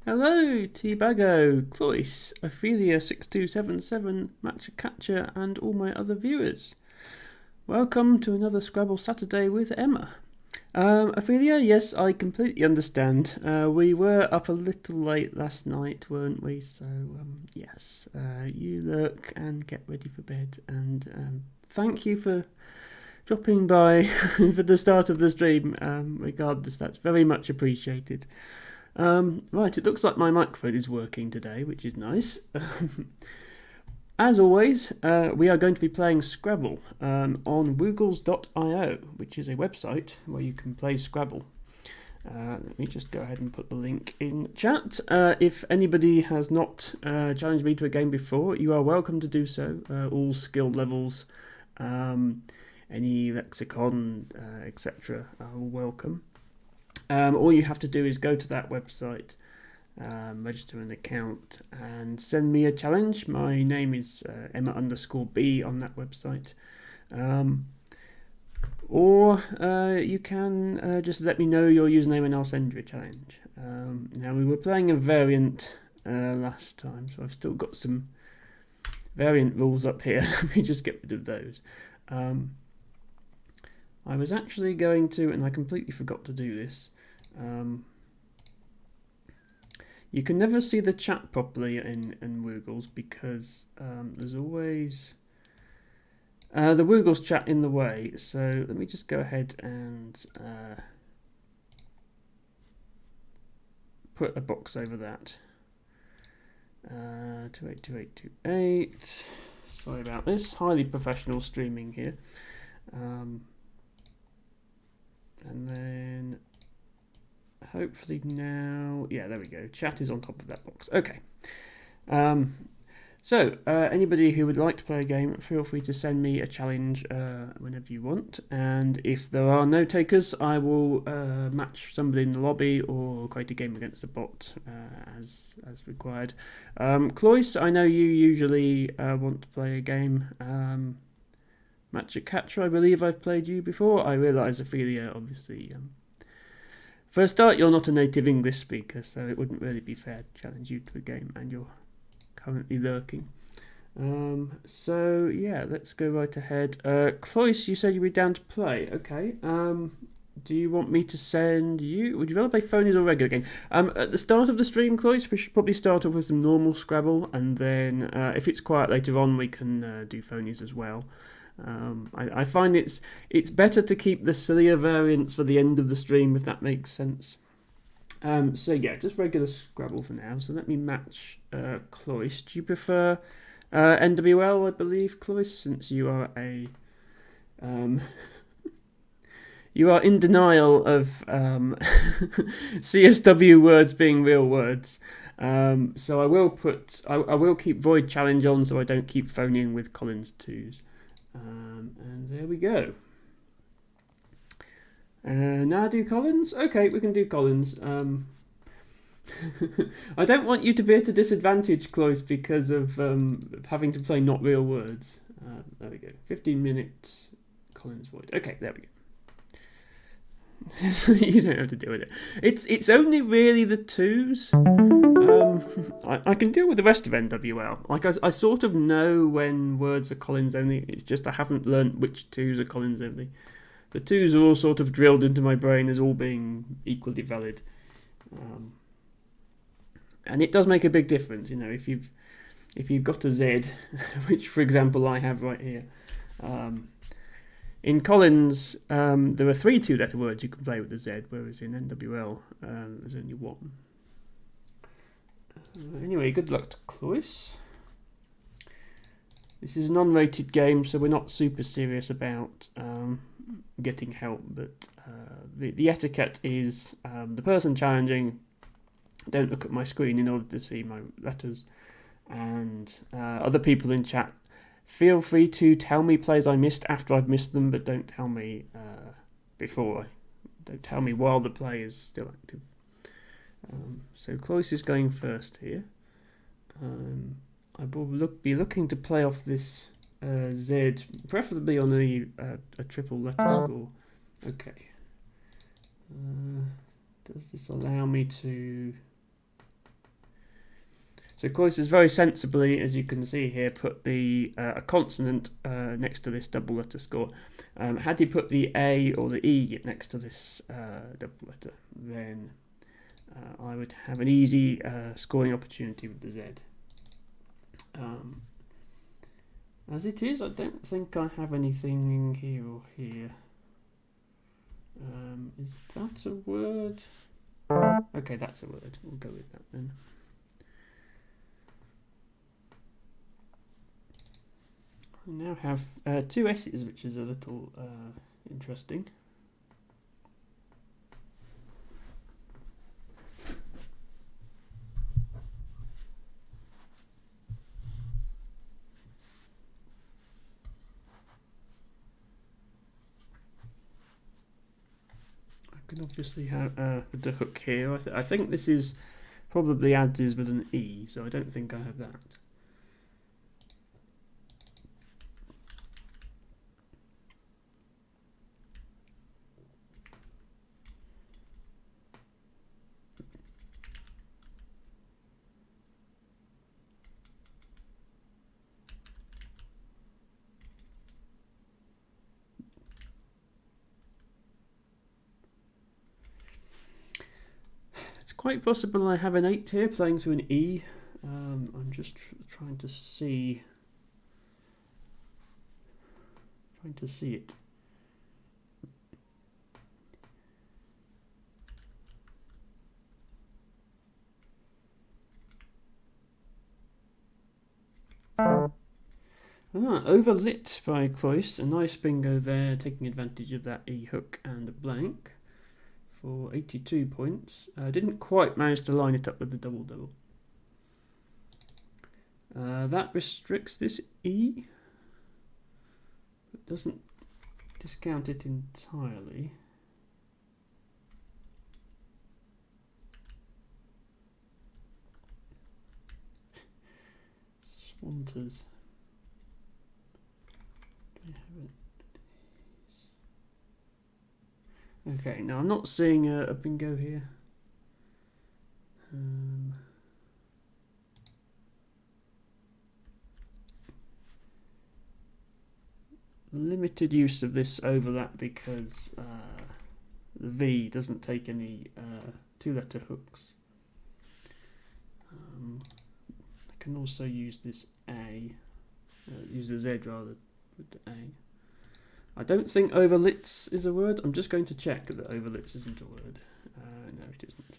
Hello, T-Bago, Cloyce, Ophelia6277, Matcha Catcher, and all my other viewers. Welcome to another Scrabble Saturday with Emma. Ophelia, yes, I completely understand. We were up a little late last night, weren't we? So, yes, you look and get ready for bed. And thank you for dropping by for the start of the stream. Regardless, that's very much appreciated. Right, it looks like my microphone is working today, which is nice. As always, we are going to be playing Scrabble on woogles.io, which is a website where you can play Scrabble. Let me just go ahead and put the link in chat. If anybody has not challenged me to a game before, you are welcome to do so. All skill levels, any lexicon, etc. are all welcome. All you have to do is go to that website, register an account, and send me a challenge. My name is Emma_B on that website. Or you can just let me know your username and I'll send you a challenge. Now, we were playing a variant last time, so I've still got some variant rules up here. Let me just get rid of those. I was actually going to, and I completely forgot to do this. You can never see the chat properly in Woogles because there's always the Woogles chat in the way. So let me just go ahead and put a box over that. 282828. Sorry about this. Highly professional streaming here. And then hopefully now, yeah, there we go. Chat is on top of that box. Okay. So anybody who would like to play a game, feel free to send me a challenge whenever you want. And if there are no takers, I will match somebody in the lobby or create a game against a bot as required. Cloyce, I know you usually want to play a game. Matcha Catcher, I believe I've played you before. I realise, Ophelia, obviously. For a start, you're not a native English speaker, so it wouldn't really be fair to challenge you to a game, and you're currently lurking. So, yeah, let's go right ahead. Cloyce, you said you were down to play. Okay. Do you want me to send you... Would you rather play phonies or regular game? At the start of the stream, Cloyce, we should probably start off with some normal Scrabble, and then if it's quiet later on, we can do phonies as well. I find it's better to keep the sillier variants for the end of the stream, if that makes sense. So yeah, just regular Scrabble for now. So let me match Cloyce. Do you prefer NWL, I believe, Cloyce, since you are a you are in denial of CSW words being real words. So I will keep Void Challenge on, so I don't keep phoning with Collins 2s. And there we go. Now do Collins? Okay, we can do Collins. I don't want you to be at a disadvantage, Cloyce, because of having to play not real words. There we go. 15 minutes Collins Void. Okay, there we go. So you don't have to deal with it. It's only really the 2s. I can deal with the rest of NWL. Like I sort of know when words are Collins only. It's just I haven't learnt which 2s are Collins only. The 2s are all sort of drilled into my brain as all being equally valid. And it does make a big difference, you know, if you've got a Z, which for example I have right here. In Collins, there are 3 2-letter words you can play with a Z, whereas in NWL, there's only 1. Anyway, good luck to Cloyce. This is a non-rated game, so we're not super serious about getting help, but the etiquette is the person challenging, don't look at my screen in order to see my letters, and other people in chat, feel free to tell me plays I missed after I've missed them, but don't tell me before. Don't tell me while the play is still active. So Cloyce is going first here. I will be looking to play off this Z, preferably on a triple letter score. Okay. Does this allow me to... So Cloyster's very sensibly, as you can see here, put a consonant next to this double letter score. Had he put the A or the E next to this double letter, then I would have an easy scoring opportunity with the Z. As it is, I don't think I have anything here or here. Is that a word? Okay, that's a word. We'll go with that then. I now have two S's, which is a little interesting. I can obviously have the hook here. I think this is probably adds with an E, so I don't think I have that. It's quite possible I have an 8 here playing through an E. I'm just trying to see it. Overlit by Cloyster. A nice bingo there, taking advantage of that E hook and a blank for 82 points. Didn't quite manage to line it up with the double-double. That restricts this E, but doesn't discount it entirely. Swanters. Okay, now I'm not seeing a bingo here. Limited use of this overlap because the V doesn't take any two-letter hooks. I can also use this A, use the Z rather with the A. I don't think overlits is a word. I'm just going to check that overlits isn't a word. No, it isn't.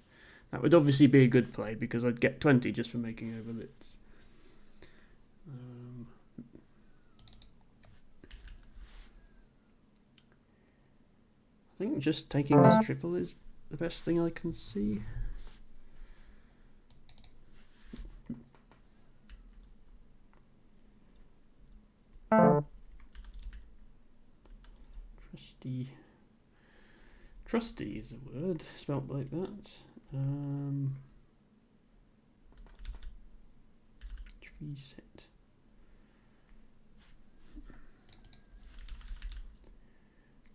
That would obviously be a good play because I'd get 20 just for making overlits. I think just taking this triple is the best thing I can see. Trusty is a word spelt like that. Tree set.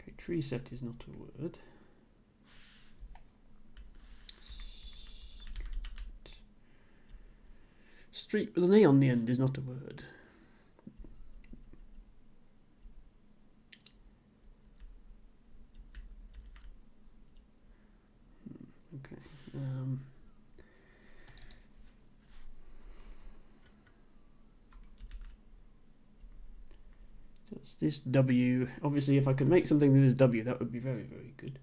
Okay, tree set is not a word. Street with an E on the end is not a word. Okay. So it's this W. Obviously, if I could make something that is W, that would be very, very good.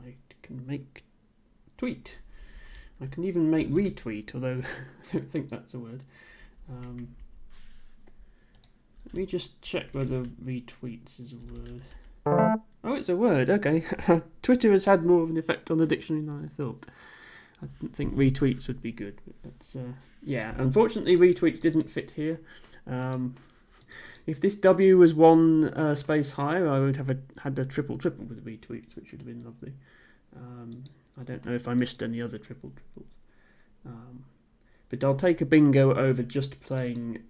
I can make tweet. I can even make retweet, although I don't think that's a word. Let me just check whether retweets is a word. Oh, it's a word, okay. Twitter has had more of an effect on the dictionary than I thought. I didn't think retweets would be good. But yeah, unfortunately retweets didn't fit here. If this W was one space higher, I would have had a triple with retweets, which would have been lovely. I don't know if I missed any other triples. But I'll take a bingo over just playing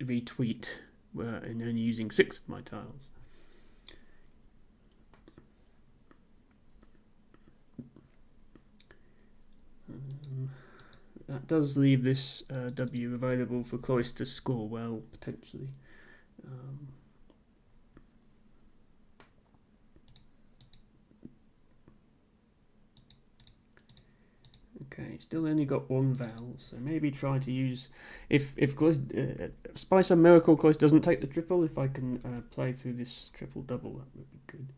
retweet and only using 6 of my tiles. that does leave this W available for Cloyce to score well, potentially. Okay, still only got one vowel, so maybe try to use, if Cloyce, by some miracle Cloyce doesn't take the triple, if I can play through this triple double, that would be good.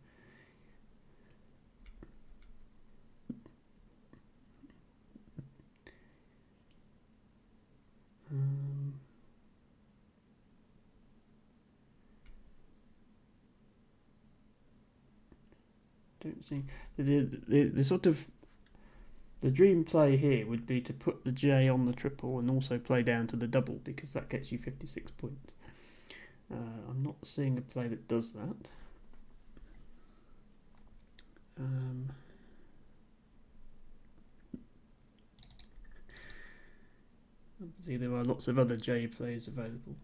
Don't see the sort of the dream play here would be to put the J on the triple and also play down to the double, because that gets you 56 points. I'm not seeing a play that does that. Obviously there are lots of other J plays available.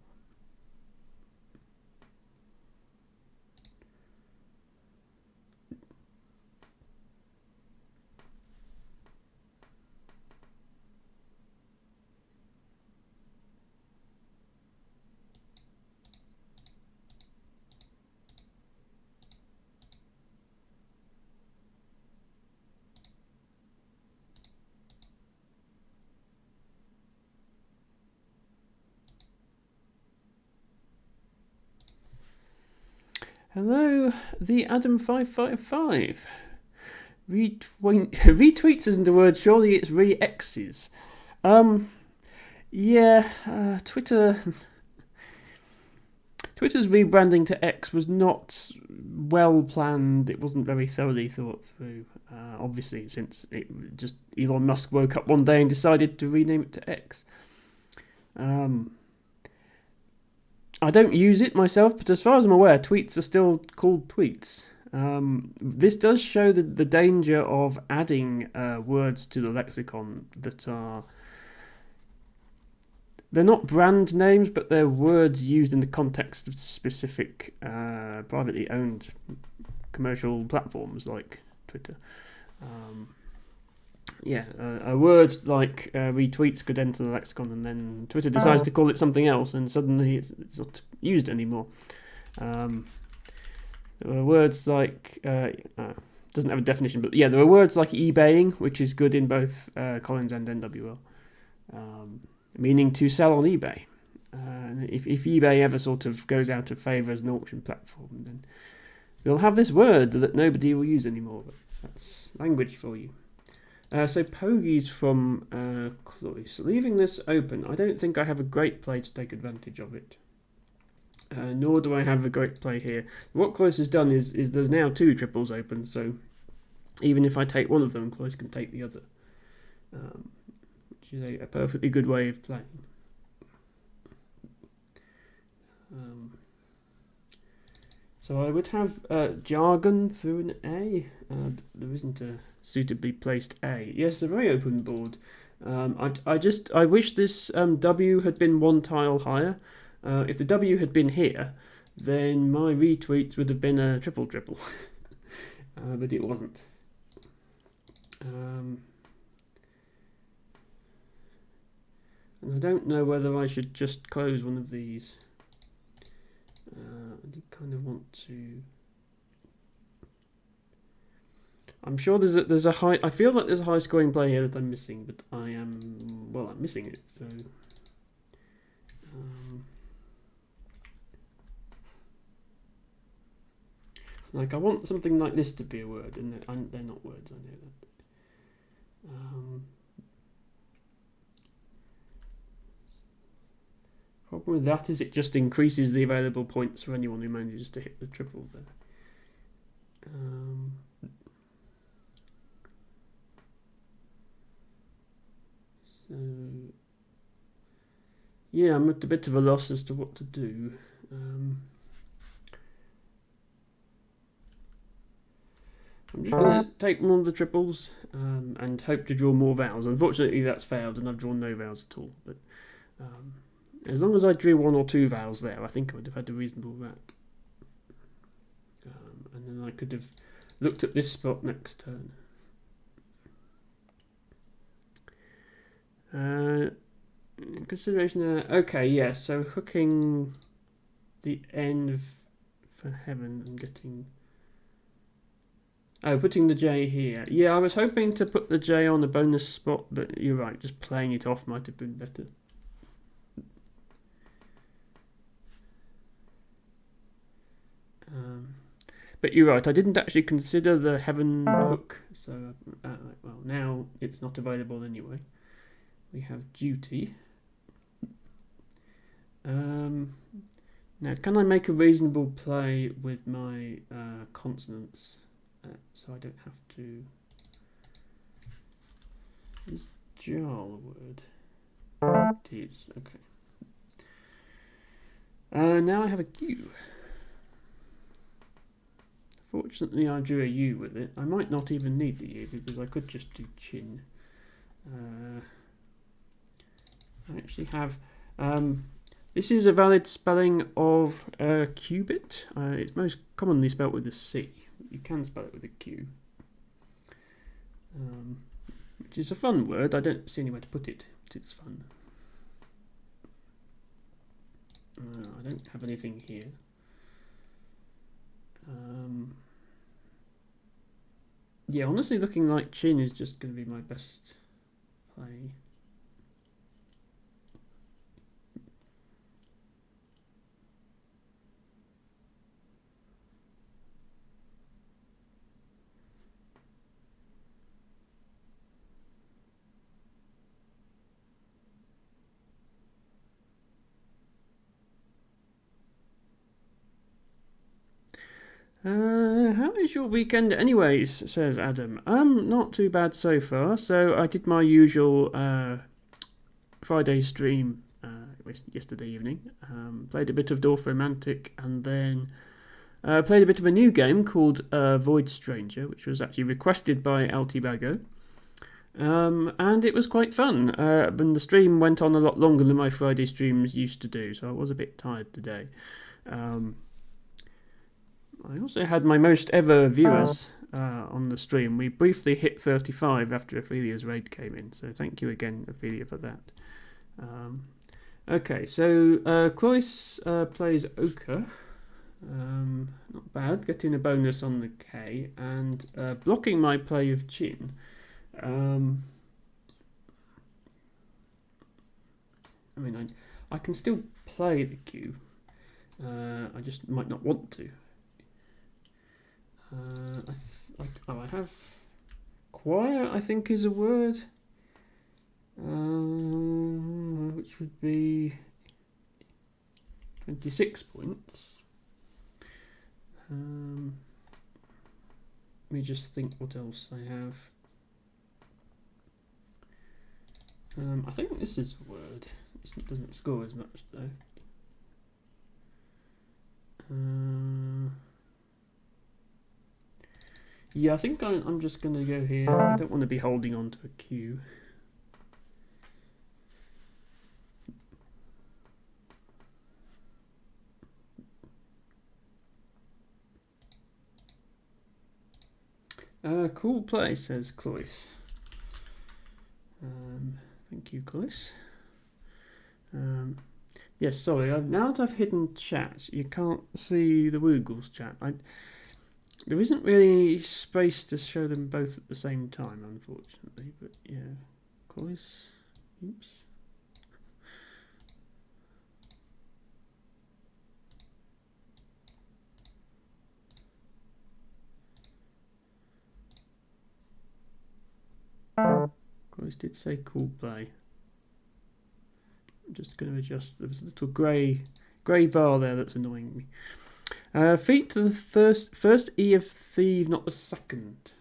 Hello, the Adam555. Retweets isn't a word, surely it's re-X's. Yeah, Twitter's rebranding to X was not well planned. It wasn't very thoroughly thought through. Obviously, since Elon Musk woke up one day and decided to rename it to X. I don't use it myself, but as far as I'm aware, tweets are still called tweets. This does show the danger of adding words to the lexicon that are... They're not brand names, but they're words used in the context of specific privately owned commercial platforms like Twitter. A word like retweets could enter the lexicon, and then Twitter decides to call it something else, and suddenly it's not used anymore. There are words like doesn't have a definition, but yeah, there are words like eBaying, which is good in both Collins and NWL, meaning to sell on eBay. If eBay ever sort of goes out of favour as an auction platform, then we'll have this word that nobody will use anymore. But that's language for you. So Pogies from Cloyce. Leaving this open, I don't think I have a great play to take advantage of it. Nor do I have a great play here. What Cloyce has done is there's now two triples open, so even if I take one of them, Cloyce can take the other. Which is a perfectly good way of playing. So I would have jargon through an A. There isn't a suitably placed A. Yes, a very open board. I wish this W had been one tile higher. If the W had been here, then my retweets would have been a triple, but it wasn't. And I don't know whether I should just close one of these. I do kind of want to. I'm sure there's a high. I feel like there's a high scoring play here that I'm missing, but I'm missing it. So. Like I want something like this to be a word, and they're not words. I know that. Problem with that is it just increases the available points for anyone who manages to hit the triple there. So yeah, I'm at a bit of a loss as to what to do. I'm just going to take one of the triples and hope to draw more vowels. Unfortunately, that's failed, and I've drawn no vowels at all. But as long as I drew one or two vowels there, I think I would have had a reasonable rack. And then I could have looked at this spot next turn. Consideration. Okay, yeah. So hooking the N for heaven and getting. Oh, putting the J here. Yeah, I was hoping to put the J on the bonus spot, but you're right. Just playing it off might have been better. But you're right. I didn't actually consider the heaven hook, so well, now it's not available anyway. We have duty. Now, can I make a reasonable play with my consonants so I don't have to... Is jar a word? It is, okay. Now I have a Q. Fortunately, I drew a U with it. I might not even need the U because I could just do chin. I actually have... this is a valid spelling of qubit. It's most commonly spelled with a C. You can spell it with a Q. Which is a fun word. I don't see anywhere to put it, but it's fun. I don't have anything here. Yeah, honestly, looking like chin is just going to be my best play. How is your weekend anyways, says Adam. Not too bad so far. So I did my usual Friday stream yesterday evening. Played a bit of Dorf Romantic and then played a bit of a new game called Void Stranger, which was actually requested by Altibago. And it was quite fun. And the stream went on a lot longer than my Friday streams used to do, so I was a bit tired today. I also had my most ever viewers on the stream. We briefly hit 35 after Ophelia's raid came in, so thank you again, Ophelia, for that. Okay, so Cloyce plays Ochre. Not bad, getting a bonus on the K, and blocking my play of Chin. I mean, I can still play the Q. I just might not want to. I have choir, I think, is a word, which would be 26 points. Let me just think what else I have. I think this is a word. It doesn't score as much though. Yeah, I think I'm just going to go here. I don't want to be holding on to a Q. Cool play, says Cloyce. Thank you, Cloyce. Yes, sorry. Now that I've hidden chat, you can't see the Woogles chat. There isn't really space to show them both at the same time, unfortunately. But yeah, Cloyce. Oops. Cloyce did say cool play. I'm just going to adjust. There's a little grey bar there that's annoying me. Feet to the first E of thief, not the second.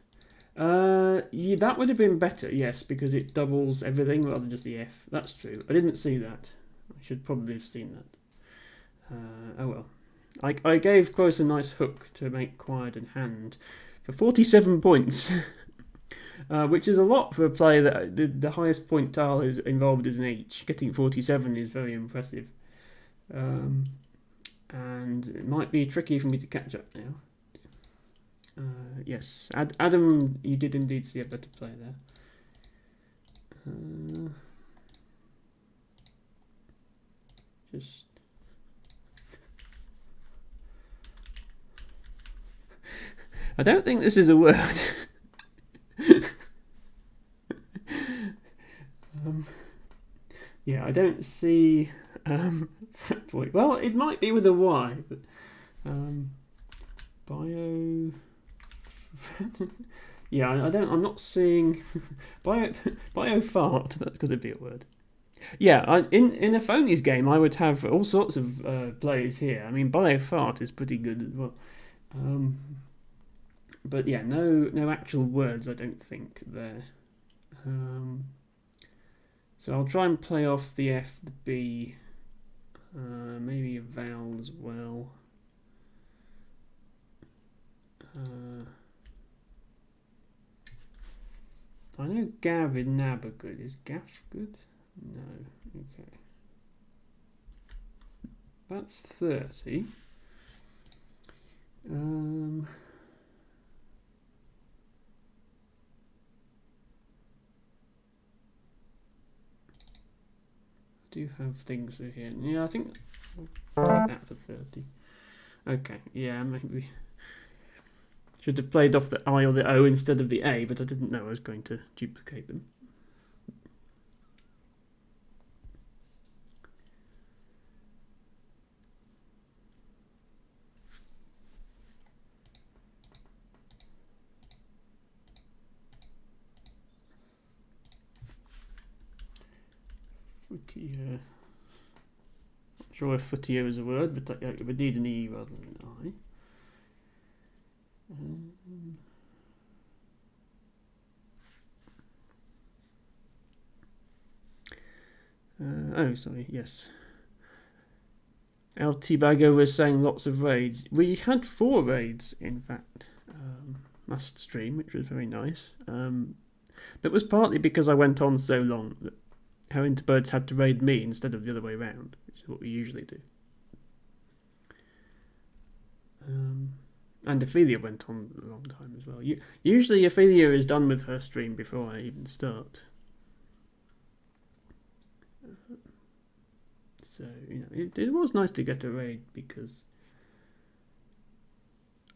Yeah, that would have been better, yes, because it doubles everything rather than just the F. That's true. I didn't see that. I should probably have seen that. Oh well. I gave Close a nice hook to make quiet and hand for 47 points, which is a lot for a player that the highest point tile is involved is an H. Getting 47 is very impressive. And it might be tricky for me to catch up now. Yes, Adam, you did indeed see a better play there. Just I don't think this is a word. Yeah, I don't see factoid. Well, it might be with a Y, but bio. Yeah, I don't. I'm not seeing bio fart. That's going to be a word. Yeah, in a phonies game, I would have all sorts of players here. I mean, bio fart is pretty good as well. But yeah, no actual words. I don't think there. So I'll try and play off the F, the B, maybe a vowel as well. I know Gab and Nab are good. Is Gaff good? No. Okay. That's 30. Do have things for here. Yeah, I think I'll take that for 30. Okay, yeah, maybe. Should have played off the I or the O instead of the A, but I didn't know I was going to duplicate them. Footio. Not sure if footio is a word, but it would need an E rather than an I. Oh, sorry, yes. El Tibago was saying lots of raids. We had 4 raids, in fact, last stream, which was very nice. That was partly because I went on so long that How Into Birds had to raid me instead of the other way around, which is what we usually do. And Ophelia went on a long time as well. Usually Ophelia is done with her stream before I even start. So, it was nice to get a raid because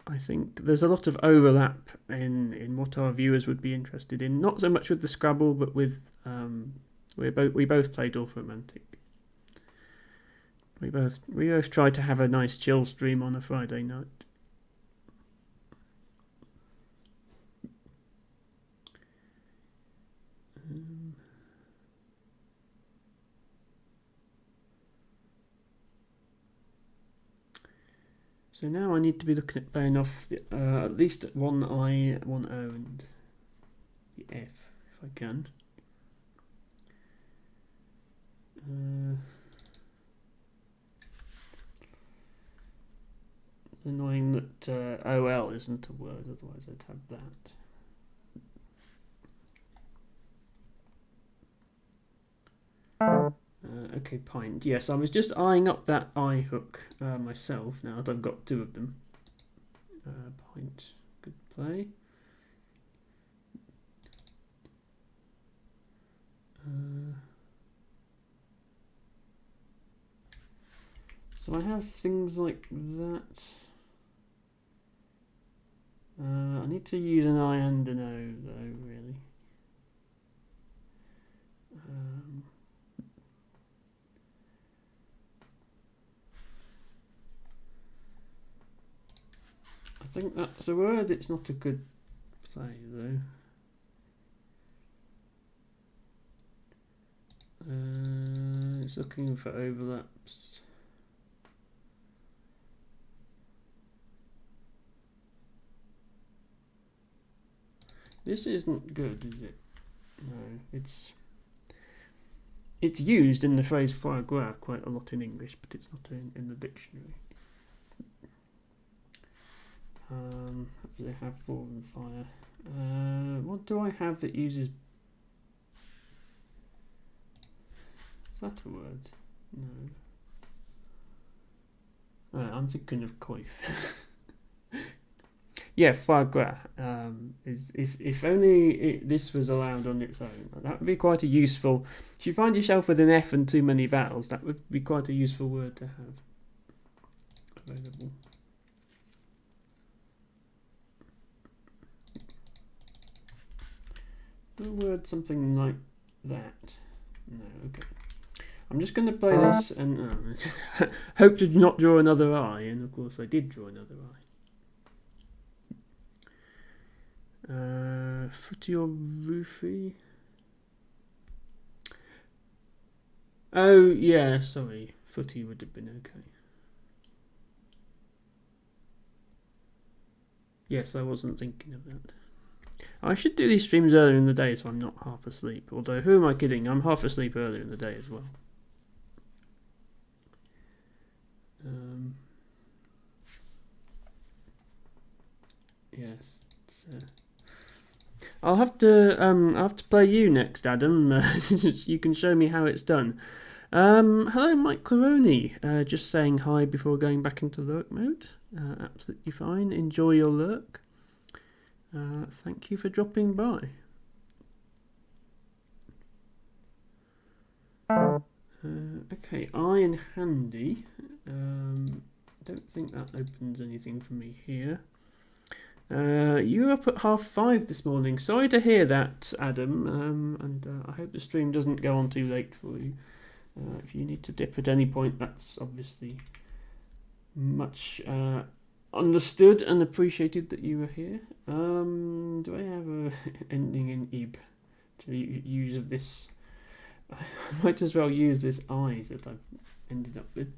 I think there's a lot of overlap in what our viewers would be interested in. Not so much with the Scrabble, but with we both played All Romantic. We both tried to have a nice chill stream on a Friday night. So now I need to be looking at playing off at least one I, one O, and the F if I can. It's annoying that OL isn't a word, otherwise I'd have that. Okay, pint. Yes, I was just eyeing up that I hook myself now that I've got 2 of them. Pint, good play. So I have things like that. I need to use an I and an O though, really. I think that's a word. It's not a good play though. It's looking for overlaps. This isn't good, is it? No, it's used in the phrase foie gras quite a lot in English, but it's not in the dictionary. What do they have for and fire? What do I have that uses? Is that a word? No. I'm thinking of coif. Yeah, foie gras. Is if only this was allowed on its own, that would be quite a useful. If you find yourself with an F and too many vowels, that would be quite a useful word to have available. A word something like that. No, okay. I'm just going to play this and hope to not draw another eye, and of course I did draw another eye. Footy or roofie? Oh, yeah, sorry. Footy would have been okay. Yes, I wasn't thinking of that. I should do these streams earlier in the day so I'm not half asleep. Although, who am I kidding? I'm half asleep earlier in the day as well. Yes. I'll have to play you next, Adam. You can show me how it's done. Hello, Mike Claroni. Just saying hi before going back into lurk mode. Absolutely fine. Enjoy your lurk. Thank you for dropping by. Okay, iron handy. Don't think that opens anything for me here. You were up at 5:30 this morning. Sorry to hear that, Adam. And I hope the stream doesn't go on too late for you. If you need to dip at any point, that's obviously much understood and appreciated that you were here. Do I have a ending in ib to use of this? I might as well use this eyes that I've ended up with.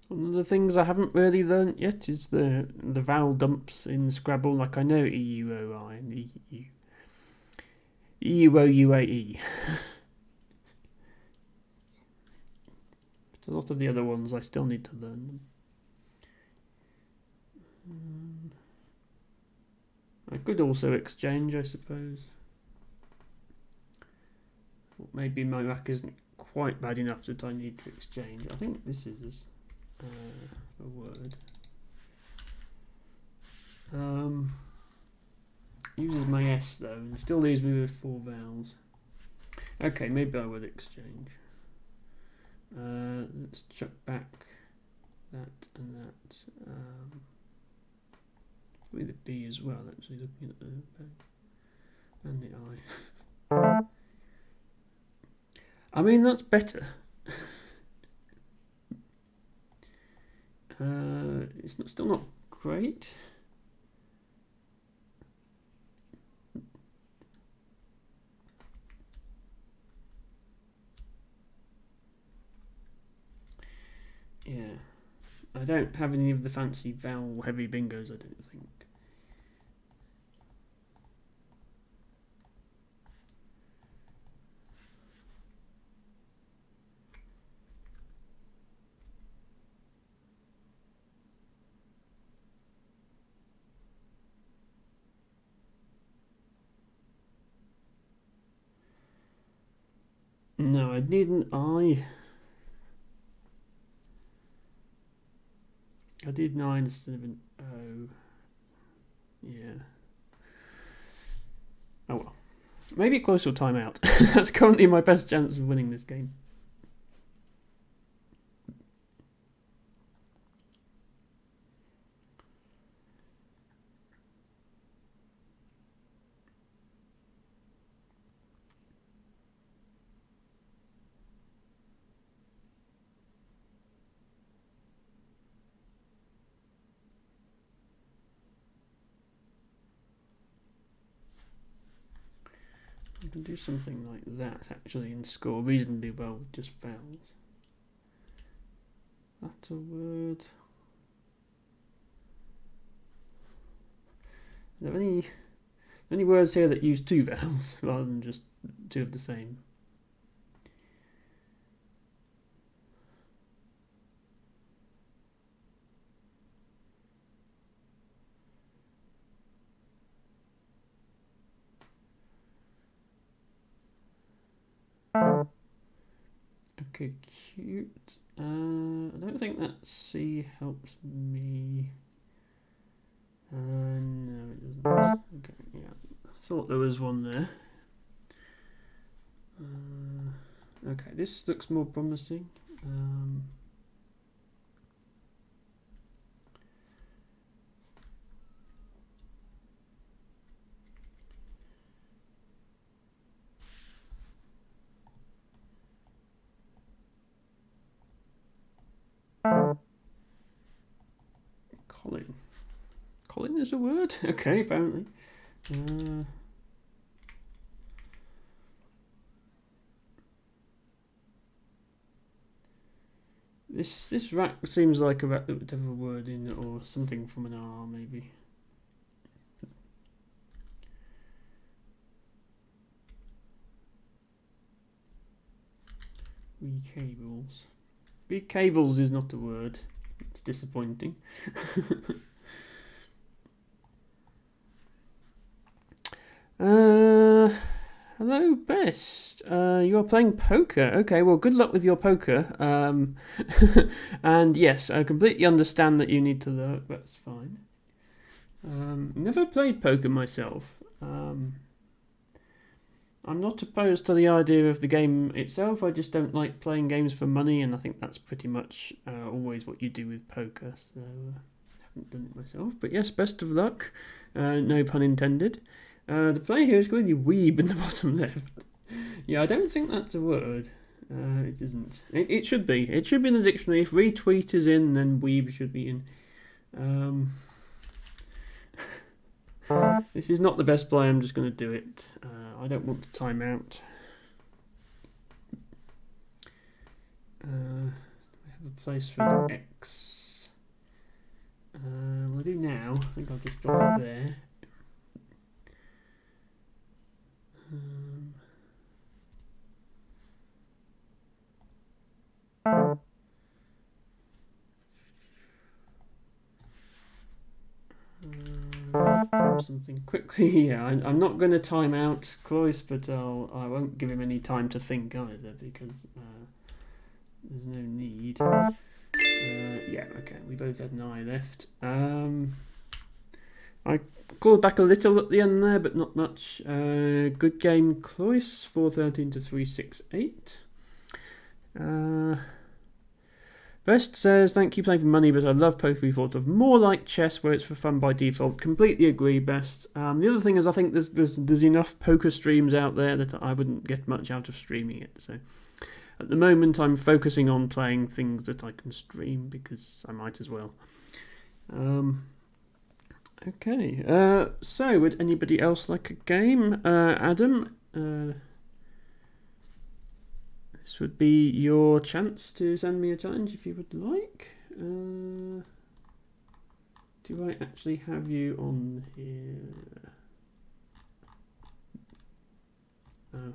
One of the things I haven't really learnt yet is the vowel dumps in Scrabble. Like I know E-U-O-I and E-U. E-U-O-U-A-E. But a lot of the other ones I still need to learn them. I could also exchange, I suppose. Maybe my rack isn't quite bad enough that I need to exchange. I think this is a word. Uses my S though, and still leaves me with 4 vowels. Okay, maybe I would exchange. Let's chuck back that and that. With the B as well, actually, looking at the back and the I. I mean, that's better. It's still not great. Yeah, I don't have any of the fancy vowel heavy bingos, I don't think. No, I need an I. I did 9 instead of an O. Yeah. Oh well. Maybe close to a timeout. That's currently my best chance of winning this game. I can do something like that actually and score reasonably well with just vowels. That's a word. Are there any words here that use 2 vowels rather than just 2 of the same? Okay, cute. I don't think that C helps me. No, it doesn't. Okay, yeah. I thought there was one there. Okay, this looks more promising. Colin. Colin is a word? Okay, apparently. This rack seems like a rack that would have a word in it or something from an R, maybe. Cables. Cables is not a word. It's disappointing. Hello, Best. You are playing poker. Okay, well, good luck with your poker. And yes, I completely understand that you need to lurk. That's fine. Never played poker myself. I'm not opposed to the idea of the game itself. I just don't like playing games for money, and I think that's pretty much always what you do with poker. So I haven't done it myself. But yes, best of luck. No pun intended. The player here is clearly weeb in the bottom left. Yeah, I don't think that's a word. It isn't. It should be. It should be in the dictionary. If retweet is in, then weeb should be in. This is not the best play. I'm just going to do it. I don't want to time out. I have a place for the X. What I'll do now, I think I'll just drop it there. Something quickly. Yeah, I'm not going to time out Cloyce, but I won't give him any time to think either because there's no need. Yeah, okay. We both had an eye left. I clawed back a little at the end there, but not much. Good game, Cloyce. 413 to 368. Best says, thank you playing for money, but I love poker. We thought of more like chess where it's for fun by default. Completely agree, Best. The other thing is I think there's enough poker streams out there that I wouldn't get much out of streaming it. So at the moment I'm focusing on playing things that I can stream because I might as well. Okay, so would anybody else like a game? Adam, this would be your chance to send me a challenge if you would like. Do I actually have you on here?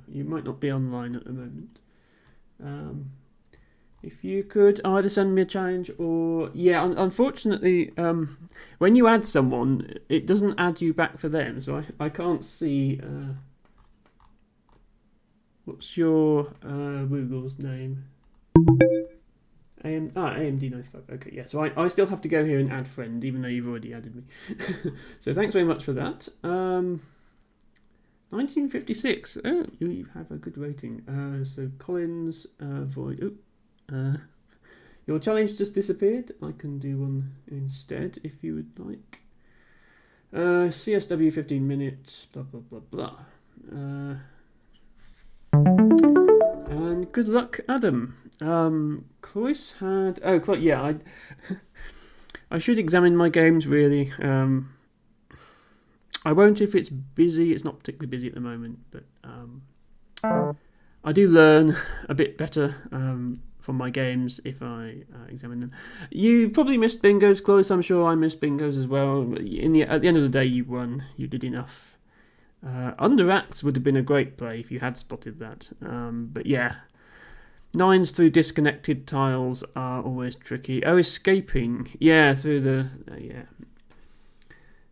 You might not be online at the moment. If you could either send me a challenge or... Yeah, unfortunately, when you add someone, it doesn't add you back for them, so I can't see... What's your Woogle's name? AMD95. Okay, yeah. So I still have to go here and add friend, even though you've already added me. So thanks very much for that. 1956. Oh, you have a good rating. So Collins, Void. Your challenge just disappeared. I can do one instead if you would like. CSW 15 minutes. Blah blah blah blah. And good luck, Adam. Cloyce had... Oh, yeah, I should examine my games, really. I won't if it's busy. It's not particularly busy at the moment, but I do learn a bit better from my games if I examine them. You probably missed bingos, Cloyce. I'm sure I missed bingos as well. At the end of the day, you won. You did enough. Underacts would have been a great play if you had spotted that. But yeah, nines through disconnected tiles are always tricky. Oh, escaping. Yeah, through the... yeah.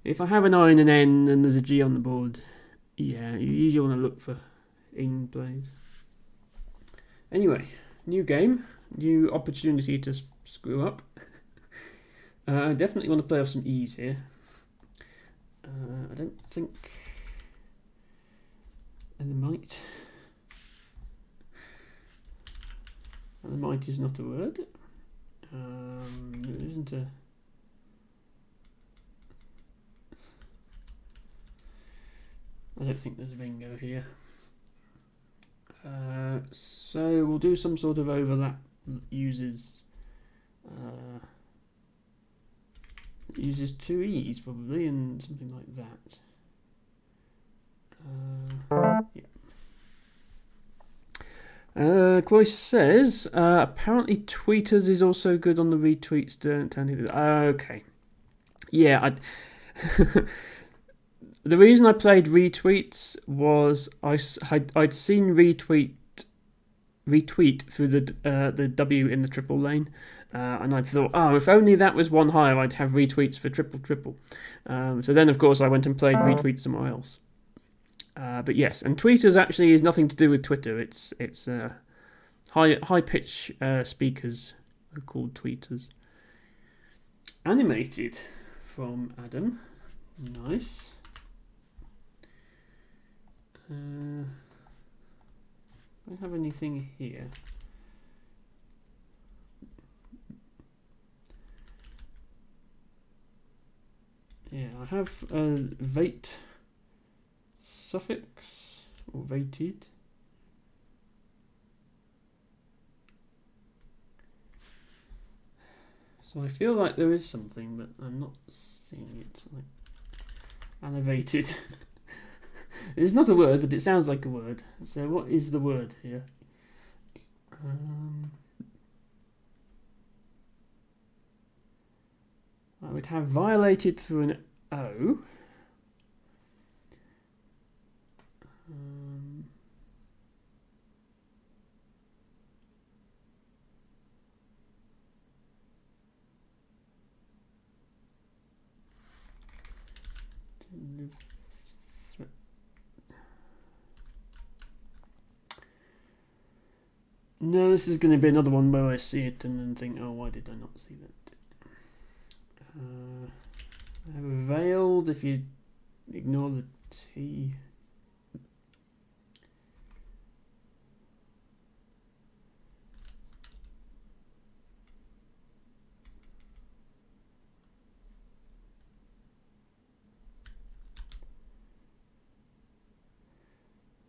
If I have an I and an N and there's a G on the board, yeah, you usually want to look for in plays. Anyway, new game, new opportunity to screw up. I definitely want to play off some ease here. I don't think might. And the might is not a word. There isn't a. I don't think there's a bingo here. So we'll do some sort of overlap that uses two E's probably, and something like that. Yeah. Cloyce says apparently tweeters is also good on the retweets. Don't turn it. Okay. Yeah. The reason I played retweets was I'd seen retweet through the W in the triple lane, and I thought, oh, if only that was one higher, I'd have retweets for triple. So then, of course, I went and played retweets somewhere else. But yes, and tweeters actually is nothing to do with Twitter. It's high pitch speakers are called tweeters. Animated from Adam, nice. Do I have anything here? Yeah, I have vate suffix or vated. So I feel like there is something, but I'm not seeing it. Like elevated. It's not a word, but it sounds like a word. So what is the word here? I would have violated through an O. No, this is going to be another one where I see it and then think, oh, why did I not see that? I have a veiled if you ignore the T.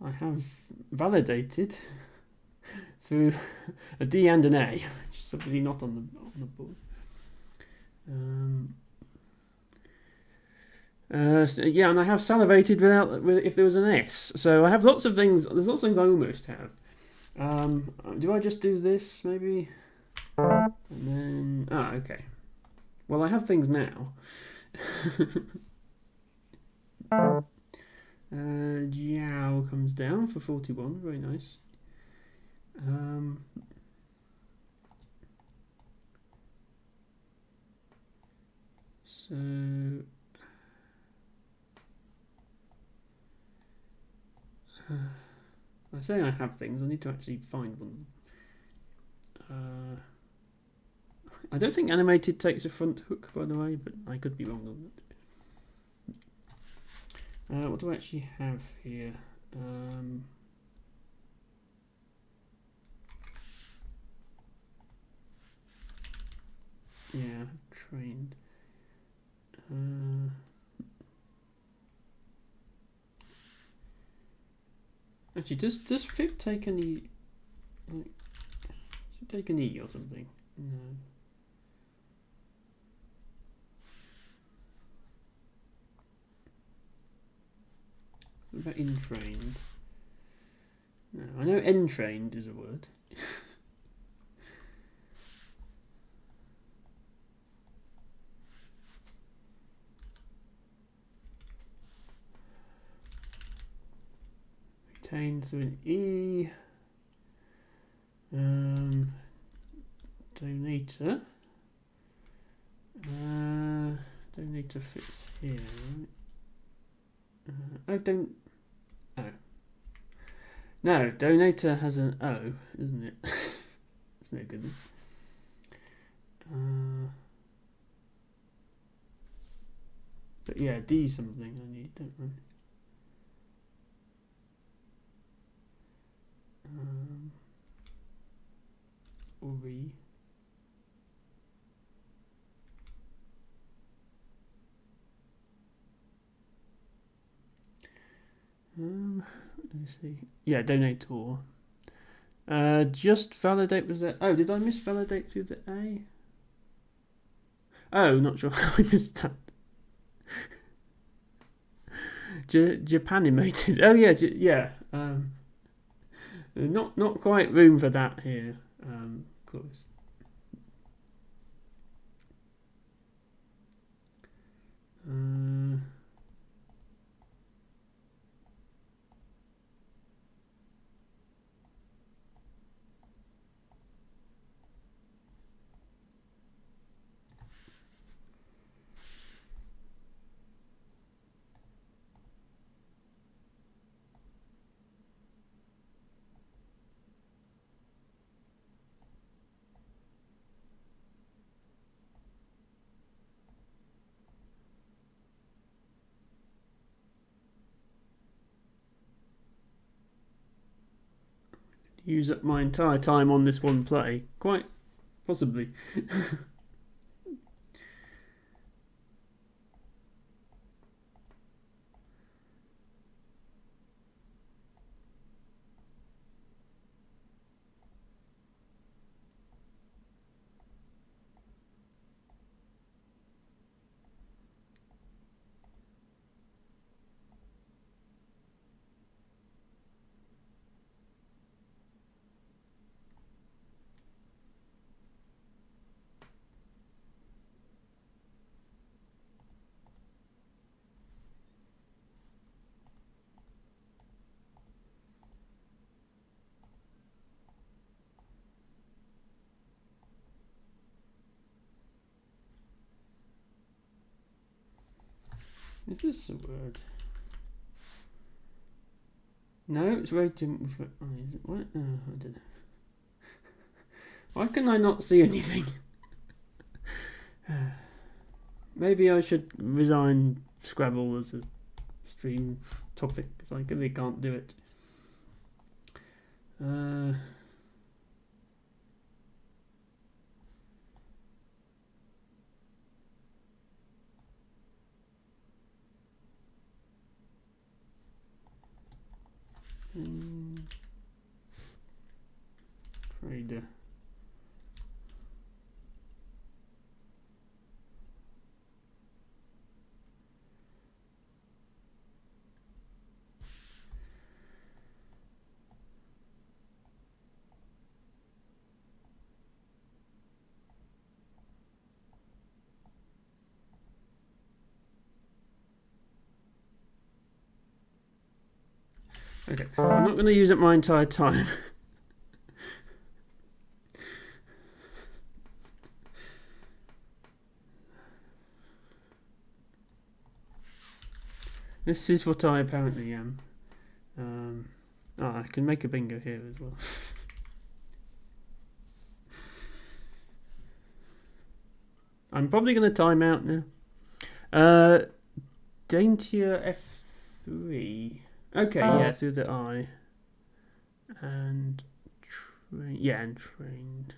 I have validated through a D and an A, which is obviously not on the board. So, yeah, and I have salivated if there was an S. So I have lots of things. There's lots of things I almost have. Do I just do this maybe? And then okay. Well, I have things now. Jiao comes down for 41. Very nice. So I say I have things. I need to actually find one. I don't think animated takes a front hook, by the way, but I could be wrong on that. What do I actually have here? Yeah, trained. Actually, does Fib take any? Like, does it take an E or something? No. What about entrained? No, I know entrained is a word. Retained through an E. Donator. Donator fits here, right? Oh. No, donator has an O, isn't it? That's no good. But yeah, D something I need, don't I? Or re. Let me see. Yeah, donator. Just validate was there. Oh, did I miss validate through the A? Oh, not sure how I missed that. Japanimated. Oh yeah, yeah. Not quite room for that here. Close. Use up my entire time on this one play. Quite possibly. Is this a word? No, it's waiting for. Oh, is it what? Oh, I don't know. Why can I not see anything? Maybe I should resign Scrabble as a stream topic because I really can't do it. Trader. Okay, I'm not going to use up my entire time. This is what I apparently am. I can make a bingo here as well. I'm probably going to time out now. Daintier F3. Okay, yeah, through the I. And and trained.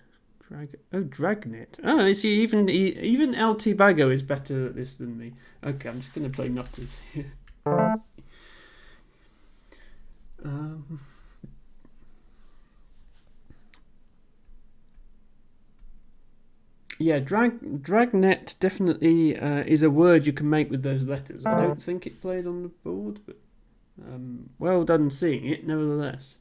Dragnet. Oh, I see. Even El Bago is better at this than me. Okay, I'm just going to play nutters here. Yeah, dragnet definitely is a word you can make with those letters. I don't think it played on the board, but well done seeing it, nevertheless.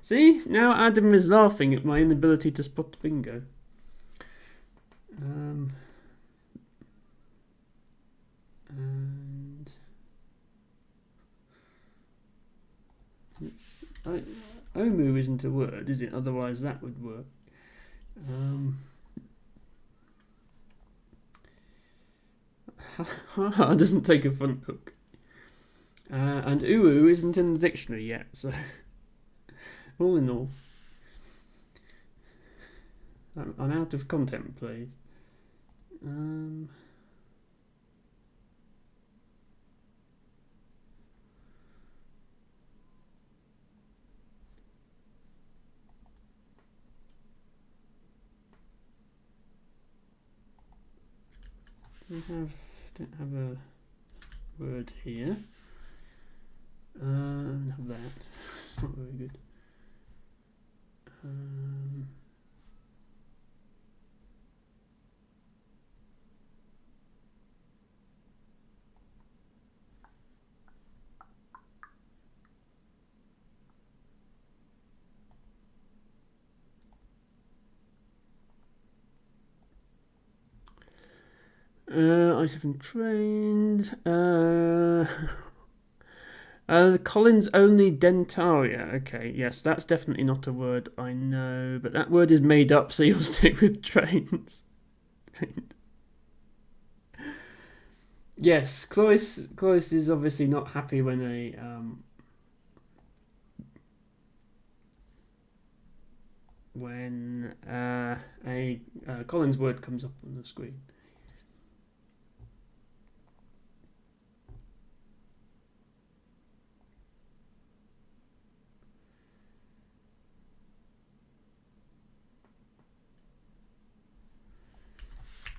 See, now Adam is laughing at my inability to spot bingo. And Omu isn't a word, is it? Otherwise that would work. Doesn't take a front hook. And uwu isn't in the dictionary yet, so all in all, I'm out of content, please. Don't have a word here. Have that. It's not very good. I7 trained. Collins only dentaria. Okay, yes, that's definitely not a word I know, but that word is made up, so you'll stick with trains. Yes, Clovis is obviously not happy when a Collins word comes up on the screen.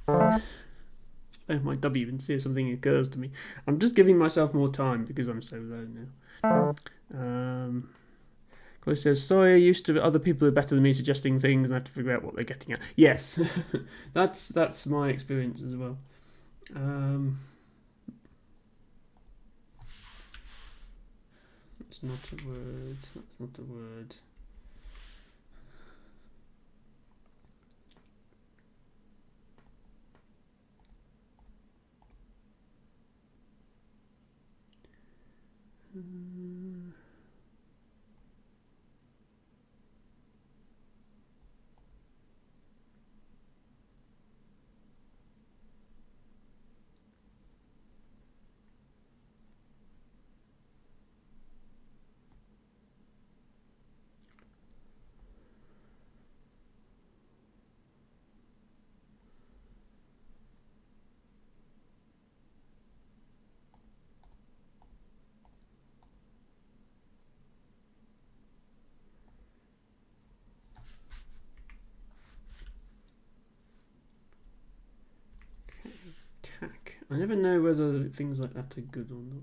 Oh, my W and see if something occurs to me. I'm just giving myself more time because I'm so low now. Chloe says, sorry, I used to other people who are better than me suggesting things and I have to figure out what they're getting at. Yes, that's my experience as well. It's not a word. That's not a word. Tack. I never know whether things like that are good or not.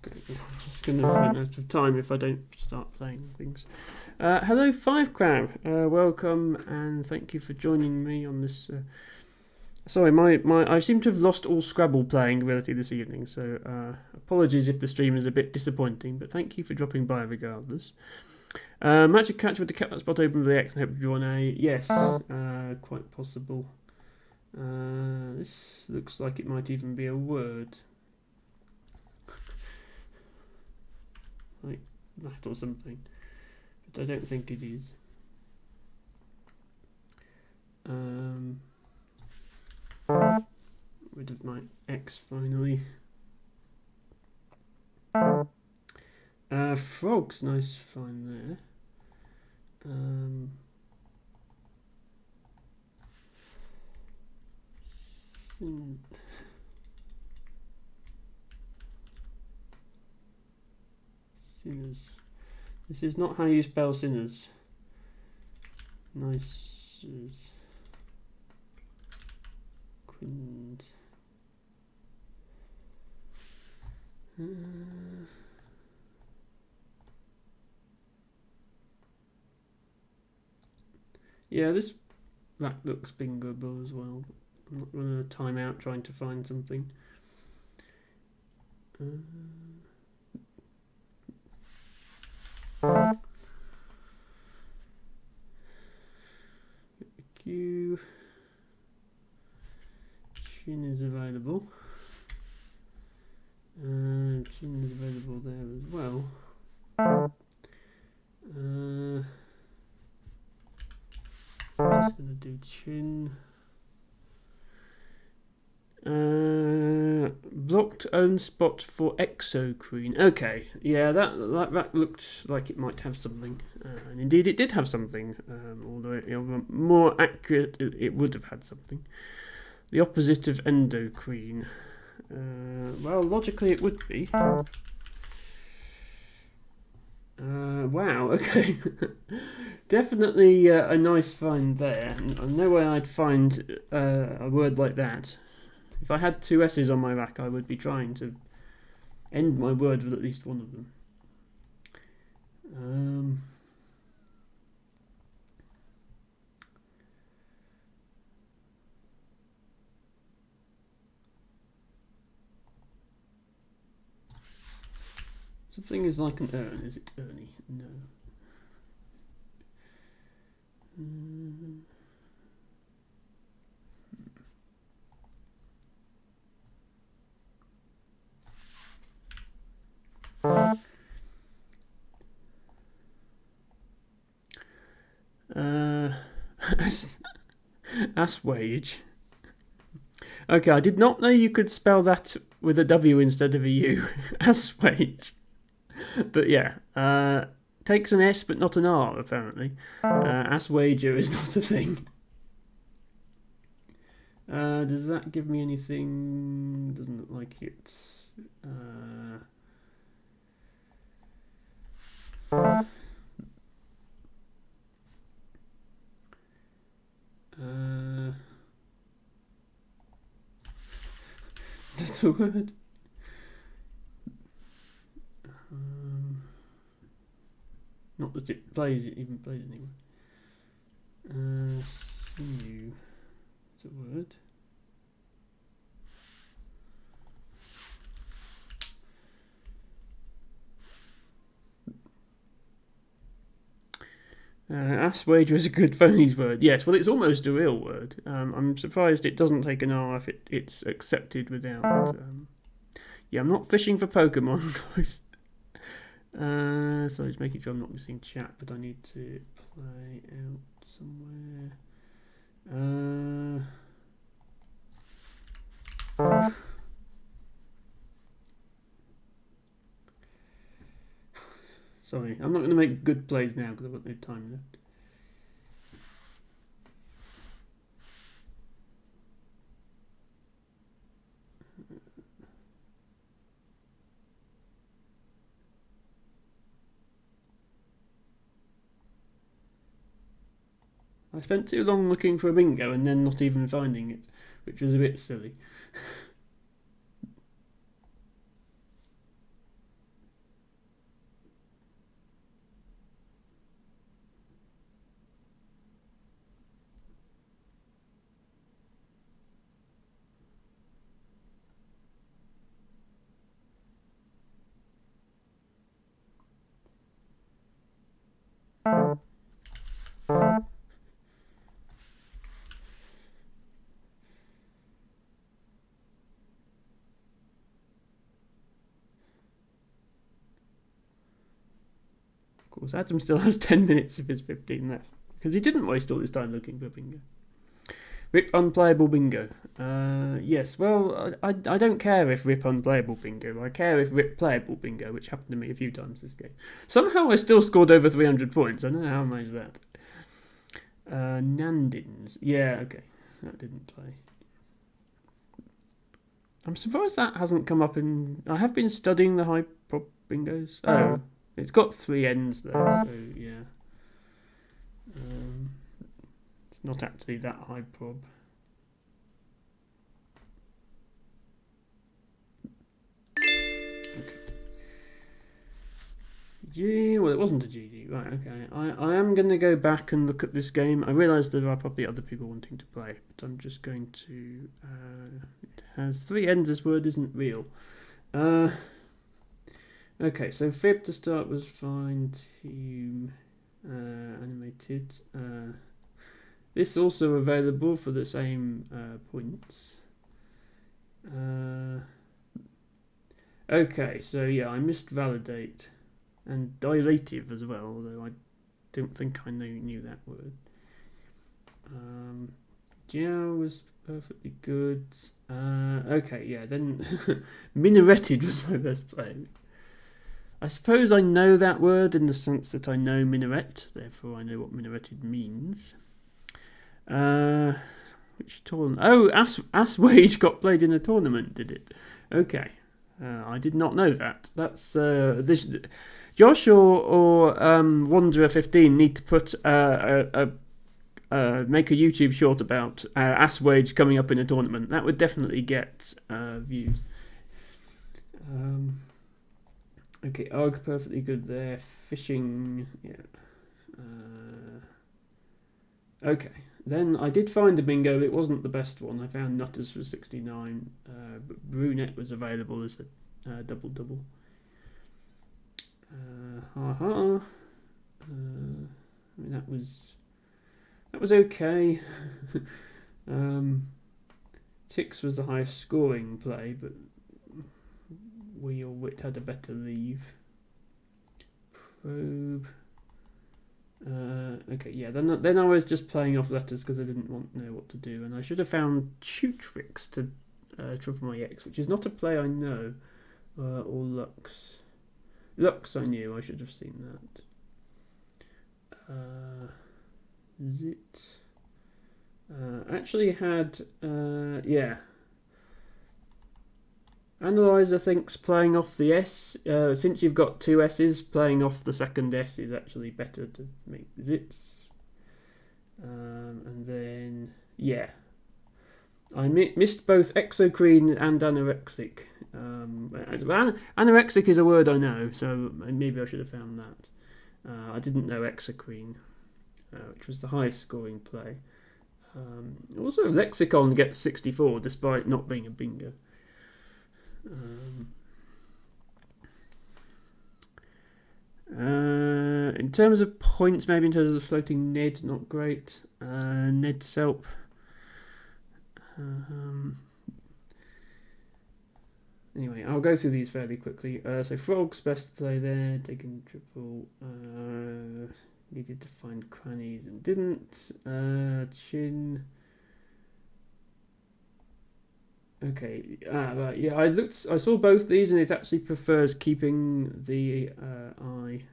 I'm just going to run out of time if I don't start playing things. Hello, Five Crab. Welcome and thank you for joining me on this. Sorry, I seem to have lost all Scrabble playing ability this evening, so apologies if the stream is a bit disappointing, but thank you for dropping by regardless. Match a catch with the cat spot open with the X and hope to draw an A. Yes, quite possible. This looks like it might even be a word. Like that or something. But I don't think it is. Rid of my X finally. Frogs, nice find there. Sinners. This is not how you spell sinners. Nice. Quins. Yeah, that looks bingable as well. I'm not going to time out trying to find something. available. Chin is available there as well. Just gonna do chin. Blocked own spot for exocrine. Okay, yeah, that looked like it might have something, and indeed it did have something. Although more accurate, it would have had something. The opposite of endocrine. Well, logically it would be. Wow, okay. Definitely a nice find there. No way I'd find a word like that. If I had two S's on my rack, I would be trying to end my word with at least one of them. Something is like an urn. Is it Ernie? No. Assuage. Okay, I did not know you could spell that with a W instead of a U. Assuage. But yeah, takes an S but not an R apparently. Assuager is not a thing. Does that give me anything? Doesn't look like it. Is that a word? Not that it even plays anywhere. Sinew. Is it a word? Assuager is a good phonies word. Yes, well, it's almost a real word. I'm surprised it doesn't take an R if it's accepted without. Yeah, I'm not fishing for Pokemon, guys. Sorry, just making sure I'm not missing chat, but I need to play out somewhere. Sorry, I'm not going to make good plays now because I've got no time left. I spent too long looking for a bingo and then not even finding it, which was a bit silly. Of course, Adam still has 10 minutes of his 15 left, because he didn't waste all his time looking for bingo. Rip unplayable bingo. Yes, well, I don't care if rip unplayable bingo. I care if rip playable bingo, which happened to me a few times this game. Somehow I still scored over 300 points. I don't know how I managed that. Nandins. Yeah, okay. That didn't play. I'm surprised that hasn't come up in... I have been studying the high prop bingos. Oh, it's got 3 ends though, so yeah. It's not actually that high prob. Okay. G, well, it wasn't a GG, right? Okay, I am going to go back and look at this game. I realise there are probably other people wanting to play, but I'm just going to. It has 3 ends. This word isn't real. Okay, so fib to start was fine. Team animated. This also available for the same points. Okay, so yeah, I missed validate and dilative as well, although I don't think I knew that word. Geo was perfectly good. Okay, yeah, then minareted was my best play. I suppose I know that word in the sense that I know minaret, therefore I know what minareted means. Which tournament? Oh, Aswage got played in a tournament, did it? Okay. I did not know that. That's this. Josh or Wanderer15 need to put make a YouTube short about Aswage coming up in a tournament. That would definitely get views. Okay, Arg perfectly good there. Fishing, yeah. Okay, then I did find a bingo. It wasn't the best one. I found Nutters for 69. But Brunette was available as a double. I mean, that was okay. Tix was the highest scoring play, but we or Wit had a better leave. Probe. Okay, yeah. Then I was just playing off letters because I didn't know what to do, and I should have found Tutrix to triple my X, which is not a play I know, or Lux. Lux I knew. I should have seen that. Zit. Actually had yeah. Analyzer thinks playing off the S, since you've got two S's, playing off the second S is actually better to make zits. And then, yeah. I missed both exocrine and anorexic. Anorexic is a word I know, so maybe I should have found that. I didn't know exocrine, which was the highest scoring play. Also, Lexicon gets 64 despite not being a bingo. In terms of points, maybe in terms of the floating Ned, not great. Ned Selp. Anyway, I'll go through these fairly quickly. So Frog's best play there, taking triple. Needed to find crannies and didn't. Chin. Okay, right, yeah, I saw both these, and it actually prefers keeping the eye.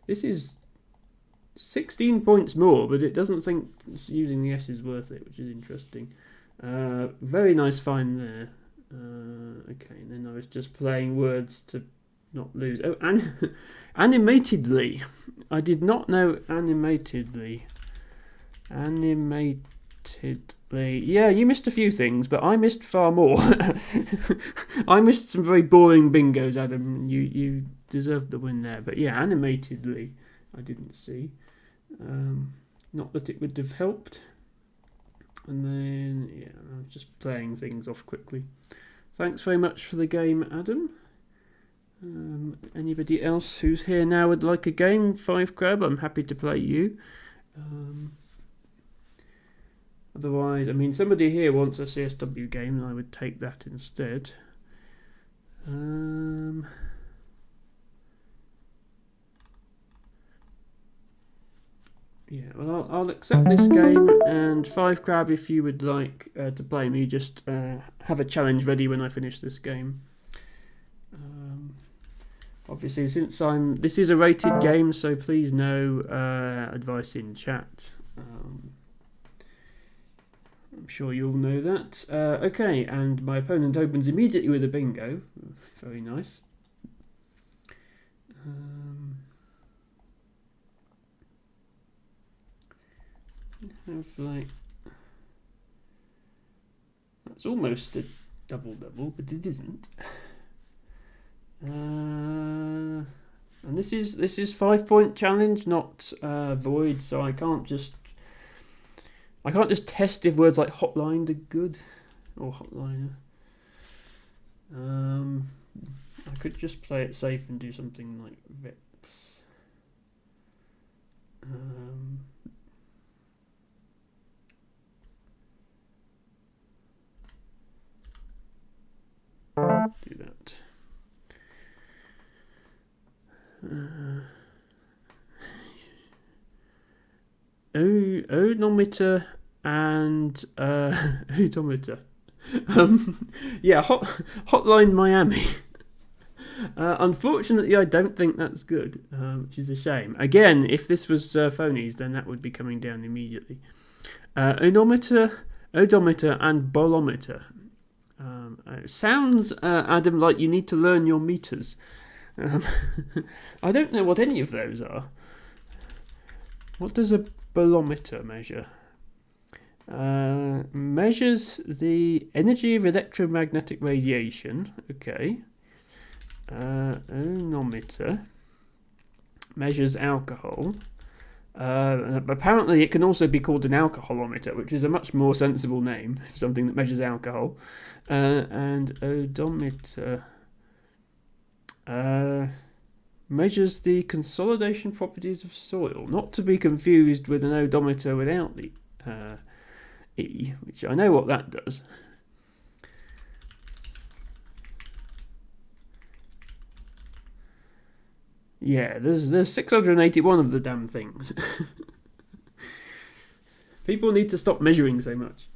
This is 16 points more, but it doesn't think using the S is worth it, which is interesting. Very nice find there. Okay, and then I was just playing words to not lose. Oh, animatedly. I did not know animatedly. Animatedly. Yeah, you missed a few things, but I missed far more. I missed some very boring bingos, Adam. You deserved the win there. But yeah, animatedly, I didn't see. Not that it would have helped. And then, yeah, I was just playing things off quickly. Thanks very much for the game, Adam. Anybody else who's here now would like a game? 5 Crab, I'm happy to play you. Otherwise, I mean, somebody here wants a CSW game, and I would take that instead. Yeah, well, I'll accept this game, and 5 Crab, if you would like to play me, just have a challenge ready when I finish this game. Obviously, since this is a rated game, so please no advice in chat. I'm sure you'll know that. Okay, and my opponent opens immediately with a bingo. Very nice. Have like that's almost a double, but it isn't. And this is 5-point challenge, not void, so I can't just test if words like hotline are good or hotliner. I could just play it safe and do something like Vex. do that. Odometer and odometer. Yeah, Hotline Miami. Unfortunately, I don't think that's good, which is a shame. Again, if this was phonies, then that would be coming down immediately. Odometer, and bolometer. It sounds, Adam, like you need to learn your meters. I don't know what any of those are. What does a bolometer measure? Measures the energy of electromagnetic radiation. Okay. Onometer measures alcohol. Apparently, it can also be called an alcoholometer, which is a much more sensible name, something that measures alcohol. And odometer measures the consolidation properties of soil, not to be confused with an odometer without the E, which I know what that does. Yeah, there's 681 of the damn things. People need to stop measuring so much.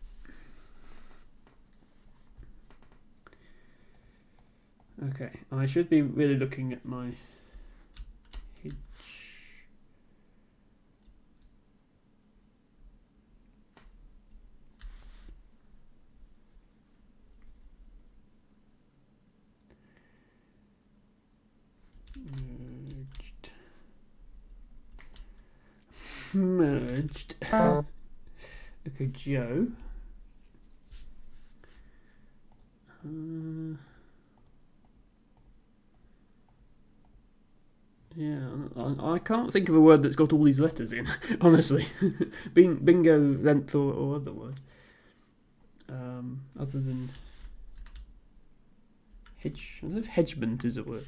Okay, I should be really looking at my hitch. Merged. Okay, Joe. Yeah, I can't think of a word that's got all these letters in, honestly. Bingo, length, or otherwise. Other than hedge. I don't know if hedgement is a word.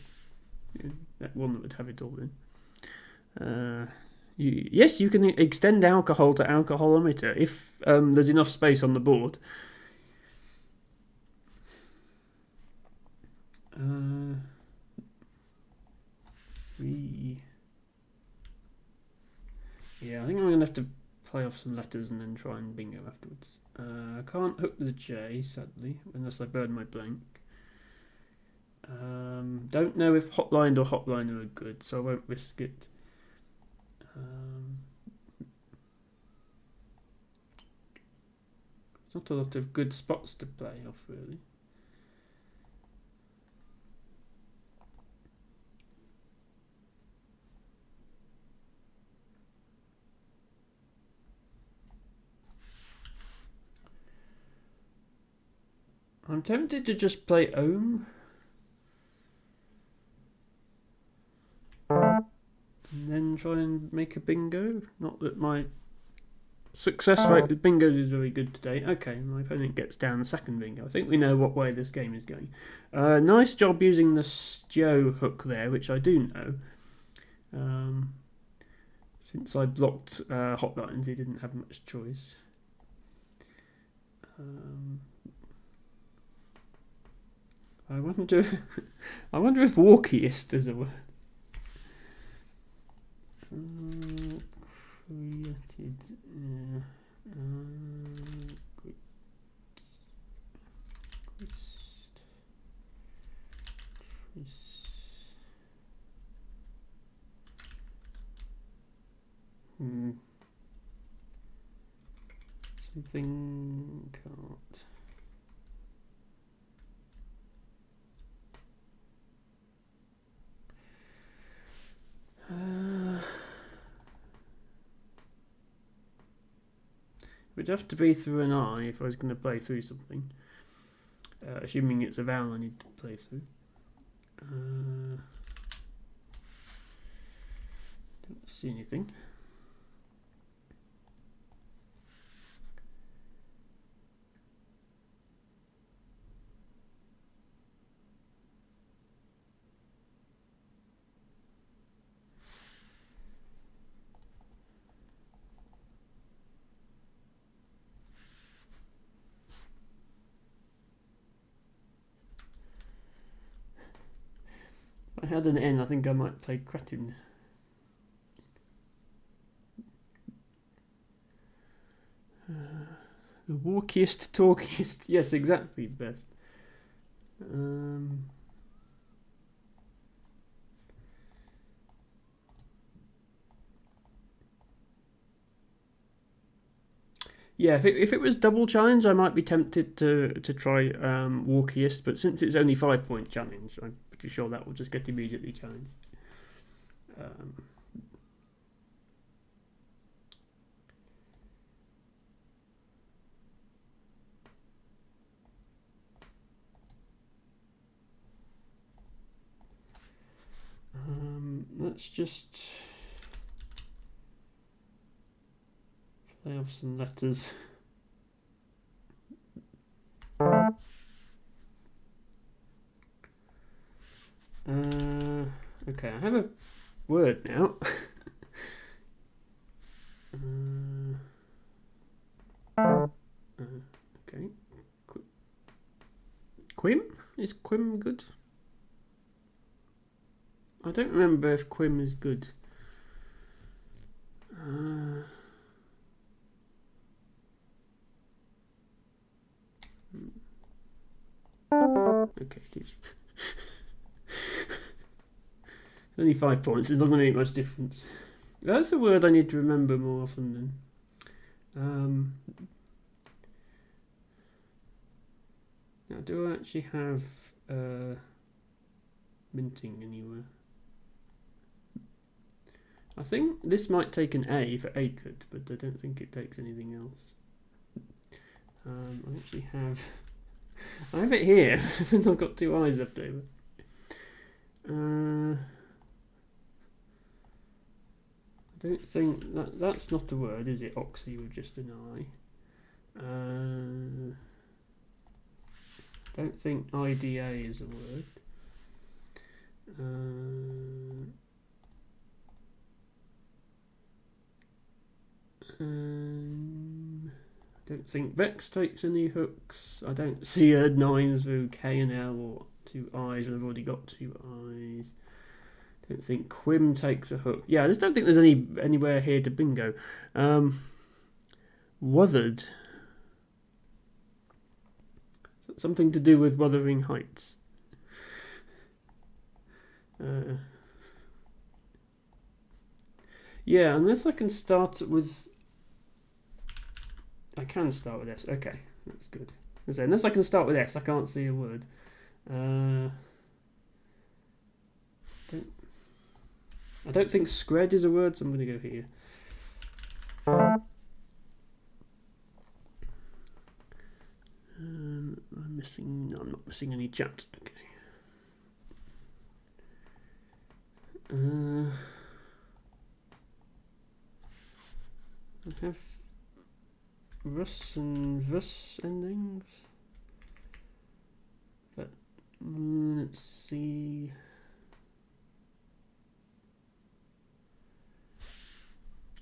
Yeah, that one that would have it all in. Yes, you can extend alcohol to alcoholometer if there's enough space on the board. Yeah, I think I'm going to have to play off some letters and then try and bingo afterwards. I can't hook the J, sadly, unless I burn my blank. Don't know if hotline or hotliner are good, so I won't risk it. There's not a lot of good spots to play off, really. I'm tempted to just play ohm. And then try and make a bingo. Not that my success rate with bingos is very good today. Okay, my opponent gets down the second bingo. I think we know what way this game is going. Nice job using the Joe hook there, which I do know. Since I blocked hotlines, he didn't have much choice. I wonder if walkiest is a word. Created. Something can't. It would have to be through an I if I was going to play through something. Assuming it's a vowel I need to play through. Don't see anything. If I had an N, I think I might play cretin. The walkiest, talkiest. Yes, exactly. Best. Yeah, if it was double challenge, I might be tempted to try walkiest, but since it's only 5 point challenge, I'm pretty sure that will just get immediately challenged. Let's just play off some letters. Okay, I have a word now. Okay. Quim? Is Quim good? I don't remember if Quim is good. Okay, it is. It's only 5 points, it's not going to make much difference. That's a word I need to remember more often then. Now, do I actually have minting anywhere? I think this might take an A for acred, but I don't think it takes anything else. I actually have... I have it here. I've got 2 eyes left over. I don't think that's not a word, is it? Oxy with just an eye. Don't think IDA is a word. Don't think Vex takes any hooks. I don't see a 9 through K and L or 2 eyes, and I've already got 2 eyes. Don't think Quim takes a hook. Yeah, I just don't think there's anywhere here to bingo. Wuthered. Something to do with Wuthering Heights. Yeah, unless I can start with... I can start with S. Okay, that's good. So unless I can start with S, I can't see a word. I don't think scred is a word, so I'm going to go here. I'm missing... No, I'm not missing any chat. Okay. I have Rus and Vus endings. But let's see.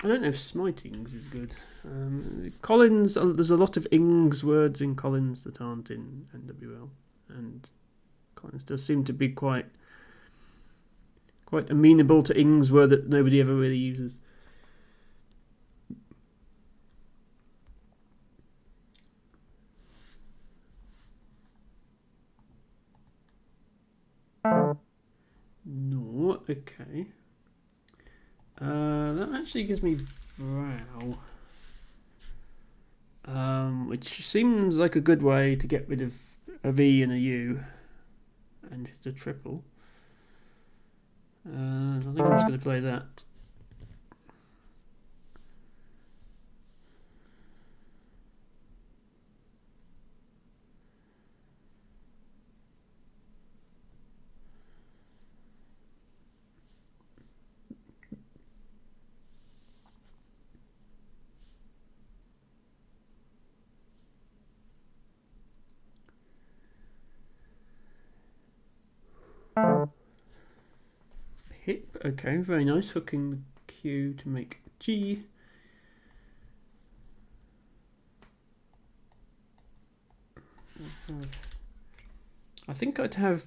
I don't know if smitings is good. Collins, there's a lot of ings words in Collins that aren't in NWL, and Collins does seem to be quite amenable to ings word that nobody ever really uses. No, okay. That actually gives me Vrow. Which seems like a good way to get rid of a V and a U and hit a triple. I think I'm just going to play that. Hip, okay, very nice. Hooking the Q to make G. I think I'd have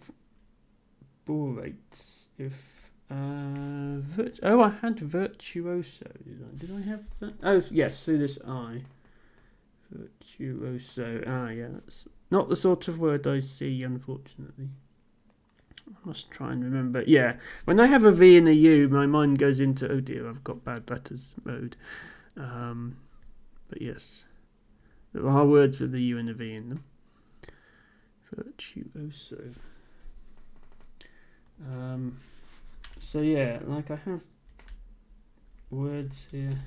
bore rates. If oh, I had virtuoso. Did I have that? Oh yes, through this I. Virtuoso. Ah, yeah, that's not the sort of word I see, unfortunately. I must try and remember. Yeah, when I have a V and a U, my mind goes into, oh dear, I've got bad letters mode. But yes, there are words with a U and a V in them. Virtuoso. So yeah, like I have words here.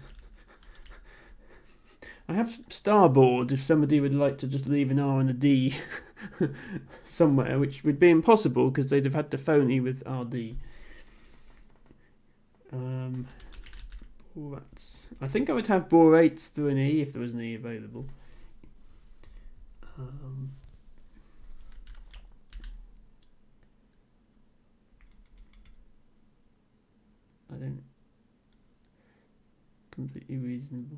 I have starboard if somebody would like to just leave an R and a D somewhere, which would be impossible because they'd have had to phony with RD. Borates. I think I would have borates through an E if there was an E available. I don't. Completely reasonable.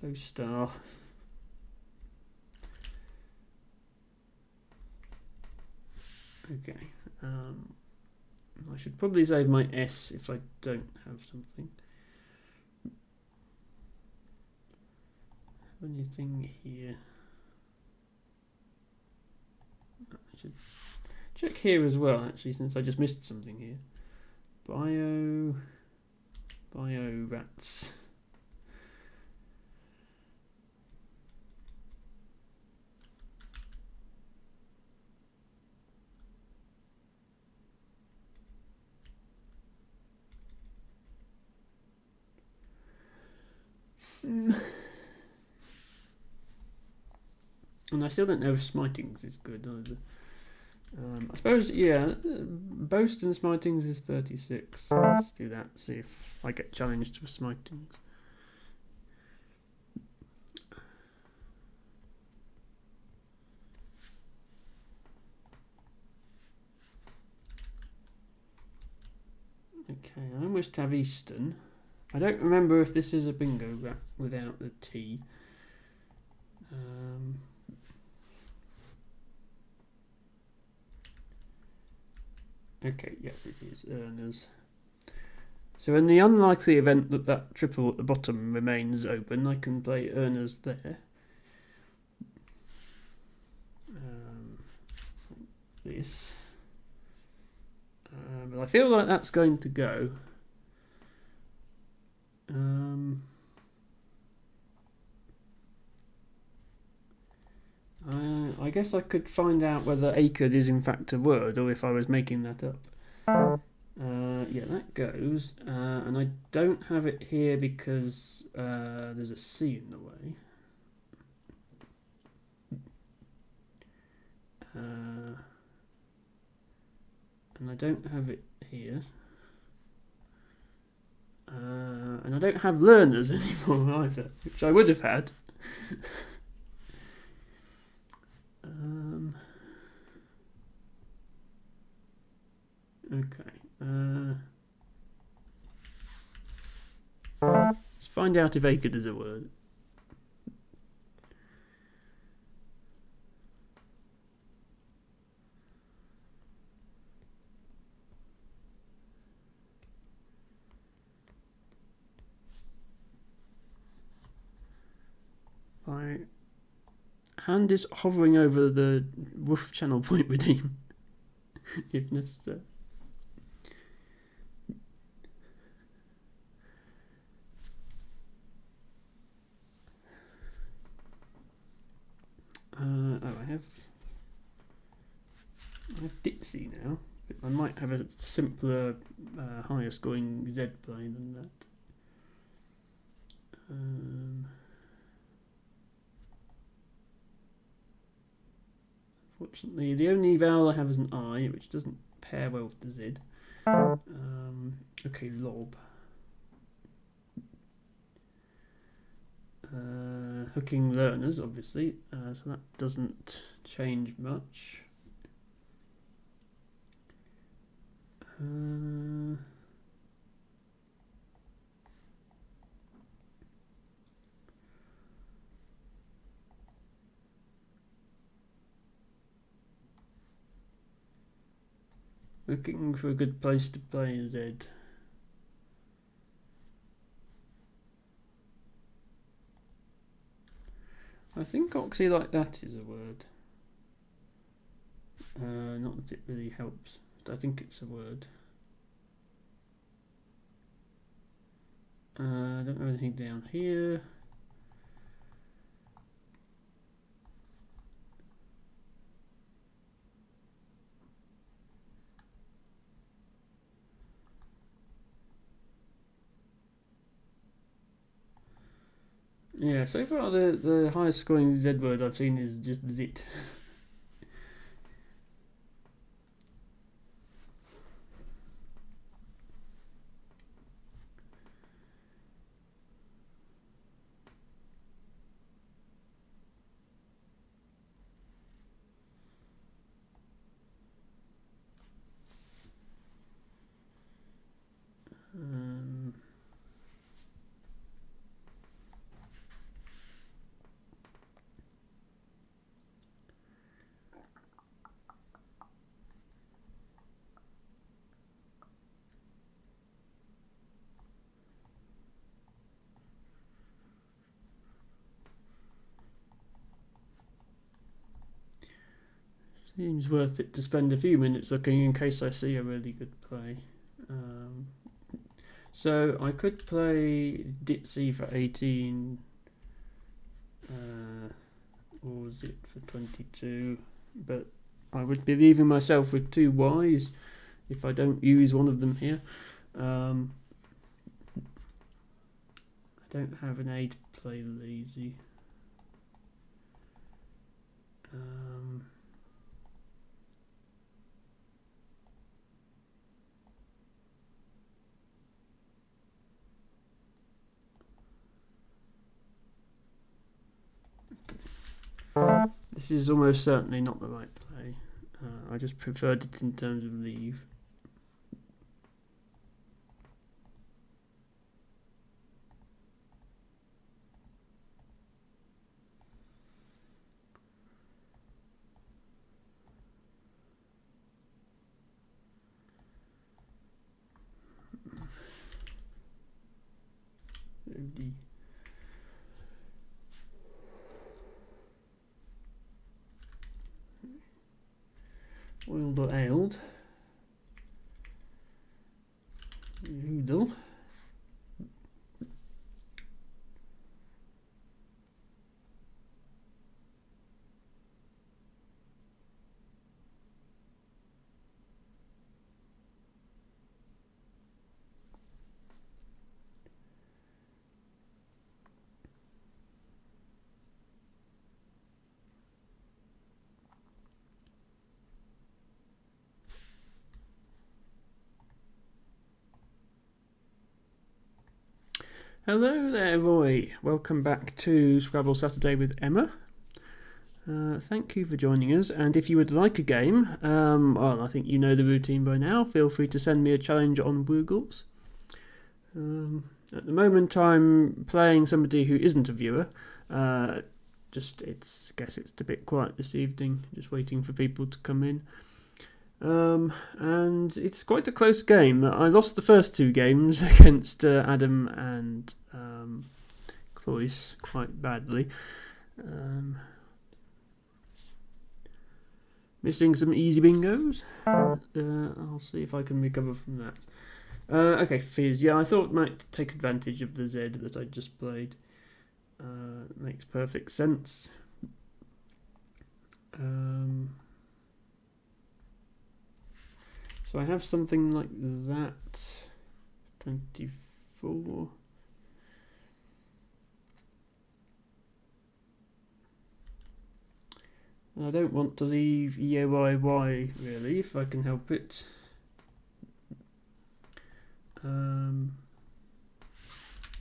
Oh, star. Okay. I should probably save my S if I don't have something. Anything here? I should check here as well, actually, since I just missed something here. Bio rats. And I still don't know if smitings is good either. I suppose, yeah, boast and smitings is 36. Let's do that, see if I get challenged with smitings. Okay, I almost have Eastern. I don't remember if this is a bingo rap without the T. Okay, yes it is, earners. So in the unlikely event that that triple at the bottom remains open, I can play earners there. This. But I feel like that's going to go. I guess I could find out whether acred is in fact a word or if I was making that up. Yeah, that goes. And I don't have it here because there's a C in the way. And I don't have it here. And I don't have learners anymore either, which I would have had. Okay. Let's find out if acred is a word. My hand is hovering over the woof channel point redeem, if necessary. I have Ditsy now. I might have a simpler, higher scoring Z play than that. Fortunately, the only vowel I have is an I, which doesn't pair well with the Z. Okay, lob. Hooking learners, obviously, so that doesn't change much. Looking for a good place to play Z. I think Oxy like that is a word. Not that it really helps, but I think it's a word. I don't know anything down here. Yeah, so far the highest scoring Z word I've seen is just zit. Seems worth it to spend a few minutes looking in case I see a really good play. So I could play Ditzy for 18 or Zit for 22, but I would be leaving myself with 2 Ys if I don't use one of them here. I don't have an A to play lazy. This is almost certainly not the right play. I just preferred it in terms of leave. Oiled or ailed. Noodle. Hello there, Roy. Welcome back to Scrabble Saturday with Emma. Thank you for joining us, and if you would like a game, well, I think you know the routine by now, feel free to send me a challenge on Woogles. At the moment I'm playing somebody who isn't a viewer. Guess it's a bit quiet this evening, just waiting for people to come in. And it's quite a close game. I lost the first 2 games against Adam and Cloyce quite badly. Missing some easy bingos. I'll see if I can recover from that. Okay, Fizz. Yeah, I thought might take advantage of the Z that I just played. Makes perfect sense. So I have something like that. 24. I don't want to leave EOIY really, if I can help it. I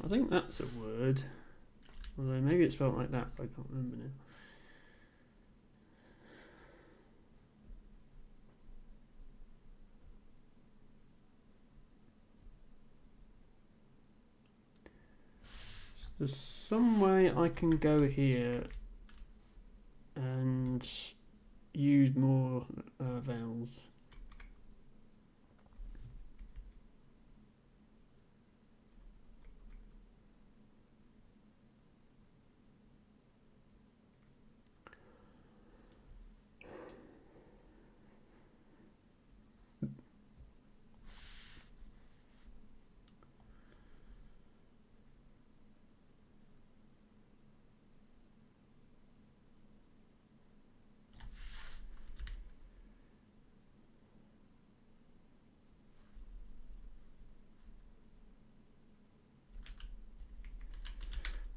think that's a word. Although maybe it's spelled like that, but I can't remember now. There's some way I can go here and use more vowels.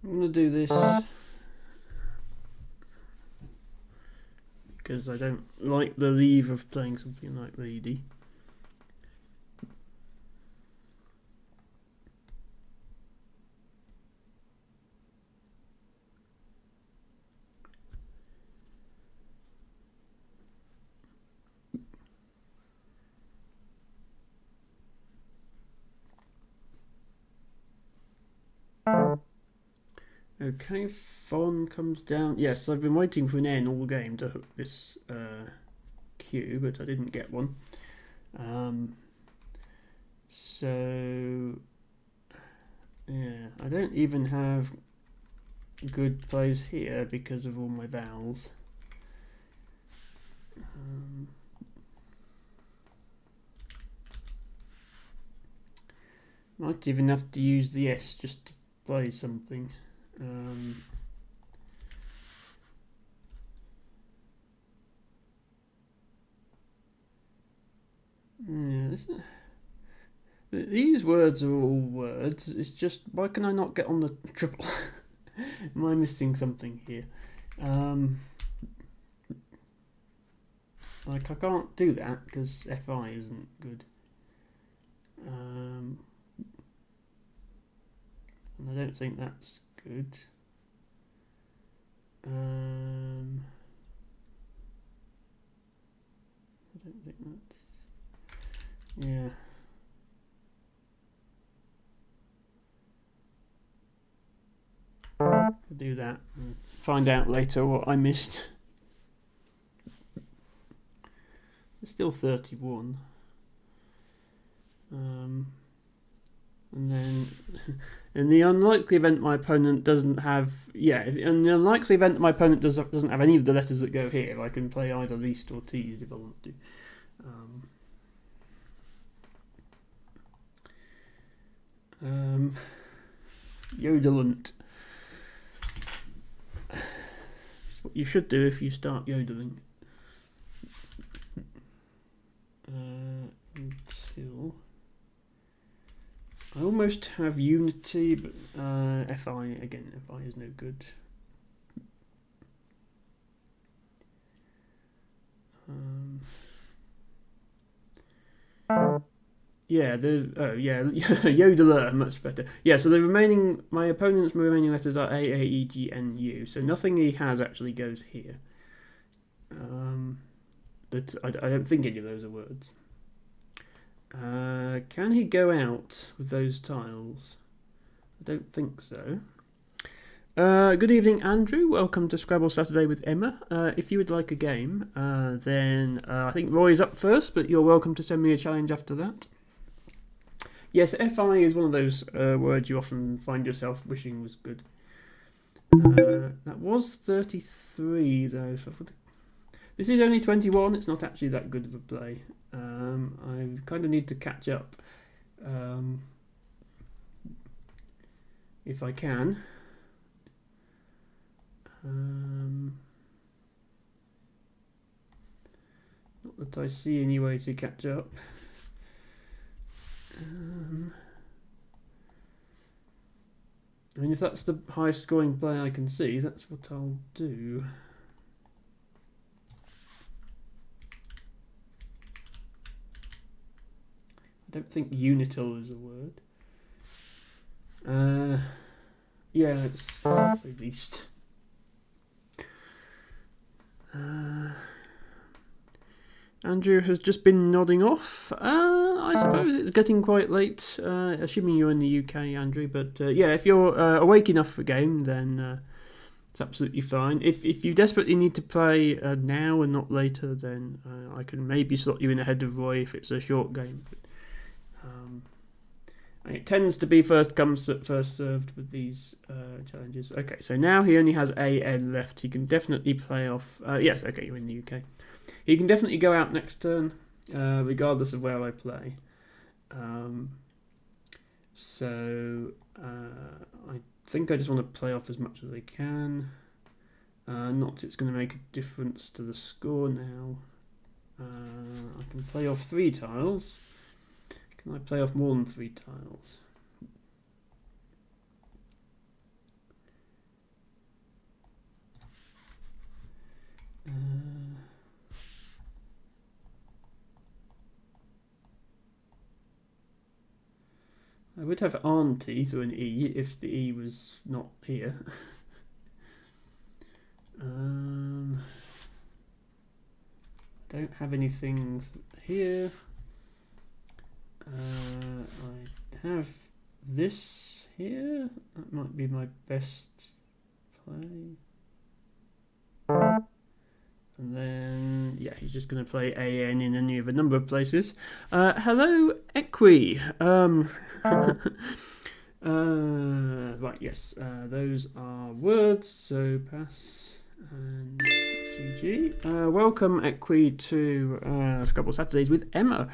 I'm going to do this because I don't like the leave of playing something like Lady. Okay, Fawn comes down. Yes, I've been waiting for an N all game to hook this Q, but I didn't get one. So, yeah, I don't even have good plays here because of all my vowels. Might even have to use the S just to play something. Yeah, these words are all words. It's just, why can I not get on the triple? Am I missing something here? Like, I can't do that because FI isn't good. And I don't think that's good. I don't think that's... Yeah. I'll do that and find out later what I missed. It's still 31. And then, in the unlikely event my opponent doesn't have, in the unlikely event that my opponent doesn't have any of the letters that go here, I can play either least or teased if I want to. Yodelant. It's what you should do if you start yodeling. Until I almost have Unity, but FI again. FI is no good. Yodeler, much better. Yeah, so my opponent's remaining letters are A, E, G, N, U. So nothing he has actually goes here. I don't think any of those are words. Can he go out with those tiles? I don't think so. Good evening, Andrew. Welcome to Scrabble Saturday with Emma. If you would like a game, then I think Roy's up first, but you're welcome to send me a challenge after that. Yes, FI is one of those words you often find yourself wishing was good. That was 33, though. So this is only 21. It's not actually that good of a play. I kind of need to catch up if I can. Not that I see any way to catch up. I mean, if that's the highest scoring play I can see, that's what I'll do. I don't think unitil is a word. Yeah, it's at least. Andrew has just been nodding off. I suppose it's getting quite late, assuming you're in the UK, Andrew. But yeah, if you're awake enough for a game, then it's absolutely fine. If you desperately need to play now and not later, then I can maybe slot you in ahead of Roy if it's a short game. But, it tends to be first come, first served with these challenges. Okay, so now he only has AN left. He can definitely play off... yes, okay, you're in the UK. He can definitely go out next turn, regardless of where I play. So I think I just want to play off as much as I can. Not that it's going to make a difference to the score now. I can play off 3 tiles. Can I play off more than 3 tiles? I would have auntie through an E if the E was not here. Don't have anything here. I have this here. That might be my best play. And then, yeah, he's just going to play AN in any of a number of places. Hello, Equi. Right, yes, those are words, so pass and GG. Welcome, Equi, to Scrabble Saturdays with Emma.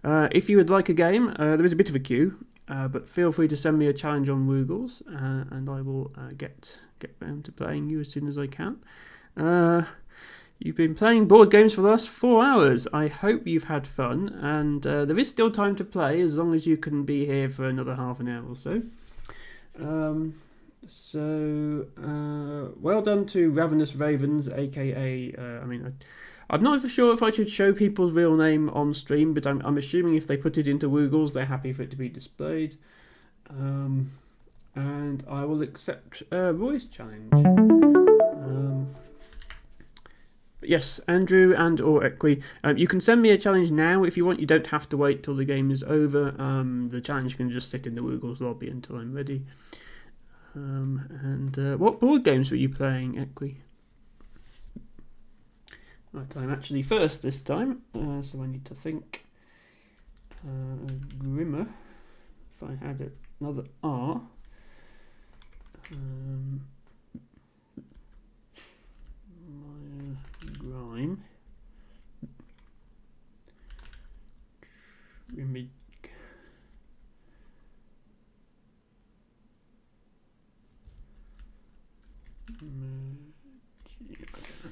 If you would like a game, there is a bit of a queue, but feel free to send me a challenge on Woogles, and I will get round to playing you as soon as I can. You've been playing board games for the last 4 hours. I hope you've had fun, and there is still time to play as long as you can be here for another half an hour or so. Well done to Ravenous Ravens, aka, I'm not for sure if I should show people's real name on stream, but I'm assuming if they put it into Woogles, they're happy for it to be displayed. And I will accept Roy's challenge. Yes, Andrew and or Equi, you can send me a challenge now if you want. You don't have to wait till the game is over. The challenge can just sit in the Woogles lobby until I'm ready. What board games were you playing, Equi? Right, I'm actually first this time, so I need to think. Grimmer, if I had another R. Grime. I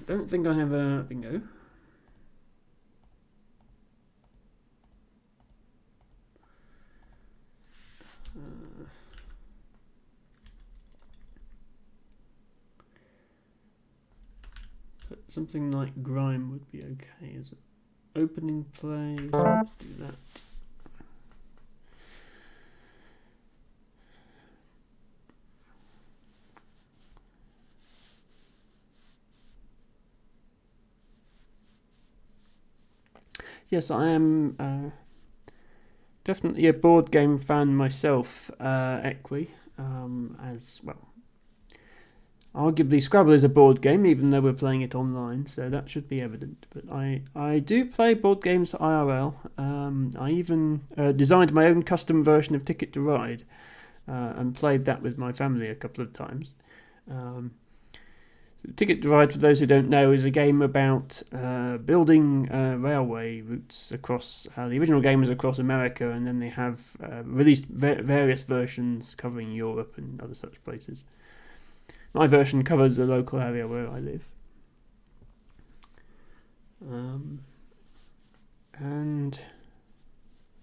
don't think I have a bingo. Something like Grime would be okay as an opening play. So let's do that. Yes, I am definitely a board game fan myself, Equi, as well. Arguably, Scrabble is a board game, even though we're playing it online, so that should be evident. But I do play board games IRL. I even designed my own custom version of Ticket to Ride and played that with my family a couple of times. Ticket to Ride, for those who don't know, is a game about building railway routes across. The original game was across America, and then they have released various versions covering Europe and other such places. My version covers the local area where I live. And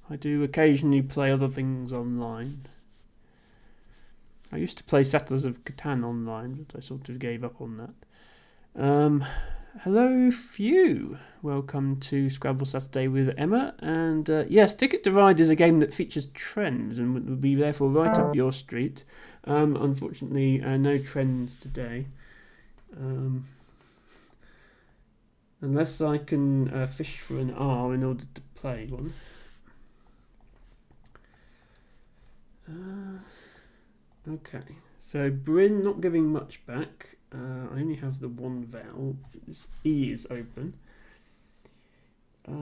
I do occasionally play other things online. I used to play Settlers of Catan online, but I sort of gave up on that. Hello, Few. Welcome to Scrabble Saturday with Emma. And yes, Ticket to Ride is a game that features trends and would be therefore right up your street. Unfortunately, no trends today. Unless I can fish for an R in order to play one. Okay, so Bryn not giving much back. I only have the one vowel. This E is open. So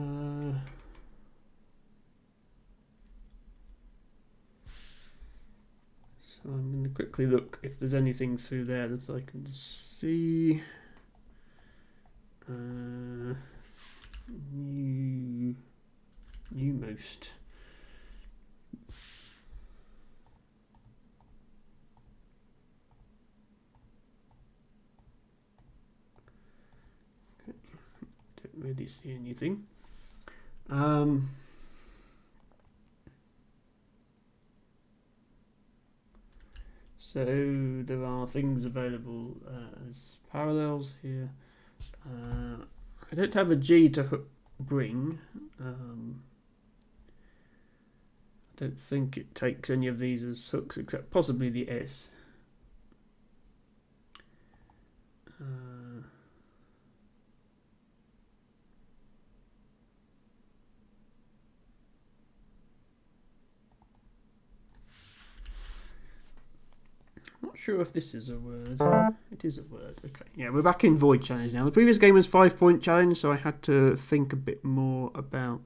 I'm going to quickly look if there's anything through there that I can see. New most. Okay. Don't really see anything. So there are things available as parallels here. I don't have a G to bring. Don't think it takes any of these as hooks, except possibly the S. Not sure if this is a word. It is a word. Okay. Yeah, we're back in Void Challenge now. The previous game was 5-point challenge, so I had to think a bit more about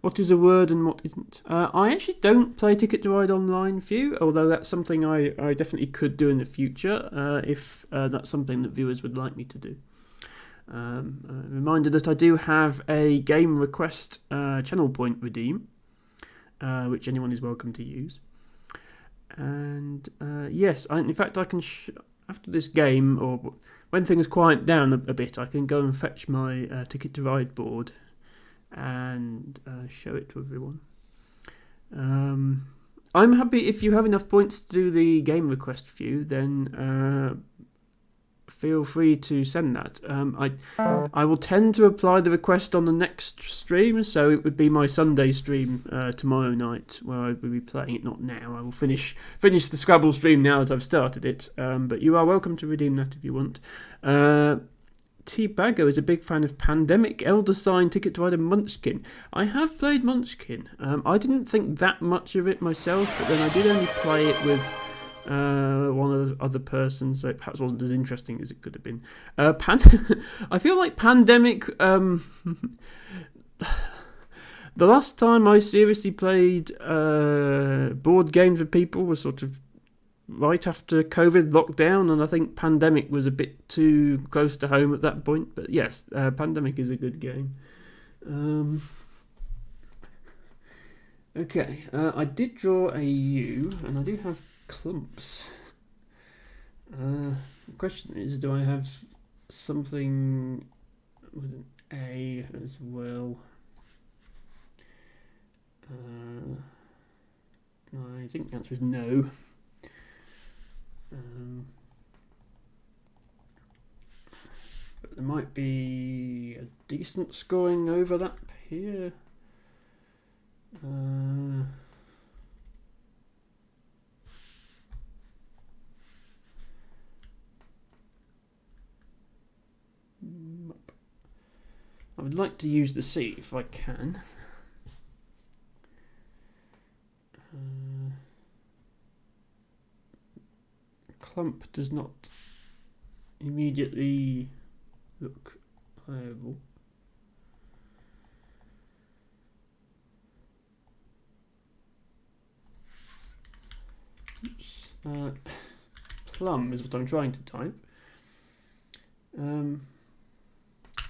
what is a word and what isn't. I actually don't play Ticket to Ride online, Few, although that's something I definitely could do in the future if that's something that viewers would like me to do. Reminder that I do have a game request channel point redeem, which anyone is welcome to use. And yes, in fact, I can after this game, or when things quiet down a bit, I can go and fetch my Ticket to Ride board and show it to everyone. I'm happy if you have enough points to do the game request Few, then feel free to send that. I will tend to apply the request on the next stream, so it would be my Sunday stream tomorrow night, where I will be playing it. Not now. I will finish the Scrabble stream now that I've started it. But you are welcome to redeem that if you want. T Baggo is a big fan of Pandemic, Elder Sign, Ticket to Ride, and Munchkin. I have played Munchkin. I didn't think that much of it myself, but then I did only play it with one of the other persons, so it perhaps wasn't as interesting as it could have been. I feel like Pandemic. The last time I seriously played board games with people was sort of right after COVID lockdown, and I think Pandemic was a bit too close to home at that point. But yes, Pandemic is a good game. Okay, I did draw a U, and I do have clumps. The question is, do I have something with an A as well? I think the answer is no. But there might be a decent scoring overlap here. I would like to use the C if I can. Clump does not immediately look playable. Plum is what I'm trying to type. I'm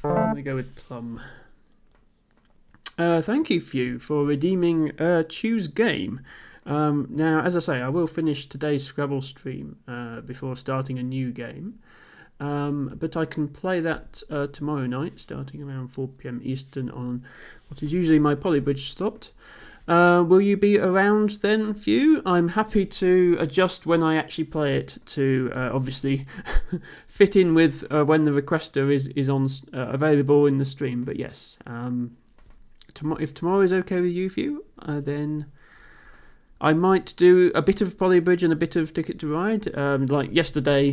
going to go with plum. Thank you, Few, for redeeming Choose Game. Now, as I say, I will finish today's Scrabble stream before starting a new game. But I can play that tomorrow night, starting around 4 PM Eastern on what is usually my Polybridge slot. Will you be around then, Few? I'm happy to adjust when I actually play it to obviously fit in with when the requester is on available in the stream. But yes, if tomorrow is okay with you, Few, then I might do a bit of Polybridge and a bit of Ticket to Ride. Like yesterday,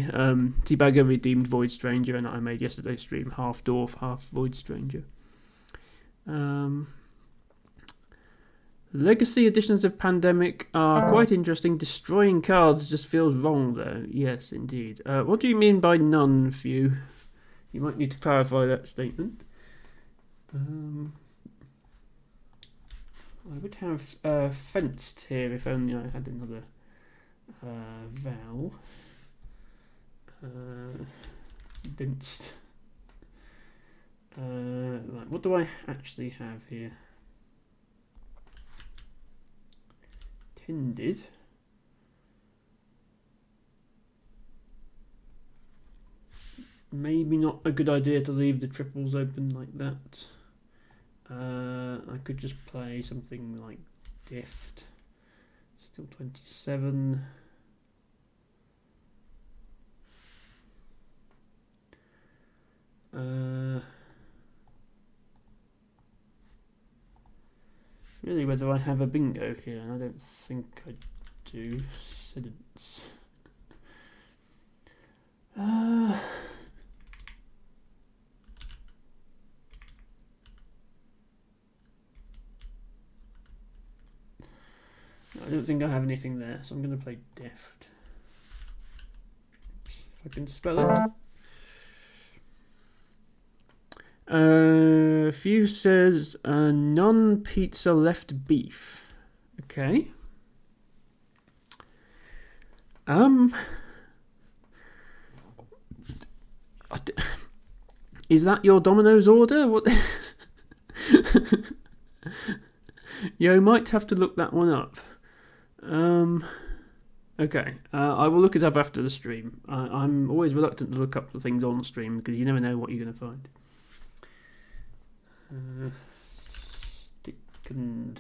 T-Bagger redeemed Void Stranger, and I made yesterday's stream half Dwarf, half Void Stranger. Legacy editions of Pandemic are quite interesting. Destroying cards just feels wrong, though. Yes, indeed. What do you mean by none, Few? You might need to clarify that statement. I would have fenced here if only I had another vowel. Dinced. Right, what do I actually have here? Tended. Maybe not a good idea to leave the triples open like that. I could just play something like Dift. Still 27. really whether I have a bingo here, and I don't think I do. Sedence. I don't think I have anything there, so I'm going to play deft. If I can spell it. Few says none pizza left beef. Okay. Is that your Domino's order? What? Yeah, I might have to look that one up. Okay, I will look it up after the stream. I'm always reluctant to look up the things on the stream because you never know what you're going to find. Stickend.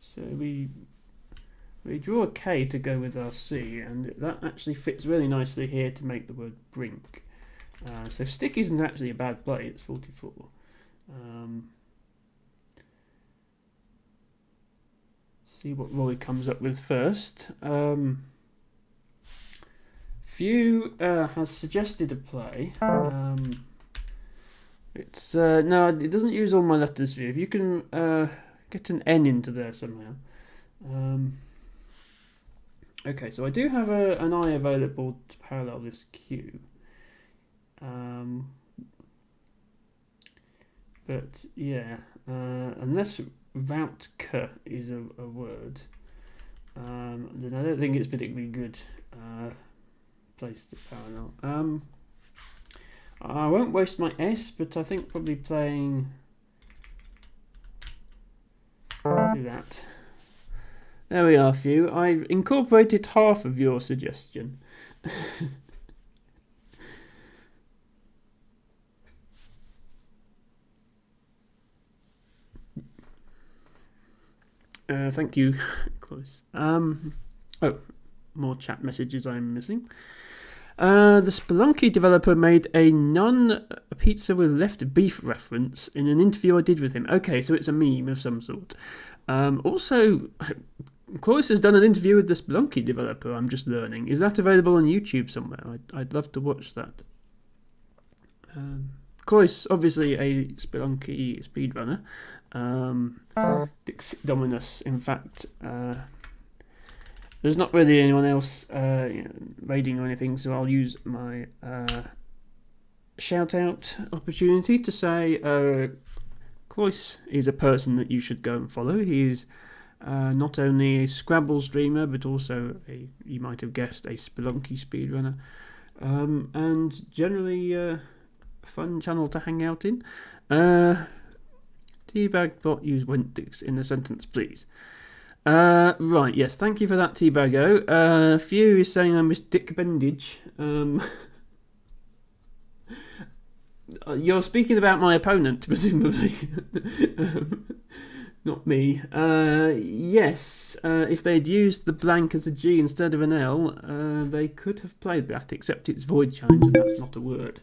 So we draw a K to go with our C, and that actually fits really nicely here to make the word brink. So stick isn't actually a bad play, it's 44. See what Roy comes up with first. Few has suggested a play. It's no, it doesn't use all my letters here. If you can get an N into there somehow. Okay, so I do have an I available to parallel this Q. But yeah, unless Routke is a word, then I don't think it's particularly good place to parallel. I won't waste my S, but I think probably playing. Do that. There we are, Few. I incorporated half of your suggestion. Thank you, Close. Oh, more chat messages I'm missing. The Spelunky developer made a pizza with left beef reference in an interview I did with him. Okay, so it's a meme of some sort. Also, Cloyce has done an interview with the Spelunky developer, I'm just learning. Is that available on YouTube somewhere? I'd love to watch that. Cloyce, obviously a Spelunky speedrunner. Dix Dominus, in fact, there's not really anyone else raiding or anything, so I'll use my shout out opportunity to say Cloyce is a person that you should go and follow. He is not only a Scrabble streamer, but also you might have guessed, a Spelunky speedrunner, and generally a fun channel to hang out in. Teabagbot, use Wentix in a sentence, please. Right, yes, thank you for that, Teabago. Few is saying I miss Dick Bendage. You're speaking about my opponent, presumably. Not me. Yes, if they'd used the blank as a G instead of an L, they could have played that, except it's Void Challenge and that's not a word.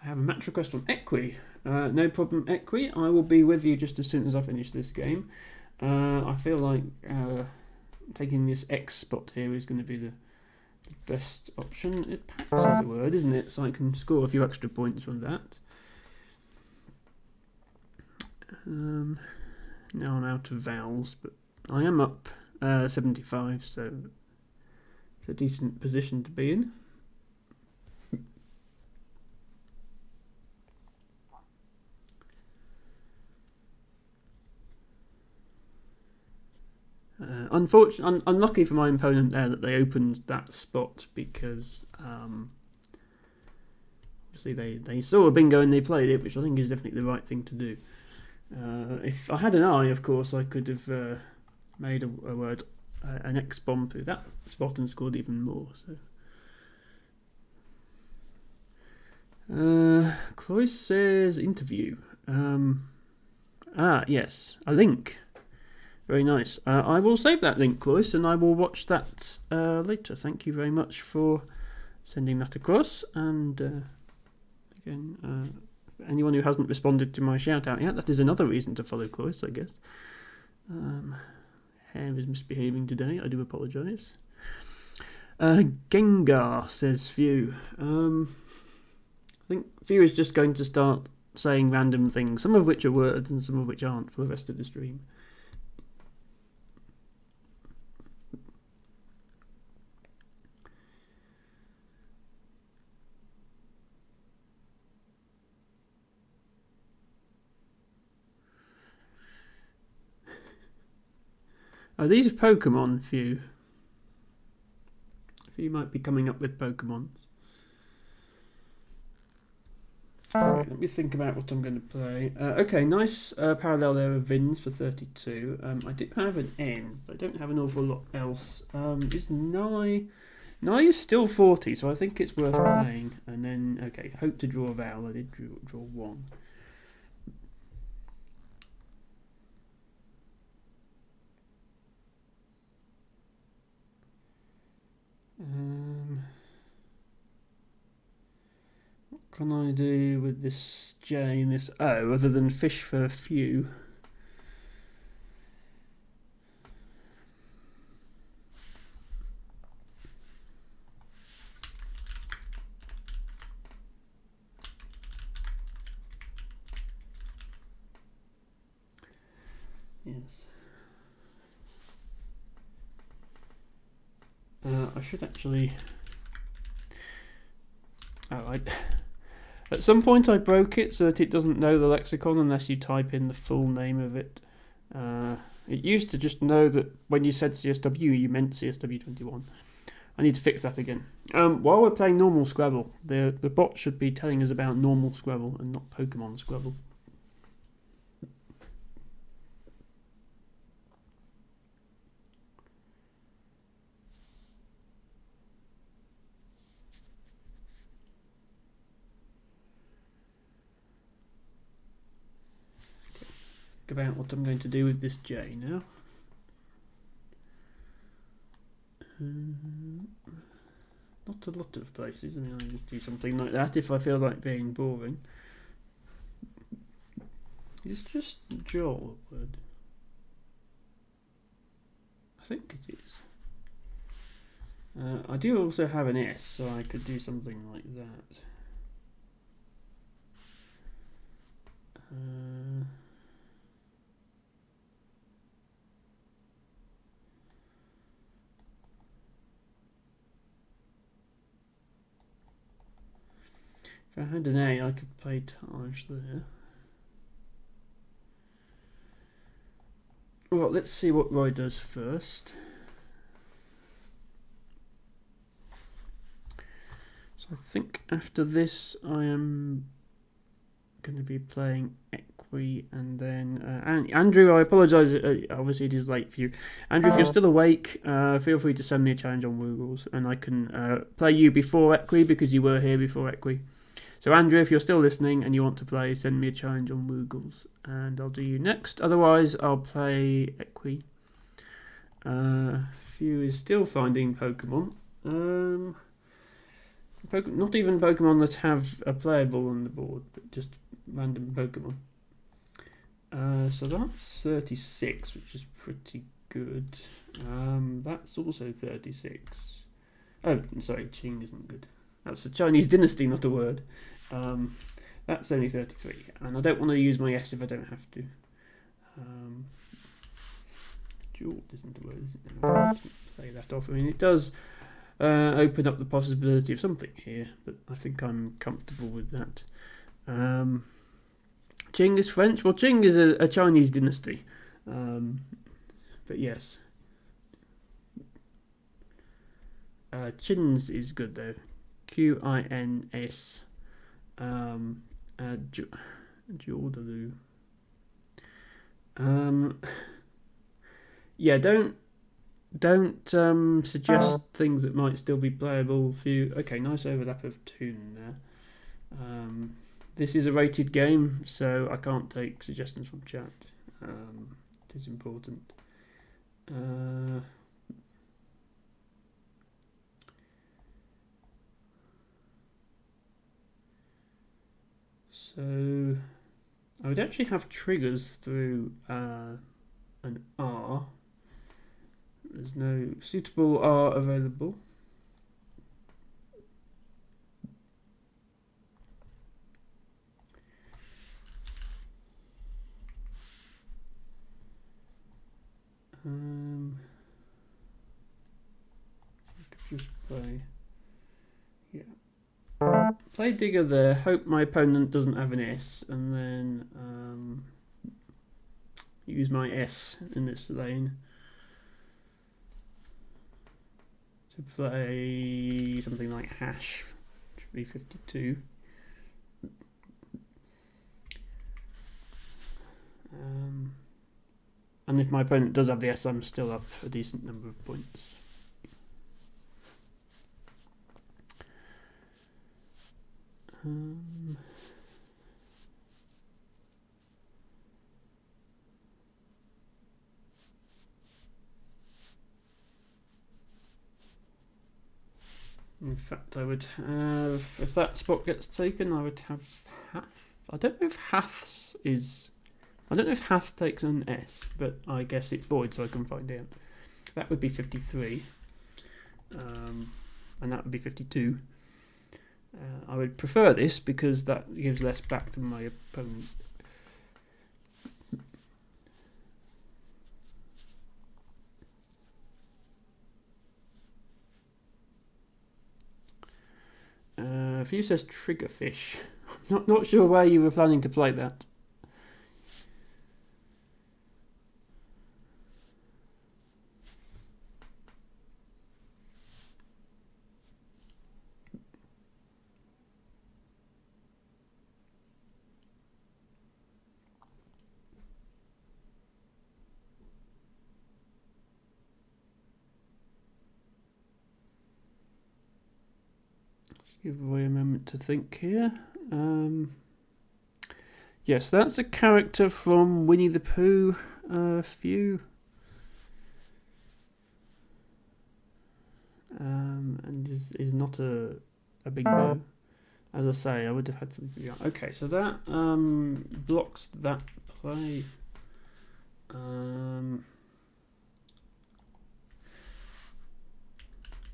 I have a match request from Equi. No problem, Equi. I will be with you just as soon as I finish this game. I feel like taking this X spot here is going to be the best option. It packs as a word, isn't it? So I can score a few extra points from that. Now I'm out of vowels, but I am up 75, so it's a decent position to be in. Unlucky for my opponent there that they opened that spot because obviously they saw a bingo and they played it, which I think is definitely the right thing to do. If I had an I, of course, I could have made a word, an X bomb through that spot and scored even more. So, Cloyce says interview. Yes, a link. Very nice. I will save that link, Cloyce, and I will watch that later. Thank you very much for sending that across. And again, anyone who hasn't responded to my shout out yet, that is another reason to follow Cloris, I guess. Hair is misbehaving today, I do apologise. Gengar, says Few. I think Few is just going to start saying random things, some of which are words and some of which aren't, for the rest of the stream. Oh, these are Pokemon, Few. Few might be coming up with Pokemon. Right, let me think about what I'm going to play. Okay, nice parallel there of Vins for 32. I do have an N, but I don't have an awful lot else. Is Nye is still 40, so I think it's worth playing. And then, okay, hope to draw a vowel. I did draw one. What can I do with this J and this O other than fish for a few? Yes. I should actually... Oh, at some point I broke it so that it doesn't know the lexicon unless you type in the full name of it. It used to just know that when you said CSW, you meant CSW21. I need to fix that again. While we're playing normal Scrabble, the bot should be telling us about normal Scrabble and not Pokemon Scrabble. About what I'm going to do with this J now. Not a lot of places. I mean, I just do something like that if I feel like being boring. It's just Joel a word. I think it is. I do also have an S, so I could do something like that. If I had an A, I could play Taj there. Well, let's see what Roy does first. So I think after this I am going to be playing Equi, and then Andrew, I apologise, obviously it is late for you. Andrew, if you're still awake, feel free to send me a challenge on Woogles, and I can play you before Equi because you were here before Equi. So Andrew, if you're still listening and you want to play, send me a challenge on Woogles and I'll do you next. Otherwise, I'll play Equi. Few is still finding Pokemon. Not even Pokemon that have a playable on the board, but just random Pokemon. So that's 36, which is pretty good. That's also 36. Oh, sorry, Qing isn't good. That's a Chinese dynasty, not a word. That's only 33, and I don't want to use my S if I don't have to. Jewel isn't a word, is it? I don't play that off. I mean, it does open up the possibility of something here, but I think I'm comfortable with that. Qing is French. Well, Qing is a Chinese dynasty, but yes. Qins is good though. Qins. Jordalu. Yeah, don't suggest things that might still be playable for you. Okay, nice overlap of tune there. This is a rated game, so I can't take suggestions from chat. It is important. So I would actually have triggers through an R. There's no suitable R available. I could just play, yeah. Play digger there. Hope my opponent doesn't have an S, and then use my S in this lane to play something like hash, which would be 52. And if my opponent does have the S, I'm still up a decent number of points. In fact, I would have, if that spot gets taken, I would have half. I don't know if halves is. I don't know if half takes an S, but I guess it's void, so I can find out. That would be 53, and that would be 52. I would prefer this because that gives less back to my opponent. Few says triggerfish. Not sure where you were planning to play that. Give away a moment to think here. Yes, that's a character from Winnie the Pooh. Few. And is not a big no. As I say, I would have had something. Yeah. Okay, so that blocks that play.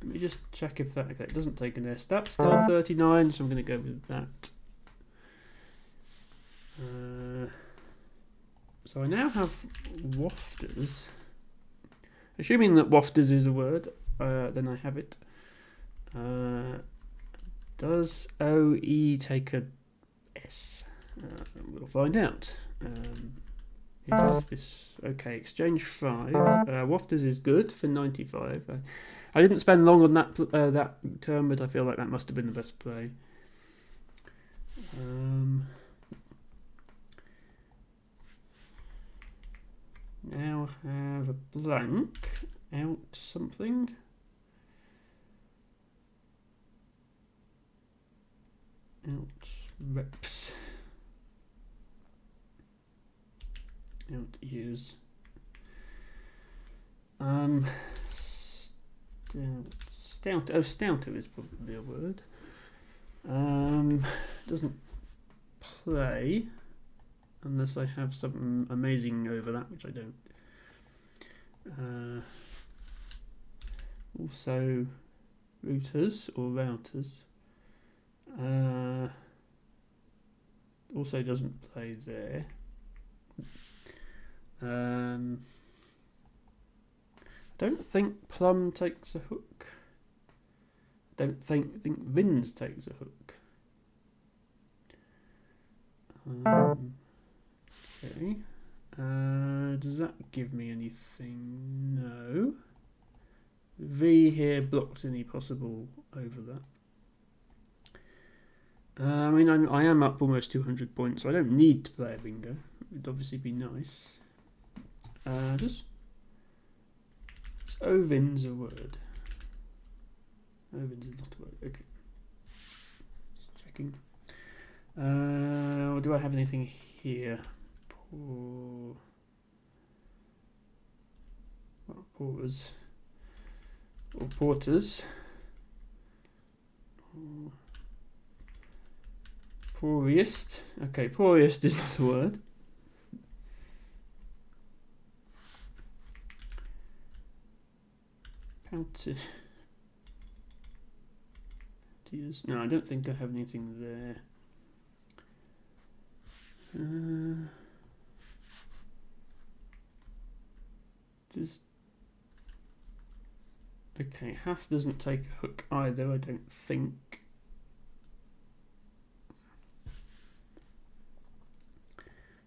Let me just check if that. Okay, it doesn't take an S. That's still 39, so I'm going to go with that. So I now have wafters. Assuming that wafters is a word, then I have it. Does OE take a S? We'll find out. Okay, exchange 5. Wafters is good for 95. I didn't spend long on that that term, but I feel like that must have been the best play. Now have a blank out something. Out reps. Out ears. Stout. Oh, stouter is probably a word. Doesn't play unless I have something amazing over that, which I don't. Also, routers or routers. Also doesn't play there. I don't think plum takes a hook. I think Vins takes a hook. Okay. Does that give me anything? No. V here blocks any possible over that. I mean, I am up almost 200 points, so I don't need to play a bingo. It would obviously be nice. Is Ovins a word? Ovins is not a word. Okay. Just checking. Do I have anything here? Porters. Or porters. Poorest. Okay, poorest is not a word. No, I don't think I have anything there. Okay, has doesn't take a hook either, I don't think.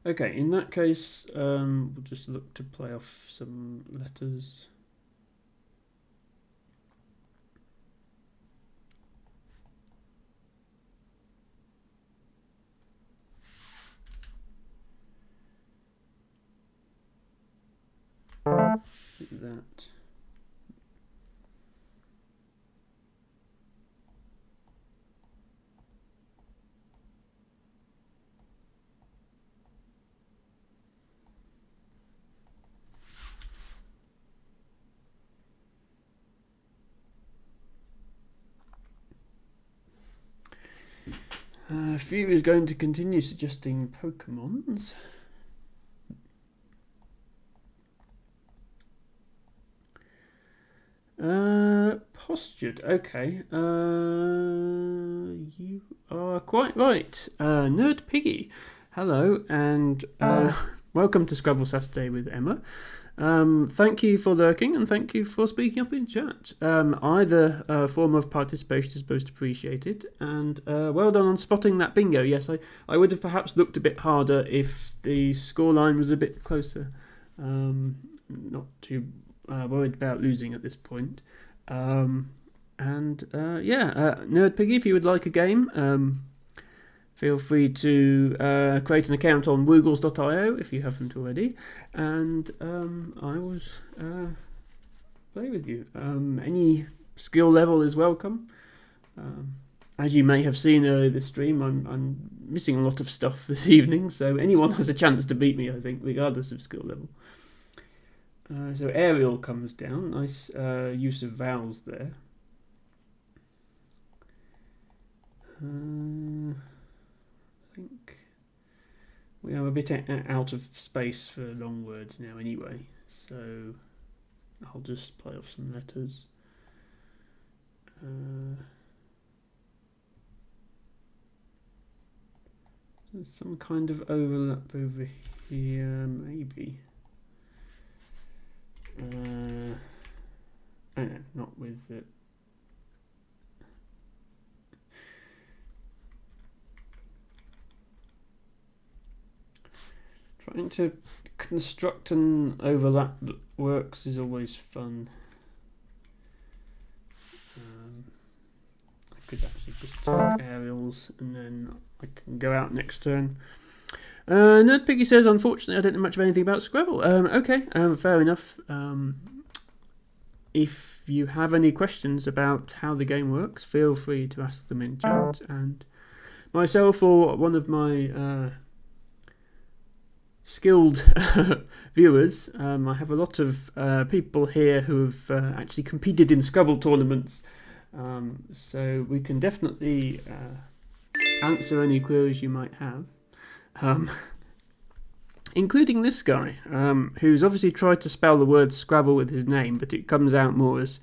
Okay, in that case, we'll just look to play off some letters. Like that. Few is going to continue suggesting Pokemons. Postured. Okay. You are quite right. Nerd Piggy. Hello and welcome to Scrabble Saturday with Emma. Thank you for lurking and thank you for speaking up in chat. Either form of participation is most appreciated, and well done on spotting that bingo. Yes, I would have perhaps looked a bit harder if the scoreline was a bit closer. Not too worried about losing at this point. Nerd Piggy, if you would like a game, feel free to create an account on woogles.io if you haven't already, and I will play with you. Any skill level is welcome. As you may have seen earlier this stream, I'm missing a lot of stuff this evening, so anyone has a chance to beat me, I think, regardless of skill level. So Ariel comes down. Nice use of vowels there. I think we are a bit out of space for long words now anyway, so I'll just play off some letters. There's some kind of overlap over here, maybe. Oh no, not with it. Trying to construct an overlap that works is always fun. I could actually just take Ariel's and then I can go out next turn. Nerd Piggy says, unfortunately, I don't know much of anything about Scrabble. Okay, fair enough. If you have any questions about how the game works, feel free to ask them in chat. And myself or one of my skilled viewers, I have a lot of people here who have actually competed in Scrabble tournaments. So we can definitely answer any queries you might have. Including this guy, who's obviously tried to spell the word Scrabble with his name, but it comes out more as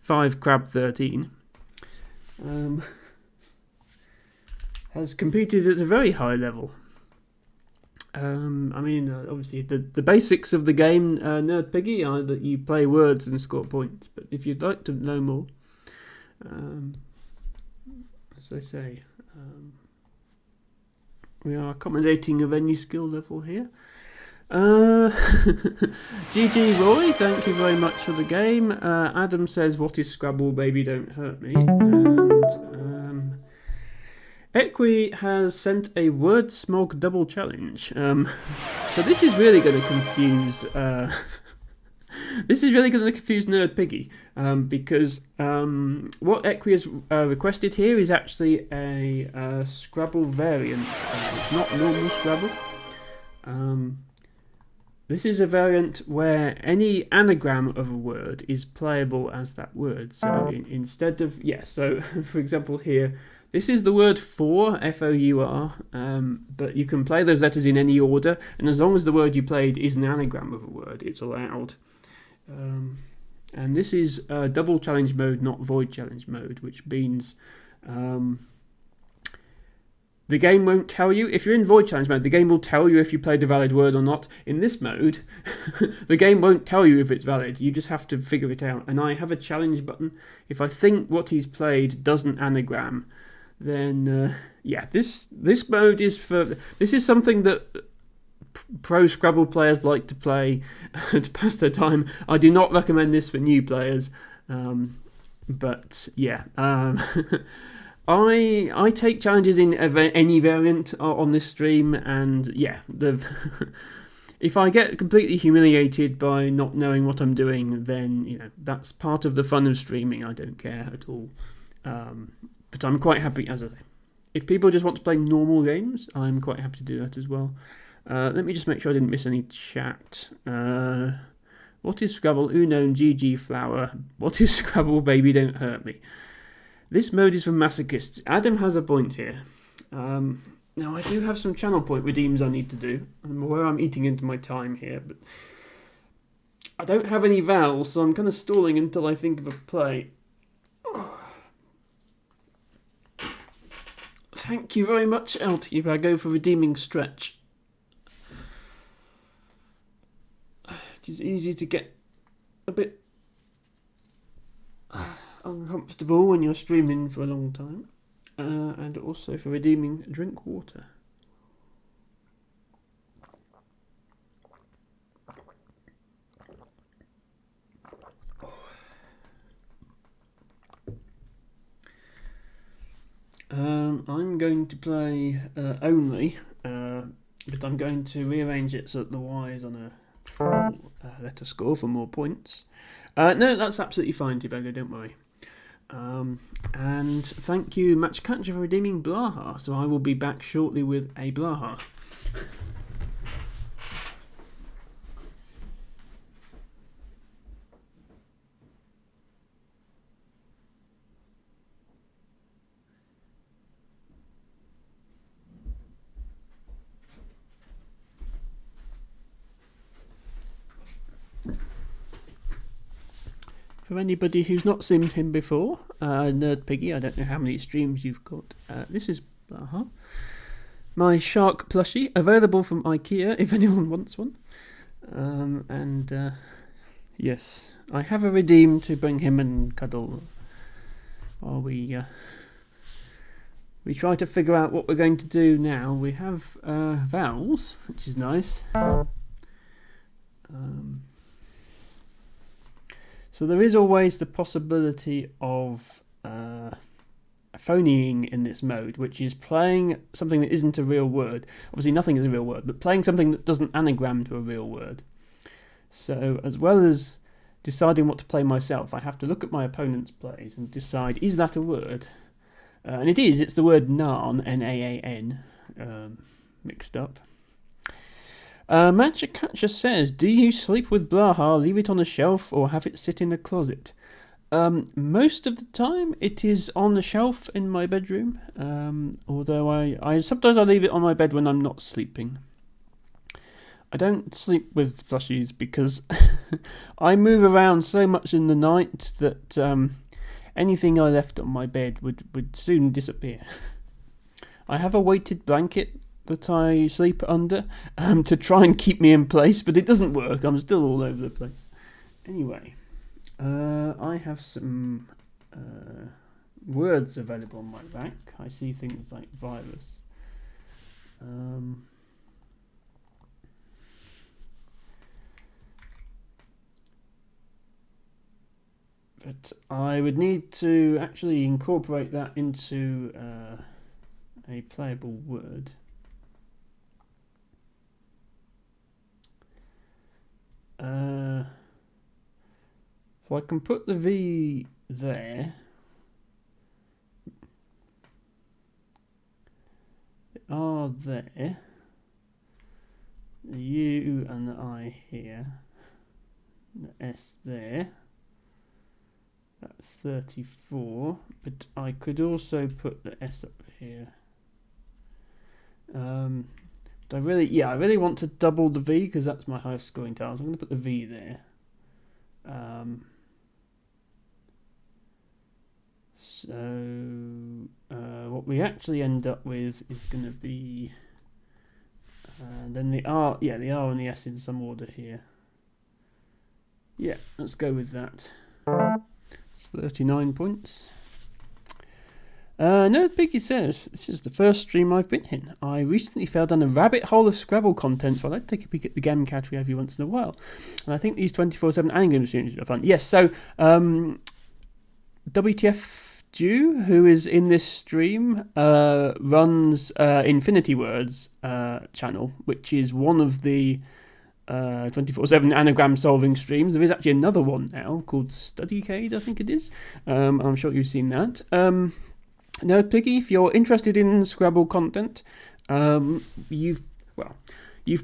5crab13. Has competed at a very high level. Obviously the basics of the game, Nerd Piggy, are that you play words and score points. But if you'd like to know more, as I say, we are accommodating of any skill level here. GG Roy, thank you very much for the game. Adam says, what is Scrabble, baby, don't hurt me. And Equi has sent a word smog double challenge. So this is really going to confuse Nerd Piggy, because what Equi has requested here is actually a Scrabble variant. It's not normal Scrabble. This is a variant where any anagram of a word is playable as that word. So instead of, so for example here, this is the word for, F-O-U-R, but you can play those letters in any order, and as long as the word you played is an anagram of a word, it's allowed. And this is double challenge mode, not void challenge mode, which means the game won't tell you. If you're in void challenge mode, the game will tell you if you played a valid word or not. In this mode, the game won't tell you if it's valid. You just have to figure it out. And I have a challenge button. If I think what he's played doesn't anagram, then this mode is for. This is something that pro Scrabble players like to play to pass their time. I do not recommend this for new players, but yeah. I take challenges in any variant on this stream, and yeah, if I get completely humiliated by not knowing what I'm doing, then that's part of the fun of streaming. I don't care at all, but I'm quite happy, as I say. If people just want to play normal games, I'm quite happy to do that as well. Let me just make sure I didn't miss any chat. What is Scrabble? Unknown, GG Flower. What is Scrabble? Baby, don't hurt me. This mode is for masochists. Adam has a point here. Now, I do have some channel point redeems I need to do. I'm aware I'm eating into my time here, but I don't have any vowels, so I'm kind of stalling until I think of a play. Thank you very much, LT. I go for redeeming stretch. It is easy to get a bit uncomfortable when you're streaming for a long time, and also for redeeming drink water. I'm going to play only, but I'm going to rearrange it so that the Y is on a full letter score for more points. No, that's absolutely fine, Tibago, don't worry. And thank you, Matchcatcher, for redeeming Blaha. So I will be back shortly with a Blaha. For anybody who's not simmed him before, Nerd Piggy, I don't know how many streams you've got. This is Blaha. My shark plushie, available from IKEA if anyone wants one. Yes, I have a redeem to bring him and cuddle while we try to figure out what we're going to do now. We have vowels, which is nice. So there is always the possibility of phonying in this mode, which is playing something that isn't a real word. Obviously nothing is a real word, but playing something that doesn't anagram to a real word. So as well as deciding what to play myself, I have to look at my opponent's plays and decide, is that a word? And it is, it's the word Naan, N-A-A-N, mixed up. Matchcatcher says, do you sleep with Blaha, leave it on a shelf, or have it sit in a closet? Most of the time it is on the shelf in my bedroom, although I sometimes I leave it on my bed when I'm not sleeping. I don't sleep with plushies because I move around so much in the night that anything I left on my bed would soon disappear. I have a weighted blanket that I sleep under to try and keep me in place, but it doesn't work. I'm still all over the place. Anyway, I have some words available on my back. I see things like virus. But I would need to actually incorporate that into a playable word. So I can put the V there. The R there. the U and the I here, the S there. That's 34, but I could also put the S up here. But I really want to double the V because that's my highest scoring tile. So I'm going to put the V there. What we actually end up with is going to be then the R, the R and the S in some order here. Yeah, let's go with that. It's 39 points. No Biggie says, this is the first stream I've been in. I recently fell down a rabbit hole of Scrabble content, so I like to take a peek at the game category every once in a while. And I think these 24/7 anagram streams are fun. Yes, so WTF Jew, who is in this stream, runs Infinity Words channel, which is one of the 24/7 anagram solving streams. There is actually another one now called Studycade, I think it is. I'm sure you've seen that. No, Piggy, if you're interested in Scrabble content, you've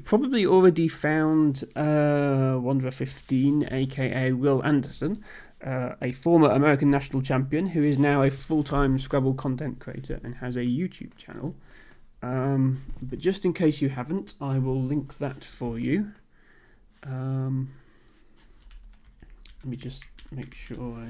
probably already found Wanderer 15, aka Will Anderson, a former American national champion who is now a full-time Scrabble content creator and has a YouTube channel. But just in case you haven't, I will link that for you. Let me just make sure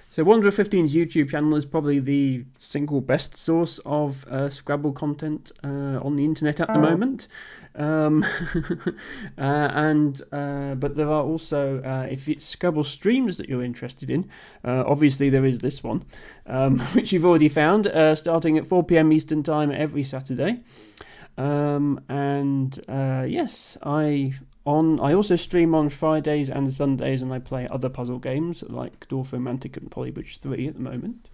so Wanderer 15's YouTube channel is probably the single best source of Scrabble content on the internet at the moment. But there are also, if it's Scrabble streams that you're interested in, obviously there is this one, which you've already found, starting at 4 PM Eastern Time every Saturday. Yes, I also stream on Fridays and Sundays, and I play other puzzle games like Dwarf Romantic and Polybridge 3 at the moment.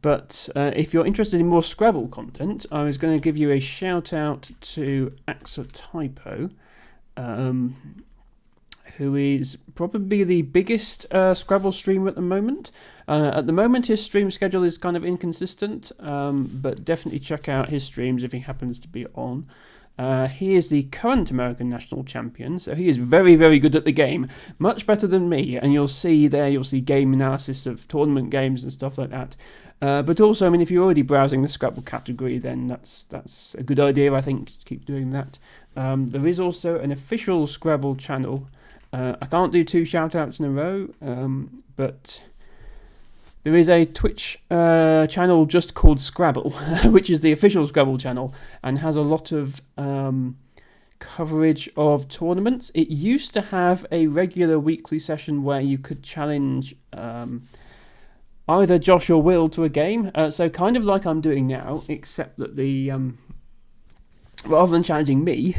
But if you're interested in more Scrabble content, I was going to give you a shout out to Axotypo, who is probably the biggest Scrabble streamer at the moment. At the moment, his stream schedule is kind of inconsistent, but definitely check out his streams if he happens to be on. He is the current American national champion, so he is very, very good at the game, much better than me, and you'll see game analysis of tournament games and stuff like that. But also, I mean, if you're already browsing the Scrabble category, then that's a good idea, I think, to keep doing that. There is also an official Scrabble channel. I can't do 2 shout-outs in a row, but there is a Twitch channel just called Scrabble, which is the official Scrabble channel, and has a lot of coverage of tournaments. It used to have a regular weekly session where you could challenge either Josh or Will to a game, so kind of like I'm doing now, except that rather than challenging me,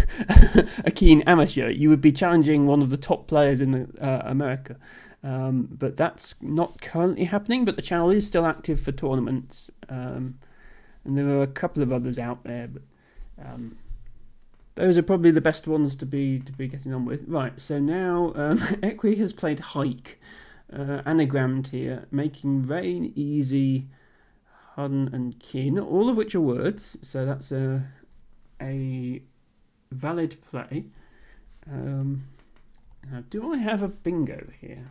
a keen amateur, you would be challenging one of the top players in America. But that's not currently happening, but the channel is still active for tournaments, and there are a couple of others out there, but those are probably the best ones to be getting on with. Right, so now Equi has played Hike, anagrammed here, making rain easy, hun and kin, all of which are words, so that's a valid play. Now, do I have a bingo here?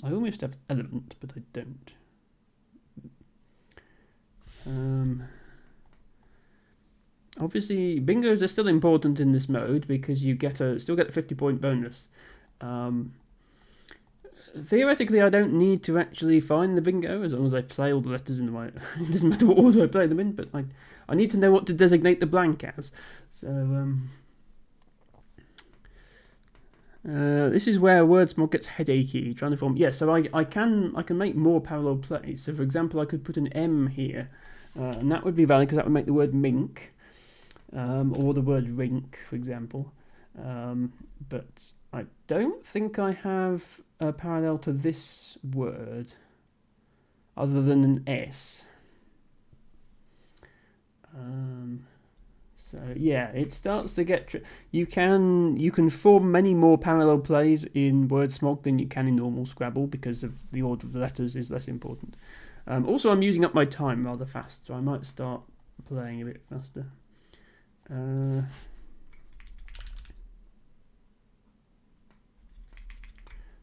I almost have element, but I don't. Obviously, bingos are still important in this mode because you still get a 50-point bonus. Theoretically, I don't need to actually find the bingo as long as I play all the letters in the right. It doesn't matter what order I play them in, but I need to know what to designate the blank as. So this is where Wordsmog gets headachy, trying to form. Yeah, so I can make more parallel plays. So for example, I could put an M here, and that would be valid because that would make the word mink, or the word rink, for example. But I don't think I have a parallel to this word other than an S. So yeah, it starts to get. You can form many more parallel plays in Wordsmog than you can in normal Scrabble because of the order of the letters is less important. Also, I'm using up my time rather fast, so I might start playing a bit faster.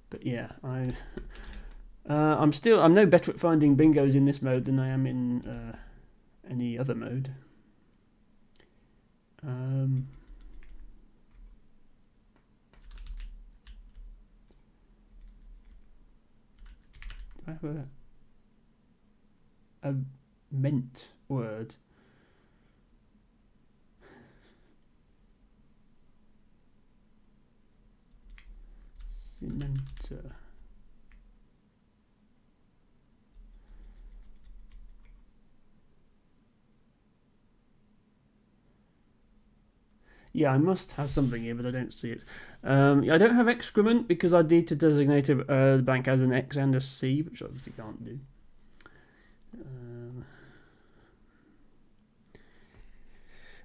But yeah, I'm no better at finding bingos in this mode than I am in any other mode. I have a meant word. Cementer. Yeah, I must have something here, but I don't see it. I don't have excrement because I need to designate the bank as an X and a C, which I obviously can't do.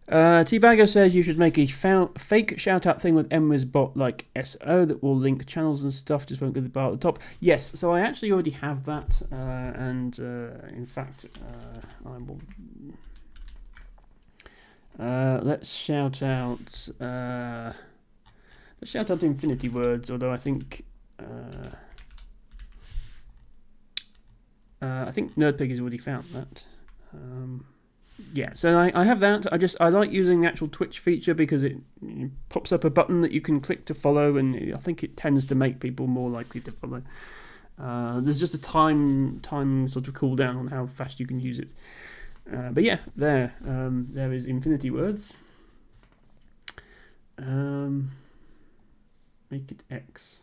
T-Bagger says you should make a fake shout-out thing with Emma's bot like SO that will link channels and stuff, just won't go to the bar at the top. Yes, so I actually already have that, and in fact, I will... let's shout out Infinity Words, although I think Nerdpig has already found that. Yeah, so I have that. I like using the actual Twitch feature because it pops up a button that you can click to follow, and I think it tends to make people more likely to follow. There's just a time sort of cooldown on how fast you can use it. But yeah, there is Infinity Words. Make it X.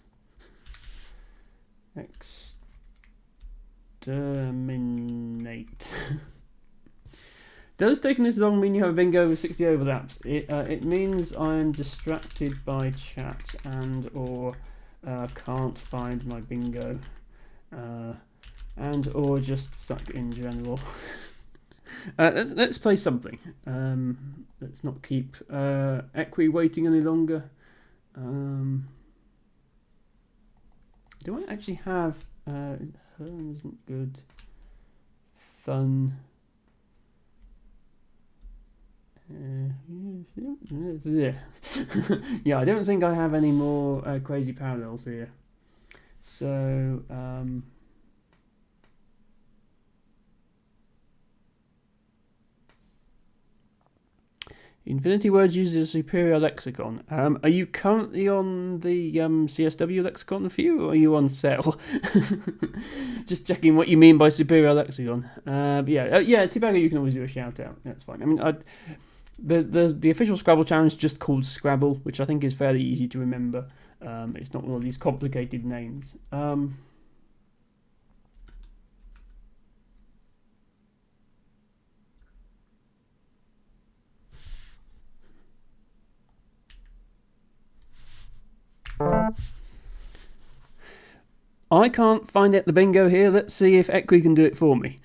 Exterminate. Does taking this long mean you have a bingo with 60 overlaps? It means I'm distracted by chat and or can't find my bingo, and or just suck in general. Let's play something. Let's not keep Equi waiting any longer. Do I actually have... Hern isn't good. Thun. Yeah, I don't think I have any more crazy parallels here. So... Infinity Words uses a superior lexicon. Are you currently on the CSW lexicon view, or are you on Cell? Just checking what you mean by superior lexicon. But yeah, T-Bagger, you can always do a shout out. That's fine. I mean, the official Scrabble challenge is just called Scrabble, which I think is fairly easy to remember. It's not one of these complicated names. I can't find the bingo here. Let's see if Equi can do it for me.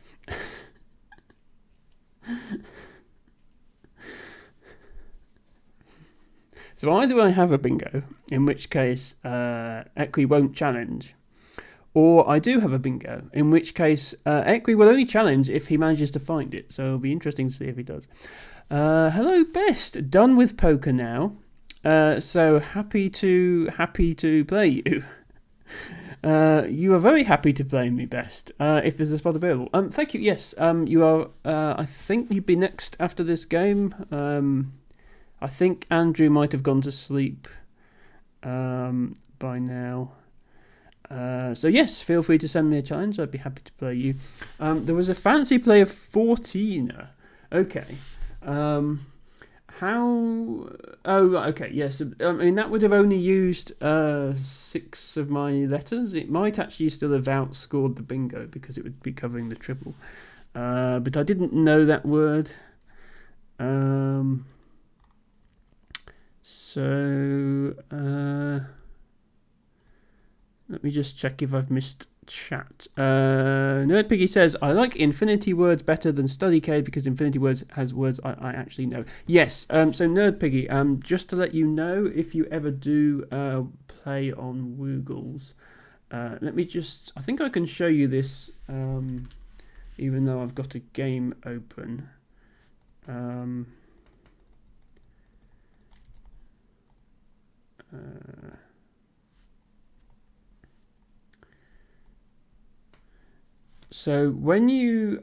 So either I have a bingo, in which case Equi won't challenge, or I do have a bingo, in which case Equi will only challenge if he manages to find it. So it'll be interesting to see if he does. Hello, Best. Done with poker now. So happy to play you. You are very happy to play me, Best. If there's a spot available. Thank you. Yes. You are. I think you'd be next after this game. I think Andrew might have gone to sleep by now. So yes, feel free to send me a challenge. I'd be happy to play you. There was a fancy play of 14er. Okay. How? Oh, right, okay, yes. I mean, that would have only used 6 of my letters. It might actually still have outscored the bingo because it would be covering the triple. But I didn't know that word. So let me just check if I've missed chat. NerdPiggy says, I like Infinity Words better than StudyCade because Infinity Words has words I actually know. Yes, so NerdPiggy, just to let you know, if you ever do play on Woogles, let me just, I think I can show you this, even though I've got a game open. So when you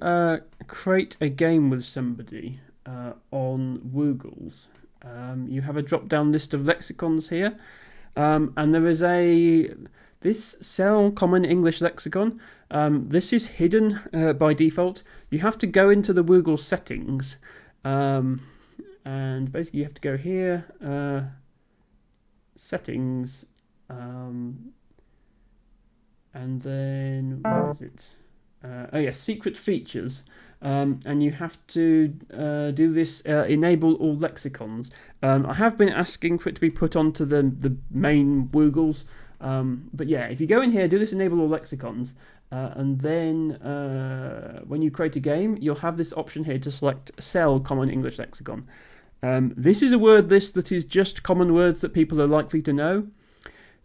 create a game with somebody on Woogles, you have a drop-down list of lexicons here, and there is this cell common English lexicon. This is hidden by default. You have to go into the Woogles settings, and basically you have to go here, settings, and then where is it? Secret features, and you have to do this, enable all lexicons. I have been asking for it to be put onto the main Woogles, but yeah, if you go in here, do this enable all lexicons, and then when you create a game, you'll have this option here to select cell common English lexicon. This is a word list that is just common words that people are likely to know.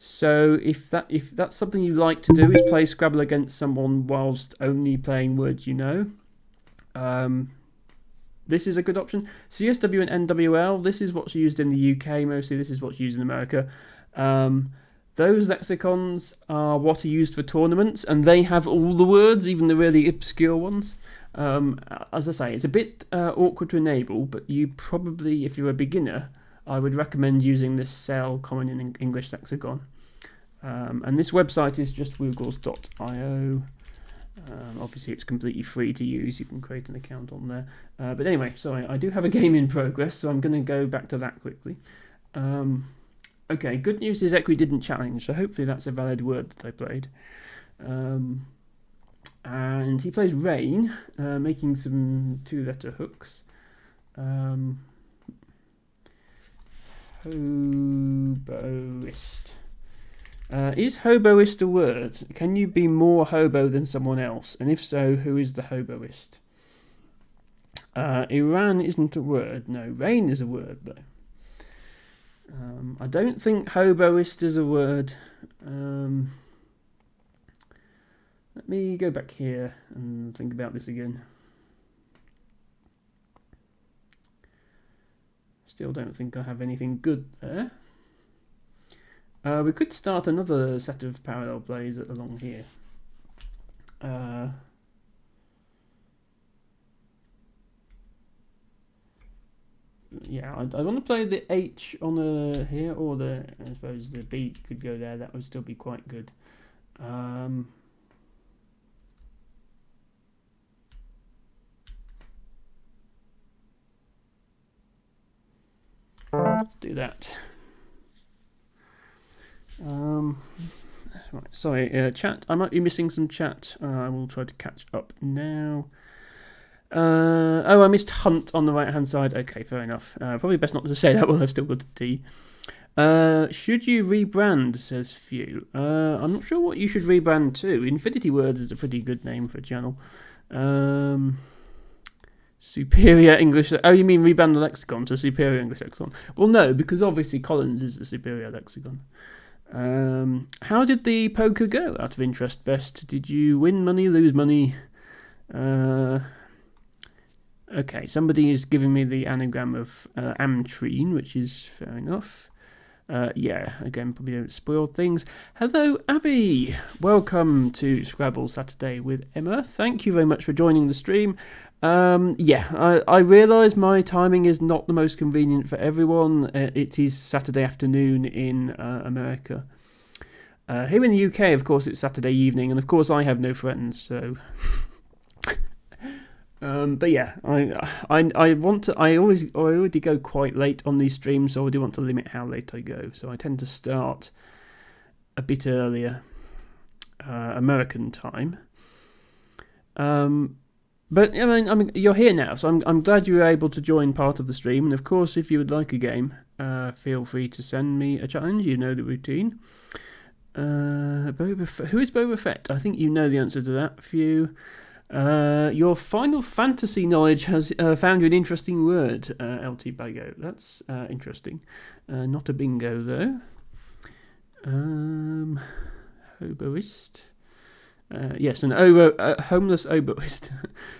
So if that's something you like to do, is play Scrabble against someone whilst only playing words you know, this is a good option. CSW and NWL, this is what's used in the UK mostly, this is what's used in America. Those lexicons are what are used for tournaments, and they have all the words, even the really obscure ones. As I say, it's a bit awkward to enable, but you probably, if you're a beginner, I would recommend using this cell common in English lexicon. And this website is just woogles.io. Obviously, it's completely free to use. You can create an account on there. But anyway, sorry, I do have a game in progress, so I'm going to go back to that quickly. Okay, good news is Equi didn't challenge, so hopefully that's a valid word that I played. And he plays rain, making some two-letter hooks. Hoboist. Is hoboist a word? Can you be more hobo than someone else? And if so, who is the hoboist? Iran isn't a word. No, rain is a word, though. I don't think hoboist is a word. Let me go back here and think about this again. Still don't think I have anything good there. We could start another set of parallel plays along here. Yeah, I want to play the H on the here, or I suppose the B could go there. That would still be quite good. Let's do that. Right, sorry, chat. I might be missing some chat. I will try to catch up now. I missed Hunt on the right hand side. Okay, fair enough. Probably best not to say that while I've still got a T. Should you rebrand, says Few. I'm not sure what you should rebrand to. Infinity Words is a pretty good name for a channel. Superior English... Oh, you mean rebrand the lexicon to Superior English Lexicon? Well, no, because obviously Collins is the Superior Lexicon. How did the poker go, out of interest, Best? Did you win money, lose money? Okay, somebody is giving me the anagram of Amtrine, which is fair enough. Yeah, again, probably don't spoil things. Hello, Abby! Welcome to Scrabble Saturday with Emma. Thank you very much for joining the stream. I realise my timing is not the most convenient for everyone. It is Saturday afternoon in America. Here in the UK, of course, it's Saturday evening, and of course I have no friends, so... But yeah, I already go quite late on these streams, so I do want to limit how late I go. So I tend to start a bit earlier, American time. But I mean, you're here now, so I'm glad you were able to join part of the stream. And of course, if you would like a game, feel free to send me a challenge. You know the routine. Who is Boba Fett? I think you know the answer to that. Few. Your Final Fantasy knowledge has found you an interesting word, LT Bago. That's interesting. Not a bingo, though. Hoboist. Yes, an homeless oboist.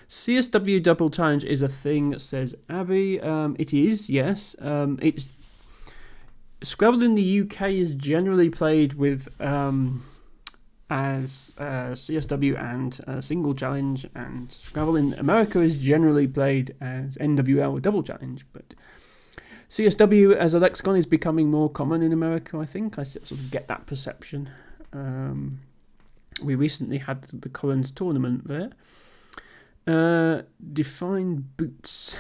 CSW Double Challenge is a thing, says Abby. It is, yes. It's Scrabble in the UK is generally played with as CSW and Single Challenge, and Scrabble in America is generally played as NWL Double Challenge, but CSW as a lexicon is becoming more common in America, I think. I sort of get that perception. We recently had the Collins tournament there. Define boots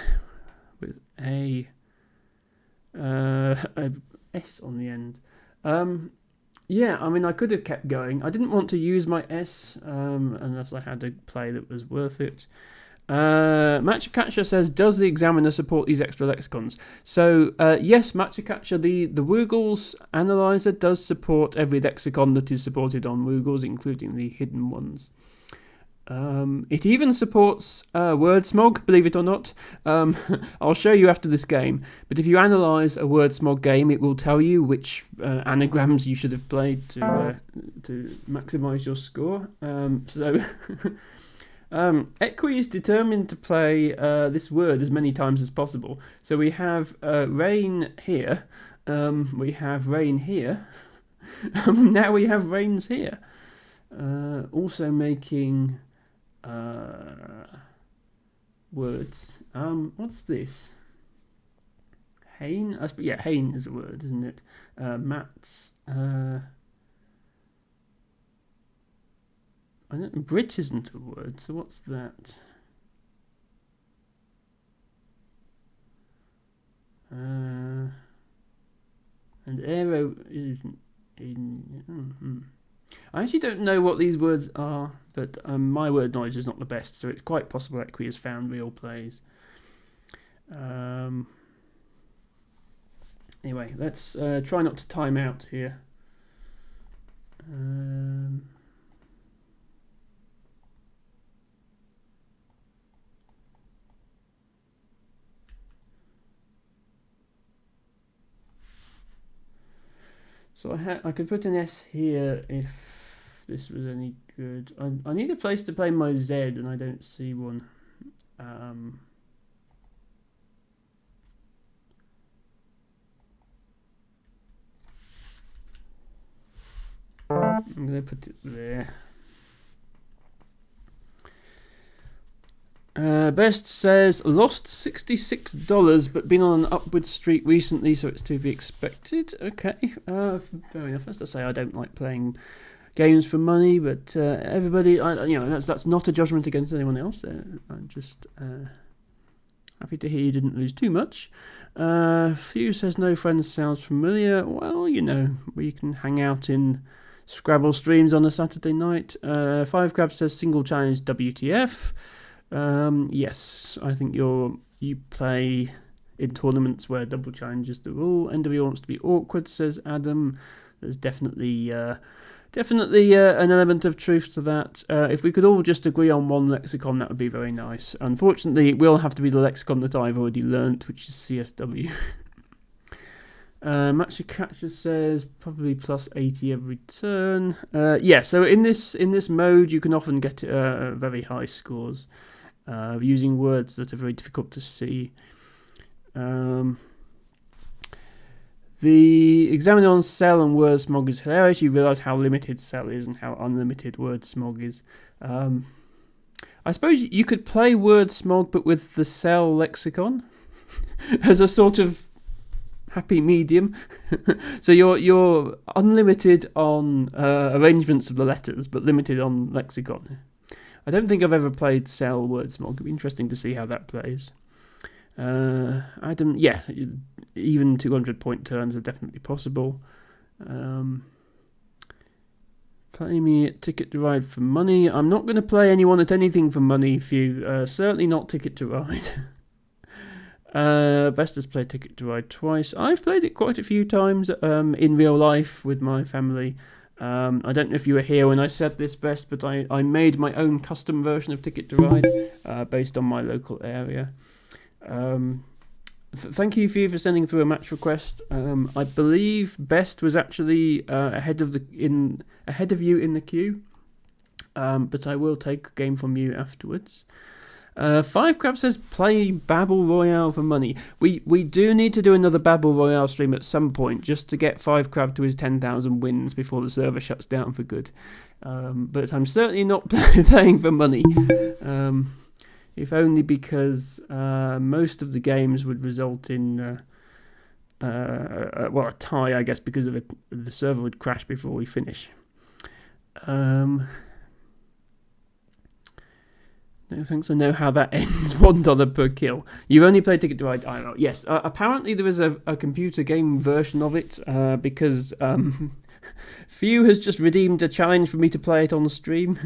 with a S on the end. Yeah, I mean, I could have kept going. I didn't want to use my S unless I had a play that was worth it. Matchakacha says, does the examiner support these extra lexicons? So, yes, Matchakacha, the Woogles analyzer does support every lexicon that is supported on Woogles, including the hidden ones. It even supports WordSmog, believe it or not. I'll show you after this game. But if you analyse a WordSmog game, it will tell you which anagrams you should have played to maximise your score. Equi is determined to play this word as many times as possible. So we have rain here. We have rain here. Now we have rains here. Also making words. What's this? Hain? Yeah, hain is a word, isn't it? Mats. I don't, Brit isn't a word, so what's that? And arrow isn't in. I actually don't know what these words are, but my word knowledge is not the best, so it's quite possible Equi has found real plays. Anyway, let's try not to time out here. So I could put an S here if this was any good. I need a place to play my Z, and I don't see one. I'm going to put it there. Best says, lost $66 but been on an upward streak recently, so it's to be expected. Okay, fair enough. As I say, I don't like playing games for money, but everybody, that's not a judgment against anyone else. I'm just happy to hear you didn't lose too much. Few says, no friends sounds familiar. Well, we can hang out in Scrabble streams on a Saturday night. Five Crabs says, single challenge WTF. Yes, I think you play in tournaments where double challenge is the rule. NW wants to be awkward, says Adam. There's definitely an element of truth to that. If we could all just agree on one lexicon, that would be very nice. Unfortunately, it will have to be the lexicon that I've already learnt, which is CSW. Matchakacha says probably plus 80 every turn. Yeah, so in this mode, you can often get very high scores using words that are very difficult to see. The examiner on cell and word smog is hilarious. You realise how limited cell is and how unlimited word smog is. I suppose you could play word smog, but with the cell lexicon as a sort of happy medium. So you're unlimited on arrangements of the letters, but limited on lexicon. I don't think I've ever played cell word smog. It'd be interesting to see how that plays. Adam, yeah, even 200-point turns are definitely possible. Play me at Ticket to Ride for money. I'm not going to play anyone at anything for money, Few. Certainly not Ticket to Ride. Best has played Ticket to Ride twice. I've played it quite a few times in real life with my family. I don't know if you were here when I said this, Best, but I made my own custom version of Ticket to Ride based on my local area. Thank you for sending through a match request. I believe Best was actually ahead of you in the queue, but I will take a game from you afterwards. Five Crab says play Babble Royale for money. We do need to do another Babble Royale stream at some point just to get Five Crab to his 10,000 wins before the server shuts down for good. But I'm certainly not playing for money. If only because most of the games would result in a tie, I guess, because of the server would crash before we finish. No thanks, I know how that ends. $1 per kill. You've only played Ticket to Ride. I don't know. Yes, apparently there is a computer game version of it because Few has just redeemed a challenge for me to play it on stream.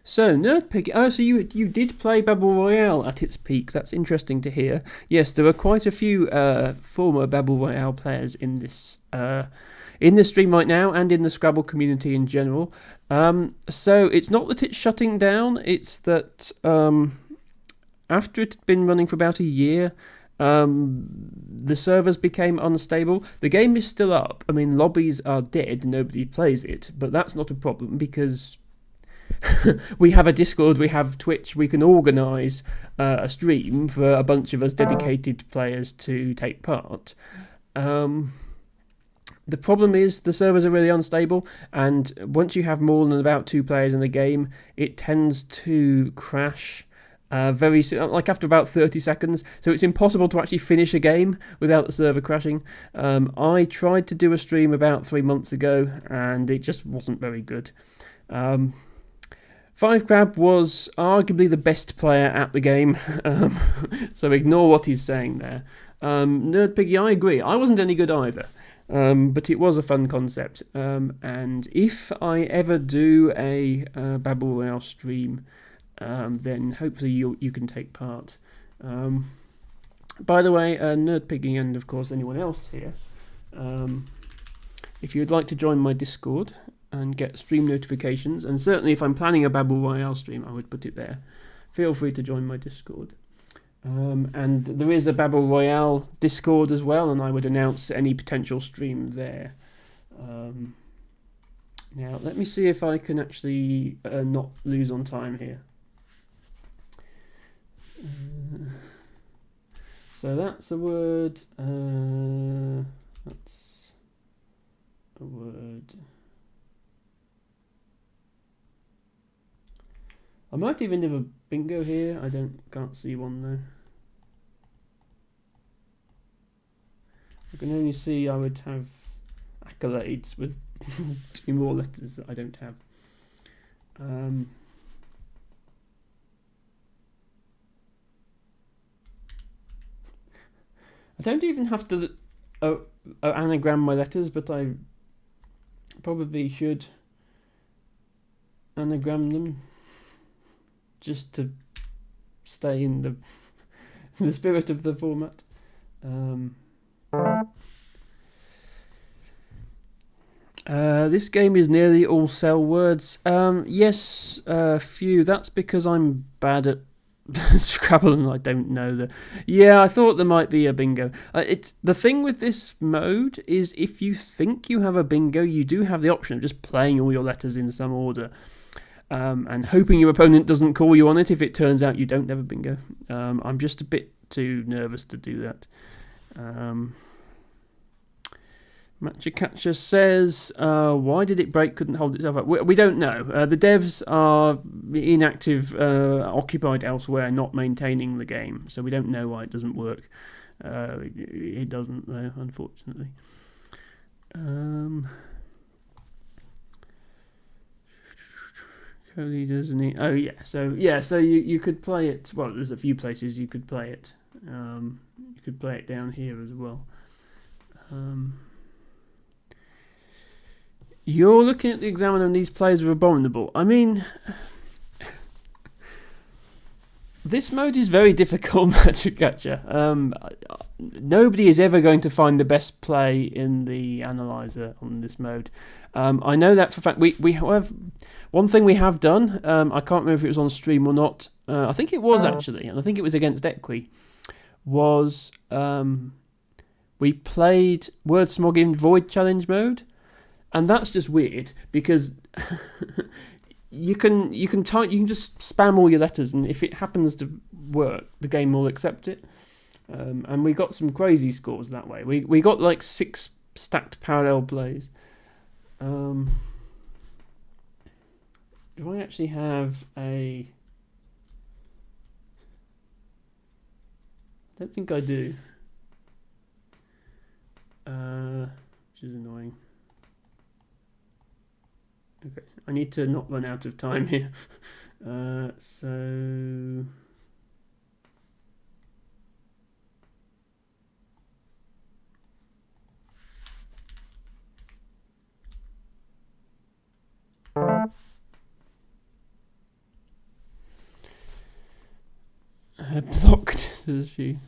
So, Nerdpig, so you did play Babble Royale at its peak. That's interesting to hear. Yes, there are quite a few former Babble Royale players in this stream right now and in the Scrabble community in general. So it's not that it's shutting down, it's that after it had been running for about a year, the servers became unstable. The game is still up. I mean, lobbies are dead, nobody plays it, but that's not a problem because we have a Discord, we have Twitch, we can organise a stream for a bunch of us dedicated players to take part. The problem is the servers are really unstable, and once you have more than about 2 players in the game, it tends to crash very soon, like after about 30 seconds. So it's impossible to actually finish a game without the server crashing. I tried to do a stream about 3 months ago, and it just wasn't very good. Five Crab was arguably the best player at the game, so ignore what he's saying there. Nerdpiggy, I agree. I wasn't any good either. But it was a fun concept, and if I ever do a Babble Royale stream, then hopefully you can take part. By the way, Nerdpiggy and of course anyone else here, if you'd like to join my Discord and get stream notifications, and certainly if I'm planning a Babble Royale stream, I would put it there, feel free to join my Discord. And there is a Babble Royale Discord as well, and I would announce any potential stream there. Now, let me see if I can actually not lose on time here. So that's a word. That's a word. I might even have a bingo here. I can't see one though. I can only see I would have accolades with 2 more letters that I don't have. I don't even have to anagram my letters, but I probably should anagram them just to stay in the spirit of the format. This game is nearly all cell words. Yes, Few. That's because I'm bad at Scrabble and I don't know Yeah, I thought there might be a bingo. It's the thing with this mode is if you think you have a bingo, you do have the option of just playing all your letters in some order. And hoping your opponent doesn't call you on it if it turns out you don't have a bingo. I'm just a bit too nervous to do that. Matcha Catcher says, why did it break, couldn't hold itself up? We don't know. The devs are inactive, occupied elsewhere, not maintaining the game. So we don't know why it doesn't work. It doesn't, though, unfortunately. Co-leaders and oh yeah, so you could play it. Well, there's a few places you could play it. You could play it down here as well. You're looking at the examiner and these players are abominable. I mean, This mode is very difficult, Magic Catcher. Nobody is ever going to find the best play in the analyzer on this mode. I know that for a fact. We have one thing we have done. I can't remember if it was on stream or not. I think it was actually, and I think it was against Equi. Was we played Wordsmog in Void Challenge mode, and that's just weird because. You can just spam all your letters, and if it happens to work, the game will accept it. And we got some crazy scores that way. We got like 6 stacked parallel plays. Do I actually have a? I don't think I do. Which is annoying. Okay, I need to not run out of time here. So blocked, says she.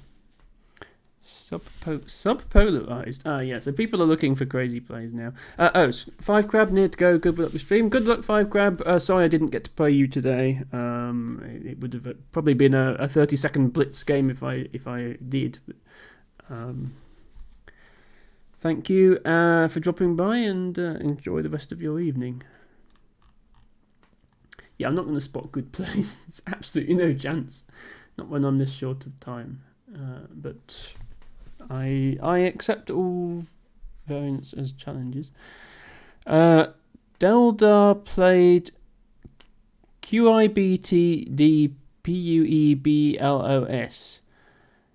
Subpolarized. Yeah, so people are looking for crazy plays now. 5 Crab, near to go. Good luck with stream. Good luck, 5 Crab. Sorry I didn't get to play you today. It would have probably been a 30-second blitz game if I did. Thank you for dropping by, and enjoy the rest of your evening. Yeah, I'm not going to spot good plays. It's absolutely no chance. Not when I'm this short of time. But I accept all variants as challenges. Deldar played QIBTDPUEBLOS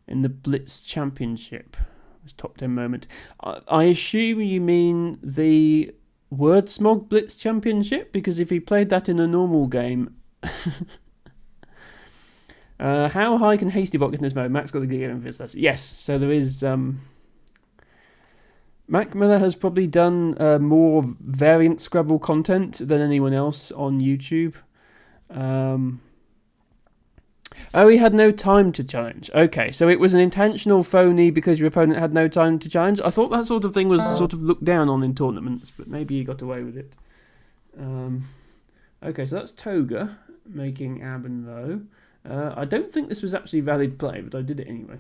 in the Blitz Championship. It was top 10 moment. I assume you mean the Wordsmog Blitz Championship, because if he played that in a normal game. How high can Hastybot get in this mode? Max got the gig in this. Yes, so there is. Mac Miller has probably done more variant Scrabble content than anyone else on YouTube. He had no time to challenge. Okay, so it was an intentional phony because your opponent had no time to challenge. I thought that sort of thing was sort of looked down on in tournaments, but maybe he got away with it. Okay, so that's Toga making Ab and Low. I don't think this was actually valid play, but I did it anyway.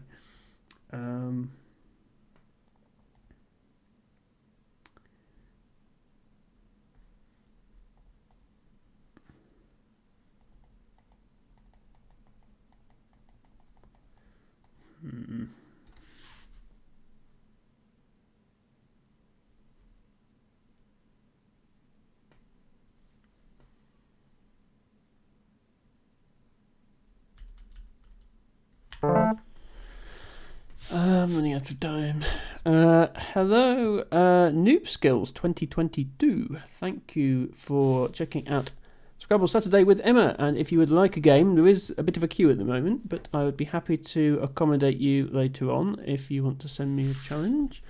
I'm running out of time. Hello, Noob Skills 2022. Thank you for checking out Scrabble Saturday with Emma. And if you would like a game, there is a bit of a queue at the moment, but I would be happy to accommodate you later on if you want to send me a challenge.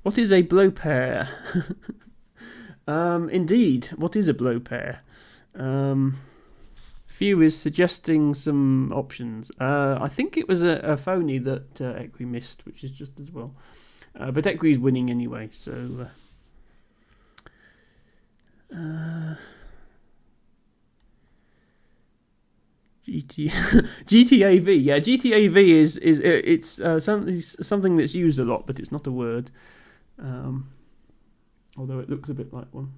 What is a blow pair? Indeed, what is a blow pair? Few is suggesting some options. I think it was a phony that Equi missed, which is just as well. But Equi is winning anyway, so. GTAV, yeah, GTAV is it's something that's used a lot, but it's not a word. Although it looks a bit like one.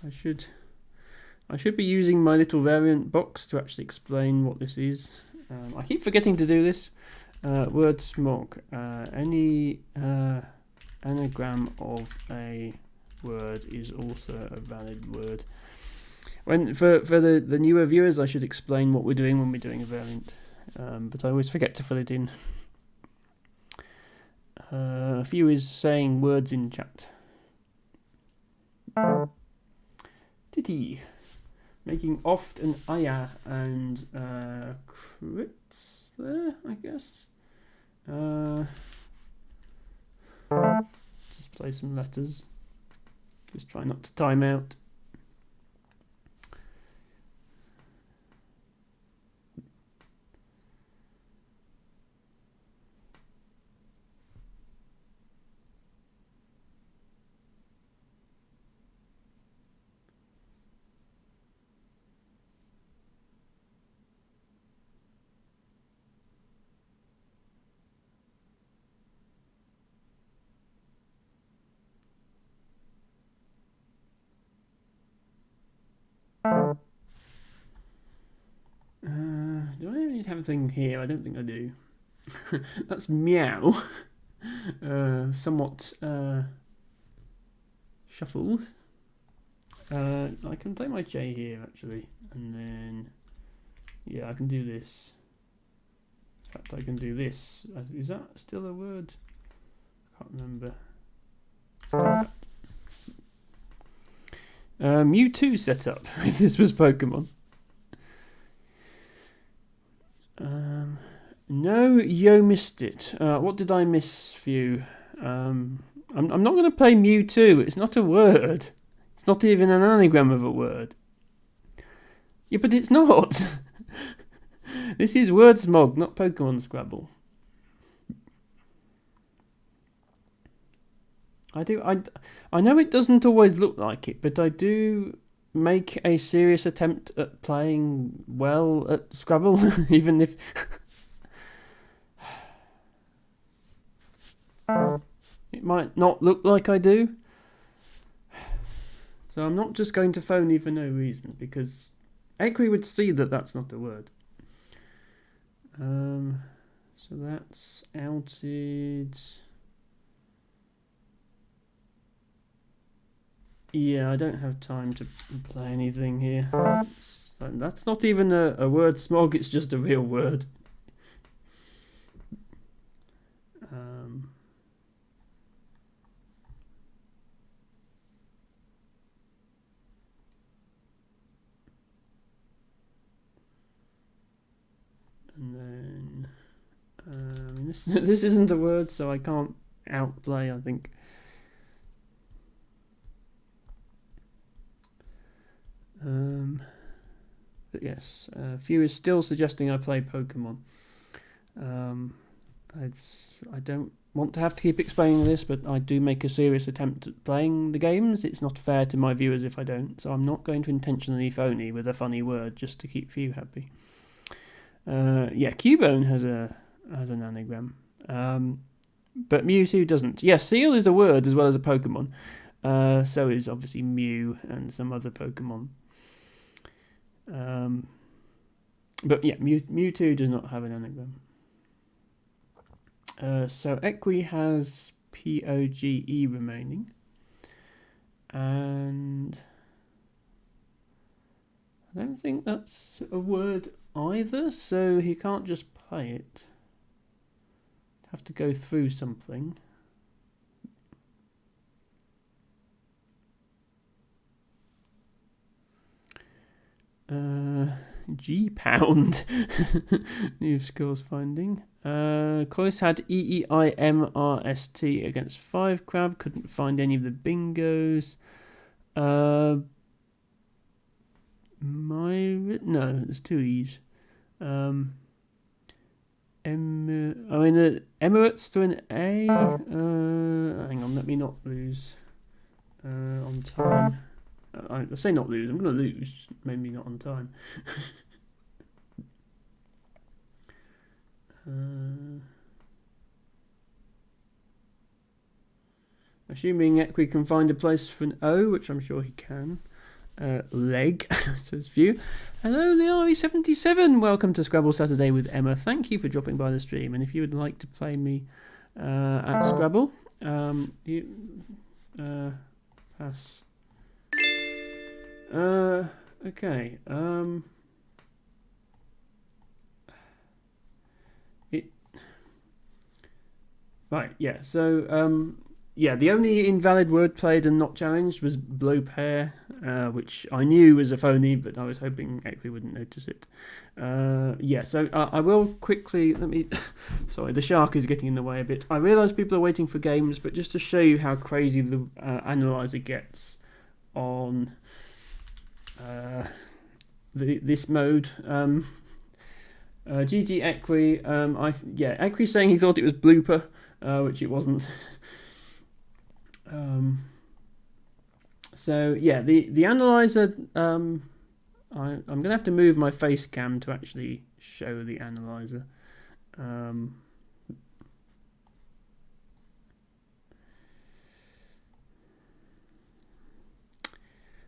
I should be using my little variant box to actually explain what this is. I keep forgetting to do this. Word smog. Any anagram of a word is also a valid word. When for the newer viewers, I should explain what we're doing when we're doing a variant, but I always forget to fill it in. A few is saying words in chat. Titty. Making oft and aya and crits there, I guess. Just play some letters. Just try not to time out. Do I really have a thing here? I don't think I do. That's meow. Somewhat shuffled. I can play my J here actually, and then yeah, I can do this. In fact, I can do this. Is that still a word? I can't remember. Mewtwo setup. If this was Pokemon. No, yo missed it. What did I miss for you? I'm not going to play Mewtwo. It's not a word. It's not even an anagram of a word. Yeah, but it's not. This is Wordsmog, not Pokemon Scrabble. I know it doesn't always look like it, but I do make a serious attempt at playing well at Scrabble, even if it might not look like I do. So I'm not just going to phony for no reason, because Equi would see that that's not a word. So that's outed. Yeah, I don't have time to play anything here. So that's not even a word smog, it's just a real word. And then this isn't a word, so I can't outplay, I think. But yes, Few is still suggesting I play Pokemon. I don't want to have to keep explaining this, but I do make a serious attempt at playing the games. It's not fair to my viewers if I don't, so I'm not going to intentionally phony with a funny word just to keep Few happy. Yeah, Cubone has an anagram, but Mewtwo doesn't. Yes, Seal is a word as well as a Pokemon. So is obviously Mew and some other Pokemon. But yeah, Mewtwo does not have an anagram. So Equi has POGE remaining. And I don't think that's a word either, so he can't just play it. Have to go through something. G-Pound. New scores finding. Close had EEIMRST against 5 crab. Couldn't find any of the bingos. No, there's 2 E's. Emirates to an A. Hang on, let me not lose on time. I say not lose, I'm going to lose, just maybe not on time. Assuming Equi can find a place for an O, which I'm sure he can. Leg, says View. Hello, the RE77. Welcome to Scrabble Saturday with Emma. Thank you for dropping by the stream. And if you would like to play me at Scrabble, you pass. Okay. Right. Yeah. So yeah, the only invalid word played and not challenged was blow pear, which I knew was a phony, but I was hoping Equi wouldn't notice it. Yeah, so I will quickly, let me, sorry, the shark is getting in the way a bit. I realise people are waiting for games, but just to show you how crazy the analyzer gets, on this mode. GG Equi. Equi's saying he thought it was blooper, which it wasn't. So yeah, the analyzer. I'm gonna have to move my face cam to actually show the analyzer.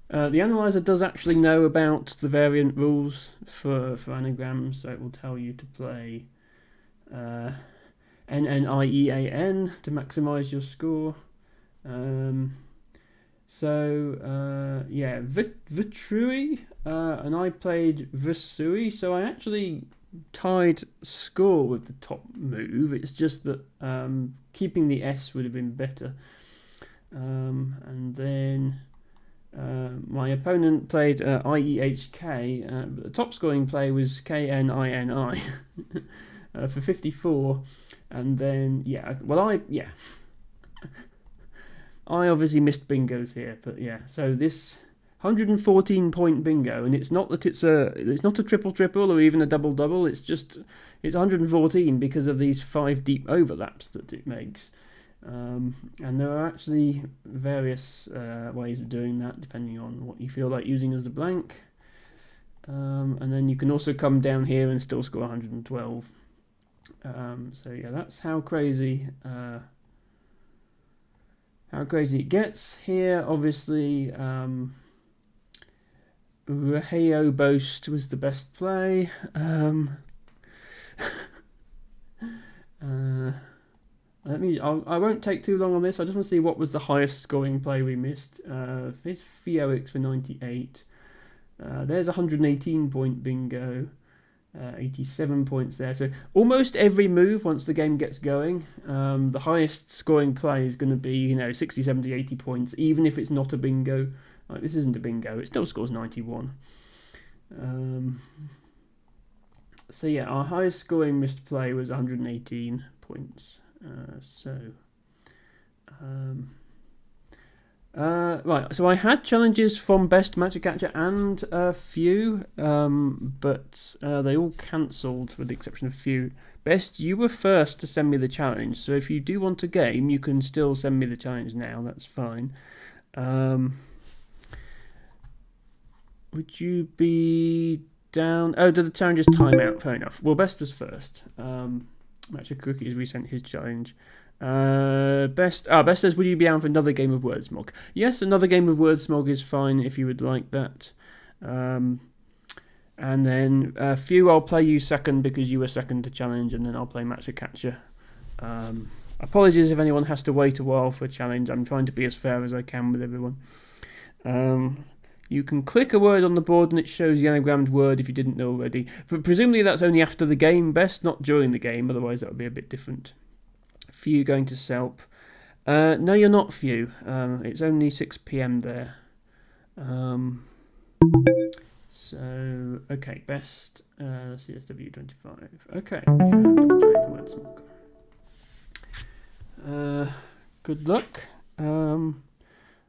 The analyzer does actually know about the variant rules for anagrams, so it will tell you to play NNIEAN to maximize your score. Vitrui, and I played Visui, so I actually tied score with the top move. It's just that keeping the S would have been better. And then my opponent played IEHK, but the top scoring play was KNINI for 54. And then, I obviously missed bingos here, but yeah. So this 114 point bingo, and it's not that it's not a triple or even a double. It's 114 because of these 5 deep overlaps that it makes. And there are actually various ways of doing that depending on what you feel like using as the blank. And then you can also come down here and still score 112. So yeah, that's how crazy it gets here. Obviously, Raheo Boast was the best play. I won't take too long on this. I just want to see what was the highest scoring play we missed. Here's Fioix for 98. There's 118 point bingo. 87 points there. So almost every move, once the game gets going, the highest scoring play is going to be 60, 70, 80 points, even if it's not a bingo. This isn't a bingo. It still scores 91. So yeah, our highest scoring missed play was 118 points. Right, so I had challenges from Best, Magic Catcher, and Few, but they all cancelled with the exception of Few. Best, you were first to send me the challenge, so if you do want a game, you can still send me the challenge now, that's fine. Would you be down? Oh, did the challenges time out? Fair enough. Well, Best was first. Matcha Cookies resent his challenge. Best says, would you be down for another game of Wordsmog? Yes, another game of Wordsmog is fine if you would like that. And then Few, I'll play you second because you were second to challenge, and then I'll play Matcha Catcher. Apologies if anyone has to wait a while for a challenge. I'm trying to be as fair as I can with everyone. You can click a word on the board and it shows the anagrammed word if you didn't know already. But presumably that's only after the game, Best, not during the game, otherwise that would be a bit different. Few going to Selp. No, you're not Few. It's only 6 PM there. So, okay, Best, CSW25. Okay, good luck.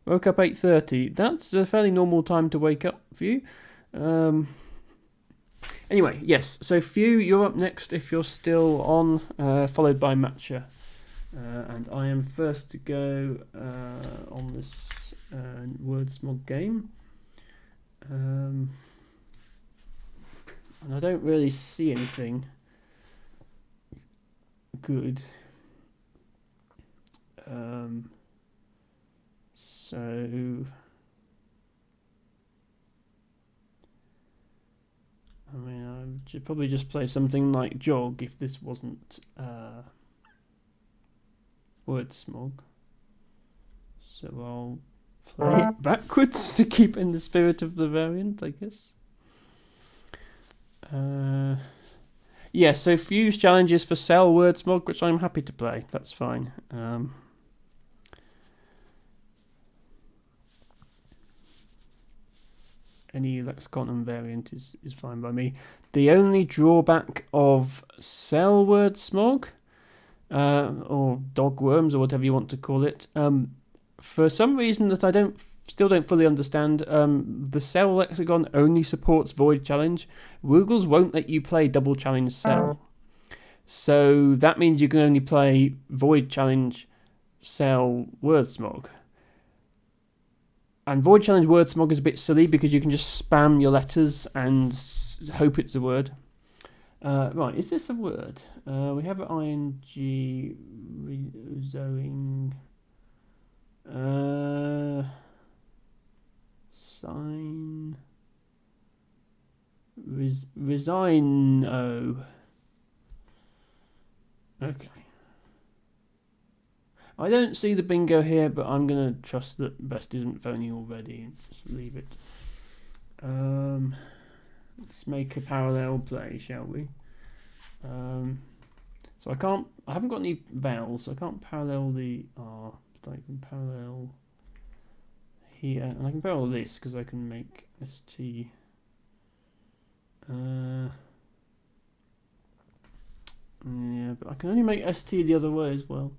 Woke up 8:30. That's a fairly normal time to wake up for you. Anyway, yes. So Few, you're up next if you're still on, followed by Matcha. And I am first to go on this Wordsmog game. And I don't really see anything good. So I mean, I should probably just play something like Jog if this wasn't Wordsmog. So I'll play it backwards to keep in the spirit of the variant, I guess. Yeah, so Fuse challenges for Cell Wordsmog, which I'm happy to play. That's fine. Any Lexicon variant is fine by me. The only drawback of Cell Wordsmog, or Dogworms, or whatever you want to call it, for some reason that I don't still don't fully understand. The cell lexicon only supports void challenge. Woogles won't let you play double challenge cell. So that means you can only play void challenge cell word smog. And void challenge word smog is a bit silly because you can just spam your letters and hope it's a word. Right, is this a word? We have ing, zoing, sign, resign. Oh, okay. I don't see the bingo here, but I'm gonna trust that Best isn't phoning already and just leave it. Let's make a parallel play, shall we? So I haven't got any vowels, so I can't parallel the R, but I can parallel here, and I can parallel this because I can make ST. Yeah, but I can only make ST the other way as well.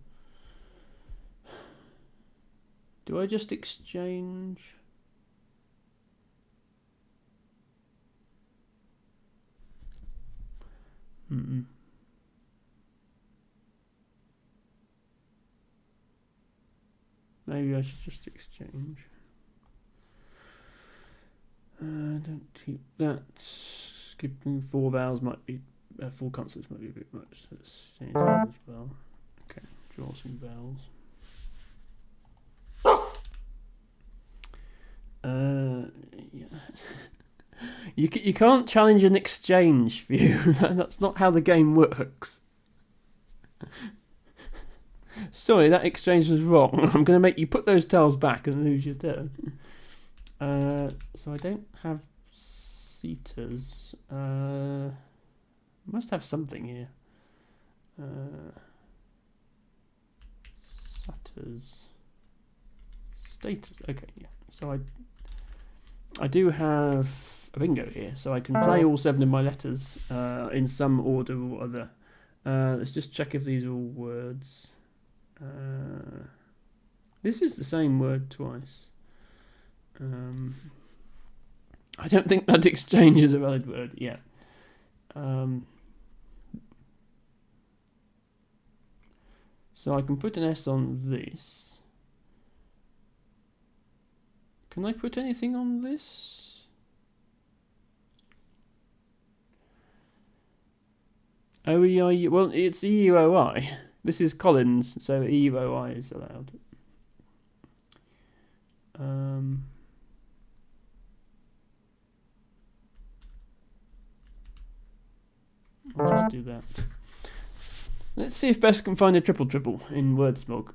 Do I just exchange? Maybe I should just exchange. Don't keep that. Skipping 4 vowels might be 4 consonants might be a bit much. So let's change that as well. Okay, draw some vowels. Yeah. You can't challenge an exchange view. That's not how the game works. Sorry, that exchange was wrong. I'm going to make you put those tiles back and lose your turn. So I don't have seaters. Must have something here. Satters. Status. Okay, yeah. So I do have a bingo here, so I can play all 7 of my letters in some order or other. Let's just check if these are all words. This is the same word twice. I don't think that exchange is a valid word yet. So I can put an S on this. Can I put anything on this? OEIU. Well, it's EUOI. This is Collins, so EUOI is allowed. I'll just do that. Let's see if Bess can find a triple in WordSmog.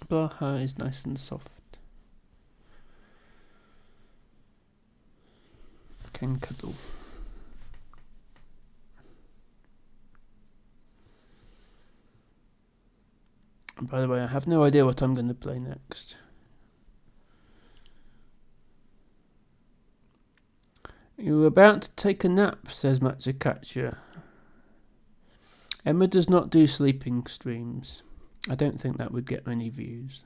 Blaha is nice and soft. Can cuddle. And by the way, I have no idea what I'm going to play next. You were about to take a nap, says Matsukacha. Emma does not do sleeping streams. I don't think that would get many views.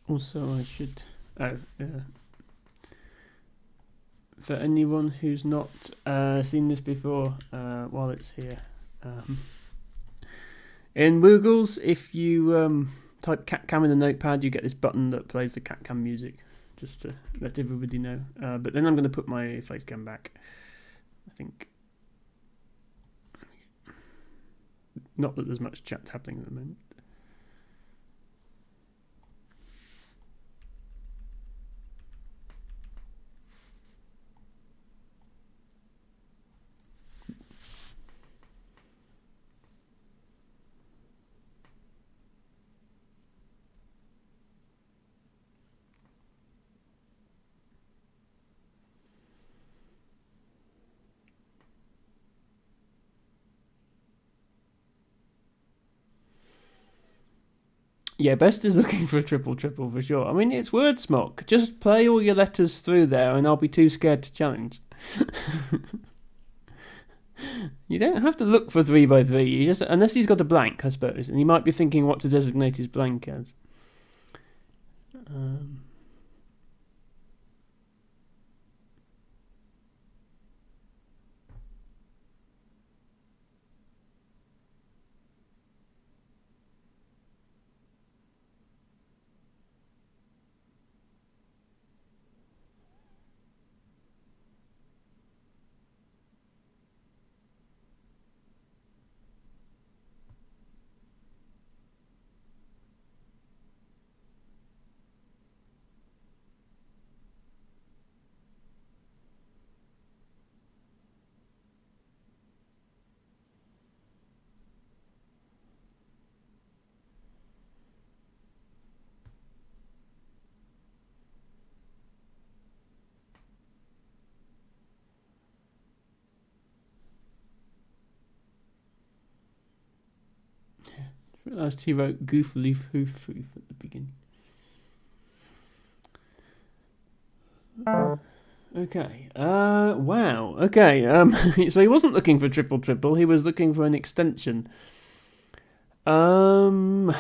Also, I should... for anyone who's not seen this before, while it's here, In Woogles, if you type cat cam in the notepad, you get this button that plays the cat cam music, just to let everybody know. But then I'm going to put my face cam back, I think. Not that there's much chat happening at the moment. Yeah, Best is looking for a triple for sure. I mean, it's Wordsmock. Just play all your letters through there, and I'll be too scared to challenge. You don't have to look for 3x3. You just, unless he's got a blank, I suppose, and he might be thinking what to designate his blank as. I realised he wrote goofily hoof at the beginning. Okay. Wow. Okay. So he wasn't looking for triple. He was looking for an extension. There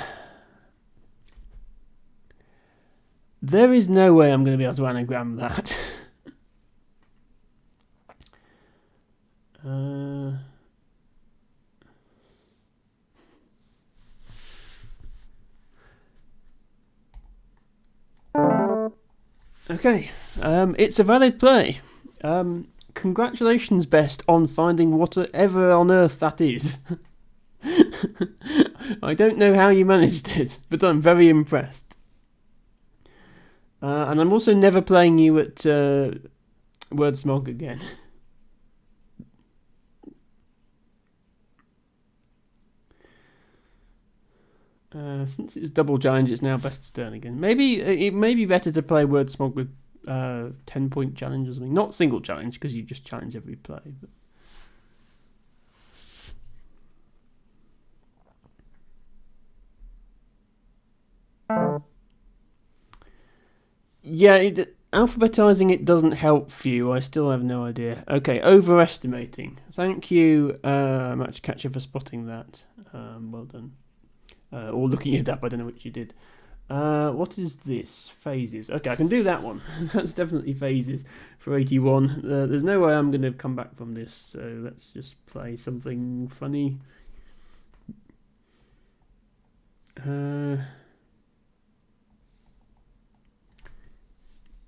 is no way I'm going to be able to anagram that. Okay. It's a valid play. Congratulations, Best, on finding whatever on earth that is. I don't know how you managed it, but I'm very impressed. And I'm also never playing you at Wordsmog again. Since it's double challenge, it's now Best's turn again. Maybe it may be better to play Wordsmog with 10-point challenge or something. Not single challenge, because you just challenge every play. But... yeah, alphabetizing it doesn't help you. I still have no idea. Okay, overestimating. Thank you, Match Catcher, for spotting that. Well done. Or looking it up. I don't know which you did. What is this? Phases. Okay, I can do that one. That's definitely phases for 81. There's no way I'm going to come back from this, so let's just play something funny.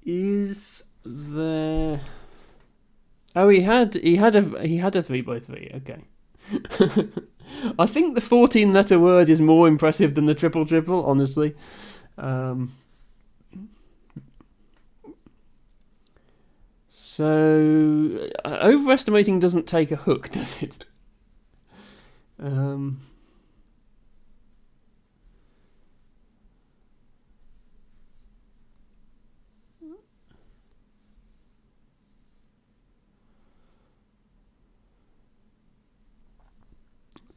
Is there... oh, he had a 3x3. Okay. I think the 14-letter word is more impressive than the triple, honestly. So, overestimating doesn't take a hook, does it?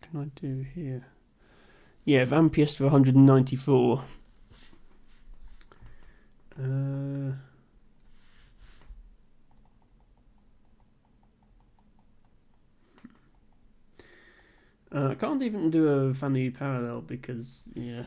Can I do here? Yeah, Vampiest for 194. I can't even do a funny parallel because, yeah.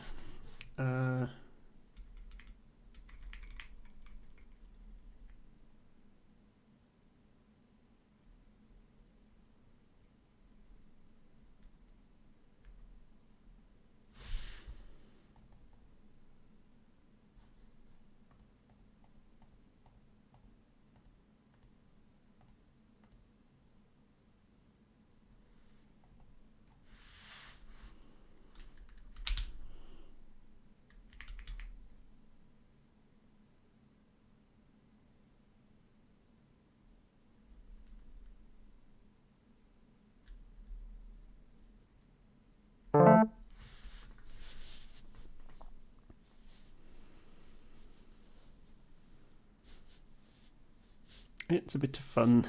It's a bit of fun.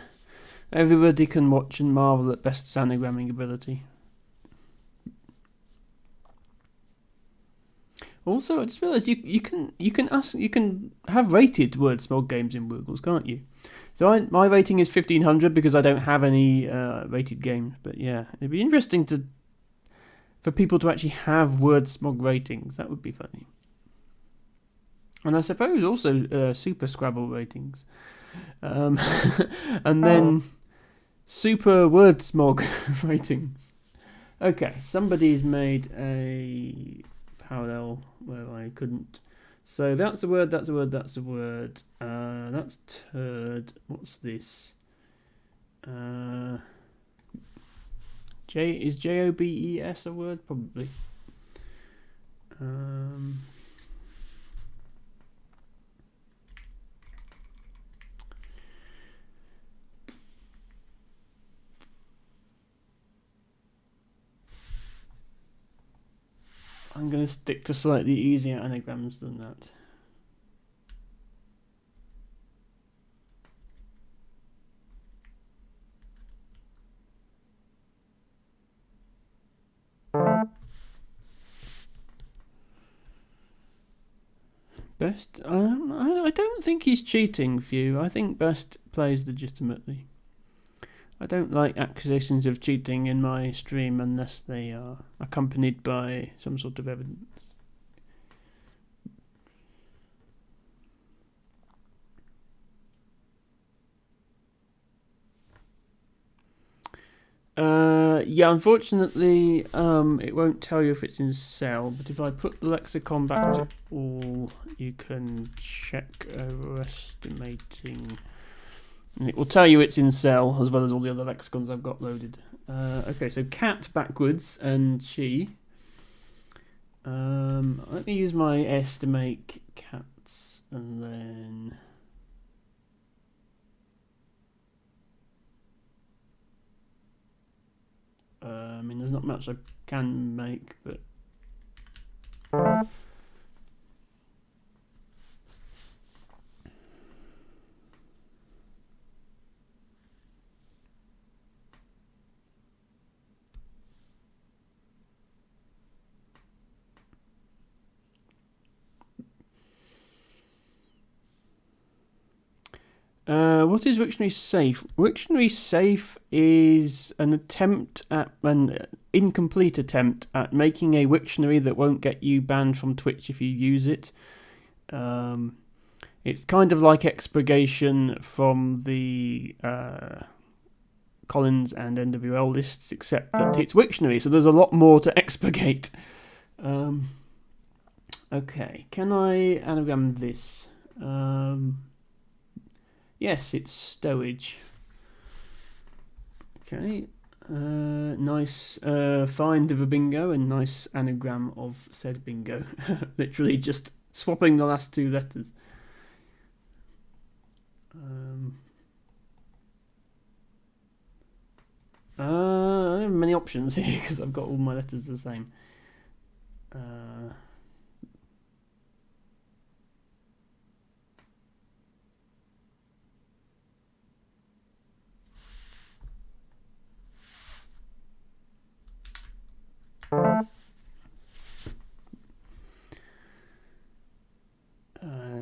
Everybody can watch and marvel at Best's anagramming ability. Also, I just realised you can have rated word smog games in Woogles, can't you? So my rating is 1500 because I don't have any rated games. But yeah, it'd be interesting for people to actually have word smog ratings. That would be funny. And I suppose also super Scrabble ratings, and then super word smog ratings. Okay, somebody's made a parallel where I couldn't. So that's a word, that's a word, that's a word. That's turd. What's this? Is JOBES a word? Probably. I'm going to stick to slightly easier anagrams than that. Best, I don't think he's cheating, Few. I think Best plays legitimately. I don't like accusations of cheating in my stream unless they are accompanied by some sort of evidence. Yeah, unfortunately, it won't tell you if it's in cell, but if I put the lexicon back to all, you can check overestimating. And it will tell you it's in cell, as well as all the other lexicons I've got loaded. Okay, so cat backwards and she. Let me use my S to make cats, and then... I mean, there's not much I can make, but... what is Wiktionary Safe? Wiktionary Safe is an incomplete attempt at making a Wiktionary that won't get you banned from Twitch if you use it. It's kind of like expurgation from the Collins and NWL lists, except that it's Wiktionary, so there's a lot more to expurgate. Okay, can I anagram this? Yes, it's stowage. Okay, nice find of a bingo and nice anagram of said bingo. Literally just swapping the last two letters. I don't have many options here because I've got all my letters the same.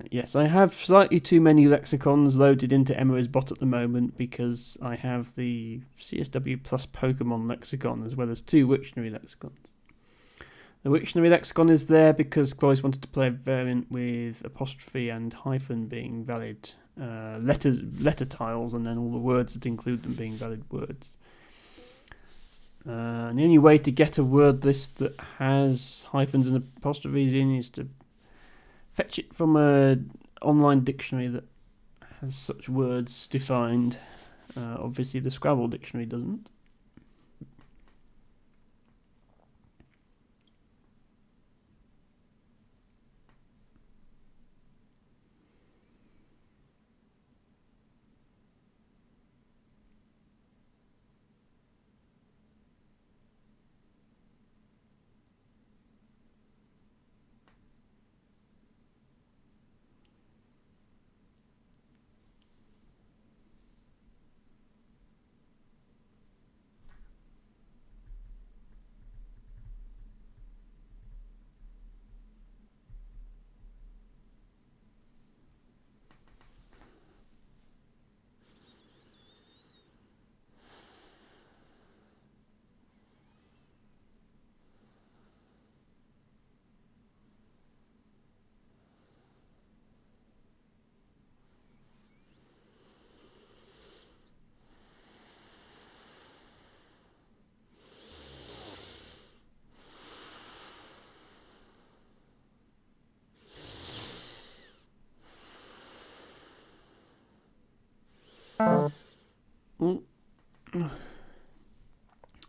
Yes, I have slightly too many lexicons loaded into Emma's bot at the moment because I have the CSW plus Pokemon lexicon as well as two Wiktionary lexicons. The Wiktionary lexicon is there because Clovis wanted to play a variant with apostrophe and hyphen being valid letter tiles, and then all the words that include them being valid words. And the only way to get a word list that has hyphens and apostrophes in is to fetch it from an online dictionary that has such words defined. Obviously, the Scrabble dictionary doesn't.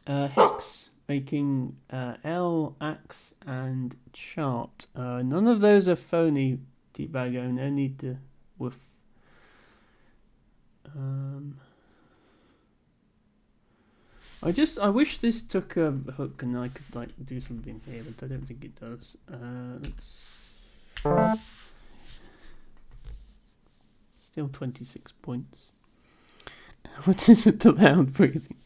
Hex, making L, axe, and chart. None of those are phony, T-Bago. No need to woof. I wish this took a hook and I could like do something here, but I don't think it does. Let's still 26 points. What is with the loud breathing?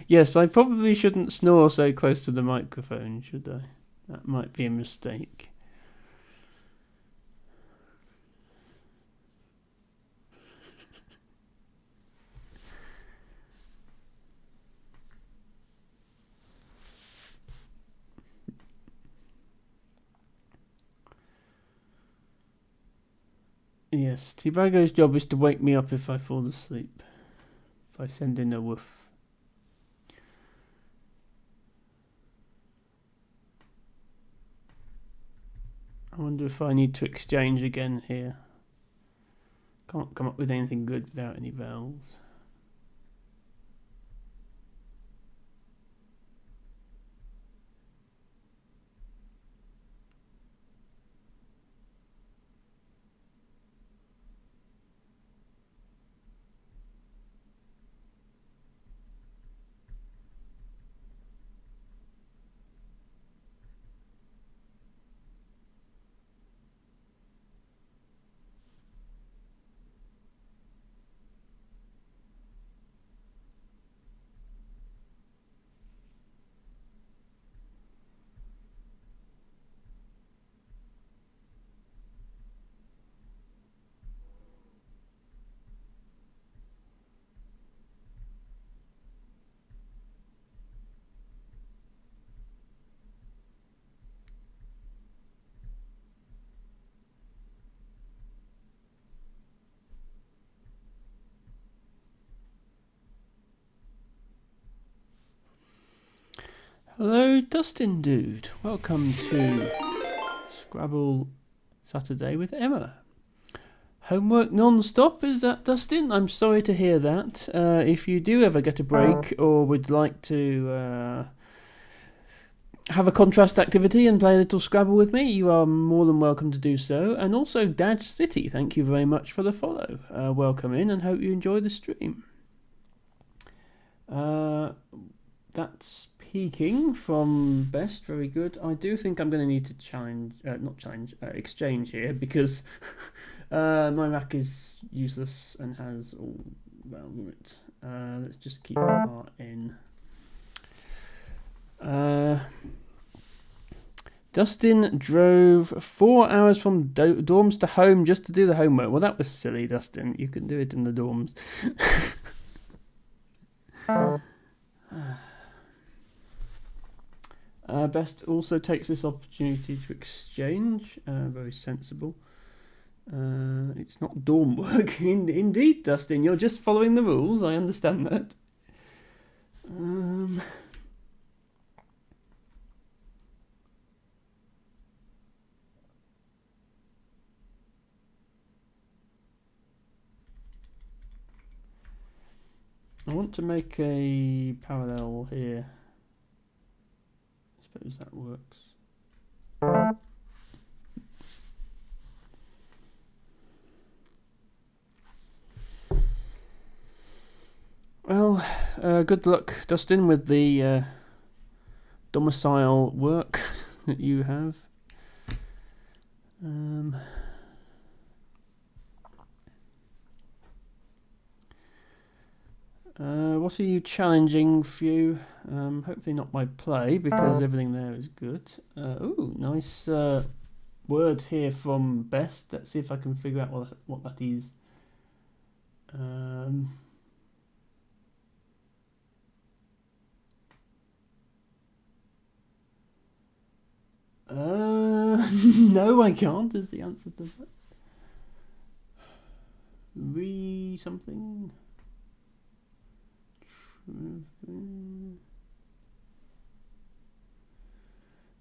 Yes, I probably shouldn't snore so close to the microphone, should I? That might be a mistake. Yes, T-Bago's job is to wake me up if I fall asleep. If I send in a woof. I wonder if I need to exchange again here. Can't come up with anything good without any vowels. Hello, Dustin Dude. Welcome to Scrabble Saturday with Emma. Homework non-stop, is that, Dustin? I'm sorry to hear that. If you do ever get a break or would like to have a contrast activity and play a little Scrabble with me, you are more than welcome to do so. And also, Daj City, thank you very much for the follow. Welcome in and hope you enjoy the stream. That's peaking from Best, very good. I do think I'm going to need to exchange here because my Mac is useless and has all around it. Let's just keep R in. Dustin drove 4 hours from dorms to home just to do the homework. Well, that was silly, Dustin. You can do it in the dorms. Best also takes this opportunity to exchange. Very sensible. It's not dorm work. Indeed, Dustin, you're just following the rules. I understand that. I want to make a parallel here. I suppose that works. Well, good luck, Dustin, with the domicile work that you have. What are you challenging, Few? Hopefully not my play, because everything there is good. Ooh, nice word here from Best. Let's see if I can figure out what that is. No, I can't, is the answer to that. Something.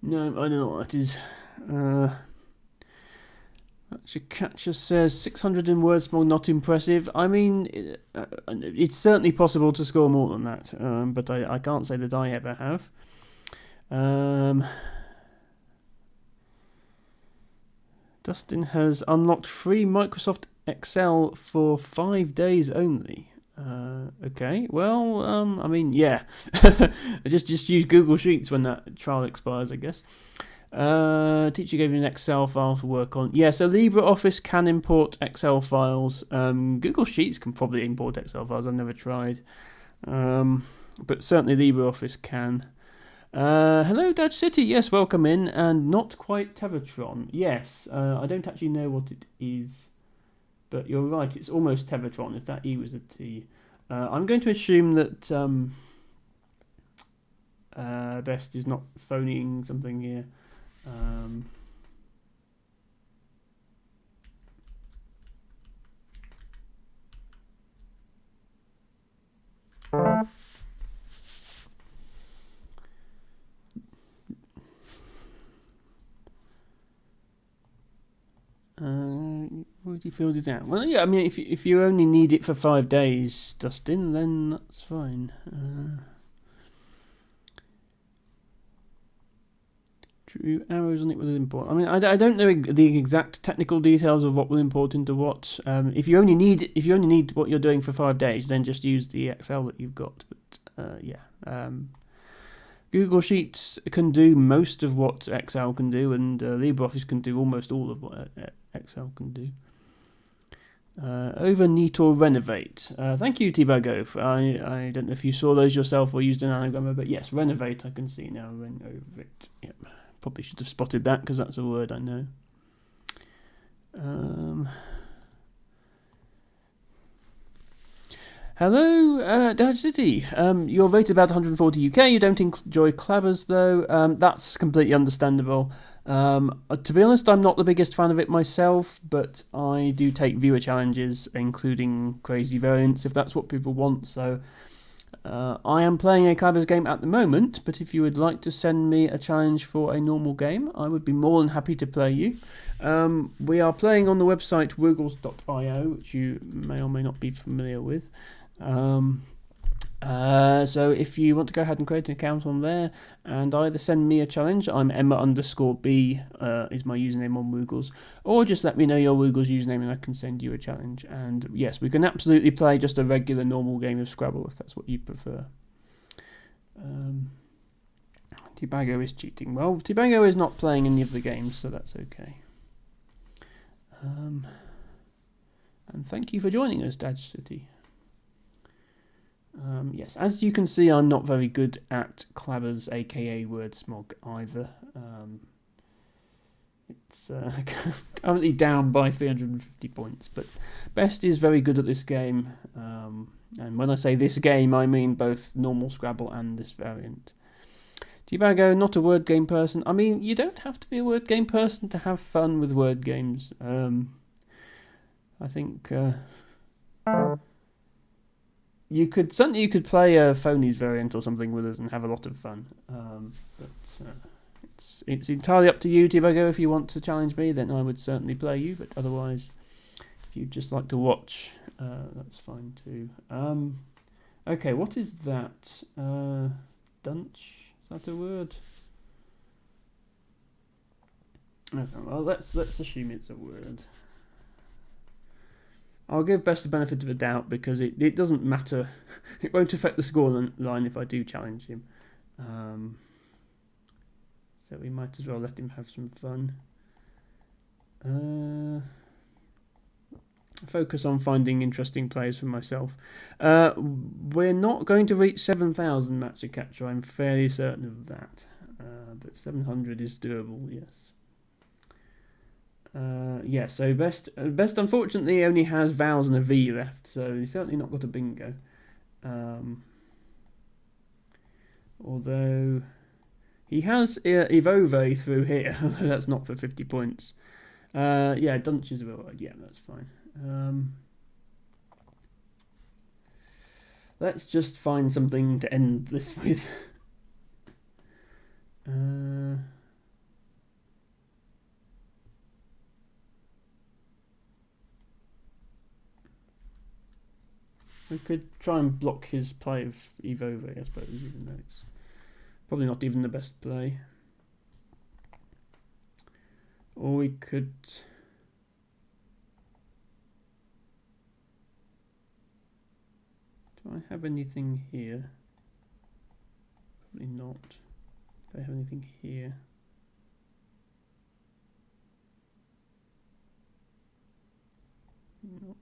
No, I don't know what that is. Catcher says 600 in word small, not impressive. I mean, it's certainly possible to score more than that, but I can't say that I ever have. Dustin has unlocked free Microsoft Excel for 5 days only. Okay, well, I mean, yeah. just use Google Sheets when that trial expires, I guess. Teacher gave you an Excel file to work on. Yeah, so LibreOffice can import Excel files. Google Sheets can probably import Excel files. I've never tried. But certainly LibreOffice can. Hello, Dad City. Yes, welcome in. And not quite Tevatron. Yes, I don't actually know what it is. But you're right, it's almost Tevatron, if that E was a T. I'm going to assume that Best is not phoning something here. Already filled it out. Well, yeah, I mean, if you only need it for 5 days, Dustin, then that's fine. Drew arrows on it will import. I mean, I don't know the exact technical details of what will import into what. If you only need what you're doing for 5 days, then just use the Excel that you've got. But yeah. Google Sheets can do most of what Excel can do, and LibreOffice can do almost all of what Excel can do. Over neat or renovate. Thank you, Tibago. I don't know if you saw those yourself or used an anagrammer, but yes, renovate I can see now. Renovate. Yep. Probably should have spotted that because that's a word I know. Hello, Dad City. You're rated about 140 UK. You don't enjoy clabbers though. That's completely understandable. To be honest, I'm not the biggest fan of it myself, but I do take viewer challenges, including crazy variants, if that's what people want. So I am playing a clabbers game at the moment, but if you would like to send me a challenge for a normal game, I would be more than happy to play you. We are playing on the website wiggles.io, which you may or may not be familiar with. So if you want to go ahead and create an account on there and either send me a challenge, I'm Emma_B is my username on Woogles, or just let me know your Woogles username and I can send you a challenge. And yes, we can absolutely play just a regular normal game of Scrabble if that's what you prefer. Tibago is cheating. Well, Tibago is not playing any of the games, so that's okay. And thank you for joining us, Dad City. Yes, as you can see, I'm not very good at clabbers, aka word smog, either. It's currently down by 350 points, but Best is very good at this game. And when I say this game, I mean both normal Scrabble and this variant. Tibago, not a word game person. I mean, you don't have to be a word game person to have fun with word games. I think you could play a phonies variant or something with us and have a lot of fun. But it's entirely up to you, Tibago. If you want to challenge me, then I would certainly play you. But otherwise, if you'd just like to watch, that's fine too. Okay, what is that? Dunch? Is that a word? Okay, well, let's assume it's a word. I'll give Best the benefit of the doubt because it doesn't matter. It won't affect the score line if I do challenge him. So we might as well let him have some fun. Focus on finding interesting players for myself. We're not going to reach 7,000 match a catcher. I'm fairly certain of that. But 700 is doable, yes. Yeah, so Best unfortunately only has vowels and a V left, so he's certainly not got a bingo. Although he has Evove through here, although that's not for 50 points. Yeah, Dunch is a bit, yeah, that's fine. Let's just find something to end this with. We could try and block his play of Evoke, I suppose, even though it's probably not even the best play. Or we could... Do I have anything here? Probably not. Do I have anything here? Not.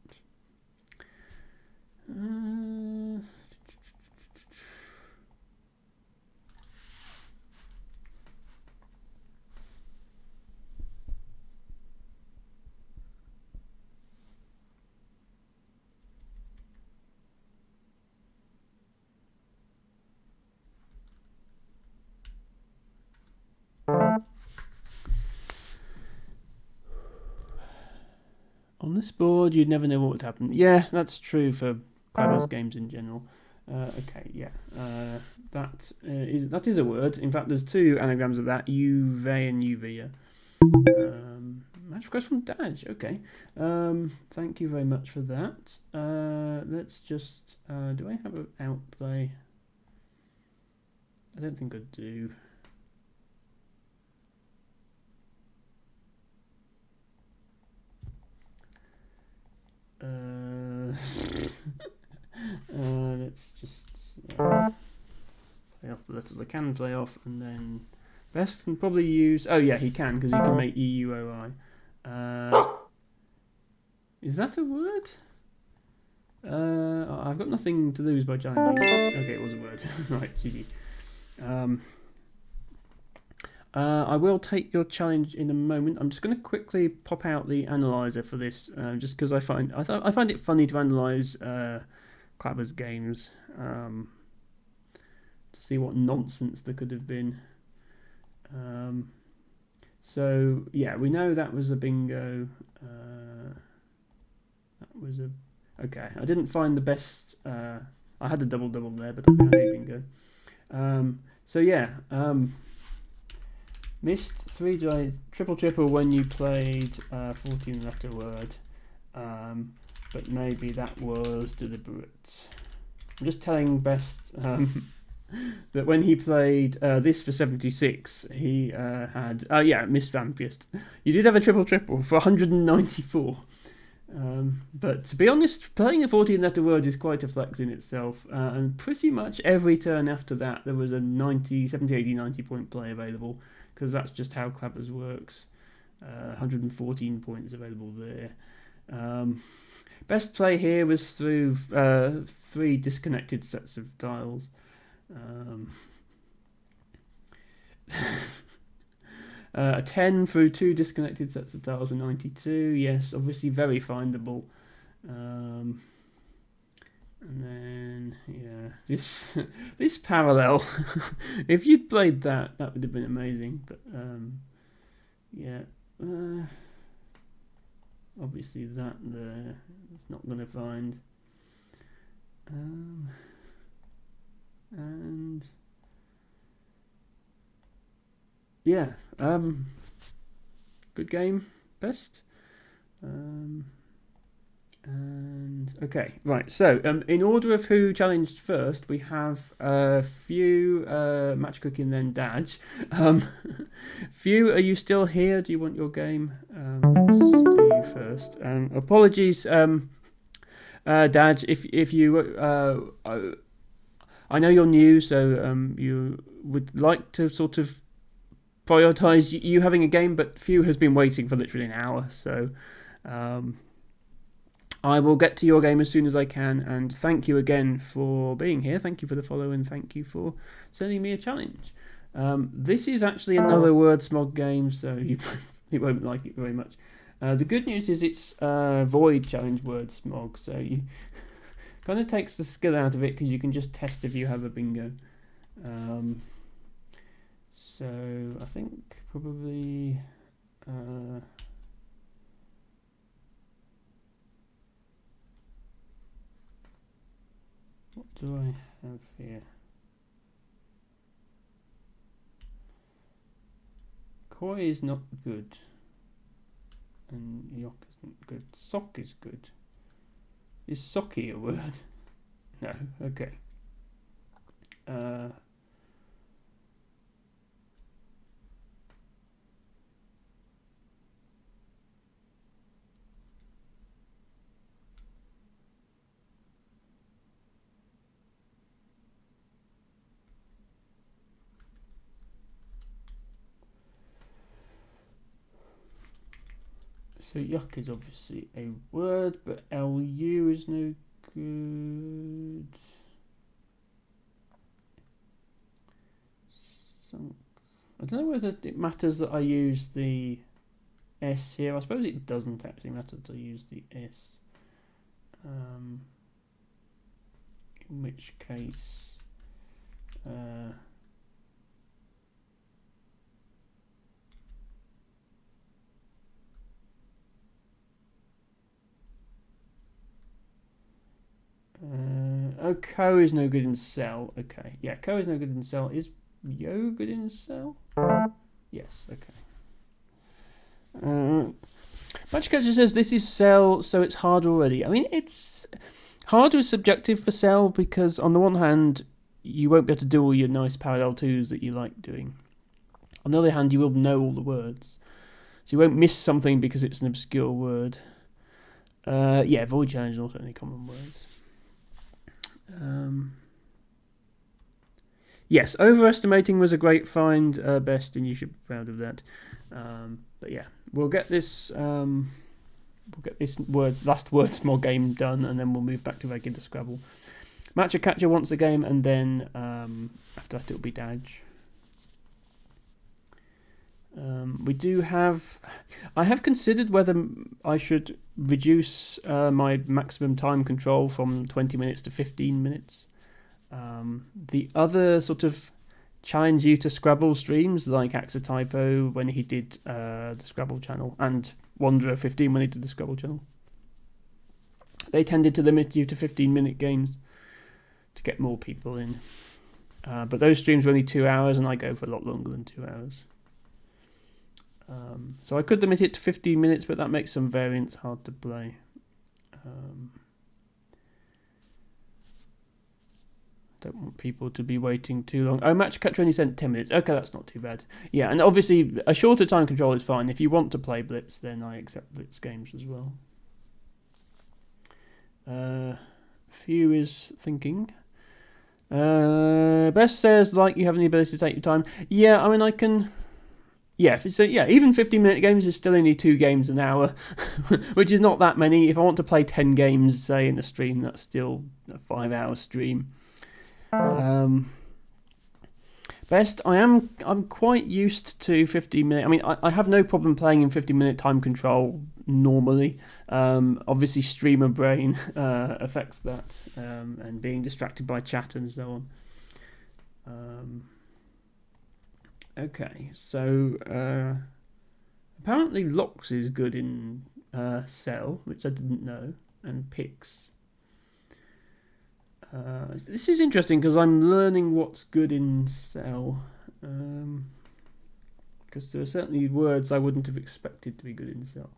On this board, you'd never know what would happen. Yeah, that's true for Clever's games in general. Okay, yeah, that is a word. In fact, there's two anagrams of that: Uve and Uvia. Match request from Daj. Okay, thank you very much for that. Let's just. Do I have an outplay? I don't think I do. Let's just play off the letters I can play off, and then Best can probably use. Oh yeah, he can, because he can make EUOI. Is that a word? I've got nothing to lose by challenging. Okay, it was a word. Right, GG. I will take your challenge in a moment. I'm just going to quickly pop out the analyzer for this, just because I find it funny to analyze Clapper's games, to see what nonsense there could have been. So yeah, we know that was a bingo. That was a okay. I didn't find the best. I had a double there, but I found a bingo. So yeah. Missed 3 triple when you played 14 letter word, but maybe that was deliberate. I'm just telling Best that when he played this for 76, he had missed Vampiest. You did have a triple for 194. But to be honest, playing a 14 letter word is quite a flex in itself, and pretty much every turn after that there was a 70, 80, 90 point play available, because that's just how Clappers works. 114 points available there. Best play here was through 3 disconnected sets of dials. A 10 through 2 disconnected sets of dials with 92. Yes, obviously very findable. And then yeah, this parallel. If you'd played that would have been amazing. But yeah, obviously that there it's not going to find. And yeah, good game, Best. And okay, right. So in order of who challenged first, we have Few, Match Cooking, then Daj. Few, are you still here? Do you want your game? Let's do you first. Apologies, Daj, if you. I know you're new, so you would like to sort of prioritize you having a game, but Few has been waiting for literally an hour, so. I will get to your game as soon as I can, and thank you again for being here. Thank you for the follow, and thank you for sending me a challenge. This is actually another word smog game, so you won't like it very much. The good news is it's void challenge word smog, so you kind of takes the skill out of it, because you can just test if you have a bingo. So I think probably... what do I have here? Koi is not good, and Yok isn't good. Sock is good. Is socky a word? No. Okay. So yuck is obviously a word, but LU is no good. I don't know whether it matters that I use the S here. I suppose it doesn't actually matter to use the S. In which case, co is no good in cell. Okay, yeah, co is no good in cell. Is yo good in cell? Yes. Okay. Magic Catcher says this is cell, so it's hard already. I mean, it's harder is subjective for cell because on the one hand, you won't be able to do all your nice parallel twos that you like doing. On the other hand, you will know all the words, so you won't miss something because it's an obscure word. Yeah, void challenge is also only common words. Yes, overestimating was a great find, Best, and you should be proud of that. But yeah, we'll get this last words more game done, and then we'll move back to regular Scrabble. Matcha Catcher wants the game, and then after that it'll be Dodge. I have considered whether I should reduce my maximum time control from 20 minutes to 15 minutes. The other sort of challenge you to Scrabble streams, like Axotypo when he did the Scrabble channel, and Wanderer 15 when he did the Scrabble channel, they tended to limit you to 15-minute games to get more people in. But those streams were only 2 hours, and I go for a lot longer than 2 hours. So I could limit it to 15 minutes, but that makes some variants hard to play. Don't want people to be waiting too long. Oh, Match Catcher only sent 10 minutes. Okay, that's not too bad. Yeah, and obviously a shorter time control is fine. If you want to play Blitz, then I accept Blitz games as well. Few is thinking. Best says, like, you have the ability to take your time. Yeah, I mean, I can... Yeah, even 15-minute games is still only 2 games an hour, which is not that many. If I want to play 10 games, say, in a stream, that's still a 5-hour stream. Best, I'm quite used to 15-minute. I mean, I have no problem playing in 15-minute time control normally. Obviously, streamer brain affects that, and being distracted by chat and so on. Okay, so apparently Locks is good in Cell, which I didn't know, and Pix. This is interesting because I'm learning what's good in Cell, because there are certainly words I wouldn't have expected to be good in Cell.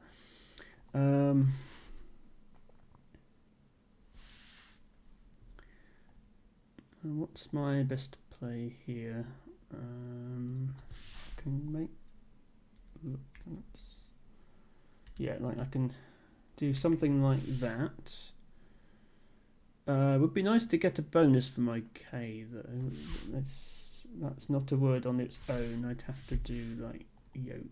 What's my best play here? Can make I can do something like that. Would be nice to get a bonus for my K though. That's not a word on its own. I'd have to do like yoke.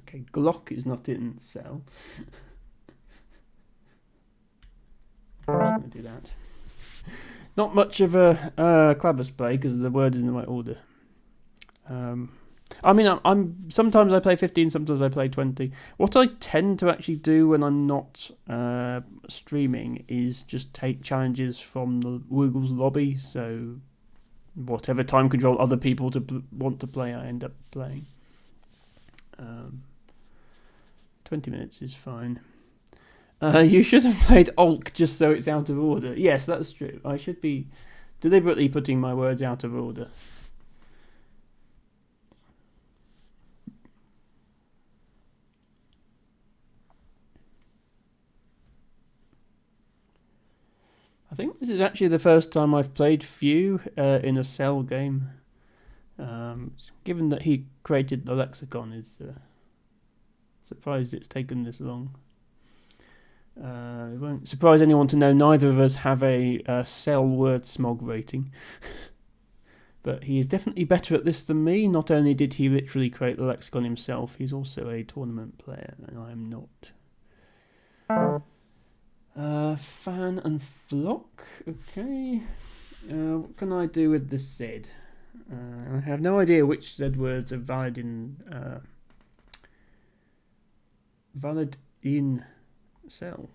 Okay, Glock is not in Cell. I'm just going to do that. Not much of a Clavus play because the word is in the right order. I mean, I'm sometimes I play 15, sometimes I play 20. What I tend to actually do when I'm not streaming is just take challenges from the Woogle's lobby. So whatever time control other people want to play, I end up playing. 20 minutes is fine. You should have played Olk just so it's out of order. Yes, that's true. I should be deliberately putting my words out of order. I think this is actually the first time I've played Few in a Cell game. Given that he created the lexicon, is surprised it's taken this long. It won't surprise anyone to know neither of us have a Cell word smog rating. But he is definitely better at this than me. Not only did he literally create the lexicon himself, he's also a tournament player, and I am not. Fan and flock. Okay. What can I do with the Z? I have no idea which Z words are valid in Cell.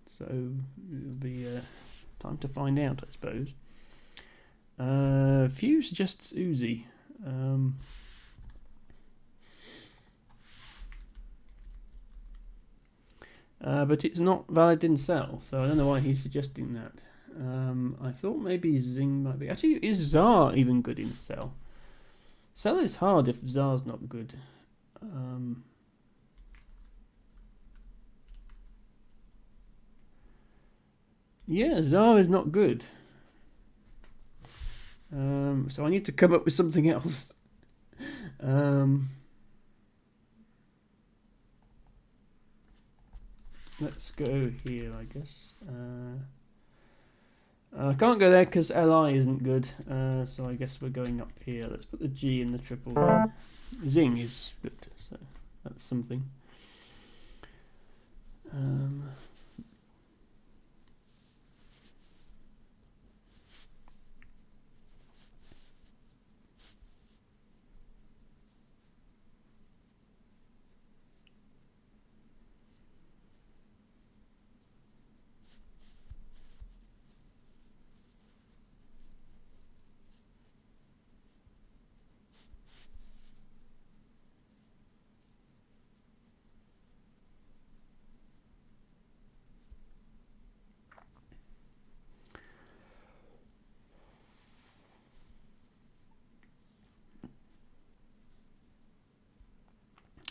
So it'll be time to find out, I suppose. Few suggests Uzi. But it's not valid in Cell, so I don't know why he's suggesting that. I thought maybe Zing might be. Actually, is Zar even good in Cell? Cell is hard if Zar's not good. Yeah, Zar is not good. So I need to come up with something else. Let's go here, I guess. I can't go there because LI isn't good, so I guess we're going up here. Let's put the G in the triple there. Zing is good, so that's something.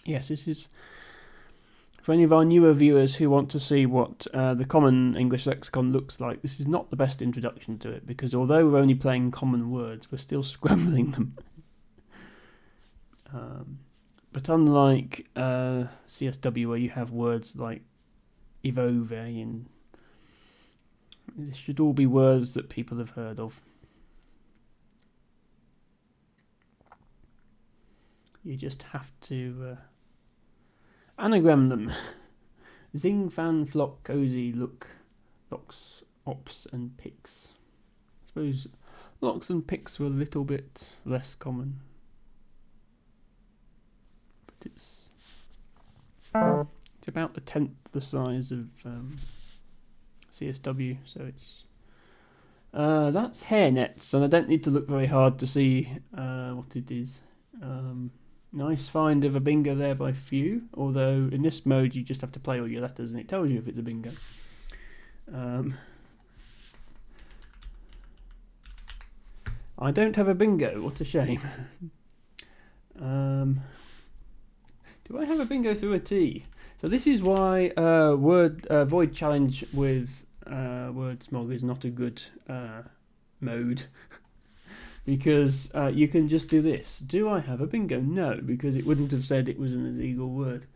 Yes, this is for any of our newer viewers who want to see what the common English lexicon looks like. This is not the best introduction to it because although we're only playing common words, we're still scrambling them. But unlike CSW, where you have words like Evove, and this should all be words that people have heard of. You just have to anagram them. Zing, fan, flock, cozy, look, locks, ops, and picks. I suppose locks and picks were a little bit less common. But it's about the 10th the size of CSW, so it's that's hairnets, and I don't need to look very hard to see what it is. Nice find of a bingo there by Few, although in this mode you just have to play all your letters and it tells you if it's a bingo. I don't have a bingo, what a shame. Do I have a bingo through a T? So this is why void challenge with word smog is not a good mode. Because you can just do this. Do I have a bingo? No, because it wouldn't have said it was an illegal word.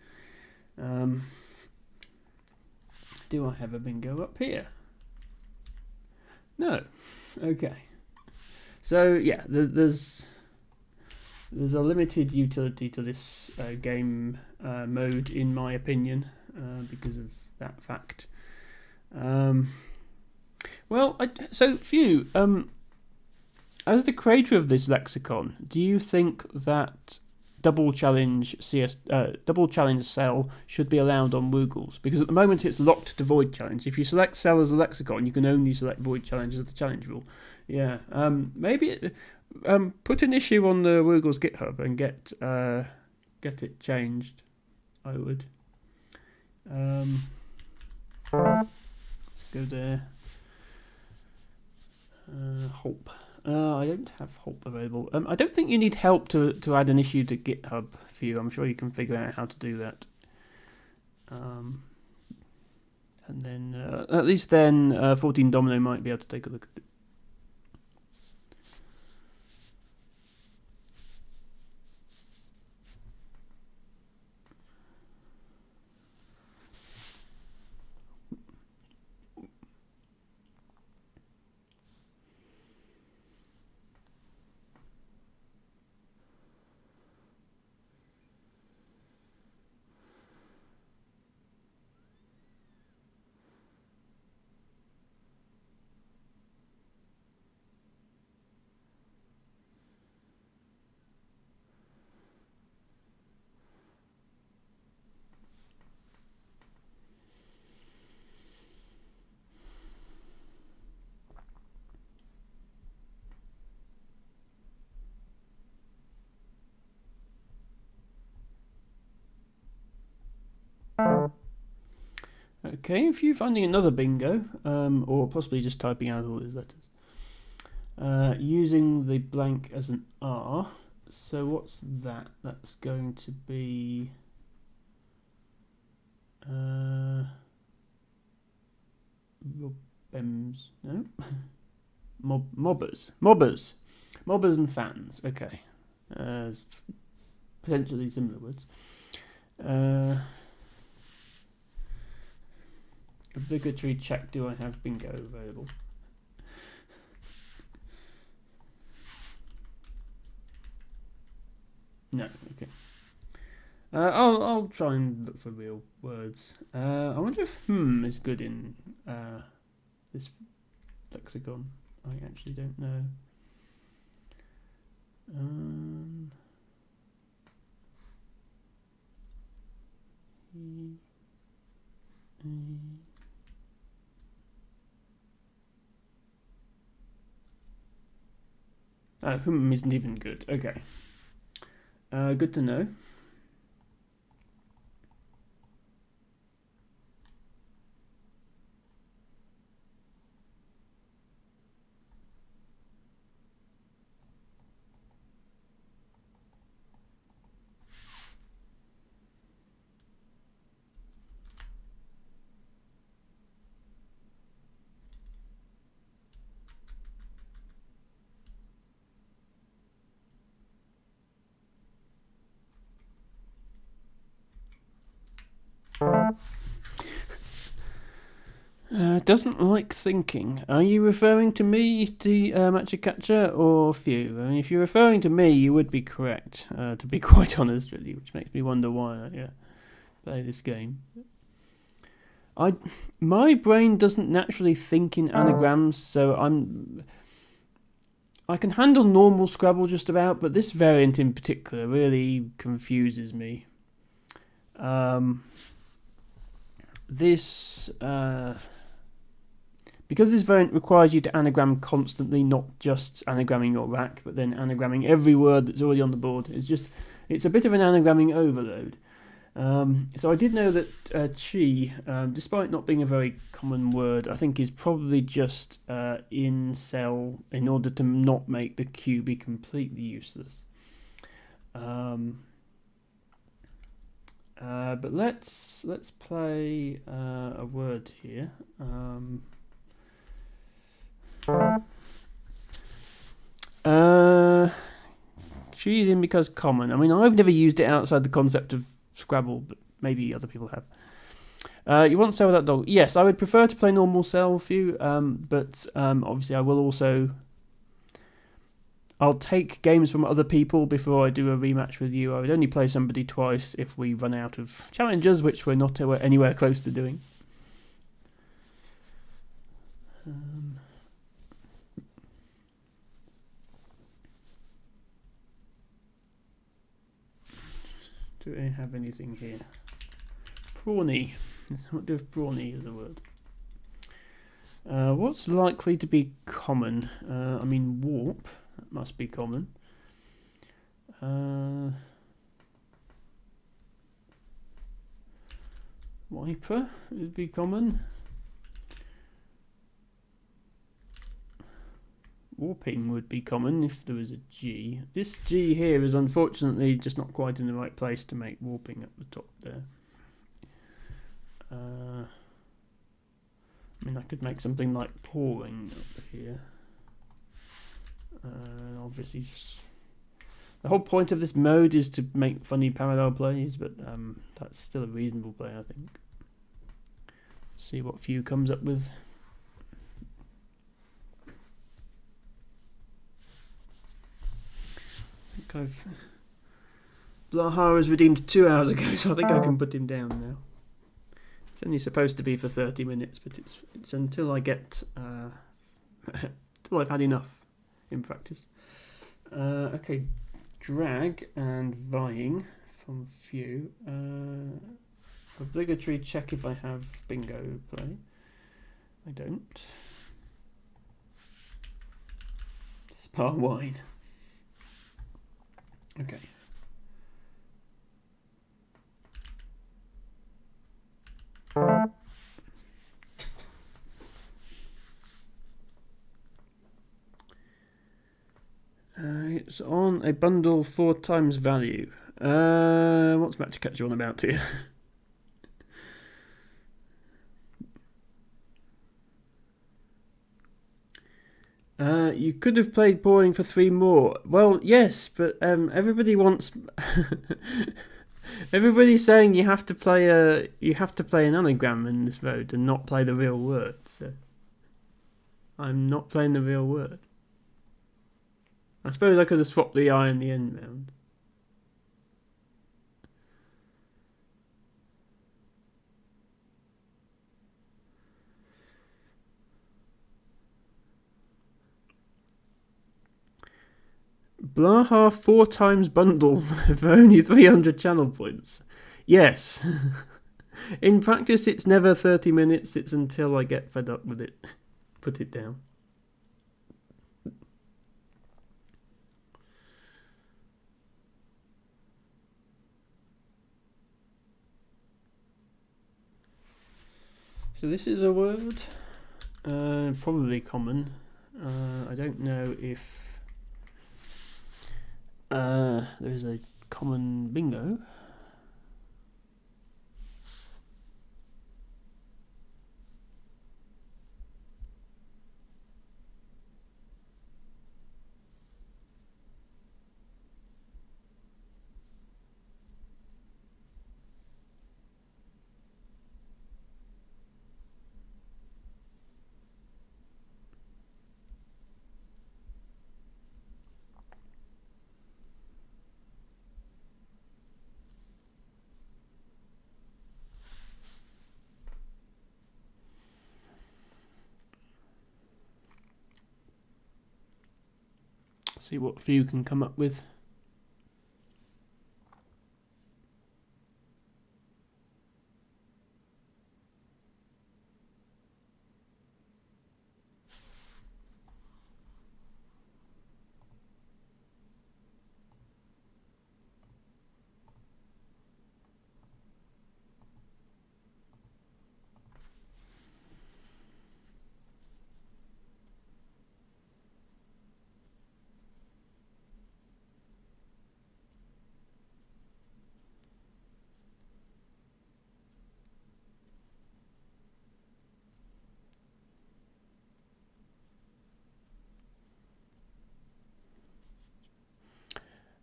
Do I have a bingo up here? No. Okay. So yeah, there's a limited utility to this game mode, in my opinion, because of that fact. So Few. As the creator of this lexicon, do you think that double challenge Cell should be allowed on Woogles? Because at the moment it's locked to void challenge. If you select Cell as a lexicon, you can only select void challenge as the challenge rule. Yeah. Maybe put an issue on the Woogles GitHub and get it changed. I would. Let's go there. Help. I don't have help available. I don't think you need help to add an issue to GitHub for you. I'm sure you can figure out how to do that. And then at least then 14 Domino might be able to take a look at it. Okay, if you're finding another bingo, or possibly just typing out all these letters, using the blank as an R. So what's that? That's going to be Robems, no? Mobbers and fans. Okay, potentially similar words. Obligatory check, do I have bingo available? No, okay. I'll try and look for real words. I wonder if is good in this lexicon. I actually don't know. Isn't even good. Okay. Good to know. Doesn't like thinking. Are you referring to me, the Matcha Catcher, or Few? I mean, if you're referring to me, you would be correct, to be quite honest with you, which makes me wonder why I play this game. My brain doesn't naturally think in anagrams, so I can handle normal Scrabble just about, but this variant in particular really confuses me. Because this variant requires you to anagram constantly, not just anagramming your rack, but then anagramming every word that's already on the board. It's a bit of an anagramming overload. So I did know that chi, despite not being a very common word, I think is probably just in cell in order to not make the Q be completely useless. But let's play a word here. She's in because common. I mean, I've never used it outside the concept of Scrabble, but maybe other people have. You want to sell that dog? Yes, I would prefer to play normal sell for you, but obviously I will also... I'll take games from other people before I do a rematch with you. I would only play somebody twice if we run out of challenges, which we're not anywhere close to doing. Do I have anything here? Prawny. What do prawny as a word? What's likely to be common? I mean, warp. That must be common. Wiper would be common. Warping would be common if there was a G. This G here is unfortunately just not quite in the right place to make warping at the top there. I mean, I could make something like pouring up here. Obviously, just the whole point of this mode is to make funny parallel plays, but that's still a reasonable play, I think. See what Few comes up with. Blaha was redeemed 2 hours ago, so I think I can put him down now. It's only supposed to be for 30 minutes, but it's until I get until I've had enough in practice. Okay, drag and vying from Few. Obligatory check if I have bingo play. I don't. Spa wine. Okay. It's on a bundle 4 times value. What's Match Catch on about here? You could have played Boring for 3 more. Well, yes, but everybody wants. Everybody's saying you have to play an anagram in this mode and not play the real word. So I'm not playing the real word. I suppose I could have swapped the I and the N round. Blaha 4 times bundle for only 300 channel points. Yes. In practice, it's never 30 minutes. It's until I get fed up with it. Put it down. So this is a word. Probably common. I don't know if there is a common bingo. See what Few can come up with.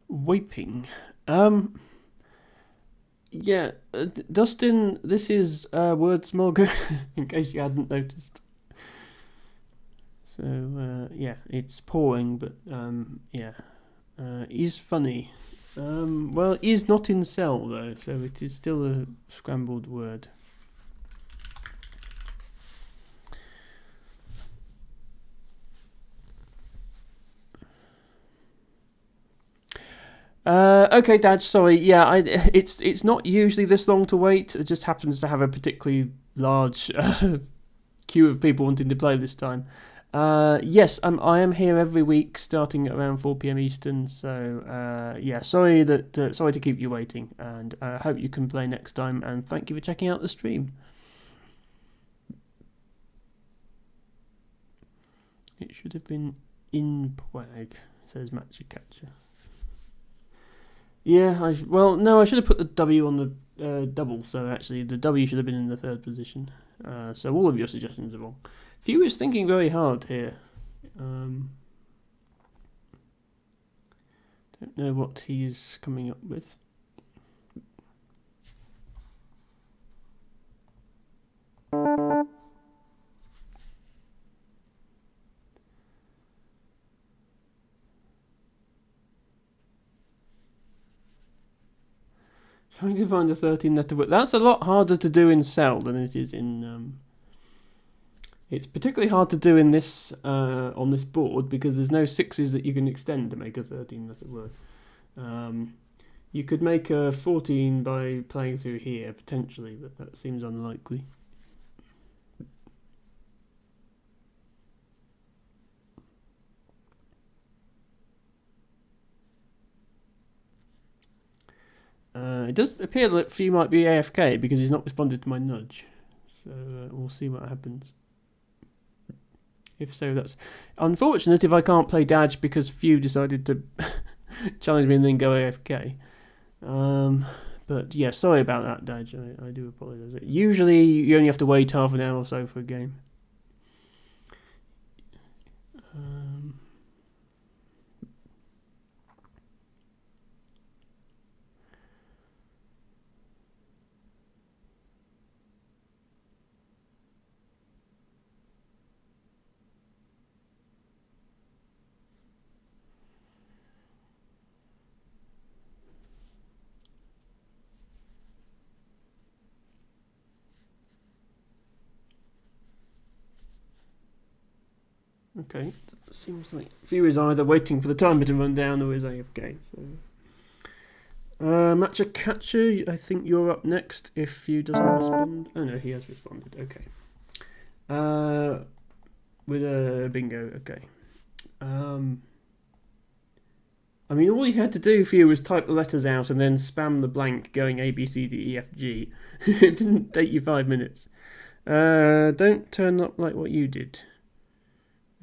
Weeping. Yeah, Dustin, this is Wordsmog, in case you hadn't noticed. So, yeah, it's pouring, but, yeah. Is funny. Well, is not in cell, though, so it is still a scrambled word. Okay, Dad. Sorry. Yeah, it's not usually this long to wait. It just happens to have a particularly large queue of people wanting to play this time. Yes, I am here every week, starting at around 4 p.m. Eastern. So yeah, sorry to keep you waiting, and I hope you can play next time. And thank you for checking out the stream. It should have been in Prague, says Matcha Catcher. Yeah, well, no, I should have put the W on the double, so actually the W should have been in the third position. So all of your suggestions are wrong. Few is thinking very hard here. Don't know what he's coming up with. Trying to find a 13-letter word. That's a lot harder to do in Cell than it is in. It's particularly hard to do in this on this board because there's no sixes that you can extend to make a 13-letter word. You could make a 14 by playing through here potentially, but that seems unlikely. It does appear that Few might be AFK because he's not responded to my nudge. So we'll see what happens. If so, that's unfortunate if I can't play Dodge because Few decided to challenge me and then go AFK. But yeah, sorry about that, Dodge. I do apologise. Usually you only have to wait half an hour or so for a game. Okay, seems like Few is either waiting for the timer to run down or is AFK. So. Matcha Catcher, I think you're up next if Few doesn't respond. Oh no, he has responded. Okay. With a bingo. Okay. I mean, all you had to do for you was type the letters out and then spam the blank going A, B, C, D, E, F, G. It didn't take you 5 minutes. Don't turn up like what you did.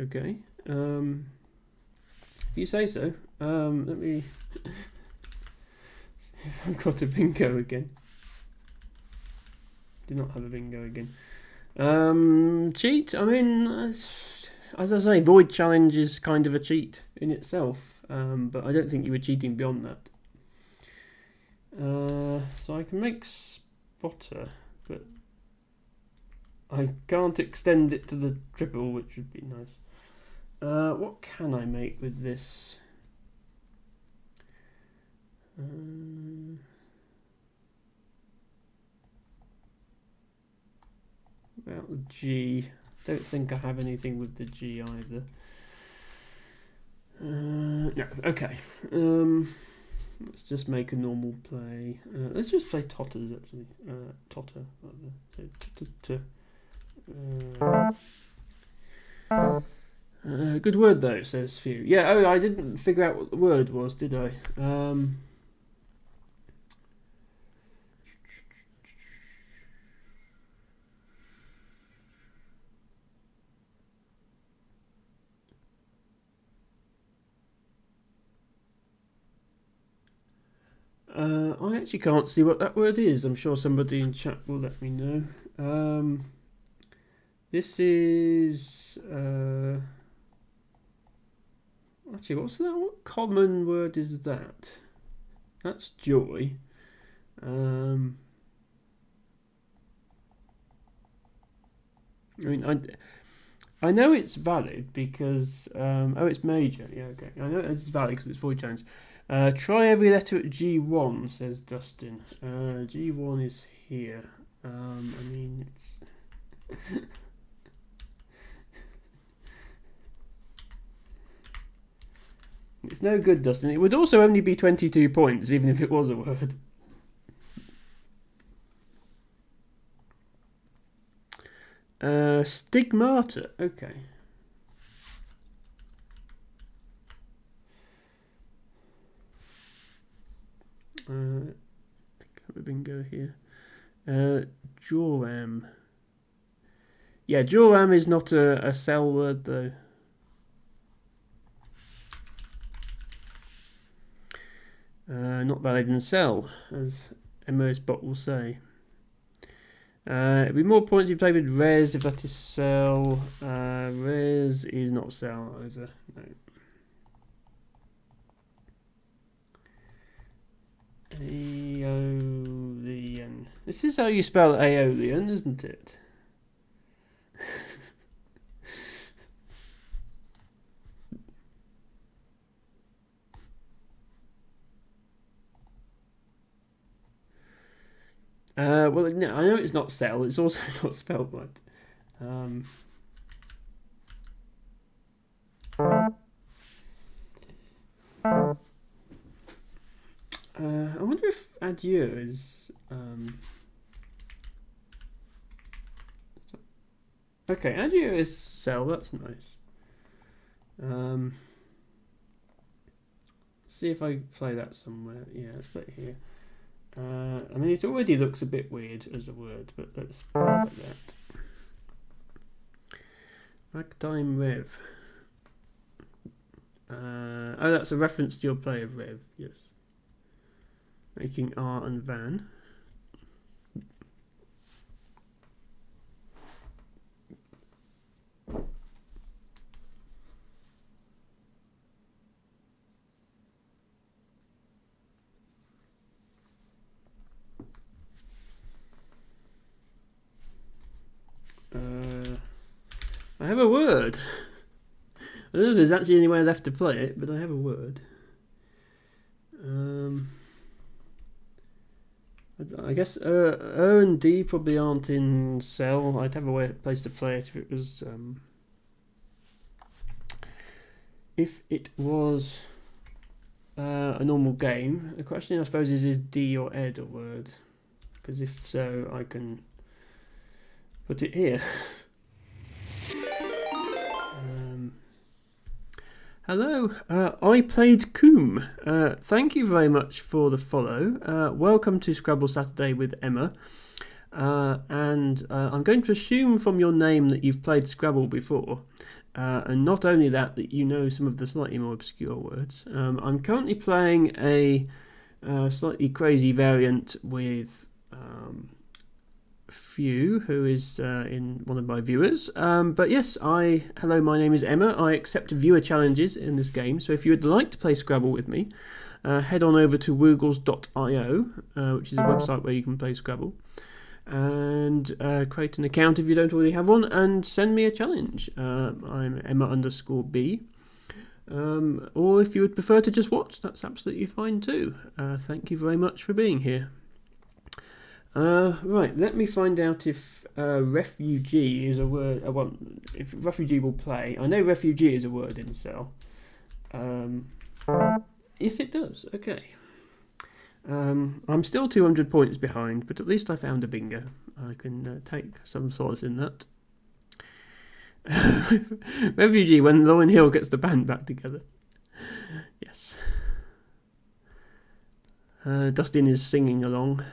Okay. If you say so. Let me... I've got a bingo again. Do not have a bingo again. Cheat? I mean, as I say, Void Challenge is kind of a cheat in itself. But I don't think you were cheating beyond that. So I can make Spotter, but I can't extend it to the triple, which would be nice. What can I make with this? About the G. Don't think I have anything with the G either. No, okay. Let's just make a normal play. Let's just play Totters, actually. Totter. Good word, though, says Few. Yeah, oh, I didn't figure out what the word was, did I? I actually can't see what that word is. I'm sure somebody in chat will let me know. This is... actually, what's that? What common word is that? That's joy. I mean, I know it's valid because... oh, it's major. Yeah, okay. I know it's valid because it's Void Challenge. Try every letter at G1, says Dustin. G1 is here. I mean, it's... It's no good, Dustin. It would also only be 22 points, even if it was a word. Stigmata. Okay. Have a bingo here. Joram. Yeah, Joram is not a cell word, though. Not valid in cell, as Emma's bot will say. It'd be more points if you play with res if that is cell. Res is not cell either. No. Aeolian. This is how you spell Aeolian, isn't it? Well, no, I know it's not cell. It's also not spelled right. I wonder if adieu is. Okay, adieu is cell. That's nice. See if I play that somewhere. Yeah, let's play it here. I mean, it already looks a bit weird as a word, but let's play it like that. Ragtime Rev. Oh, that's a reference to your play of Rev, yes. Making R and Van. I have a word. I don't know if there's actually anywhere left to play it, but I have a word. I guess O and D probably aren't in cell. I'd have a place to play it if it was a normal game. The question, I suppose, is D or Ed a word? Because if so, I can put it here. Hello, I played Coombe. Thank you very much for the follow. Welcome to Scrabble Saturday with Emma. And I'm going to assume from your name that you've played Scrabble before. And not only that you know some of the slightly more obscure words. I'm currently playing a slightly crazy variant with Few, who is in one of my viewers. But yes, hello, my name is Emma. I accept viewer challenges in this game, so if you would like to play Scrabble with me, head on over to woogles.io, which is a website where you can play Scrabble, and create an account if you don't already have one, and send me a challenge. I'm Emma_B. Or if you would prefer to just watch, that's absolutely fine too. Thank you very much for being here. Right, let me find out if refugee is a word. If refugee will play. I know refugee is a word in cell. Yes, it does. Okay. I'm still 200 points behind, but at least I found a bingo. I can take some solace in that. Refugee, when Lauren Hill gets the band back together. Yes. Dustin is singing along.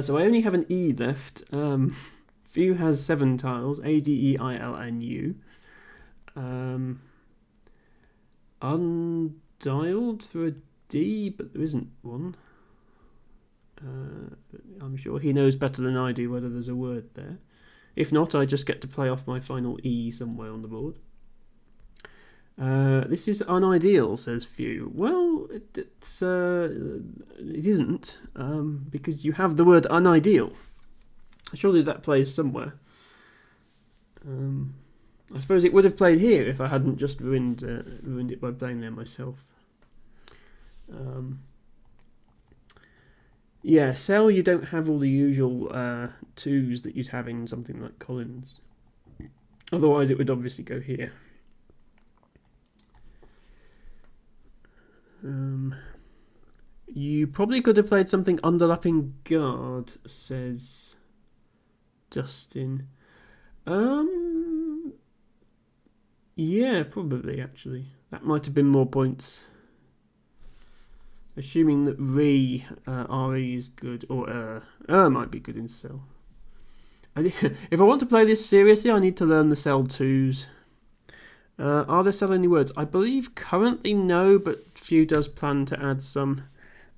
So I only have an E left. Few has 7 tiles. ADEILNU. Undialed for a D, but there isn't one. I'm sure he knows better than I do whether there's a word there. If not, I just get to play off my final E somewhere on the board. This is unideal, says Few. Well, it isn't, because you have the word unideal. Surely that plays somewhere. I suppose it would have played here if I hadn't just ruined it by playing there myself. Yeah, cell, you don't have all the usual 2s that you'd have in something like Collins. Otherwise, it would obviously go here. You probably could have played something underlapping guard, says Dustin. Yeah, probably, actually. That might have been more points. Assuming that RE is good, or might be good in cell. If I want to play this seriously, I need to learn the cell 2s. Are there still any words? I believe currently no, but Few does plan to add some.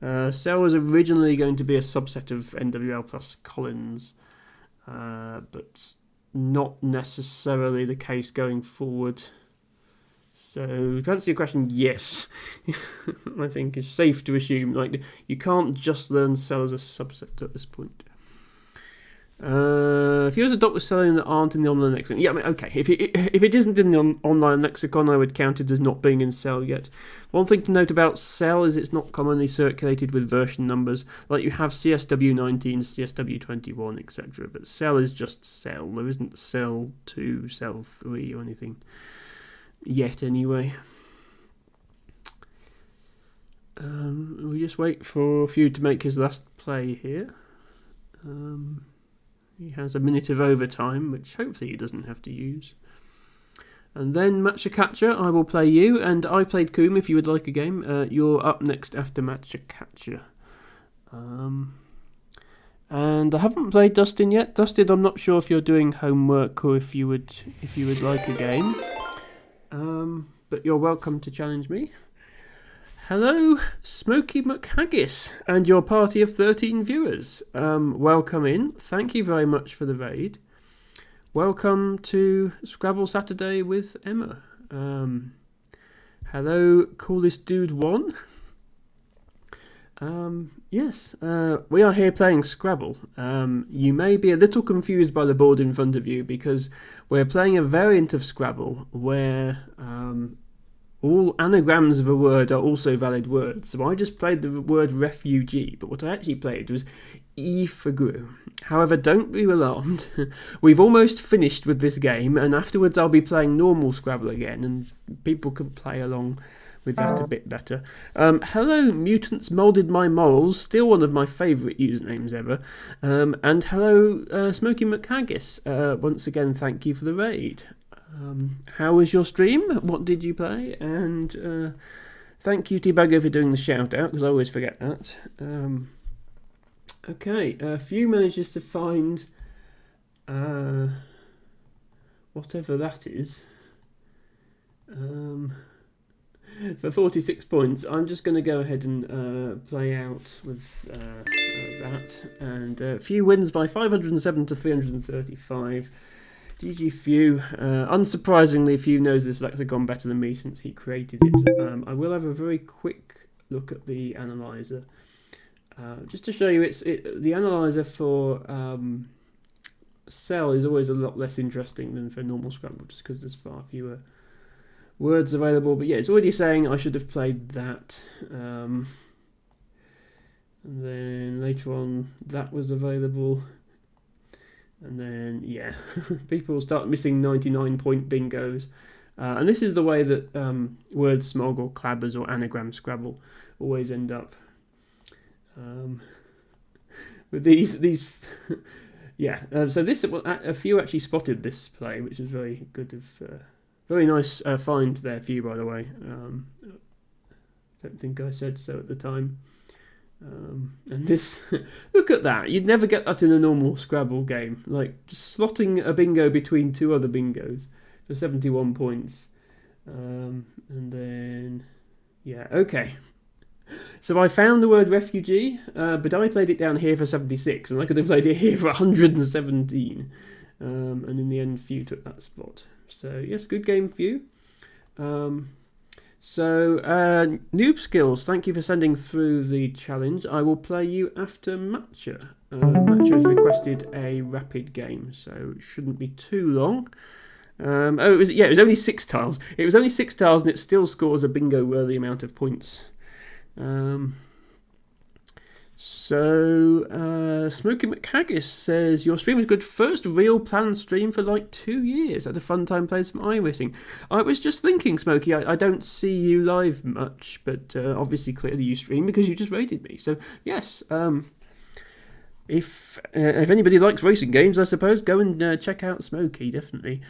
Cell was originally going to be a subset of NWL plus Collins, but not necessarily the case going forward. So to answer your question, yes, I think it's safe to assume like you can't just learn Cell as a subset at this point. If you was a doctor selling that aren't in the online lexicon, yeah, I mean, okay. If it isn't in the online lexicon, I would count it as not being in Cell yet. One thing to note about Cell is it's not commonly circulated with version numbers, like you have CSW19, CSW21, etc. But Cell is just Cell. There isn't Cell 2, Cell 3, or anything yet, anyway. We just wait for Few to make his last play here. He has a minute of overtime, which hopefully he doesn't have to use. And then Matcha Catcher, I will play you, and I played Coombe if you would like a game. You're up next after Matcha Catcher. And I haven't played Dustin yet. Dustin, I'm not sure if you're doing homework or if you would like a game. But you're welcome to challenge me. Hello, Smokey McHaggis, and your party of 13 viewers. Welcome in. Thank you very much for the raid. Welcome to Scrabble Saturday with Emma. Hello, Coolest Dude 1. Yes, we are here playing Scrabble. You may be a little confused by the board in front of you because we're playing a variant of Scrabble where all anagrams of a word are also valid words. So I just played the word refugee, but what I actually played was ifagru. However, don't be alarmed. We've almost finished with this game, and afterwards I'll be playing normal Scrabble again, and people can play along with that a bit better. Hello, Mutants Molded My Morals, still one of my favourite usernames ever. And hello, Smokey McHaggis. Once again, thank you for the raid. How was your stream? What did you play? And thank you, T-Bagger, for doing the shout out, because I always forget that. Okay, a few manages to find whatever that is. For 46 points, I'm just going to go ahead and play out with that. And a few wins by 507 to 335. GG Few. Unsurprisingly, Few knows this lexicon better than me since he created it. I will have a very quick look at the analyzer. Just to show you, the analyzer for Cell is always a lot less interesting than for normal Scrabble, just because there's far fewer words available. But yeah, it's already saying I should have played that. And then later on, that was available. And then, yeah, people start missing 99-point bingos. And this is the way that word smog or clabbers or anagram Scrabble always end up. With these yeah, so this, a few actually spotted this play, which is very good. Very nice find there for you, by the way. Don't think I said so at the time. And this, look at that. You'd never get that in a normal Scrabble game. Like, just slotting a bingo between two other bingos for 71 points. And then, yeah, okay. So I found the word refugee, but I played it down here for 76, and I could have played it here for 117. And in the end, Few took that spot. So, yes, good game, Few. So, Noob Skills, thank you for sending through the challenge. I will play you after Matcha. Matcha has requested a rapid game, so it shouldn't be too long. It was only 6 tiles. It was only 6 tiles, and it still scores a bingo-worthy amount of points. Smokey McHaggis says, your stream was good. First real planned stream for like 2 years. Had a fun time playing some iRacing. I was just thinking, Smokey, I don't see you live much, but obviously clearly you stream because you just rated me. So yes, if anybody likes racing games, I suppose go and check out Smokey, definitely.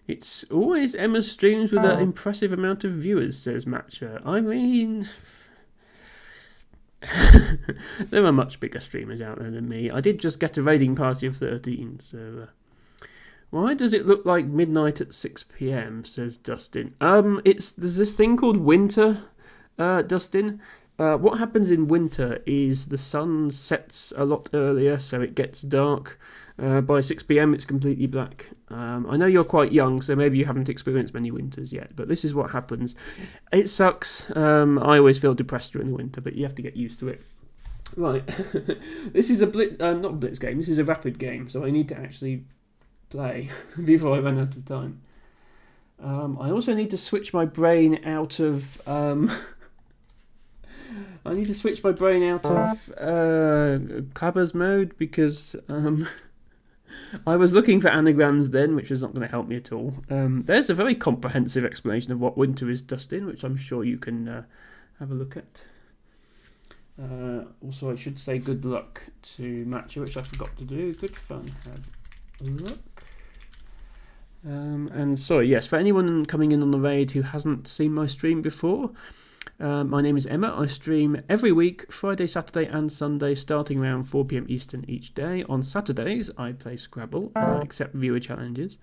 It's always Emma's streams with an impressive amount of viewers, says Matcha. I mean, there are much bigger streamers out there than me. I did just get a raiding party of 13, so Why does it look like midnight at 6 p.m? Says Dustin. There's this thing called winter, Dustin. What happens in winter is the sun sets a lot earlier, so it gets dark. By 6 p.m, it's completely black. I know you're quite young, so maybe you haven't experienced many winters yet, but this is what happens. It sucks. I always feel depressed during the winter, but you have to get used to it. Right, this is a not a blitz game. This is a rapid game, so I need to actually play before I run out of time. I also need to switch my brain out of. I need to switch my brain out of Clabber's mode because I was looking for anagrams then, which was not going to help me at all. There's a very comprehensive explanation of what winter is, Dustin, which I'm sure you can have a look at. Also, I should say good luck to Matcha, which I forgot to do. Good fun. Have a look. And sorry, yes, for anyone coming in on the raid who hasn't seen my stream before, my name is Emma. I stream every week, Friday, Saturday and Sunday, starting around 4 p.m. Eastern each day. On Saturdays, I play Scrabble and accept viewer challenges.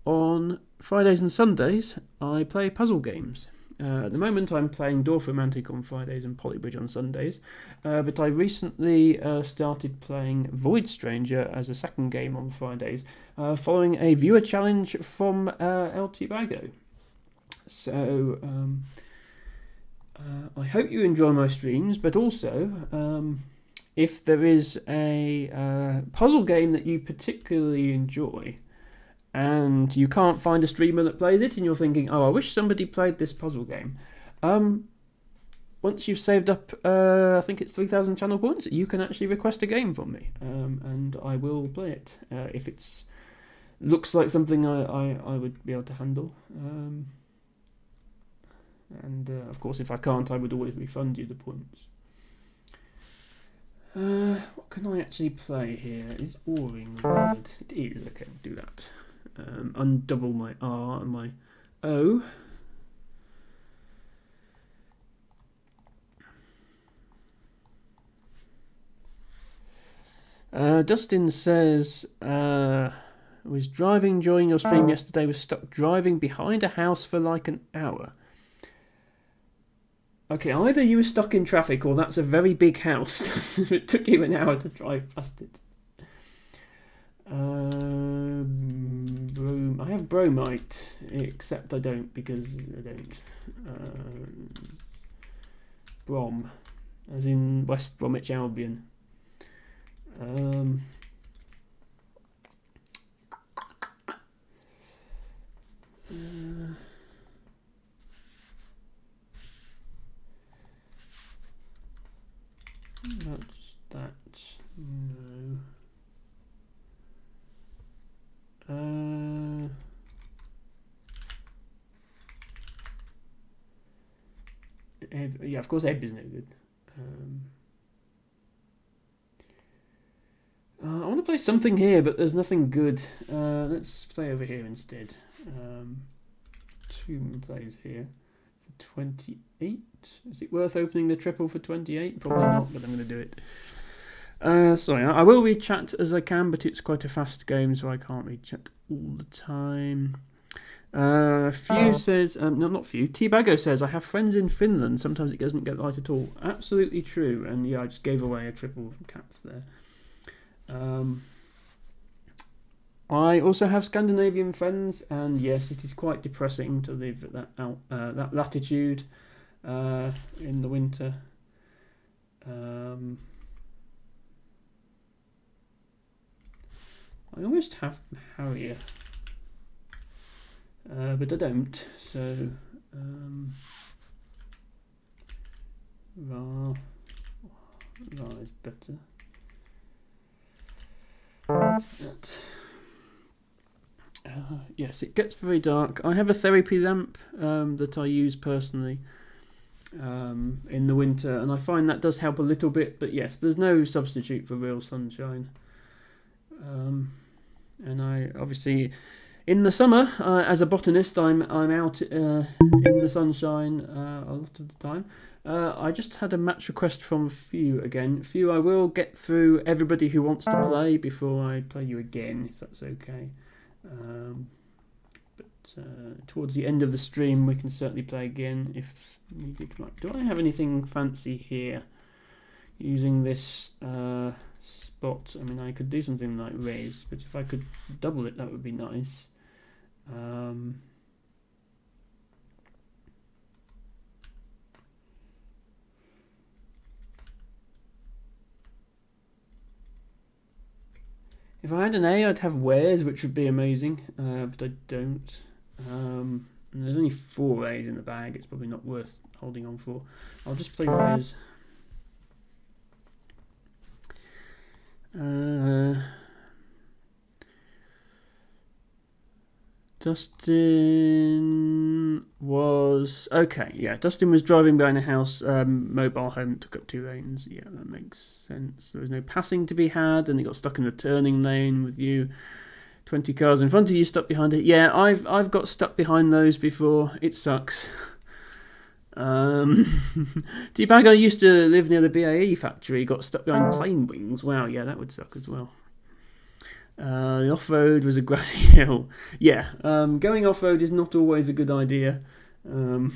On Fridays and Sundays, I play puzzle games. At the moment, I'm playing Dwarf Romantic on Fridays and Polybridge on Sundays, but I recently started playing Void Stranger as a second game on Fridays, following a viewer challenge from LT Bago. So, I hope you enjoy my streams, but also, if there is a puzzle game that you particularly enjoy, and you can't find a streamer that plays it, and you're thinking, oh, I wish somebody played this puzzle game. Once you've saved up, I think it's 3,000 channel points, you can actually request a game from me, and I will play it if it looks like something I would be able to handle. And of course, if I can't, I would always refund you the points. What can I actually play here? Is Oring the word? It is. Okay, do that. Undouble my R and my O. Dustin says, was driving during your stream yesterday, was stuck driving behind a house for like an hour. Okay, either you were stuck in traffic or that's a very big house. It took you an hour to drive past it. I have bromite, except I don't because I don't. Brom, as in West Bromwich Albion. That's that. No. Yeah, of course, Ebb is no good. I want to play something here, but there's nothing good. Let's play over here instead. 2 plays here. 28. Is it worth opening the triple for 28? Probably not, but I'm going to do it. Sorry, I will read chat as I can, but it's quite a fast game, so I can't read chat all the time. Few says, no, not Few. T-Bago says, I have friends in Finland. Sometimes it doesn't get light at all. Absolutely true. And yeah, I just gave away a triple cats there. I also have Scandinavian friends, and yes, it is quite depressing to live at that latitude in the winter. I almost have Harrier, but I don't. So Ra is better. Yes, it gets very dark. I have a therapy lamp that I use personally in the winter, and I find that does help a little bit, but yes, there's no substitute for real sunshine. And I obviously, in the summer, as a botanist, I'm out in the sunshine a lot of the time. I just had a match request from Few again. Few, I will get through everybody who wants to play before I play you again, if that's okay. But towards the end of the stream, we can certainly play again if needed. Right. Do I have anything fancy here? Using this spot, I mean, I could do something like raise, but if I could double it, that would be nice. If I had an A, I'd have where's, which would be amazing, but I don't. And there's only 4 A's in the bag, it's probably not worth holding on for. I'll just play where's. Dustin was okay. Yeah, Dustin was driving behind a house, mobile home, took up 2 lanes. Yeah, that makes sense. There was no passing to be had, and he got stuck in a turning lane with you. 20 cars in front of you, stuck behind it. Yeah, I've got stuck behind those before. It sucks. T-Bag, I used to live near the BAE factory. Got stuck behind plane wings. Wow, yeah, that would suck as well. The off-road was a grassy hill. Yeah, going off-road is not always a good idea. You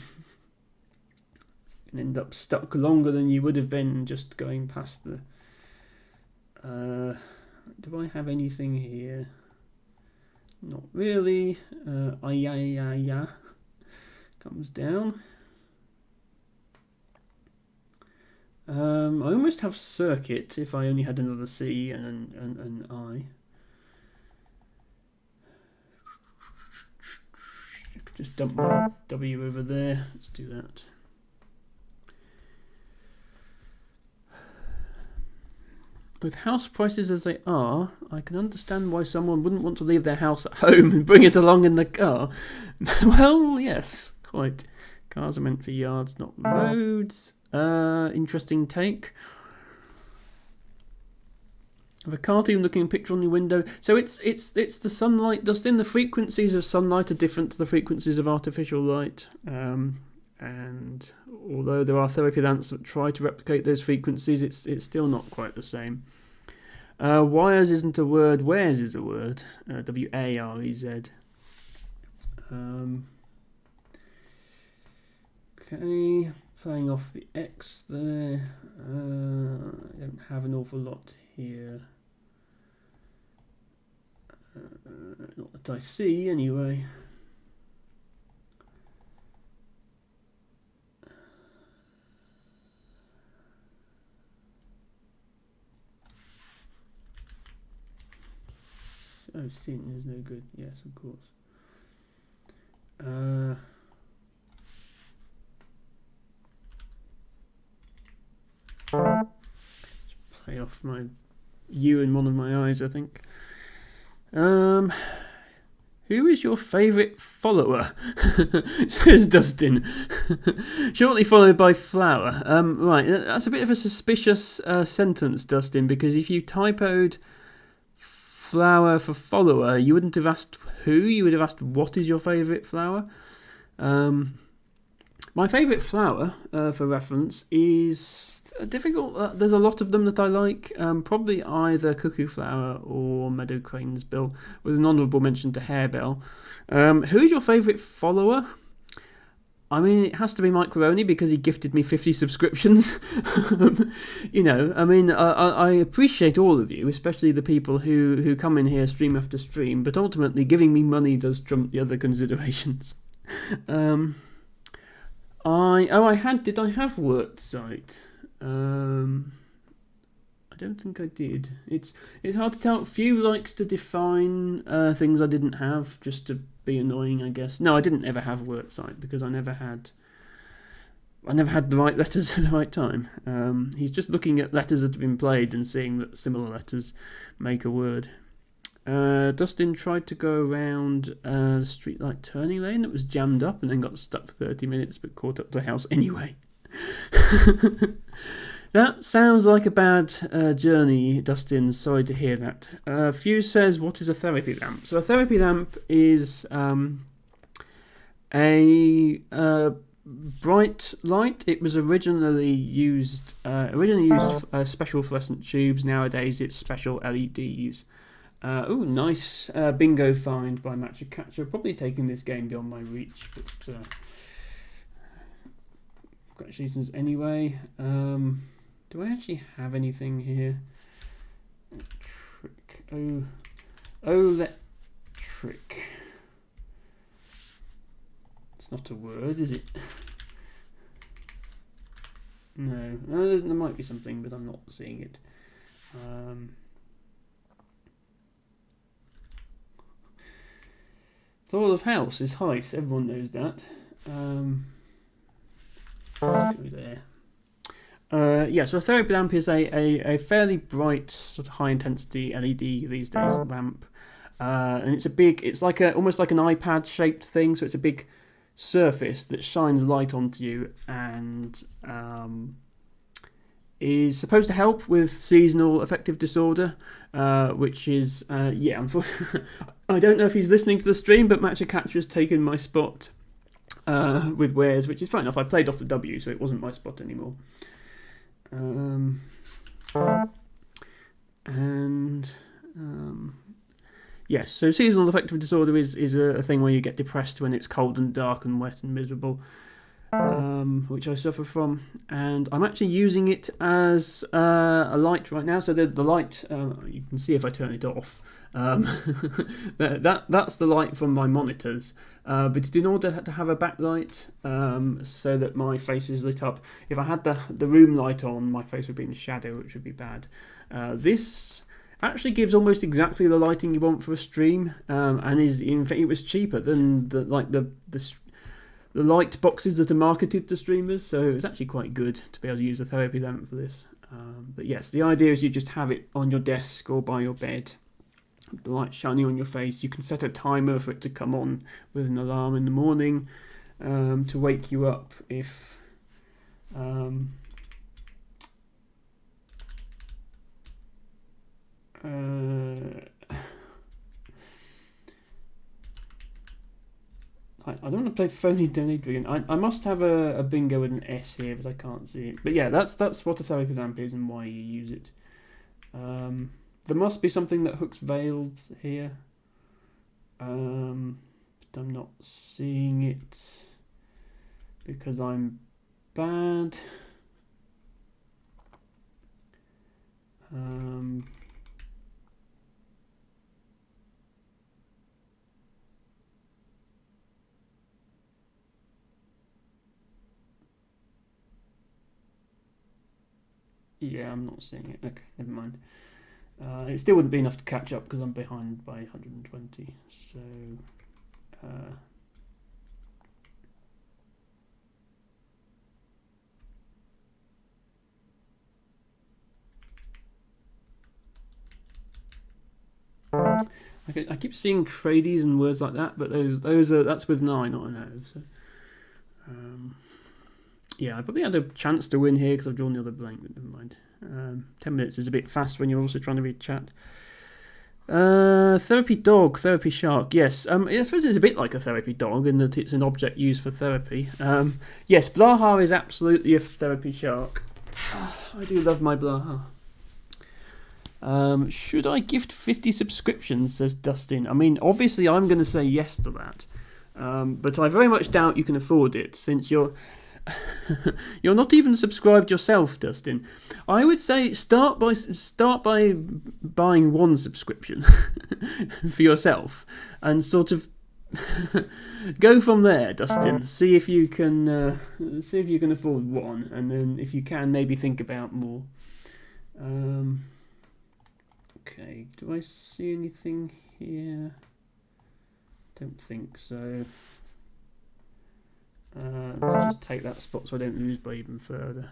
can end up stuck longer than you would have been just going past the... do I have anything here? Not really. Comes down. I almost have circuit if I only had another C and an I. Just dump the W over there. Let's do that. With house prices as they are, I can understand why someone wouldn't want to leave their house at home and bring it along in the car. Well, yes, quite. Cars are meant for yards, not roads. Interesting take. Of a cartoon looking picture on your window. So it's the sunlight, Dustin. The frequencies of sunlight are different to the frequencies of artificial light. And although there are therapy lamps that try to replicate those frequencies, it's still not quite the same. Wires isn't a word. Where's is a word. W-A-R-E-Z. Okay, playing off the X there. I don't have an awful lot here. Not that I see, anyway. So sin is no good. Yes, of course. Play off my U in one of my eyes, I think. Who is your favourite follower? Says Dustin. Shortly followed by flower. Right, that's a bit of a suspicious sentence, Dustin, because if you typoed flower for follower, you wouldn't have asked who, you would have asked what is your favourite flower. My favourite flower, for reference, is difficult. There's a lot of them that I like. Probably either cuckoo flower or meadow crane's bill, with an honourable mention to harebell. Who is your favourite follower? I mean, it has to be Mike Claroni because he gifted me 50 subscriptions. You know, I mean, I appreciate all of you, especially the people who come in here stream after stream, but ultimately giving me money does trump the other considerations. Did I have Wurtzite? I don't think I did. It's hard to tell. Few likes to define things I didn't have just to be annoying, I guess. No, I didn't ever have Wurtzite because I never had the right letters at the right time. He's just looking at letters that have been played and seeing that similar letters make a word. Dustin tried to go around the streetlight turning lane that was jammed up and then got stuck for 30 minutes but caught up to the house anyway. That sounds like a bad journey, Dustin. Sorry to hear that. Fuse says, what is a therapy lamp? So a therapy lamp is a bright light. It was originally used special fluorescent tubes. Nowadays it's special LEDs. Oh, nice bingo find by Matcha Catcher. Probably taking this game beyond my reach, but congratulations anyway. Do I actually have anything here? Trick. Electric. It's not a word, is it? No, there might be something, but I'm not seeing it. Floor of house is height. Everyone knows that. Go there. Yeah, so a therapy lamp is a fairly bright, sort of high intensity LED these days lamp, and it's like almost like an iPad shaped thing. So it's a big surface that shines light onto you and is supposed to help with seasonal affective disorder, which is yeah. I don't know if he's listening to the stream, but Matcha Catcher has taken my spot with wares, which is fine enough. I played off the W, so it wasn't my spot anymore. Yes, so seasonal affective disorder is a thing where you get depressed when it's cold and dark and wet and miserable, which I suffer from, and I'm actually using it as a light right now. So the light, you can see if I turn it off, that's the light from my monitors, but in order to have a backlight so that my face is lit up, if I had the room light on, my face would be in shadow, which would be bad. This actually gives almost exactly the lighting you want for a stream, and is, in fact, it was cheaper than the light boxes that are marketed to streamers, so it's actually quite good to be able to use the therapy lamp for this. But yes, the idea is you just have it on your desk or by your bed, the light shining on your face. You can set a timer for it to come on with an alarm in the morning to wake you up if I don't want to play phony donator again. I must have a bingo with an S here, but I can't see it. But yeah, that's what a therapy lamp is and why you use it. There must be something that hooks veils here, but I'm not seeing it because I'm bad. Yeah, I'm not seeing it. Okay, never mind. It still wouldn't be enough to catch up because I'm behind by 120. So, I keep seeing tradies and words like that, but that's with 9, not an O. So, yeah, I probably had a chance to win here because I've drawn the other blank, but never mind. 10 minutes is a bit fast when you're also trying to read chat. Therapy dog, therapy shark. Yes, I suppose it's a bit like a therapy dog in that it's an object used for therapy. Yes, Blaha is absolutely a therapy shark. I do love my Blaha. Should I gift 50 subscriptions, says Dustin. I mean, obviously I'm going to say yes to that, but I very much doubt you can afford it since you're not even subscribed yourself, Dustin. I would say start by buying one subscription for yourself and sort of go from there, Dustin. See if you can afford one, and then if you can, maybe think about more. Okay, do I see anything here? Don't think so. Let's just take that spot so I don't lose by even further.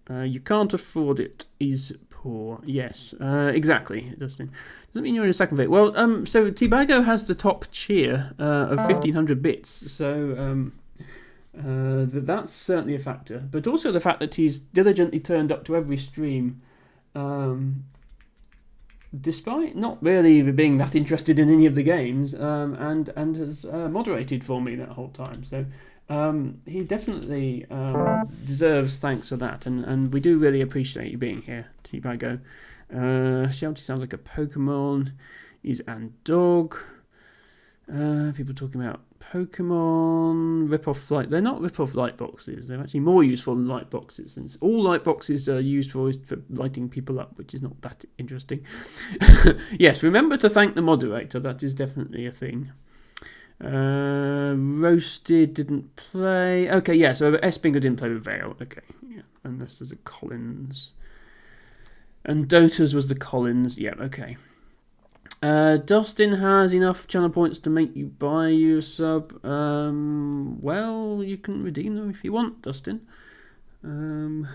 You can't afford it is poor. Yes, exactly, Dustin. Doesn't mean you're in a second bit. Well, so Tibago has the top cheer of 1,500 bits, so that's certainly a factor. But also the fact that he's diligently turned up to every stream, despite not really being that interested in any of the games, and has moderated for me that whole time. So he definitely deserves thanks for that, and we do really appreciate you being here, Tibago. Shelty sounds like a Pokemon. is and dog. People talking about Pokemon, rip-off light. They're not rip-off light boxes. They're actually more useful than light boxes, since all light boxes are used for lighting people up, which is not that interesting. Yes, remember to thank the moderator. That is definitely a thing. Roasted didn't play. Okay, yeah, so Espinger didn't play with Vale. Okay, yeah, unless there's a Collins. And Dota's was the Collins. Yeah, okay. Dustin has enough channel points to make you buy you a sub. Well, you can redeem them if you want, Dustin. Let's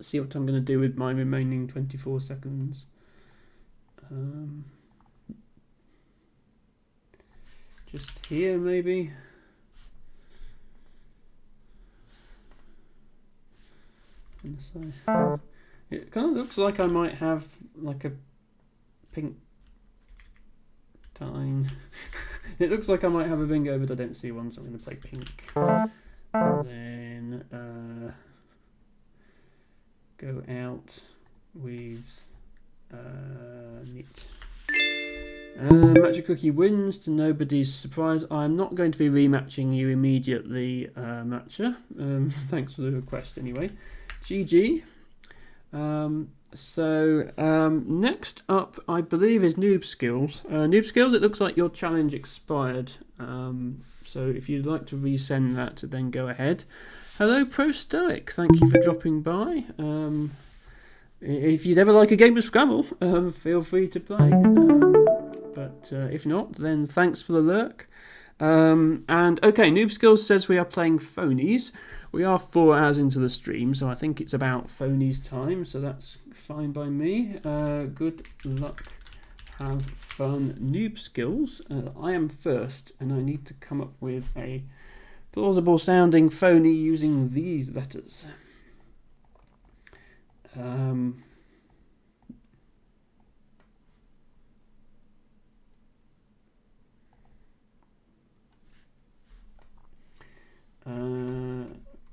see what I'm going to do with my remaining 24 seconds. Just here, maybe. On the side. It kind of looks like I might have like a pink time. It looks like I might have a bingo, but I don't see one, so I'm going to play pink. And then go out with knit. Matcha Cookie wins to nobody's surprise. I'm not going to be rematching you immediately, Matcha. Thanks for the request anyway. GG. Next up, I believe, is Noob Skills. Noob Skills, it looks like your challenge expired. So if you'd like to resend that, then go ahead. Hello, Pro Stoic. Thank you for dropping by. If you'd ever like a game of Scrabble, feel free to play. But if not, then thanks for the lurk. And okay, Noob Skills says we are playing Phonies. We are 4 hours into the stream, so I think it's about Phonies time, so that's fine by me. Good luck, have fun. Noob Skills. I am first, and I need to come up with a plausible sounding phony using these letters.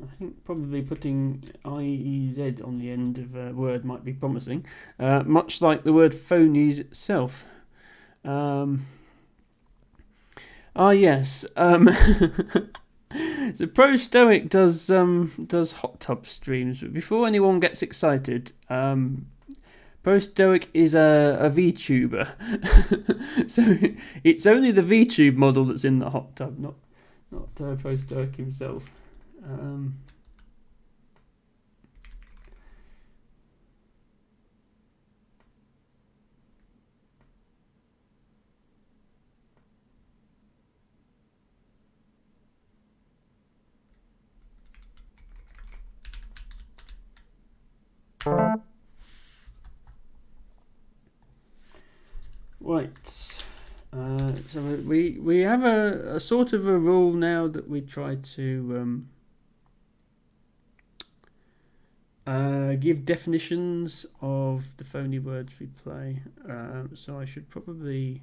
I think probably putting IEZ on the end of a word might be promising, much like the word phonies itself. Yes. So Pro Stoic does hot tub streams, but before anyone gets excited, Pro Stoic is a VTuber, so it's only the VTube model that's in the hot tub, not Pro Stoic himself. Right. So we have a sort of a rule now that we try to give definitions of the phony words we play. So I should probably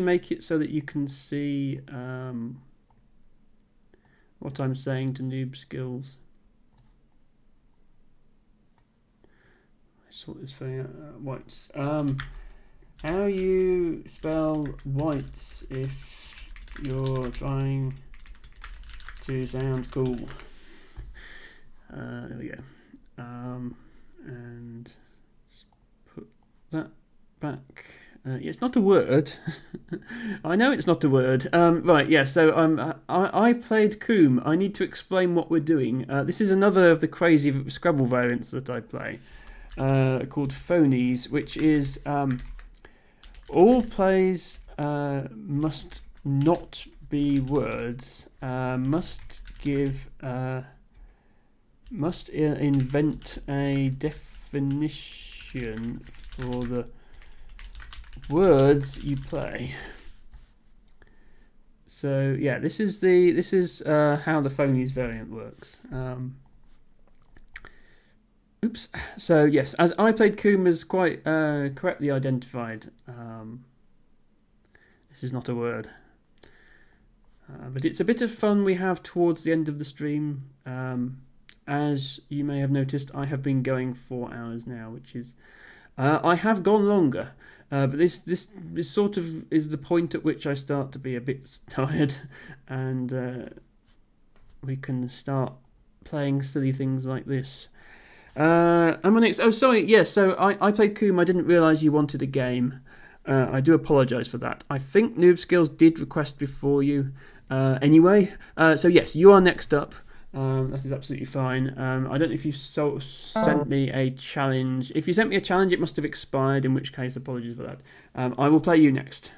make it so that you can see what I'm saying to Noob Skills. Sort this thing out. Whites. How you spell whites if you're trying to sound cool? There we go. And let's put that back. Yeah, it's not a word. I know it's not a word. Right, yeah, so I played Coom. I need to explain what we're doing. This is another of the crazy Scrabble variants that I play, called Phonies, which is all plays must not be words, must invent a definition for the words you play. So yeah, this is how the Phonies variant works. Oops. So yes, as I played Coom is quite correctly identified. This is not a word, but it's a bit of fun we have towards the end of the stream. as you may have noticed, I have been going 4 hours now, which is I have gone longer, but this sort of is the point at which I start to be a bit tired, and we can start playing silly things like this. And my next, oh sorry, yes. So I played Coom. I didn't realise you wanted a game. I do apologise for that. I think Noob Skills did request before you. Anyway, so yes, you are next up. That is absolutely fine. I don't know if you sent me a challenge. If you sent me a challenge, it must have expired, in which case, apologies for that. I will play you next.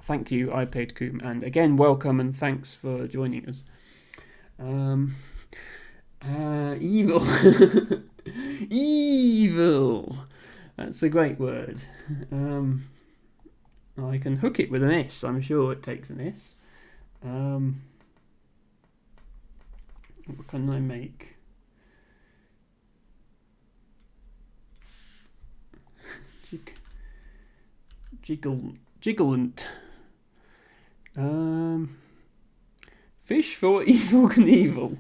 Thank you, I played Coom. And again, welcome and thanks for joining us. Evil. Evil. That's a great word. I can hook it with an S. I'm sure it takes an S. What can I make? Jigglant. Fish for Evil Knievel.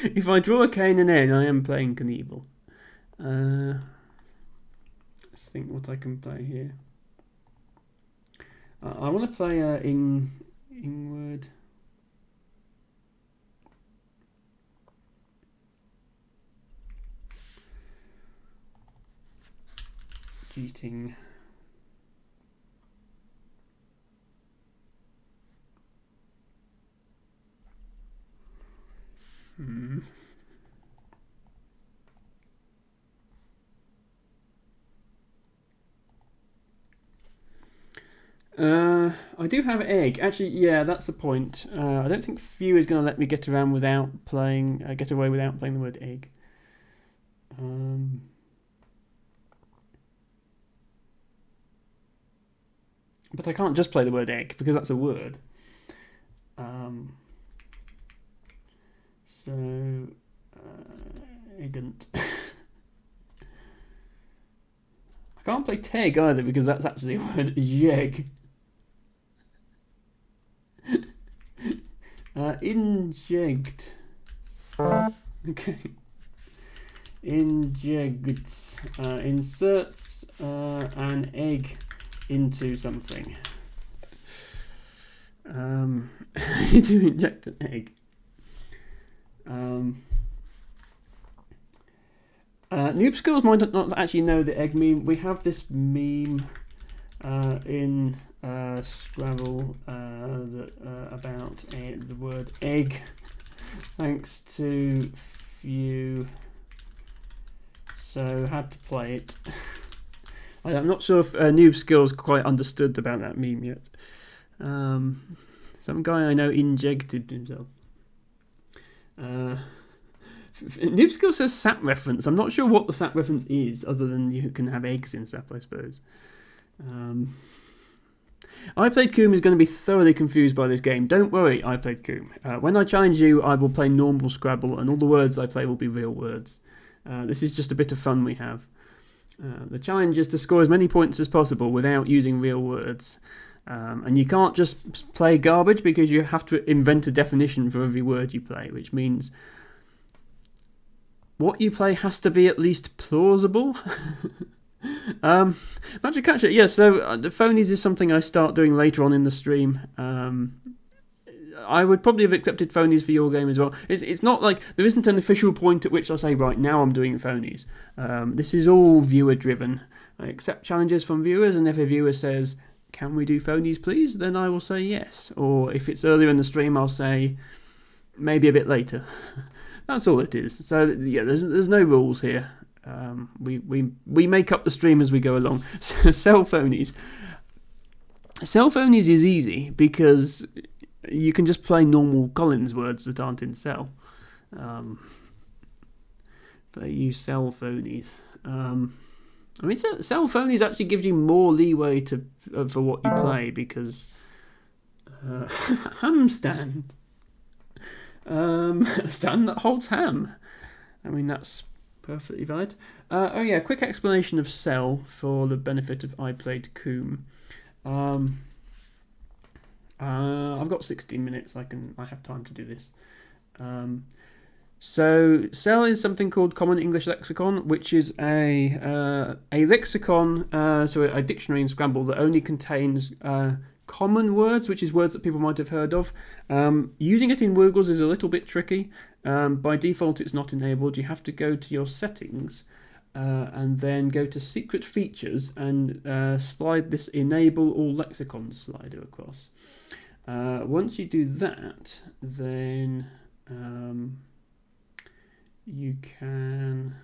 If I draw a K and an N, I am playing Knievel. Let's think what I can play here. I want to play Ingward. Cheating. I do have egg. Actually, yeah, that's the point. I don't think Few is going to let me get around without playing. Get away without playing the word egg. But I can't just play the word egg because that's a word. So, eggant. I can't play teg either because that's actually a word. Jeg. Inject. Okay. Injects. Inserts an egg into something. To inject an egg. Noob Skills might not actually know the egg meme. We have this meme in Scrabble about the word egg. Thanks to Few. So had to play it. I'm not sure if Noob Skills quite understood about that meme yet. Some guy I know injected himself. Noob Skills says sap reference. I'm not sure what the sap reference is, other than you can have eggs in sap, I suppose. I Played Coom is going to be thoroughly confused by this game. Don't worry, I Played Coom. When I challenge you, I will play normal Scrabble, and all the words I play will be real words. This is just a bit of fun we have. The challenge is to score as many points as possible without using real words. And you can't just play garbage because you have to invent a definition for every word you play, which means what you play has to be at least plausible. Magic Catcher, yeah, so the phonies is something I start doing later on in the stream. I would probably have accepted phonies for your game as well. It's not like there isn't an official point at which I say, right, now I'm doing phonies. This is all viewer driven. I accept challenges from viewers, and if a viewer says, can we do phonies please, then I will say yes. Or if it's earlier in the stream, I'll say maybe a bit later. That's all it is. So yeah, there's no rules here. We make up the stream as we go along. Sell phonies. Sell phonies is easy because you can just play normal Collins words that aren't in sell. But you sell phonies. I mean, sell phonies actually gives you more leeway for what you play because ham stand. A stand that holds ham. I mean, that's perfectly valid. Oh yeah, quick explanation of sell for the benefit of I Played Coom. I've got 16 minutes. I have time to do this. So CEL is something called Common English Lexicon, which is a lexicon, so a dictionary in Scrabble that only contains common words, which is words that people might have heard of. Using it in Woogles is a little bit tricky. By default, it's not enabled. You have to go to your settings and then go to secret features and slide this enable all lexicons slider across. Once you do that, then you can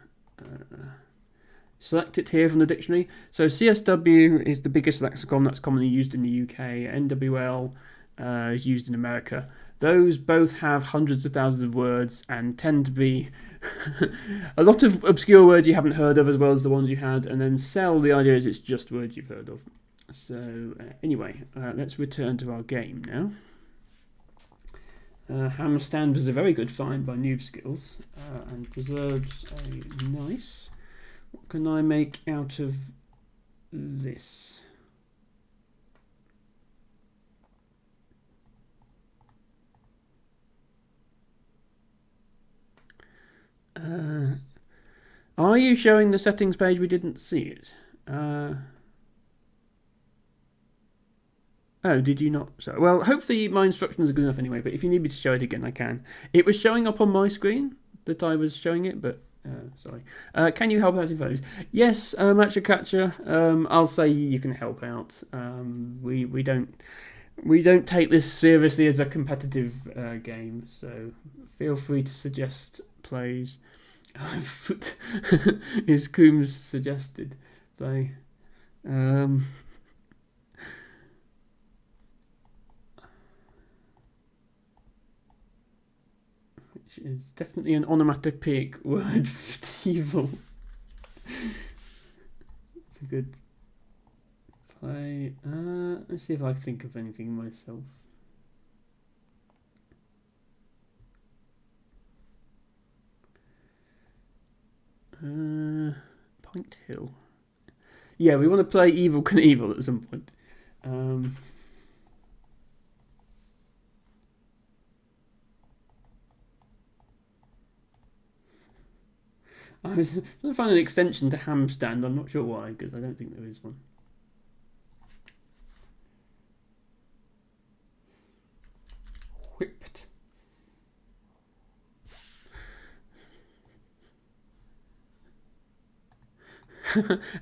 select it here from the dictionary. So CSW is the biggest lexicon that's commonly used in the UK. NWL is used in America. Those both have hundreds of thousands of words and tend to be a lot of obscure words you haven't heard of as well as the ones you had. And then CEL, the idea is it's just words you've heard of. So anyway, let's return to our game now. Hamstand was a very good find by Noob Skills and deserves a nice. What can I make out of this? Are you showing the settings page? We didn't see it. Oh, did you not? So, well, hopefully my instructions are good enough anyway, but if you need me to show it again, I can. It was showing up on my screen that I was showing it, but sorry. Can you help out in photos? Yes, Matcha. I'll say you can help out. We don't take this seriously as a competitive game, so feel free to suggest plays. Foot is Coombs suggested play. Which is definitely an onomatopoeic word for evil. It's a good play. Let's see if I can think of anything myself. Point Hill. Yeah, we want to play Evil Knievel at some point. I was trying to find an extension to Hamstand. I'm not sure why, because I don't think there is one. Whipped.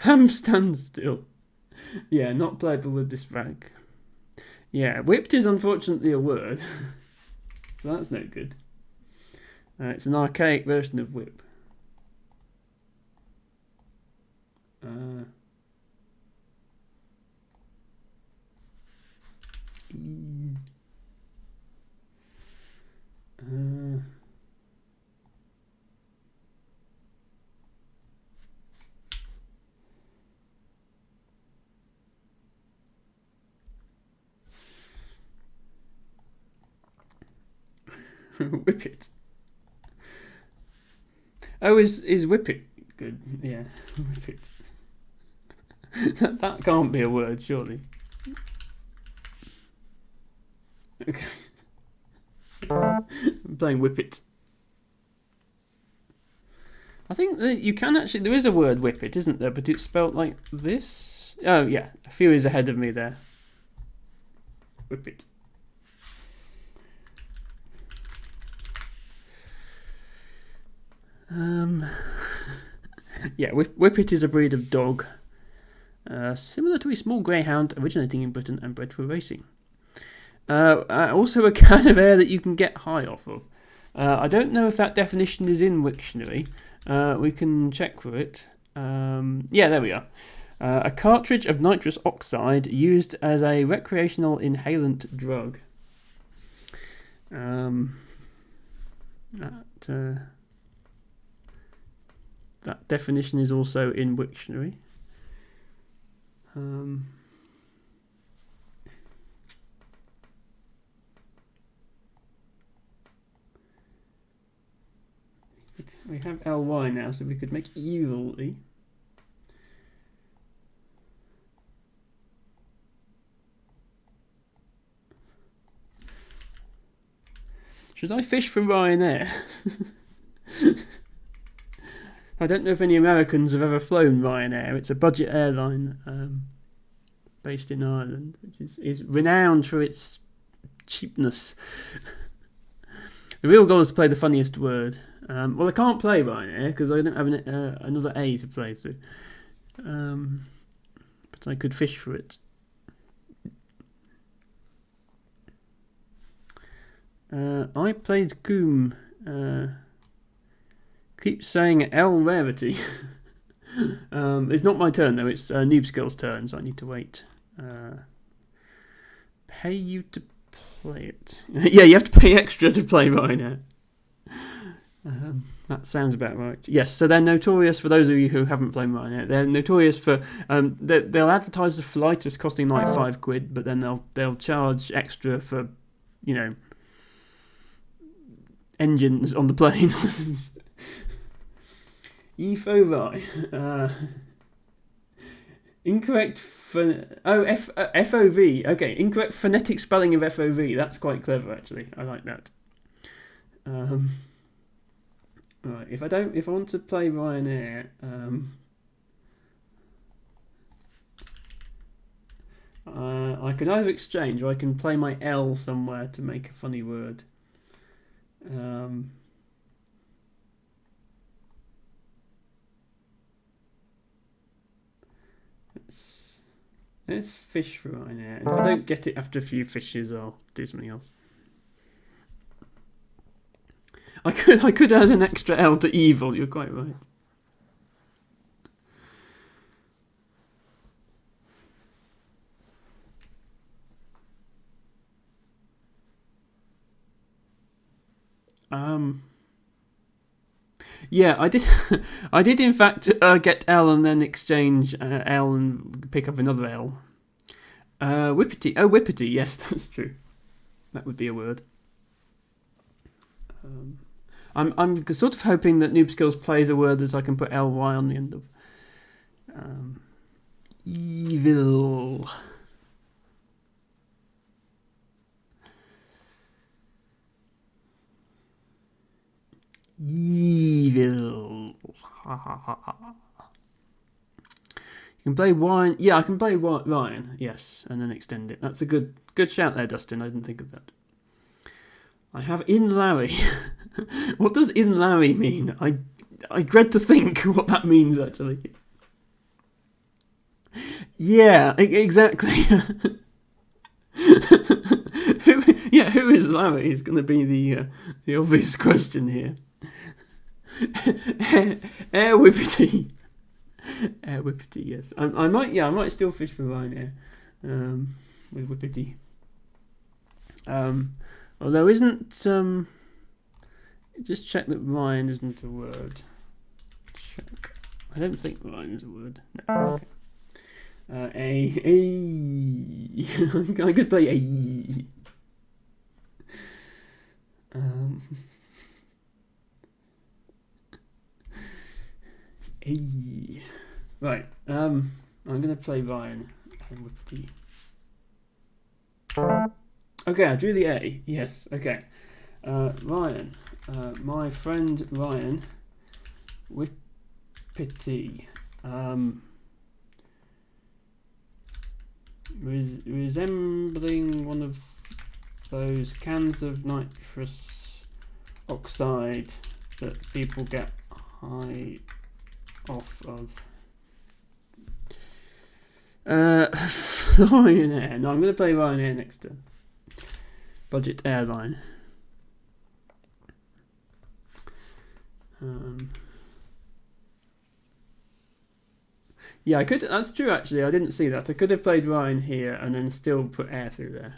Hamstand still. Yeah, not playable with this rag. Yeah, whipped is unfortunately a word. So that's no good. It's an archaic version of whip. Whip it. Oh, is whip it good? Yeah, whip it. that can't be a word, surely. Okay. I'm playing whip it. I think that you can actually. There is a word whip it, isn't there? But it's spelt like this. Oh yeah, a few is ahead of me there. Whip it. Yeah, Whippet is a breed of dog, similar to a small greyhound originating in Britain and bred for racing. Also a kind of air that you can get high off of. I don't know if that definition is in Wiktionary. We can check for it. Yeah, there we are. A cartridge of nitrous oxide used as a recreational inhalant drug. That definition is also in Wiktionary. We have ly now, so we could make evilly. Should I fish for Ryanair? I don't know if any Americans have ever flown Ryanair. It's a budget airline based in Ireland, which is renowned for its cheapness. The real goal is to play the funniest word. Well, I can't play Ryanair because I don't have another A to play through. But I could fish for it. I played Coom. Keep saying L rarity. It's not my turn though. It's Noob Skill's turn, so I need to wait. Pay you to play it. Yeah, you have to pay extra to play Ryanair. That sounds about right. Yes, so they're notorious, for those of you who haven't played Ryanair, they're notorious for they'll advertise the flight as costing like £5, but then they'll charge extra for, you know, engines on the plane. Incorrect FOV. Okay, incorrect phonetic spelling of FOV. That's quite clever, actually. I like that. Right. If I want to play Ryanair, I can either exchange or I can play my L somewhere to make a funny word. Let's fish for Ryanair. If I don't get it after a few fishes, I'll do something else. I could add an extra L to evil. You're quite right. Yeah, I did. I did in fact get L and then exchange L and pick up another L. Whippity. Oh, whippity. Yes, that's true. That would be a word. I'm sort of hoping that Noob Skills plays a word that I can put ly on the end of. Evil. Evil. You can play wine. Yeah, I can play Ryan. Yes, and then extend it. That's a good shout there, Dustin. I didn't think of that. I have in Larry. What does in Larry mean? I dread to think what that means, actually. Yeah, exactly. Who is Larry is going to be the obvious question here. Air Whippity. Air Whippity, yes. I might still fish for Ryan here. With Whippity. Although isn't just check that Ryan isn't a word. Check. I don't think Ryan is a word. No. Okay. I could play a. Right. I'm gonna play Ryan with the. Okay, I drew the A. Yes. Okay. Ryan. My friend Ryan. Whippity. Resembling one of those cans of nitrous oxide that people get high off of. Ryanair. No, I'm going to play Ryanair next turn. Budget airline. Yeah, I could. That's true. Actually, I didn't see that. I could have played Ryan here and then still put air through there.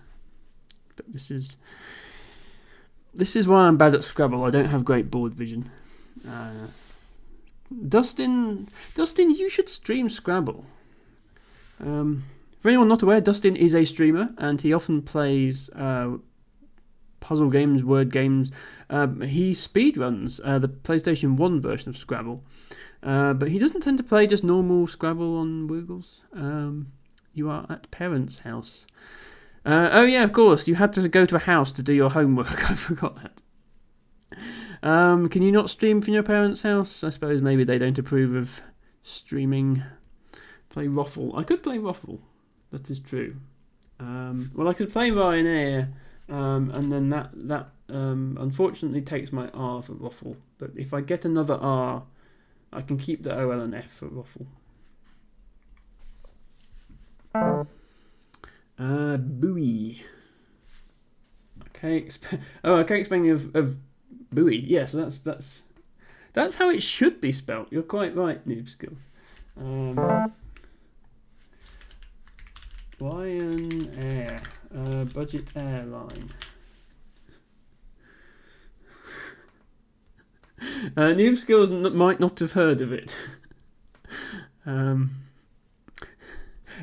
But this is why I'm bad at Scrabble. I don't have great board vision. Dustin, you should stream Scrabble. For anyone not aware, Dustin is a streamer and he often plays puzzle games, word games. He speedruns the PlayStation 1 version of Scrabble. But he doesn't tend to play just normal Scrabble on Woogles. You are at parents' house. Oh yeah, of course. You had to go to a house to do your homework. I forgot that. Can you not stream from your parents' house? I suppose maybe they don't approve of streaming. Play Ruffle. I could play Ruffle. That is true. Well, I could play Ryanair, and then that unfortunately takes my R for Ruffle. But if I get another R, I can keep the OL and F for Ruffle. Buoy. Okay. Explaining of buoy. Yes, that's how it should be spelt. You're quite right, Noob Skills. Ryanair, budget airline. Noob Skills might not have heard of it.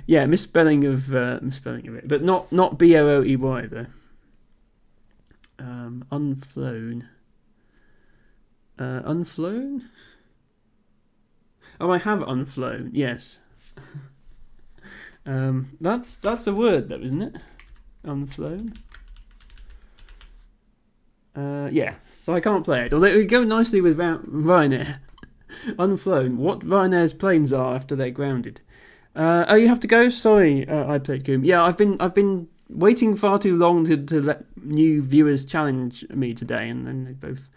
Yeah, misspelling of it, but not BOOEY though. Unflown. Unflown? Oh, I have unflown. Yes. That's a word though, isn't it? Unflown. Yeah. So I can't play it. Although it would go nicely with Ryanair. Unflown. What Ryanair's planes are after they're grounded. Oh, you have to go? Sorry, I played Coom. Yeah, I've been waiting far too long to let new viewers challenge me today, and then they both.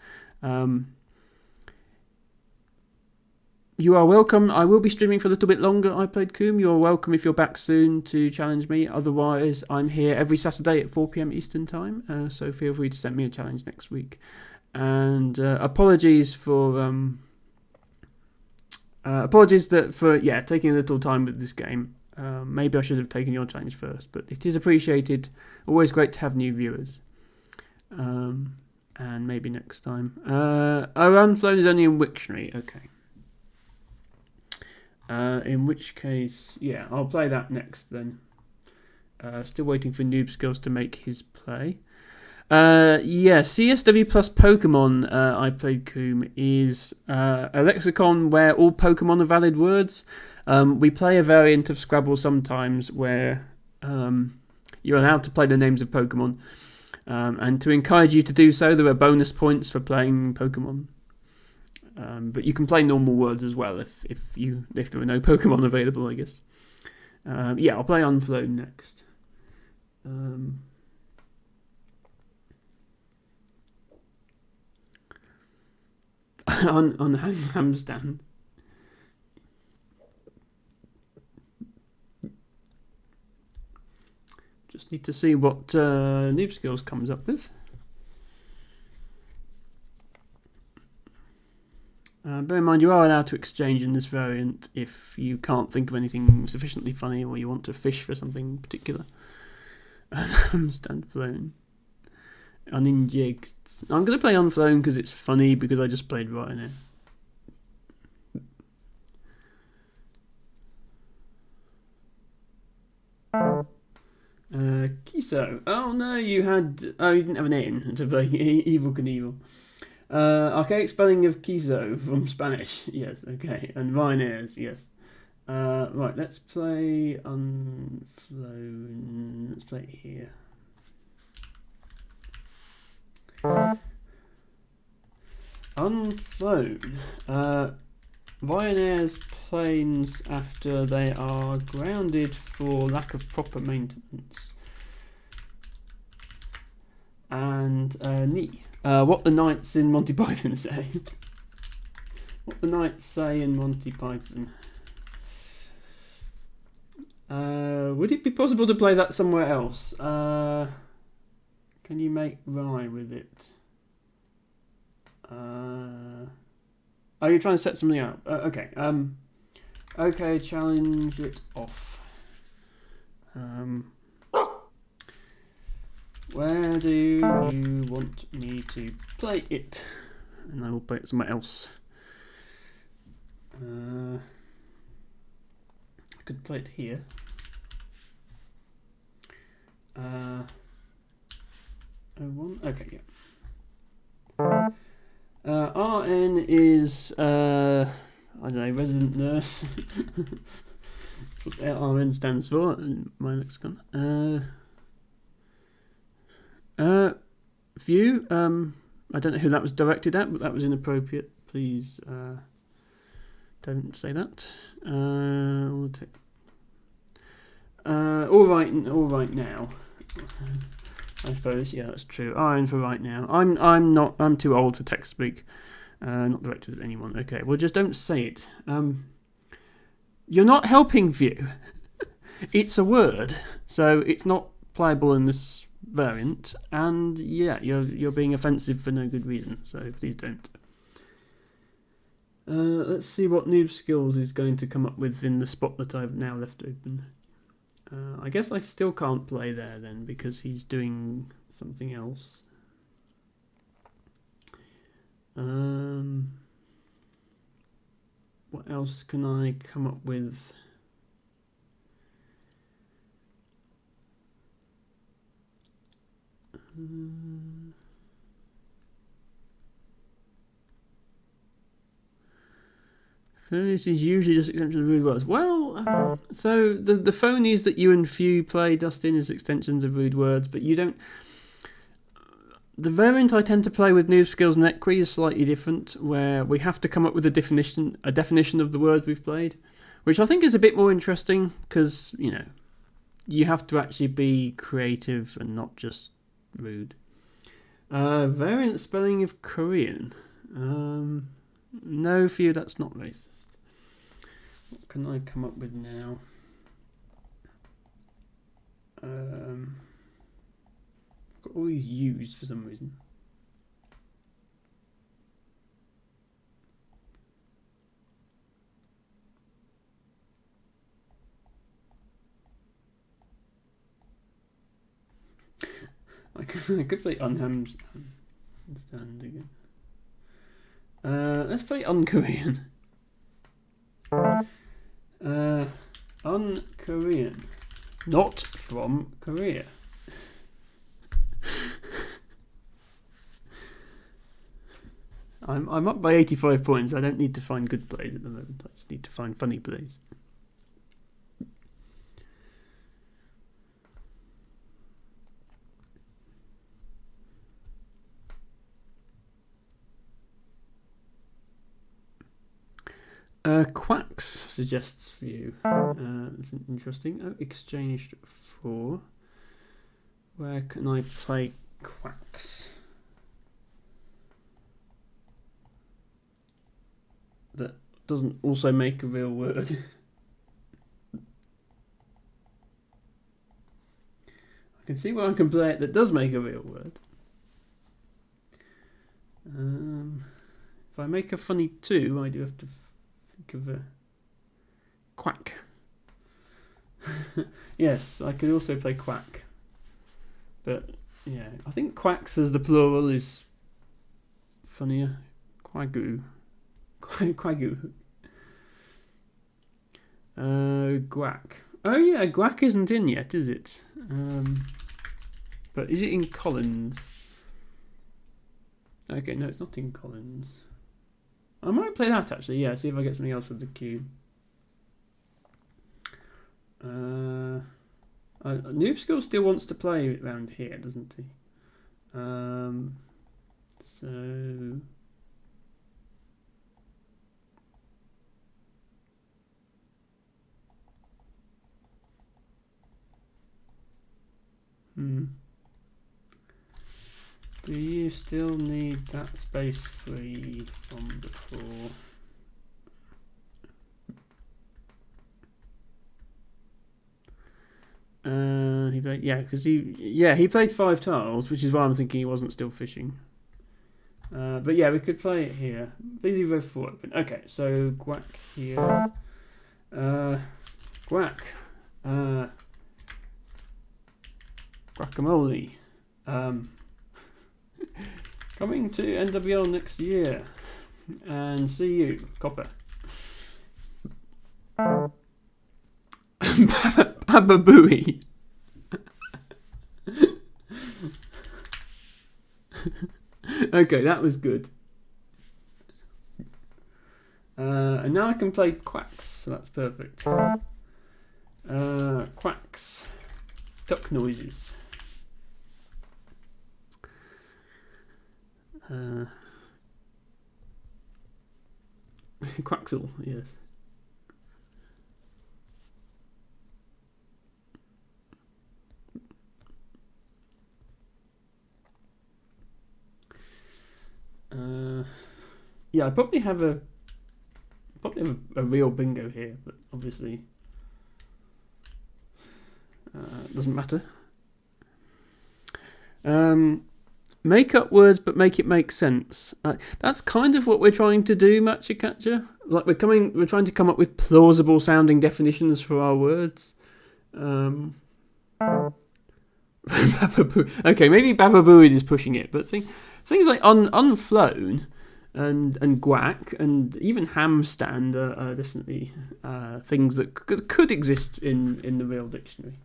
You are welcome. I will be streaming for a little bit longer. I played Coom. You're welcome if you're back soon to challenge me. Otherwise, I'm here every Saturday at 4 p.m. Eastern Time. So feel free to send me a challenge next week. And apologies for taking a little time with this game. Maybe I should have taken your challenge first, but it is appreciated. Always great to have new viewers. And maybe next time. Unflown is only in Wiktionary. Okay. In which case, yeah, I'll play that next then. Still waiting for Noob Skills to make his play. CSW plus Pokemon, I played Coom, is a lexicon where all Pokemon are valid words. We play a variant of Scrabble sometimes where you're allowed to play the names of Pokemon. And to encourage you to do so, there are bonus points for playing Pokemon. But you can play normal words as well if there are no Pokemon available, I guess. I'll play Unflown next. on Hamstand. Just need to see what Noob Skills comes up with. Bear in mind, you are allowed to exchange in this variant if you can't think of anything sufficiently funny or you want to fish for something particular. Standflown. Uninjigged. I'm going to play Unflown because it's funny because I just played Ryanair. Kiso. Oh no, you didn't have an N to play Evil Knievel. Archaic spelling of Kiso from Spanish. Yes, okay. And Ryanair's, yes. Right, let's play Unflown. Let's play it here. Unflown. Ryanair's planes after they are grounded for lack of proper maintenance. And knee. What the knights in Monty Python say. What the knights say in Monty Python. Would it be possible to play that somewhere else? Can you make rye with it? Are you trying to set something up? Okay. Okay, challenge it off. Where do you want me to play it? And I will play it somewhere else. I could play it here. O1? Okay, yeah. RN is, I don't know, resident nurse. That's what RN stands for in my lexicon. View, I don't know who that was directed at, but that was inappropriate. Please don't say that. All right now. I suppose, yeah, that's true. I'm for right now. I'm too old for text speak. Not directed at anyone. Okay, well, just don't say it. You're not helping View. It's a word, so it's not playable in this variant. And yeah, you're being offensive for no good reason. So please don't. Let's see what Noob Skills is going to come up with in the spot that I've now left open. I guess I still can't play there then because he's doing something else. What else can I come up with? Phonies is usually just extensions of rude words. Well, so the phonies that you and Few play, Dustin, is extensions of rude words, but you don't. The variant I tend to play with Noob Skills and Equi is slightly different, where we have to come up with a definition of the word we've played, which I think is a bit more interesting because, you know, you have to actually be creative and not just rude. Variant spelling of Korean. No, Few, that's not racist. What can I come up with now? I've got all these U's for some reason. I could play unhand again. Let's play un-Korean. Un-Korean. Not from Korea. I'm up by 85 points. I don't need to find good plays at the moment. I just need to find funny plays. Quacks suggests for you. That's interesting. Oh, exchanged for. Where can I play quacks? That doesn't also make a real word. I can see where I can play it that does make a real word. If I make a funny 2, I do have to think of a quack. Yes, I could also play quack. But yeah, I think quacks as the plural is funnier. Quagoo. Quagoo. Guac. Oh yeah, Guac isn't in yet, is it? But is it in Collins? Okay, no, it's not in Collins. I might play that actually, yeah, see if I get something else with the cube. Noob Skill still wants to play around here, doesn't he? So... Do you still need that space free from before? He played, yeah, because he played 5 tiles, which is why I'm thinking he wasn't still fishing. But yeah, we could play it here. Please leave row 4 open. Okay, so Guac here. Guac. Guacamole. Coming to NWL next year. And see you, Copper. Baba Booey. Okay, that was good. And now I can play quacks, so that's perfect. Quacks. Duck noises. Quaxel, yes. Yeah, I probably have a real bingo here, but obviously doesn't matter. Make up words, but make it make sense. That's kind of what we're trying to do, Matcha Catcher. Like we're trying to come up with plausible sounding definitions for our words. Okay, maybe Bababooid is pushing it, but things like unflown and guac and even hamstand are definitely things that could exist in the real dictionary.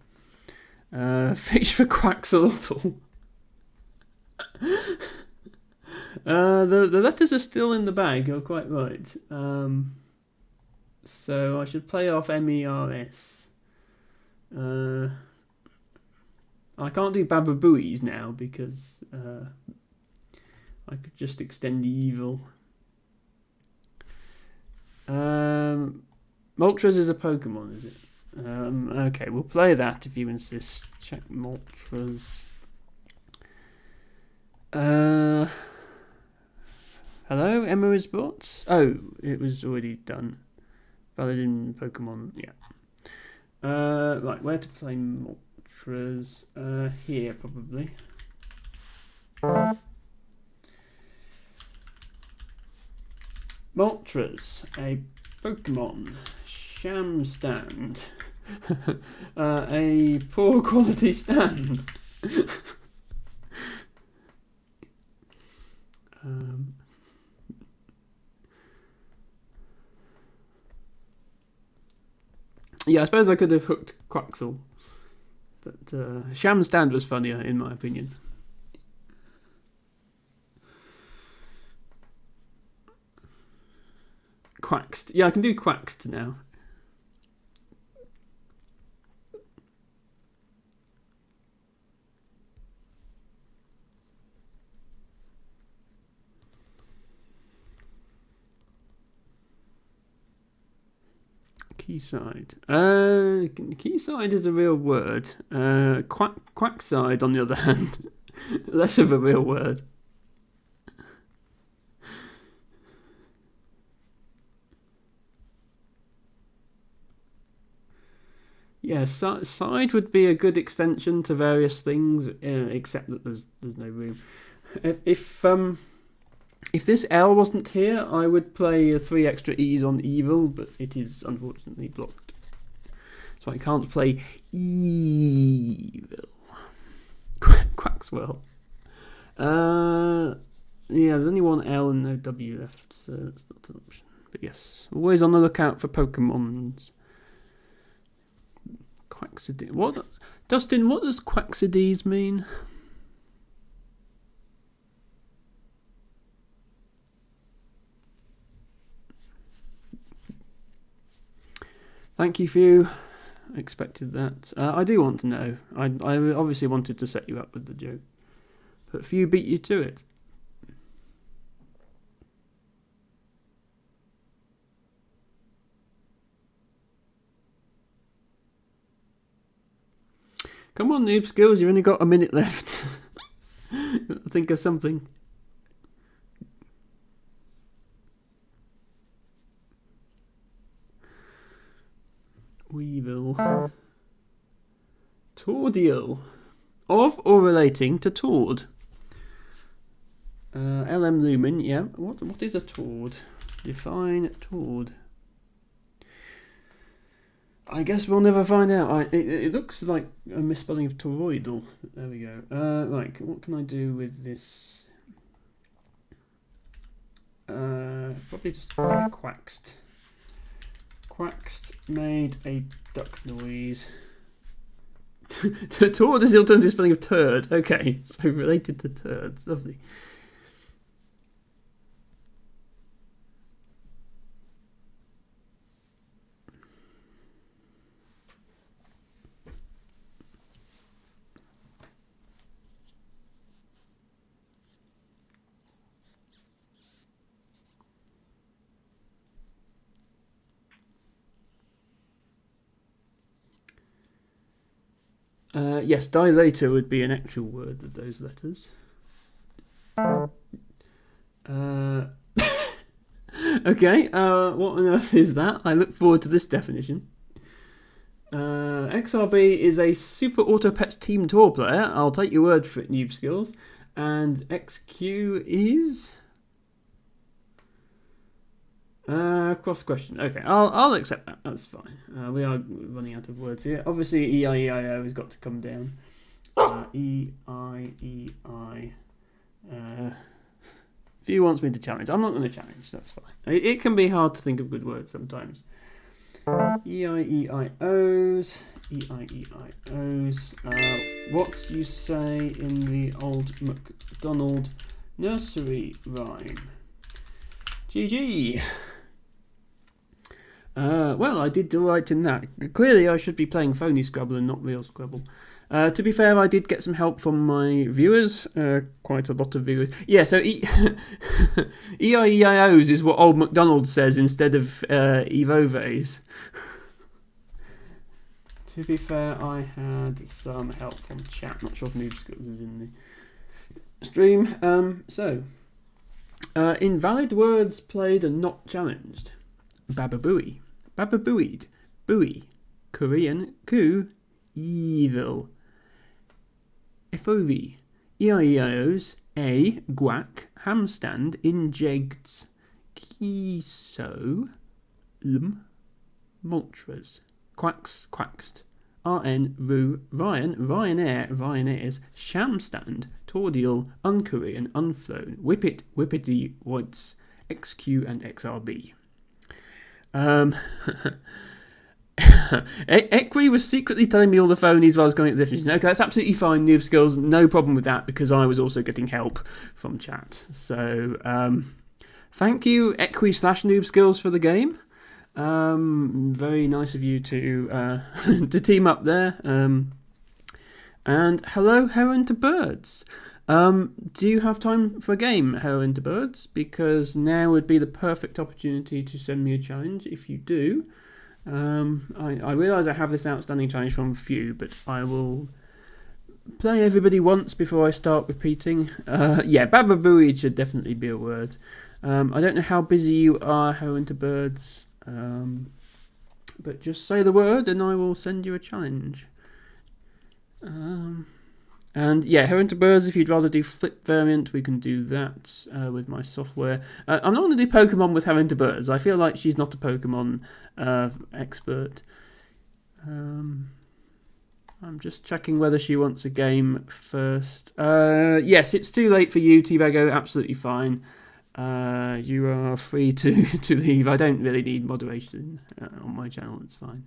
Fish for quaxolotl. The letters are still in the bag, you're quite right. So I should play off MERS. I can't do Bababooies now because I could just extend evil. Moltres is a Pokemon, is it? Okay, we'll play that if you insist. Check Moltres. Hello, Emma is bots? Oh, it was already done. Valid in Pokemon, yeah. Right, where to play Moltres? Here, probably. Moltres, a Pokemon. Sham stand. A poor quality stand. Yeah, I suppose I could have hooked Quaxel, but Sham stand was funnier in my opinion. Quaxed. Yeah, I can do Quaxed now. Quayside. Quayside is a real word. Quackside, on the other hand, less of a real word. Yeah, side would be a good extension to various things, except that there's no room. If this L wasn't here, I would play 3 extra E's on evil, but it is unfortunately blocked. So I can't play evil. Quackswell. Yeah, there's only one L and no W left, so that's not an option. But yes, always on the lookout for Pokemons. Quaxity. What, Dustin? What does Quaxides mean? Thank you, Few. Expected that. I do want to know. I obviously wanted to set you up with the joke, but Few beat you to it. Come on, Noob Skills, you've only got a minute left. Think of something. Weevil. Tordial. Of or relating to Tord. LM Lumen, yeah. What is a Tord? Define Tord. I guess we'll never find out. It looks like a misspelling of toroidal. There we go. Right, what can I do with this? Probably just quaxed. Quaxed made a duck noise. Tord is the alternative spelling of turd. Okay, so related to turds. Lovely. Yes, dilator would be an actual word with those letters. Okay, what on earth is that? I look forward to this definition. XRB is a Super Auto Pets Team Tour player. I'll take your word for it, Noob Skills. And XQ is... cross question. Okay, I'll accept that. That's fine. We are running out of words here. Obviously, EIEIO has got to come down. EIEI. Few wants me to challenge. I'm not going to challenge. That's fine. It can be hard to think of good words sometimes. EIEIOs. EIEIOs. What you say in the old MacDonald nursery rhyme? GG. Well, I did do right in that. Clearly, I should be playing phony Scrabble and not real Scrabble. To be fair, I did get some help from my viewers, quite a lot of viewers. Yeah, so EIEIOs is what old MacDonald says instead of Evoves. To be fair, I had some help from chat. Not sure if Noob Skills is in the stream. Invalid words played and not challenged. Bababooey. Bababooied. Buoy. Korean. Ku. Evil. FOV. EIEIOs. A. Guac. Hamstand. Injects. Kiso. Lum. Maltras. Quacks. Quaxed. RN. Ru. Ryan. Ryanair. Ryanairs. Shamstand. Tordial. Unkorean. Unflown. Whippet. Whippety. Whites. XQ and XRB. Equi was secretly telling me all the phonies while I was going at the definition. Okay, that's absolutely fine, Noob Skills. No problem with that because I was also getting help from chat. So, thank you, Equi / Noob Skills, for the game. Very nice of you to to team up there. And hello, Heron to Birds. Do you have time for a game, Heron to Birds? Because now would be the perfect opportunity to send me a challenge. If you do, I realise I have this outstanding challenge from Few, but I will play everybody once before I start repeating. Yeah, Bababooey should definitely be a word. I don't know how busy you are, Heron to Birds, but just say the word and I will send you a challenge. And yeah, Heron to Birds, if you'd rather do flip variant, we can do that with my software. I'm not going to do Pokemon with Heron to Birds. I feel like she's not a Pokemon expert. I'm just checking whether she wants a game first. Yes, it's too late for you, T-Bago. Absolutely fine. You are free to leave. I don't really need moderation on my channel. It's fine.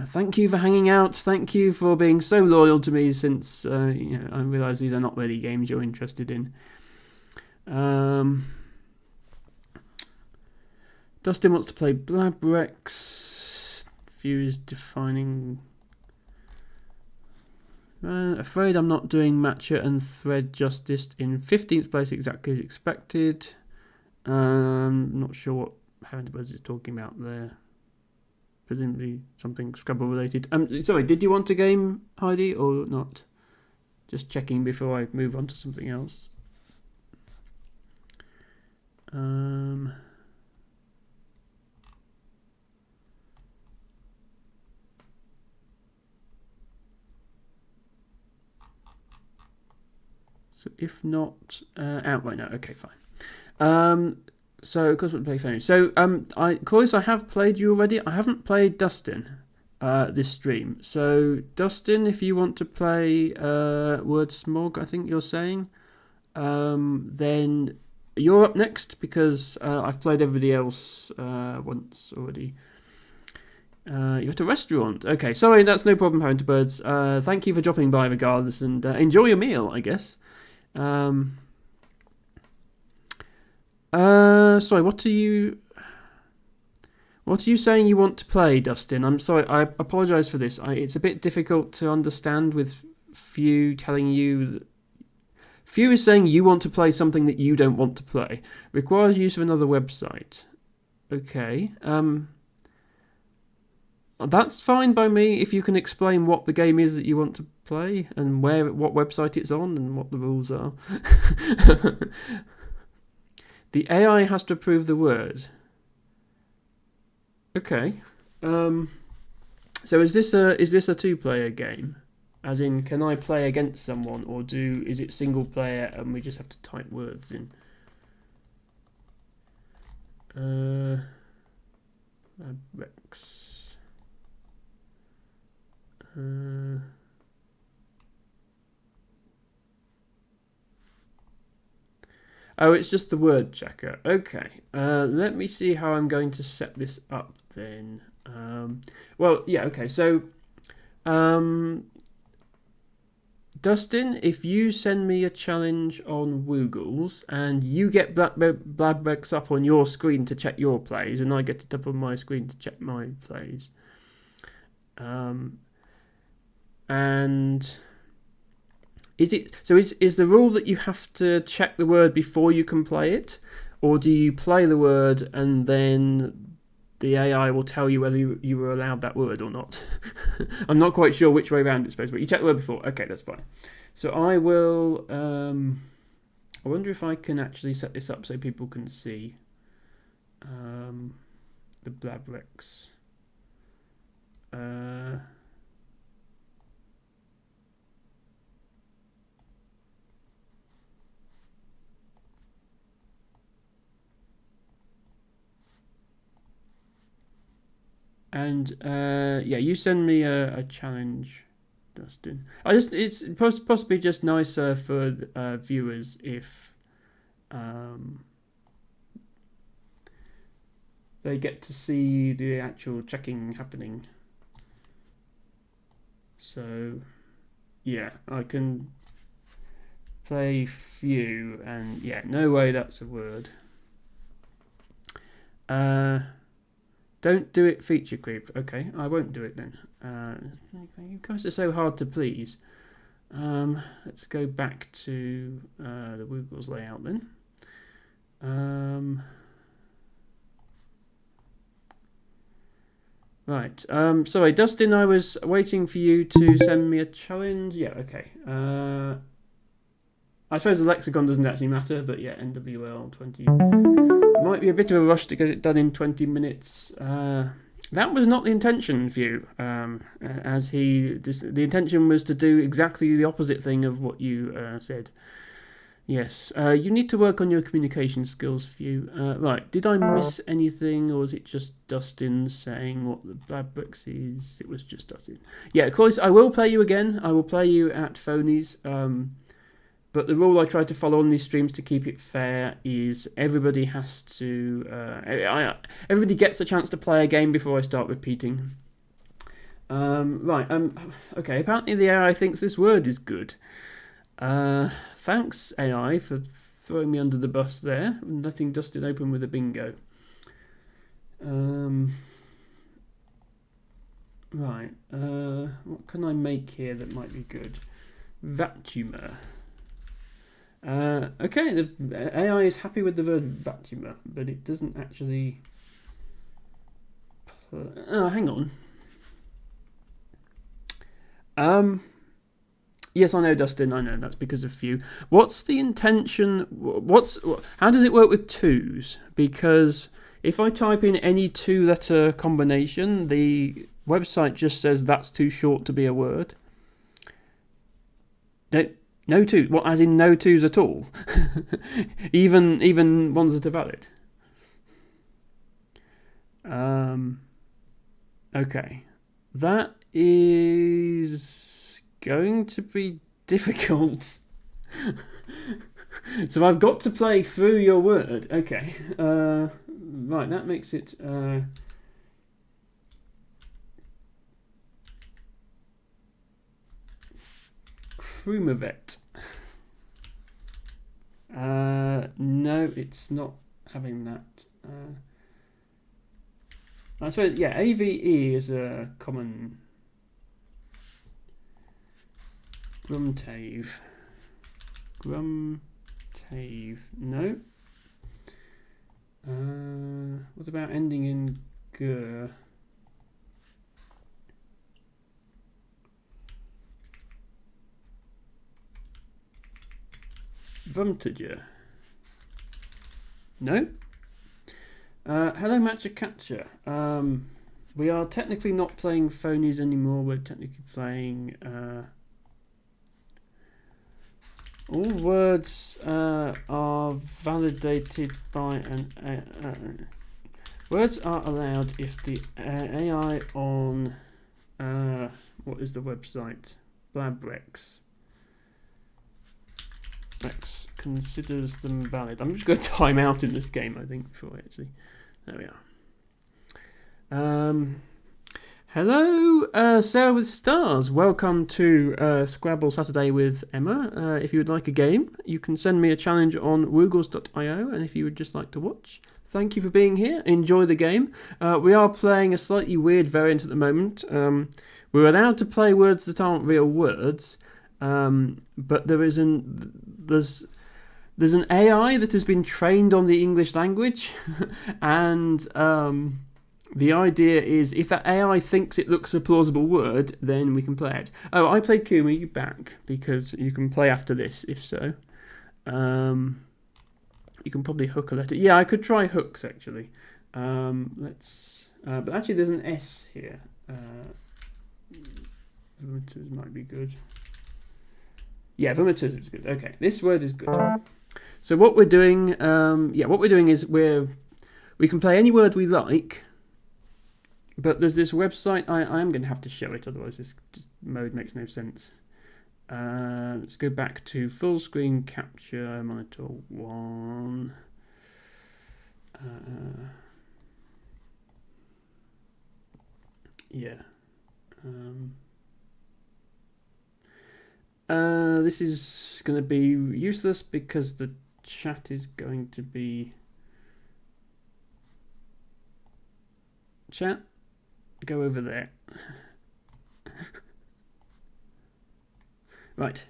Thank you for hanging out. Thank you for being so loyal to me since I realise these are not really games you're interested in. Dustin wants to play Blabrex. Few is defining. Afraid I'm not doing Matcha and Thread justice in 15th place exactly as expected. Not sure what Heron to Birds is talking about there. Presumably something Scrabble related. Sorry, did you want a game, Heidi, or not? Just checking before I move on to something else. So if not, outright no. Okay, fine. So, of course, we'll play phone. So, Claudius, I have played you already. I haven't played Dustin this stream. So, Dustin, if you want to play Word Smog, I think you're saying, then you're up next because I've played everybody else once already. You're at a restaurant. Okay, sorry, that's no problem, Heron to Birds. Thank you for dropping by regardless, and enjoy your meal, I guess. Sorry, what are you saying you want to play, Dustin? I'm sorry, I apologise for this. It's a bit difficult to understand with Few telling you. Few is saying you want to play something that you don't want to play. Requires use of another website. Okay. That's fine by me if you can explain what the game is that you want to play and what website it's on and what the rules are. The AI has to approve the word. Okay. So is this a two-player game? As in, can I play against someone, or is it single player and we just have to type words in? Rex. Oh, it's just the word checker. Okay. Let me see how I'm going to set this up then. Well, yeah. Okay. So, Dustin, if you send me a challenge on Woogles and you get Blabrex up on your screen to check your plays, and I get it up on my screen to check my plays, and is the rule that you have to check the word before you can play it, or do you play the word and then the AI will tell you whether you were allowed that word or not? I'm not quite sure which way around it's supposed to be. You check the word before. Okay, that's fine. So I will... I wonder if I can actually set this up so people can see the Blabrex. And yeah, you send me a challenge, Dustin. It's possibly just nicer for viewers if they get to see the actual checking happening. So yeah, I can play few, and yeah, no way that's a word. Don't do it, feature creep. Okay, I won't do it then. You guys are so hard to please. Let's go back to the Woogles layout then. Right. Sorry, Dustin, I was waiting for you to send me a challenge. Yeah, okay. I suppose the lexicon doesn't actually matter, but yeah, NWL 20. Might be a bit of a rush to get it done in 20 minutes. That was not the intention, View. The intention was to do exactly the opposite thing of what you said. Yes, you need to work on your communication skills, View. Right, did I miss anything, or was it just Dustin saying what the Blabrex is? It was just Dustin. Yeah, Cloyce, I will play you again. I will play you at Phonies. But the rule I try to follow on these streams to keep it fair is everybody has to... everybody gets a chance to play a game before I start repeating. Right, okay, apparently the AI thinks this word is good. Thanks, AI, for throwing me under the bus there and letting Dustin open with a bingo. Right, what can I make here that might be good? Vatumer. Okay, the AI is happy with the word vatumer, but it doesn't actually... Oh, hang on. Yes, I know, Dustin. I know that's because of few. What's the intention? How does it work with twos? Because if I type in any two-letter combination, the website just says that's too short to be a word. No twos. What? As in no twos at all? even ones that are valid. Okay, that is going to be difficult. So I've got to play through your word. Okay. Right, that makes it... Krumovet. No, it's not having that. I suppose, yeah, AVE is a common... Grumtave. No. What about ending in gur? advantager. No. Hello, Matcha Catcher. We are technically not playing phonies anymore. We're technically playing. All words are validated by an. Words are allowed if the AI on what is the website? Blabrex. Rex considers them valid. I'm just going to time out in this game, I think, before actually. There we are. Hello, Sarah with Stars. Welcome to Scrabble Saturday with Emma. If you would like a game, you can send me a challenge on woogles.io, and if you would just like to watch, thank you for being here. Enjoy the game. We are playing a slightly weird variant at the moment. We're allowed to play words that aren't real words, but there's an AI that has been trained on the English language, and the idea is if that AI thinks it looks a plausible word, then we can play it. Oh, I played Kuma, you back, because you can play after this, if so. You can probably hook a letter. Yeah, I could try hooks, actually. But actually there's an S here. Vimiters might be good. Yeah, vimiters is good. Okay, this word is good. So what we're doing, is we can play any word we like, but there's this website. I am going to have to show it, otherwise this mode makes no sense. Let's go back to full screen capture monitor 1. This is going to be useless because the chat is going to be... Chat, go over there. Right.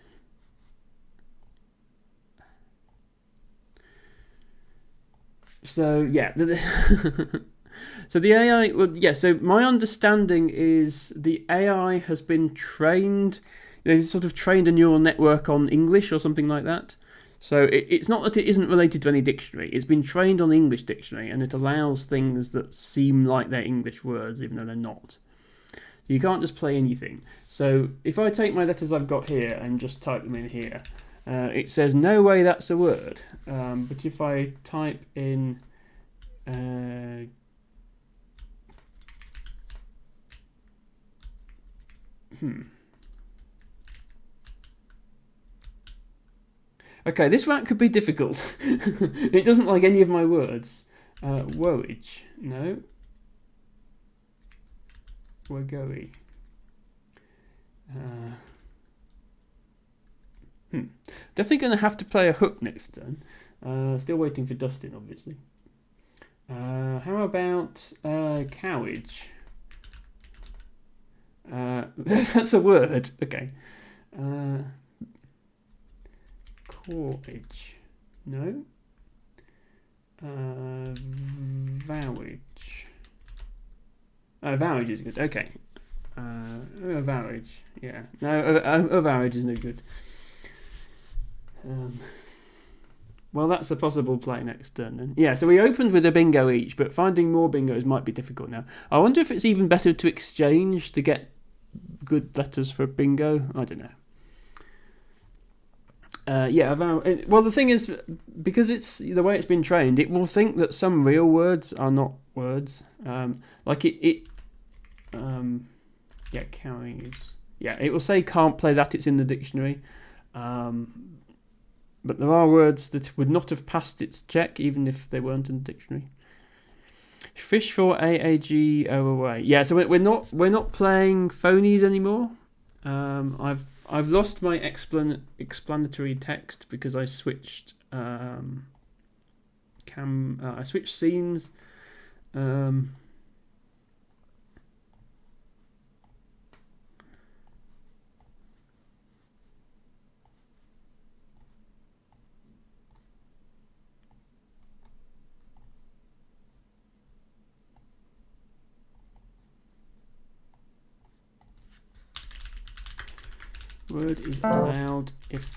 So, yeah. So the AI... Well, yeah, so my understanding is the AI has been trained... They've sort of trained a neural network on English or something like that. So it's not that it isn't related to any dictionary. It's been trained on the English dictionary, and it allows things that seem like they're English words, even though they're not. So you can't just play anything. So if I take my letters I've got here and just type them in here, it says, no way that's a word. But if I type in... Okay, this rat could be difficult. It doesn't like any of my words. Woage, no. Wagoey. Definitely going to have to play a hook next turn. Still waiting for Dustin, obviously. How about cowage? That's a word. Okay. Corage. No. Vowage. Oh, vowage is good. Okay. Vowage. Yeah. No, vowage is no good. Well, that's a possible play next turn then. Yeah, so we opened with a bingo each, but finding more bingos might be difficult now. I wonder if it's even better to exchange to get good letters for bingo. I don't know. Well, the thing is, because it's the way it's been trained, it will think that some real words are not words. Cowing is... Yeah, it will say can't play that, it's in the dictionary. But there are words that would not have passed its check, even if they weren't in the dictionary. Fish for AAGOOA. Yeah, so we're not playing phonies anymore. I've lost my explanatory text because I switched I switched scenes. Word is allowed if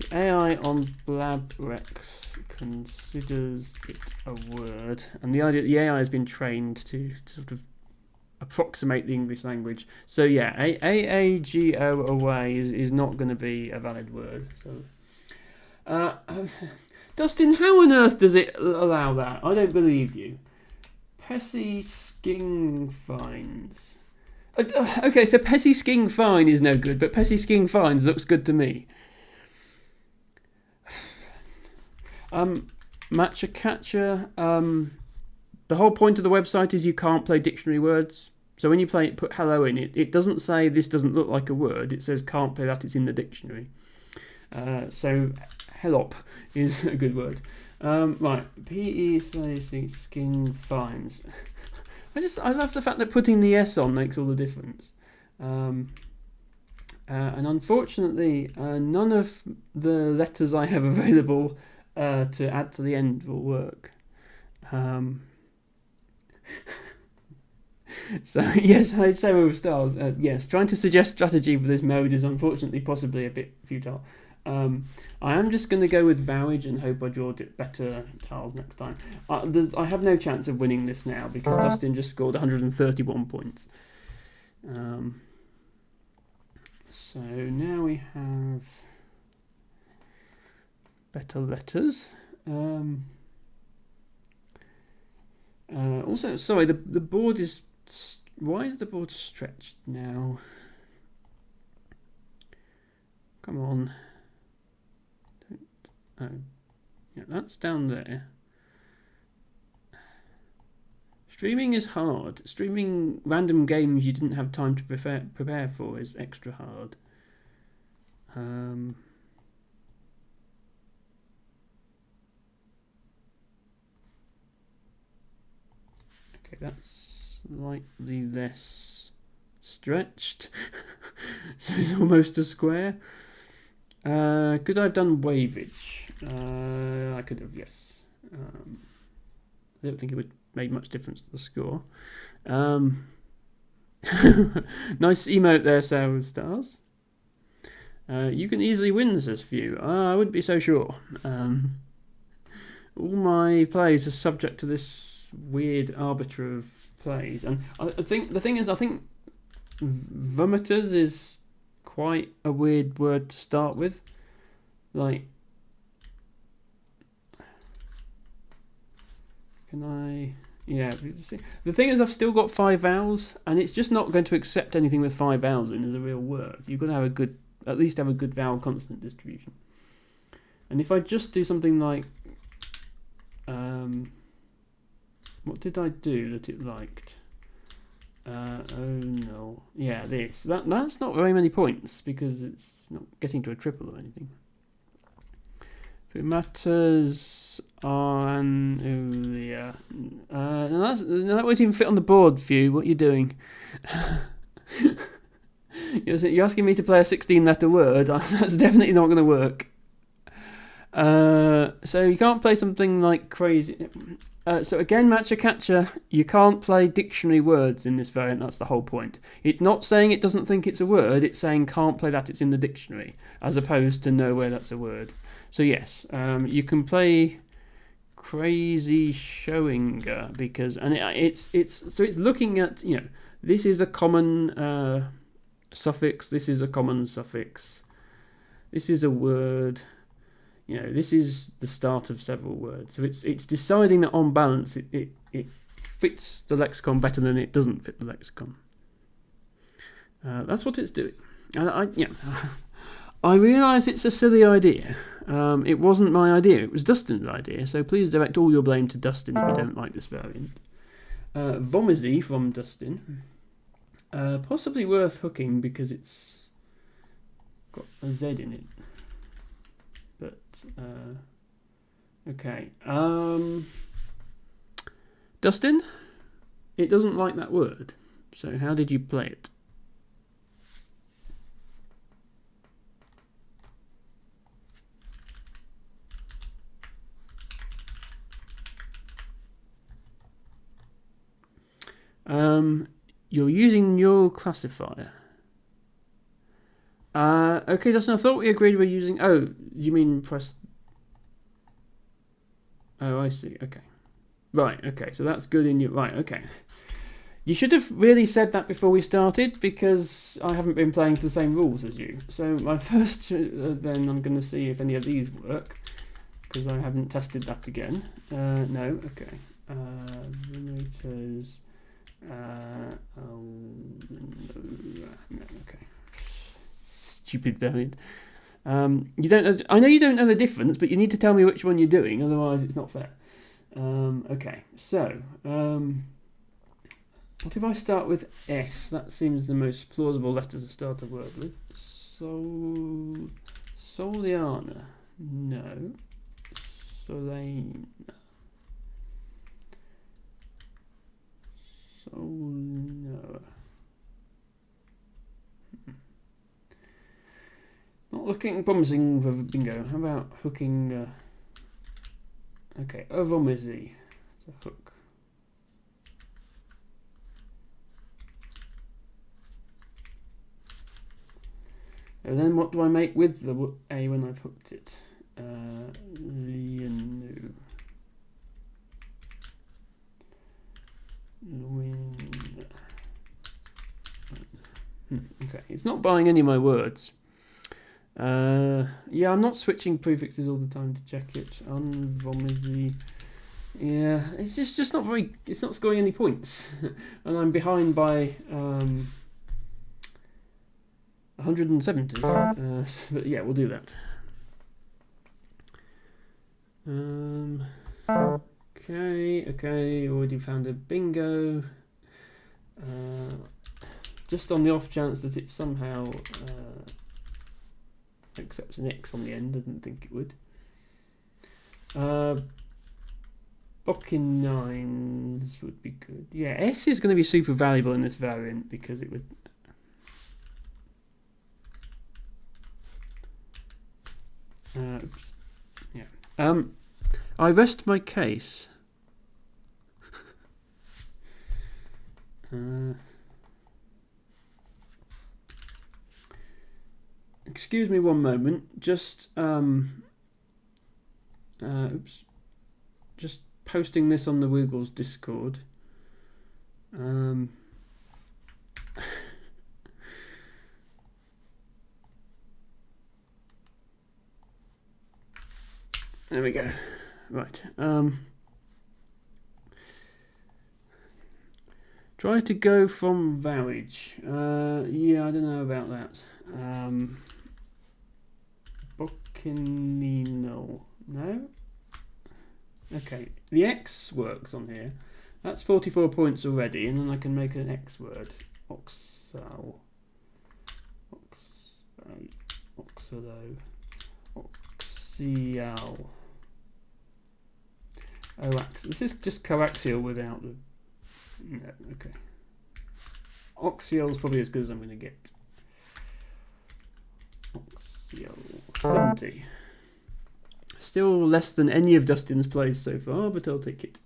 The AI on BlabRex considers it a word, and the AI has been trained to sort of approximate the English language. So yeah, AAGO away is not going to be a valid word. So, Dustin, how on earth does it allow that? I don't believe you. Pessy Sking Fines. Okay, so Pessy Sking Fine is no good, but Pessy Sking Fines looks good to me. Matcha Catcher. The whole point of the website is you can't play dictionary words. So when you put hello in it, it doesn't say this doesn't look like a word. It says can't play that, it's in the dictionary. So hellop is a good word. Right, PE Skin Fines. I love the fact that putting the S on makes all the difference. And unfortunately, none of the letters I have available to add to the end will work. So yes, I'd say with stars. Yes, trying to suggest strategy for this mode is unfortunately possibly a bit futile. I am just going to go with Vowage and hope I draw better tiles next time. I have no chance of winning this now because Dustin just scored 131 points. So now we have better letters. Also, sorry, the board is... Why is the board stretched now? Come on. Oh, yeah, that's down there. Streaming is hard. Streaming random games you didn't have time to prepare for is extra hard. Okay, that's slightly less stretched. So it's almost a square. Could I have done wavage? I could have, yes. I don't think it would make much difference to the score. Nice emote there, Sarah with stars. You can easily win, says Few. I wouldn't be so sure. All my plays are subject to this weird arbiter of plays, and I think the thing is, I think vomiters is quite a weird word to start with. Like, can I? Yeah. The thing is, I've still got 5 vowels, and it's just not going to accept anything with 5 vowels in as a real word. You've got to have at least have a good vowel consonant distribution. And if I just do something like, what did I do that it liked? Oh no, yeah, this. That's not very many points because it's not getting to a triple or anything. If it matters on, oh yeah, that won't even fit on the board. Few, what are you doing? You're asking me to play a 16-letter word. That's definitely not going to work. So you can't play something like crazy. So again, Matcha Catcher, you can't play dictionary words in this variant. That's the whole point. It's not saying it doesn't think it's a word. It's saying can't play that. It's in the dictionary, as opposed to know where that's a word. So yes, you can play crazy showing because, and it's looking at, this is a common suffix. This is a common suffix. This is a word. This is the start of several words. So it's deciding that on balance it fits the lexicon better than it doesn't fit the lexicon. That's what it's doing. And I realise it's a silly idea. It wasn't my idea. It was Dustin's idea. So please direct all your blame to Dustin if you don't like this variant. Vomizy from Dustin. Possibly worth hooking because it's got a Z in it. But okay. Dustin, it doesn't like that word. So how did you play it? You're using your classifier. Okay, Dustin, I thought we agreed we're using... Oh, You mean press? Oh, I see. Okay. Right. Okay. So that's good in your right. Okay. You should have really said that before we started because I haven't been playing to the same rules as you. So my first, then I'm going to see if any of these work because I haven't tested that again. No. Okay. Generators. Oh no. Okay. Stupid variant. You don't. I know you don't know the difference, but you need to tell me which one you're doing. Otherwise, it's not fair. Okay. So. What if I start with S? That seems the most plausible letter to start a word with. Soliana. No. Solana. Solnoa. Not looking promising for bingo. How about hooking? Okay, Ovomizi. It's a hook. And then what do I make with the A when I've hooked it? Lianu. Okay, it's not buying any of my words. Yeah, I'm not switching prefixes all the time to check it. Unvomizy. Yeah, it's just not very. It's not scoring any points, and I'm behind by 170. But yeah, we'll do that. Okay. Already found a bingo. Just on the off chance that it somehow accepts an X on the end. I didn't think it would. Booking nines would be good. Yeah, S is going to be super valuable in this variant because it would. Oops. Yeah. I rest my case. Excuse me one moment. Just oops. Just posting this on the Wiggles Discord. There we go. Right. Try to go from Vowage. Yeah, I don't know about that. Boccanino. No? Okay. The X works on here. That's 44 points already, and then I can make an X word. Oxalo. Oxalo. Oxial. Oax. This is just coaxial without the. No, okay. Oxial is probably as good as I'm going to get. Oxial. 70. Still less than any of Dustin's plays so far, but I'll take it.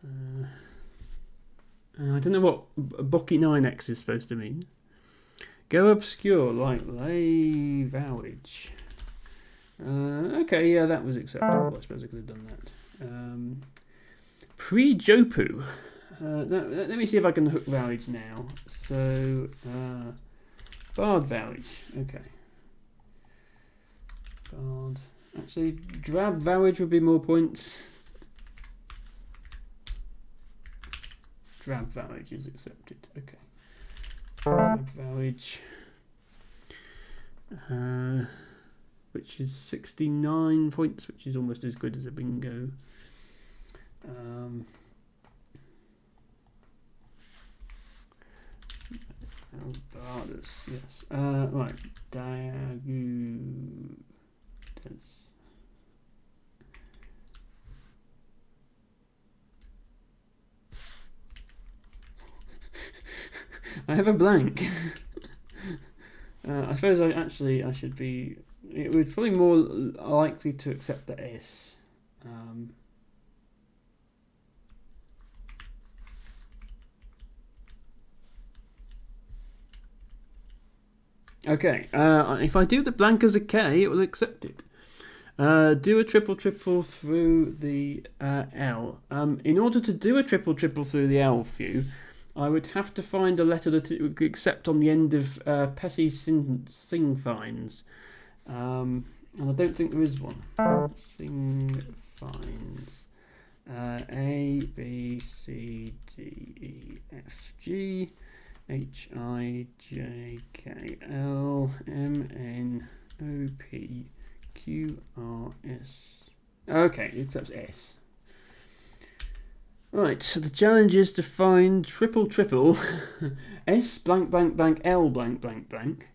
I don't know what Bocky 9X is supposed to mean. Go obscure, like lay vowage. Okay, yeah, that was acceptable. I suppose I could have done that. Pre-Jopu. Let me see if I can hook vowage now. So, Bard vowage. Okay. Bard. Actually, drab vowage would be more points. Drab vowage is accepted. Okay. Drab vowage. Which is 69 points, which is almost as good as a bingo. Bardus, yes. Right. Diagu. I have a blank. I suppose I should be. It would probably more likely to accept the S. Okay, if I do the blank as a K, it will accept it. Do a triple triple through the L. In order to do a triple triple through the L view, I would have to find a letter that it would accept on the end of Pessy sing finds. And I don't think there is one. Sing finds. A, B, C, D, E, F, G, H, I, J, K, L, M, N, O, P, Q, R, S. Okay, it accepts S. Right, so the challenge is to find triple triple S blank blank blank L blank blank blank.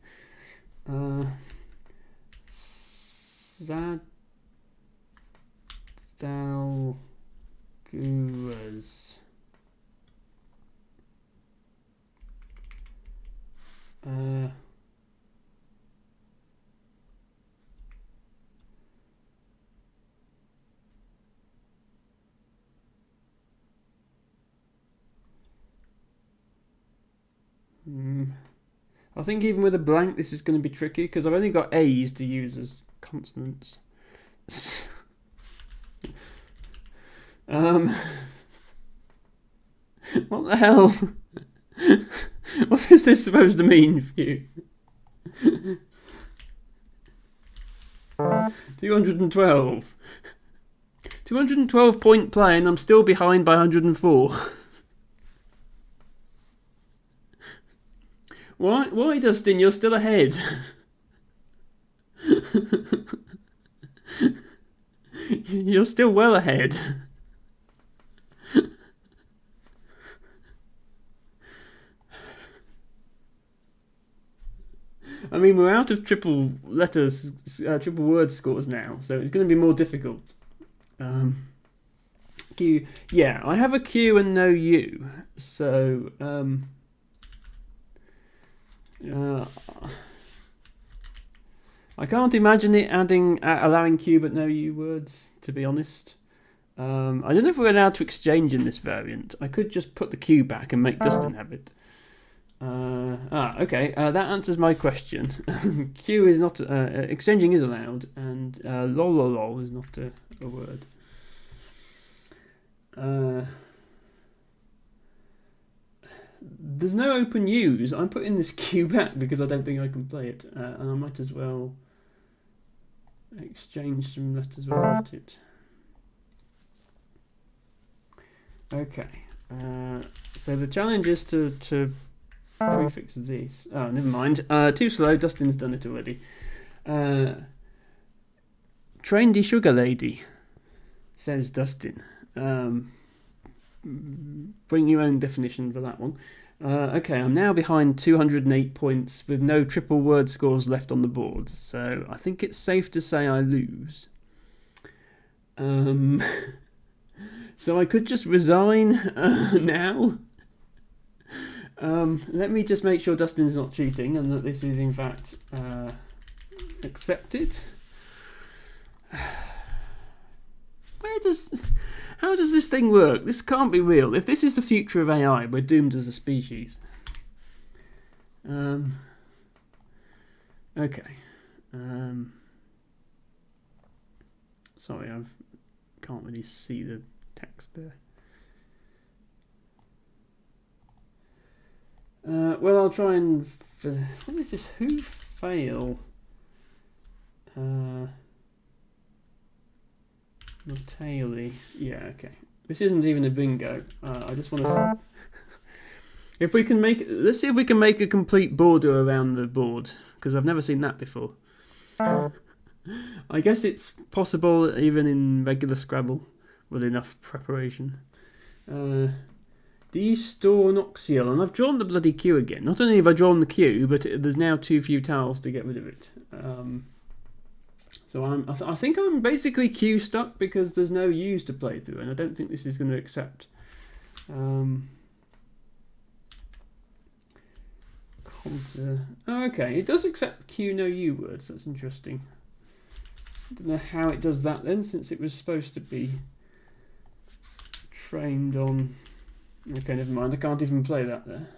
Zadalguras. I think even with a blank, this is going to be tricky because I've only got A's to use as consonants. What the hell? What is this supposed to mean for you? 212. 212 point play and I'm still behind by 104. Why, Dustin? You're still ahead. You're still well ahead. I mean, we're out of triple letters, triple word scores now, so it's going to be more difficult. Q, yeah, I have a Q and no U, so I can't imagine it allowing Q but no U words, to be honest. I don't know if we're allowed to exchange in this variant. I could just put the Q back and make Dustin have it. Okay, that answers my question. Q is not, exchanging is allowed, and lol is not a word. There's no open U's. I'm putting this Q back because I don't think I can play it, and I might as well exchange some letters without it. Okay, so the challenge is to prefix this. Oh, never mind. Too slow. Dustin's done it already. Trendy sugar lady, says Dustin. Bring your own definition for that one. Okay, I'm now behind 208 points with no triple word scores left on the board, so I think it's safe to say I lose. So I could just resign now. Let me just make sure Dustin's not cheating and that this is in fact accepted. How does this thing work? This can't be real. If this is the future of AI, we're doomed as a species. Okay. Sorry, I can't really see the text there. Well, I'll try and... What is this? Who fail? Natalie. Yeah, okay. This isn't even a bingo. I just want to... If we can make... Let's see if we can make a complete border around the board, because I've never seen that before. I guess it's possible even in regular Scrabble with enough preparation. Destornoxial, and I've drawn the bloody Q again. Not only have I drawn the Q, but there's now too few tiles to get rid of it. So I think I'm basically Q stuck because there's no U's to play through, and I don't think this is going to accept. Okay, it does accept Q no U words. That's interesting. I don't know how it does that then, since it was supposed to be trained on... Okay, never mind. I can't even play that there.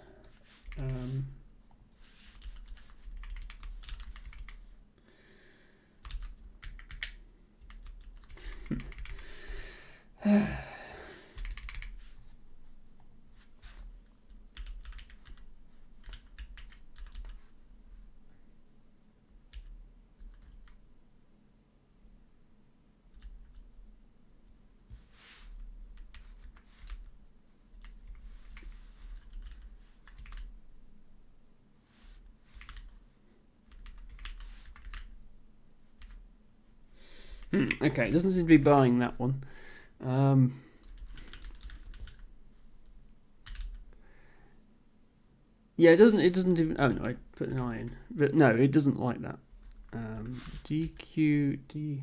Okay, it doesn't seem to be buying that one. Yeah, it doesn't even. Oh no, I put an I in, but no, it doesn't like that. DQD.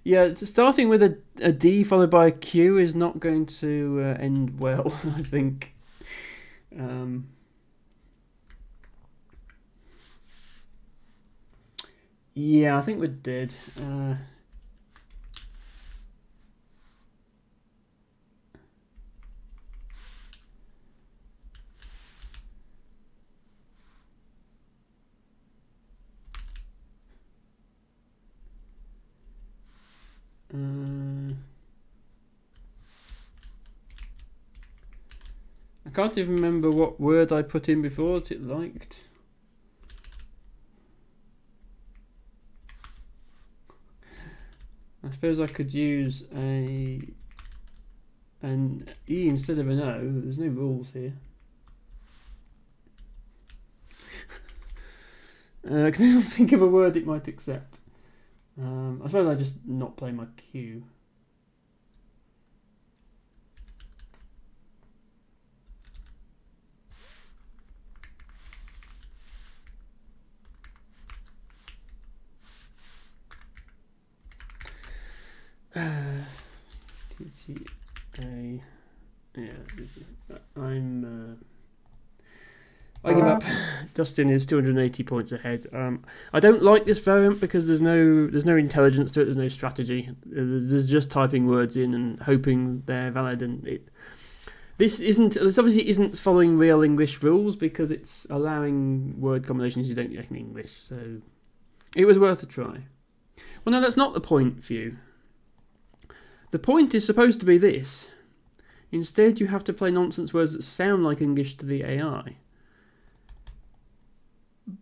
Yeah, it's starting with a D followed by a Q is not going to end well, I think. Yeah, I think we're dead. I can't even remember what word I put in before that it liked. I suppose I could use an E instead of an O. There's no rules here. Can anyone think of a word it might accept? I suppose I just not play my Q. TTA. Yeah, I give up. Dustin is 280 points ahead. I don't like this variant because there's no intelligence to it. There's no strategy. There's just typing words in and hoping they're valid. And this obviously isn't following real English rules because it's allowing word combinations you don't get in English. So it was worth a try. Well, no, that's not the point for you. The point is supposed to be this. Instead, you have to play nonsense words that sound like English to the AI.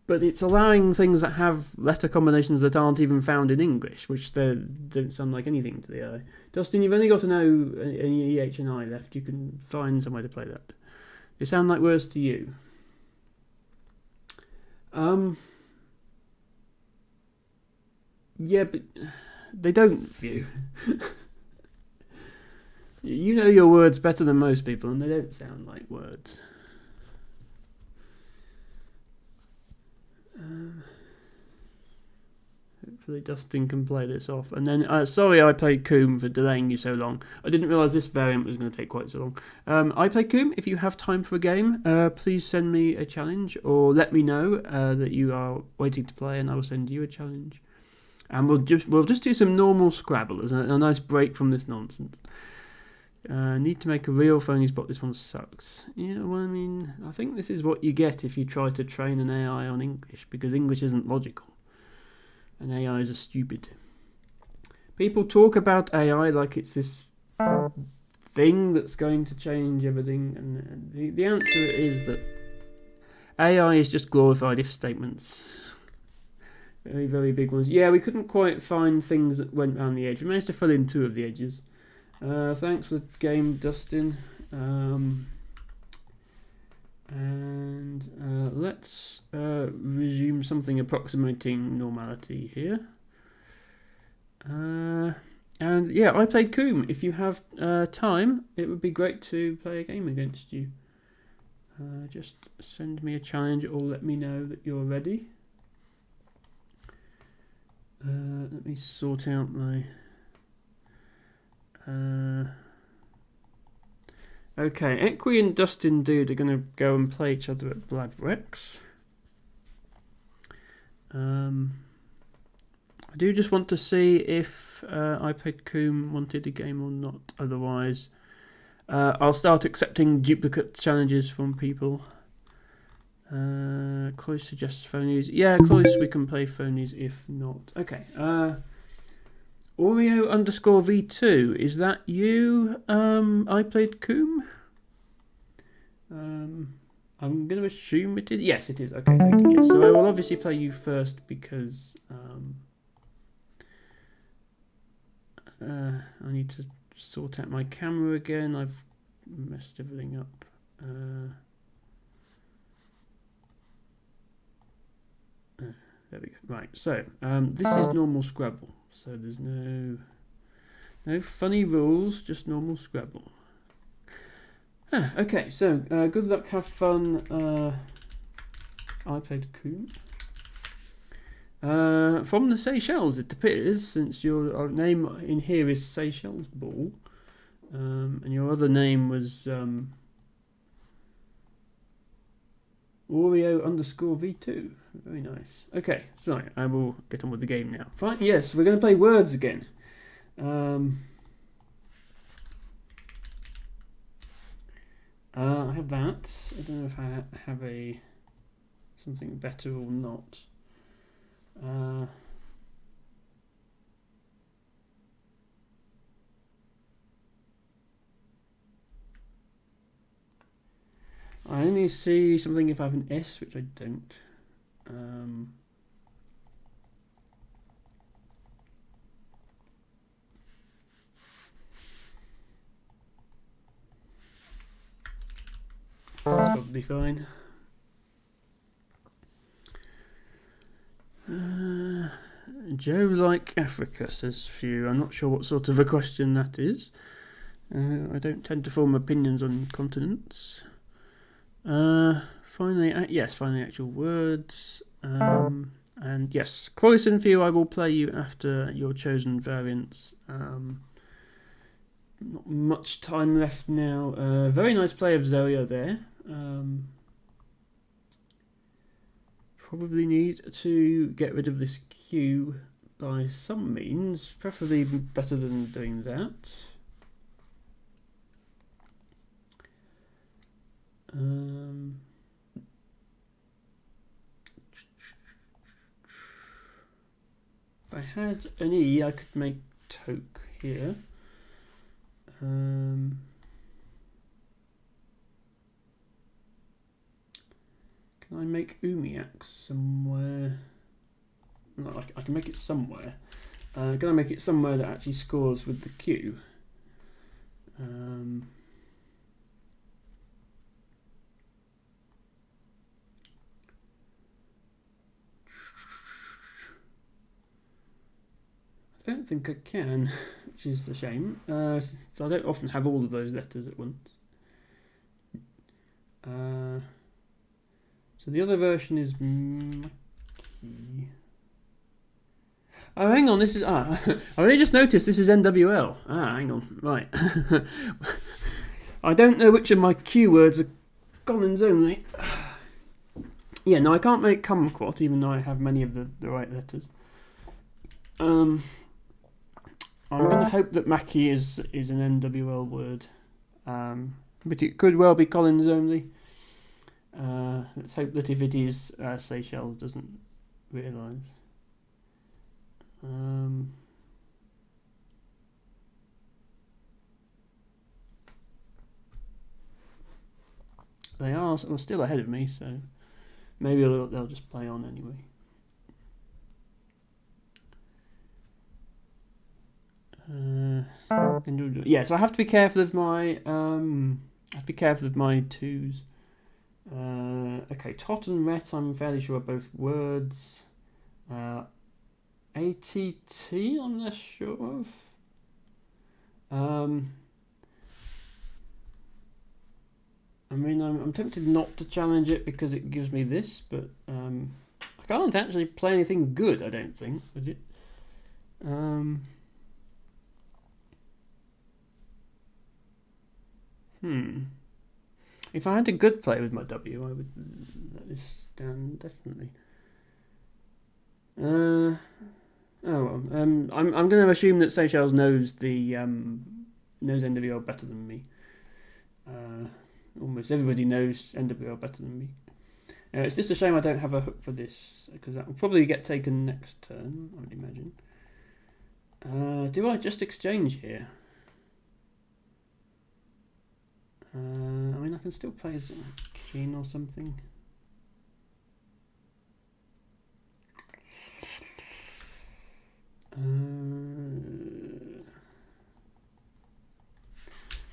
But it's allowing things that have letter combinations that aren't even found in English, which don't sound like anything to the AI. Dustin, you've only got an O, an EH, and I left. You can find some way to play that. They sound like words to you. Yeah, but they don't for you. You know your words better than most people, and they don't sound like words. Hopefully Dustin can play this off. And then, sorry I played Coombe for delaying you so long. I didn't realise this variant was going to take quite so long. I played Coombe. If you have time for a game, please send me a challenge or let me know that you are waiting to play, and I will send you a challenge. And we'll just do some normal Scrabble as a nice break from this nonsense. Need to make a real phony spot. This one sucks. Yeah, well, I mean, I think this is what you get if you try to train an AI on English, because English isn't logical. And AIs are stupid. People talk about AI like it's this thing that's going to change everything, and the answer is that AI is just glorified if statements. Very, very big ones. Yeah, we couldn't quite find things that went around the edge. We managed to fill in 2 of the edges. Thanks for the game, Dustin. And let's resume something approximating normality here. And yeah, I played Coombe. If you have time, it would be great to play a game against you. Just send me a challenge or let me know that you're ready. Let me sort out my... Okay, Equi and Dustin Dude are going to go and play each other at Bladrex. I do just want to see if I played Coombe wanted a game or not. Otherwise, I'll start accepting duplicate challenges from people. Close suggests phonies. Yeah, close, we can play phonies if not. Okay. Oreo_V2, is that you? I played Coombe? I'm going to assume it is. Yes, it is. Okay, thank you. Yes. So I will obviously play you first because I need to sort out my camera again. I've messed everything up. There we go. Right, so this is normal Scrabble. So there's no funny rules, just normal Scrabble. Okay, so good luck, have fun. I played Coon. From the Seychelles, it appears, since your name in here is Seychelles Ball, and your other name was Oreo_V2. Very nice. Okay, right, I will get on with the game now. Fine, yes, we're going to play words again. I have that. I don't know if I have something better or not. I only see something if I have an S, which I don't. That's probably fine. Joe like Africa, says Few. I'm not sure what sort of a question that is. I don't tend to form opinions on continents. Finally actual words. And yes, Croissant Few, I will play you after your chosen variants. Not much time left now. Very nice play of Zoya there. Probably need to get rid of this Q by some means, preferably better than doing that. If I had an E, I could make Toke here. Can I make Umiak somewhere? No, I can make it somewhere. Can I make it somewhere that actually scores with the Q? I don't think I can, which is a shame. So I don't often have all of those letters at once. So the other version is Mackie. Oh, hang on, this is... I only just noticed this is NWL. Hang on, right. I don't know which of my Q words are Collins only. Yeah, no, I can't make kumquat, even though I have many of the right letters. I'm going to hope that Mackie is an NWL word. But it could well be Collins only. Let's hope that if it is, Seychelles doesn't realise. They are still ahead of me, so maybe they'll just play on anyway. Yeah, so I have to be careful of my twos. Okay, tot and ret, I'm fairly sure are both words. ATT, I'm less sure of. I mean, I'm tempted not to challenge it because it gives me this, but I can't actually play anything good, I don't think, with it. If I had a good play with my W, I would let this stand, definitely. Oh well. I'm going to assume that Seychelles knows knows NWL better than me. Almost everybody knows NWL better than me. It's just a shame I don't have a hook for this, because that will probably get taken next turn, I would imagine. Do I just exchange here? I mean, I can still play as a king or something.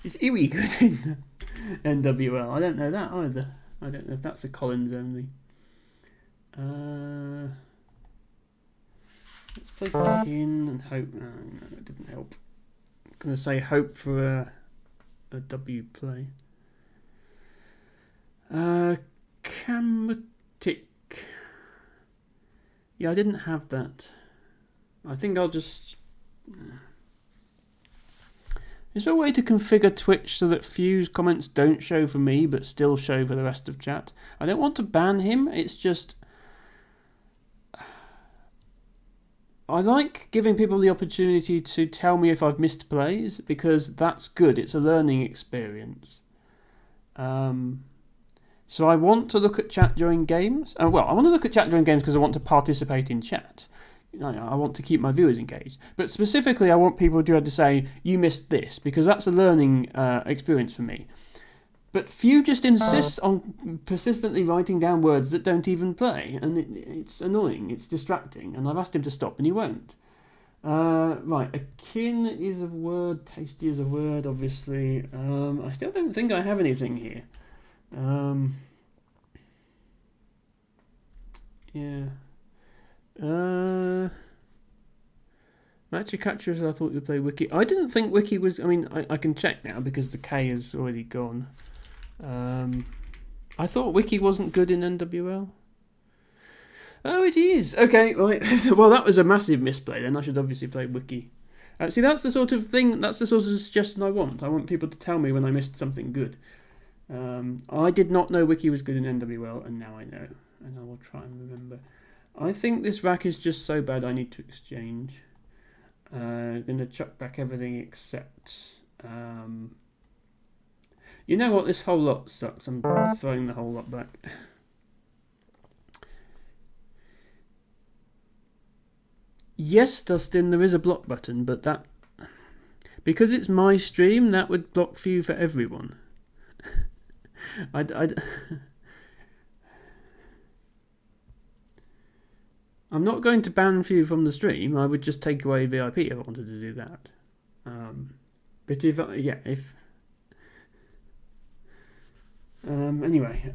Is Iwi good in NWL? I don't know that either. I don't know if that's a Collins only. Play kin and hope. No, that didn't help. I'm going to say hope for a W play. Kamatic. Yeah, I didn't have that. I think I'll just... Is there a way to configure Twitch so that Few's comments don't show for me but still show for the rest of chat? I don't want to ban him, it's just... I like giving people the opportunity to tell me if I've missed plays, because that's good, it's a learning experience. So I want to look at chat during games. Well, I want to look at chat during games because I want to participate in chat. I want to keep my viewers engaged. But specifically, I want people to be able to say, you missed this, because that's a learning experience for me. But Few just insists on persistently writing down words that don't even play. And it's annoying, it's distracting. And I've asked him to stop, and he won't. Right, akin is a word, tasty is a word, obviously. I still don't think I have anything here. Yeah. Matcha Catchers, I thought you would play Wiki. I didn't think Wiki was... I mean, I can check now because the K is already gone. I thought Wiki wasn't good in NWL. Oh, it is. Okay, right. Well, that was a massive misplay then. I should obviously play Wiki. See, that's the sort of thing, that's the sort of suggestion I want. I want people to tell me when I missed something good. I did not know Wiki was good in NWL, and now I know. And I will try and remember. I think this rack is just so bad I need to exchange. I'm going to chuck back everything except... you know what? This whole lot sucks. I'm throwing the whole lot back. Yes, Dustin, there is a block button, but that... Because it's my stream, that would block Few for everyone. I'm not going to ban Few from the stream. I would just take away VIP if I wanted to do that. But if anyway,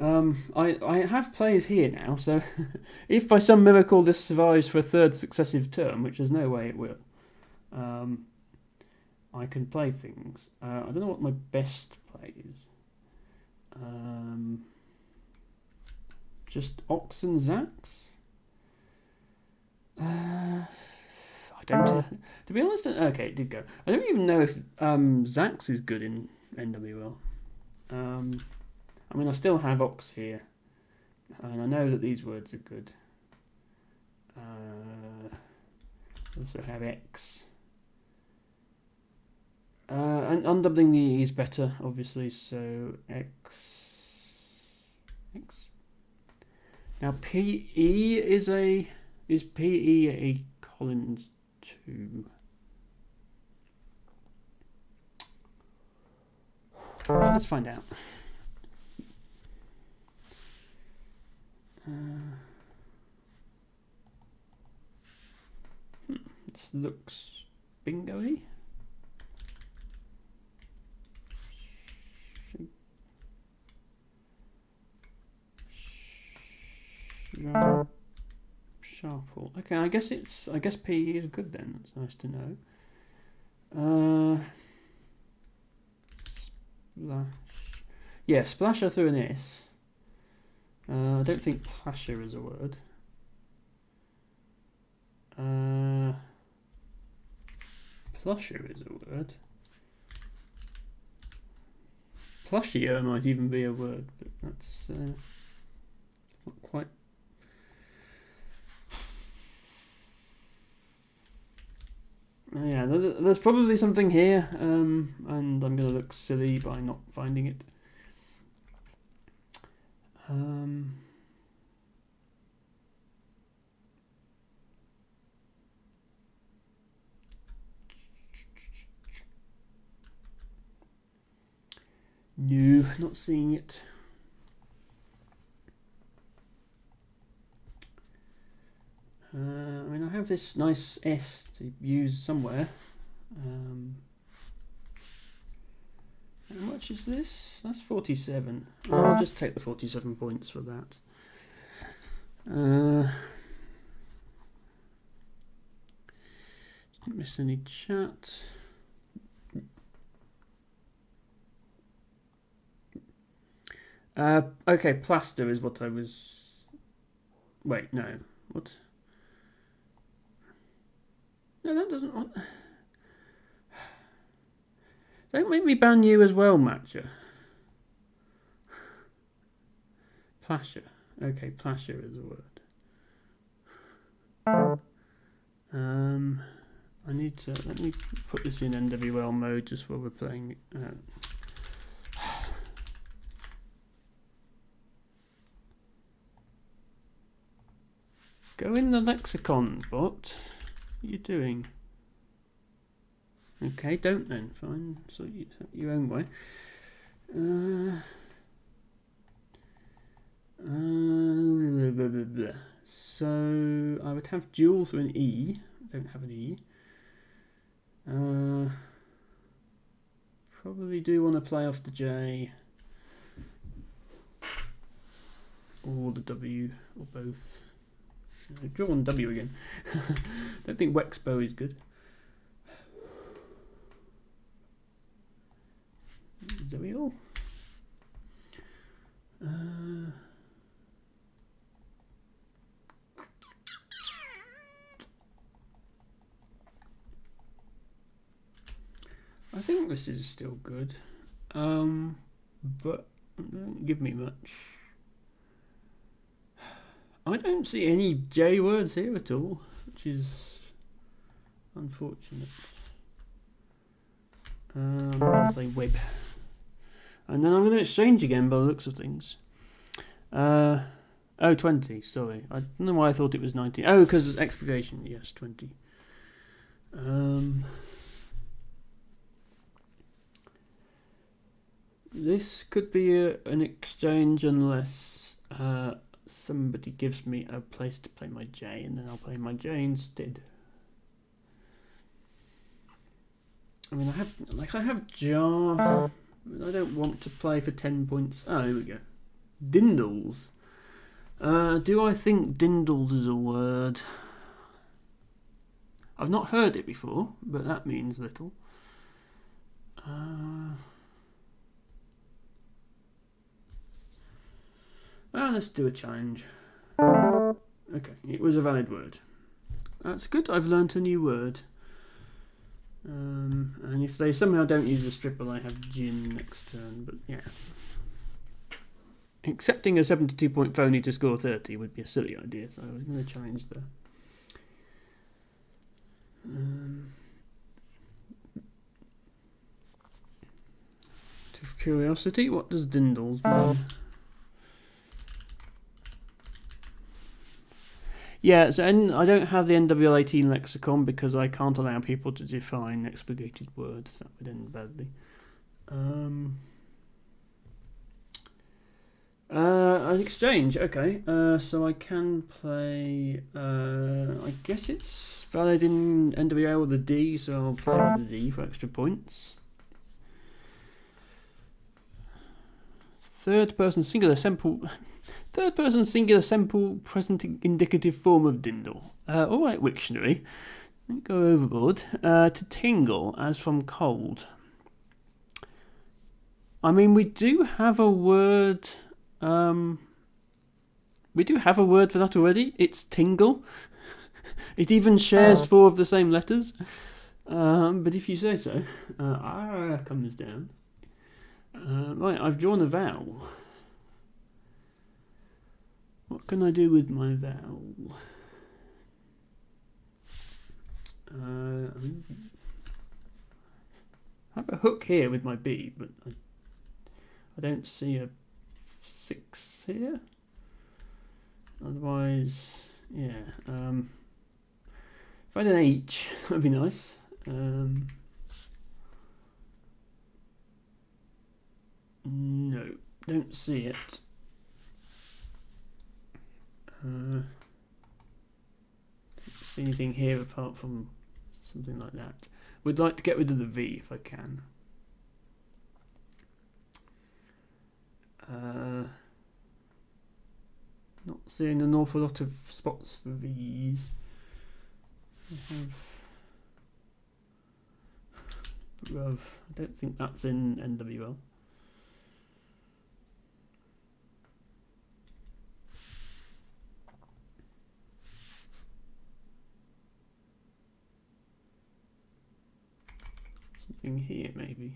I have players here now, so if by some miracle this survives for a third successive term, which there's no way it will, I can play things. I don't know what my best play is. Just Ox and Zax? I don't... to be honest, okay, it did go. I don't even know if Zax is good in NWL. I mean, I still have Ox here. And I know that these words are good. I also have X. And undoubling the E is better, obviously, so X. Now PE is PE a Collins 2? Let's find out. This looks bingo-y. Sharple. Okay, I guess PE is good then. That's nice to know. Splash. Yeah, Splash I threw an S. I don't think Plasher is a word. Plusher is a word. Plushier might even be a word, but that's not quite. Yeah, there's probably something here, and I'm going to look silly by not finding it. No, not seeing it. I mean, I have this nice S to use somewhere. How much is this? That's 47. I'll just take the 47 points for that. miss any chat. Okay, plaster is what I was. Wait, no. What? No, that doesn't. What? Don't make me ban you as well, Matcha. Plasher. Okay, plasher is a word. I need to. Let me put this in NWL mode just while we're playing. Go in the lexicon, bot. What are you doing? Okay, don't then. Fine. So your own way. Blah, blah, blah. So I would have dual through an E. I don't have an E. Probably do want to play off the J or the W or both. Draw on W again. Don't think Wexpo is good. Zoe all. I think this is still good, but it doesn't give me much. I don't see any J words here at all, which is unfortunate. I'm going to play web. And then I'm going to exchange again by the looks of things. Oh, 20, sorry. I don't know why I thought it was 19. Oh, because expurgation, yes, 20. This could be an exchange unless somebody gives me a place to play my J, and then I'll play my J instead. I mean, I have jar. I don't want to play for 10 points. Oh, here we go. Dindles. Do I think dindles is a word? I've not heard it before, but that means little. Let's do a challenge. Okay, it was a valid word. That's good, I've learnt a new word. And if they somehow don't use a stripper, I have gin next turn, but yeah. Accepting a 72-point phony to score 30 would be a silly idea, so I was going to challenge there. Out of curiosity, what does dindles mean? Yeah, so I don't have the NWL18 lexicon because I can't allow people to define expurgated words. That would end badly. An exchange, okay. So I can play. I guess it's valid in NWL with a D, so I'll play with the D for extra points. Third person singular simple present indicative form of dindle. Alright, Wiktionary. Don't go overboard. To tingle, as from cold. I mean, we do have a word. We do have a word for that already. It's tingle. It even shares 4 of the same letters. But if you say so, comes down. Right, I've drawn a vowel. What can I do with my vowel? I have a hook here with my B, but I don't see a 6 here. Otherwise, yeah. If I had an H, that would be nice. No, don't see it. Don't see anything here apart from something like that. Would like to get rid of the V if I can. Not seeing an awful lot of spots for V's. I have Rove. I don't think that's in NWL. Something here, maybe.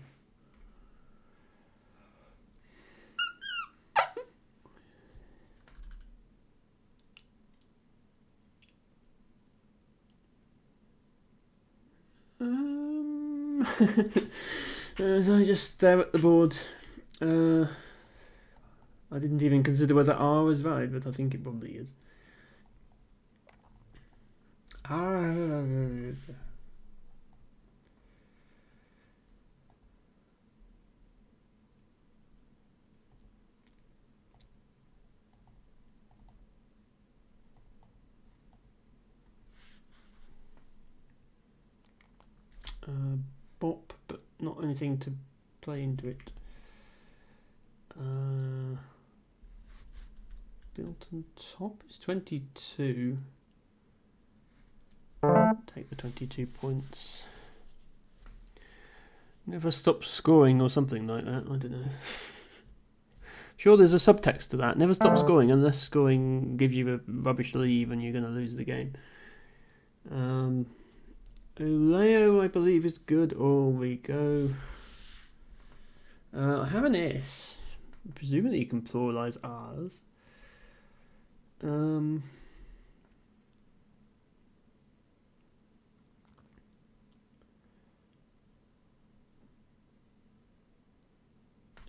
As I just stare at the board, I didn't even consider whether R was valid, but I think it probably is. Bop, but not anything to play into it. Built on top is 22. Take the 22 points. Never stop scoring or something like that, I don't know. Sure, there's a subtext to that. Never stop scoring unless scoring gives you a rubbish lead and you're going to lose the game. Oleo, I believe, is good. Or we go. I have an S. Presumably you can pluralise R's. I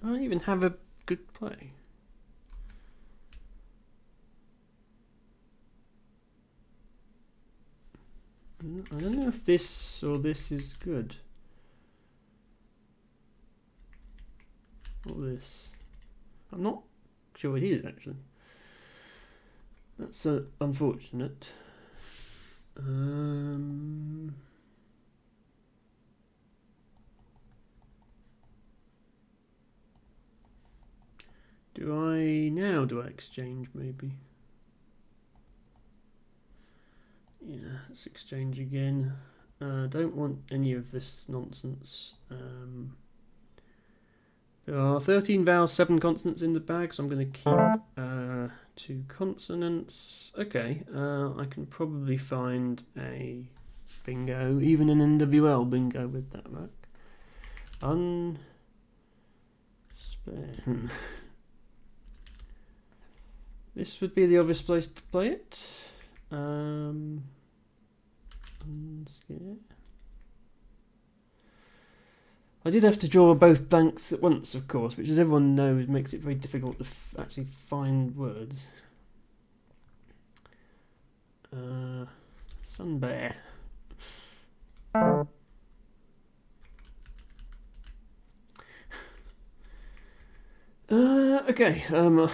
don't even have a good play. I don't know if this or this is good. Or this. I'm not sure it is, actually. That's unfortunate. Do I exchange maybe? Yeah, let's exchange again. Don't want any of this nonsense. There are 13 vowels, 7 consonants in the bag, so I'm going to keep 2 consonants. Okay, I can probably find a bingo, even an NWL bingo with that rack. This would be the obvious place to play it. I did have to draw both blanks at once, of course, which, as everyone knows, makes it very difficult to actually find words. Sun bear. Okay. I'm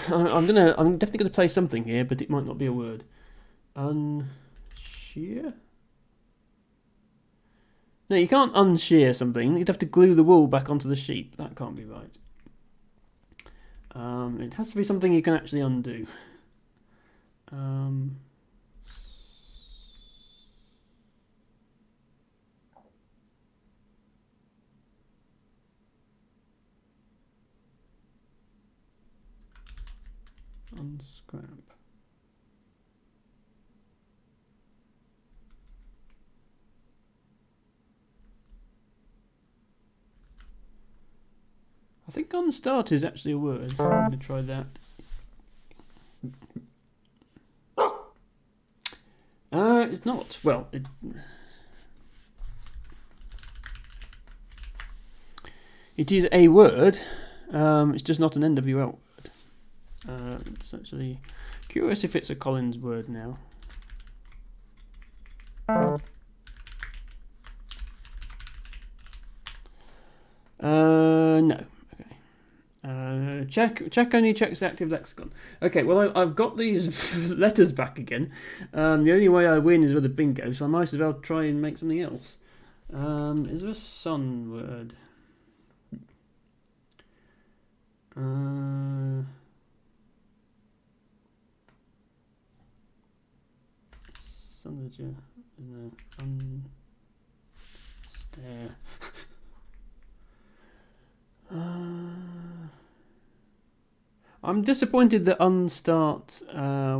definitely gonna play something here, but it might not be a word. Unshear. No, you can't unshear something. You'd have to glue the wool back onto the sheep. That can't be right. It has to be something you can actually undo. Unscrap. I think unstart is actually a word. I'm going to try that. It's not. Well, it is a word. It's just not an NWL word. It's actually curious if it's a Collins word now. No. Check only checks the active lexicon. Okay, well I've got these letters back again. The only way I win is with a bingo, so I might as well try and make something else. Is there a sun word? Stare. I'm disappointed that unstart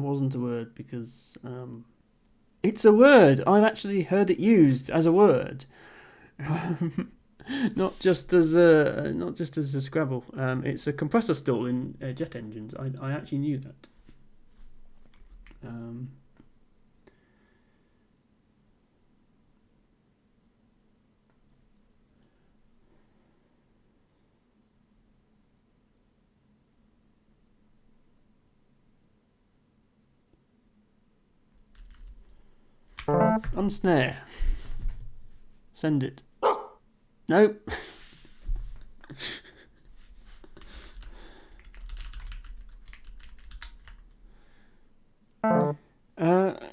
wasn't a word because it's a word. I've actually heard it used as a word, not just as a Scrabble. It's a compressor stall in jet engines. I actually knew that. Unsnare. Send it. No.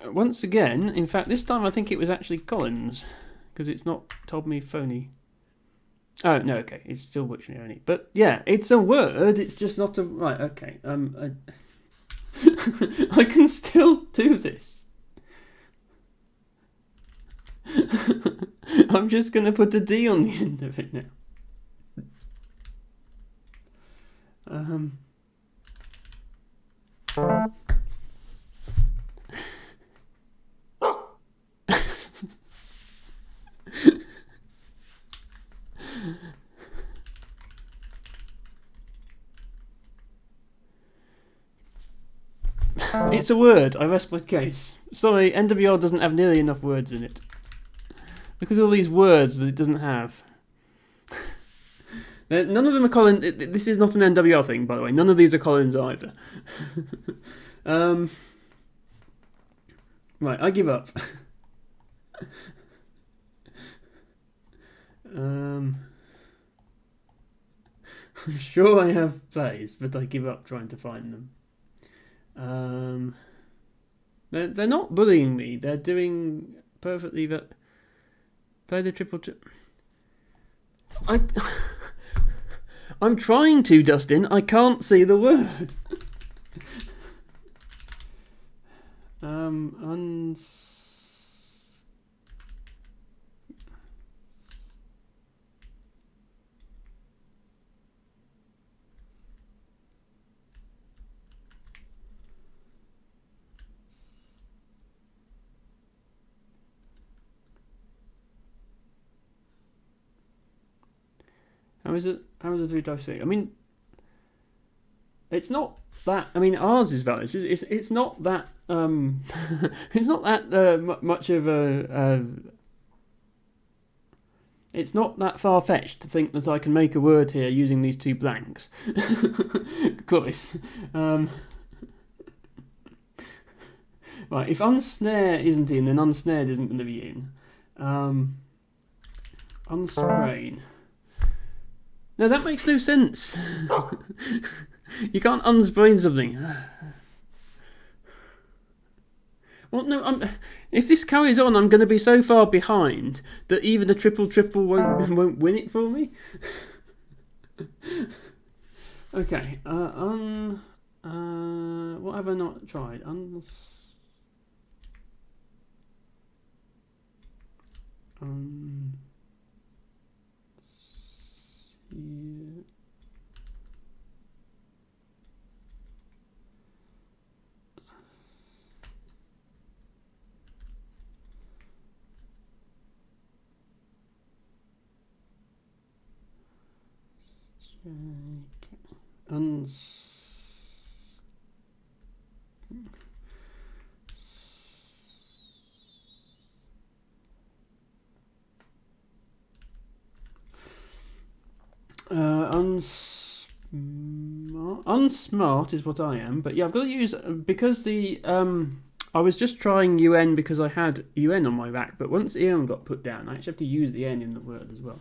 Once again, in fact, this time I think it was actually Collins, because it's not told me phony. Oh no, okay, it's still Wiktionary only. But yeah, it's a word. It's just not a right. Okay, I can still do this. I'm just going to put a D on the end of it now. It's a word. I rest my case. Sorry, NWR doesn't have nearly enough words in it. Look at all these words that it doesn't have. None of them are Collins. This is not an NWR thing, by the way. None of these are Collins either. Right, I give up. I'm sure I have plays, but I give up trying to find them. They're not bullying me. They're doing perfectly. Play the triple. I'm trying to, Dustin. I can't see the word. How is it? How is it 3 times 3? I mean, it's not that. I mean, ours is valid. It's not that. It's not that much of a. It's not that far fetched to think that I can make a word here using these two blanks. Close. Right, if unsnare isn't in, then unsnared isn't going to be in. Unsprain. No, that makes no sense. You can't unsprain something. Well, no, if this carries on, I'm going to be so far behind that even a triple won't win it for me. Okay, what have I not tried? Yeah. Unsmart is what I am, but yeah, I've got to use because the I was just trying UN because I had UN on my rack, but once EN got put down, I actually have to use the N in the word as well.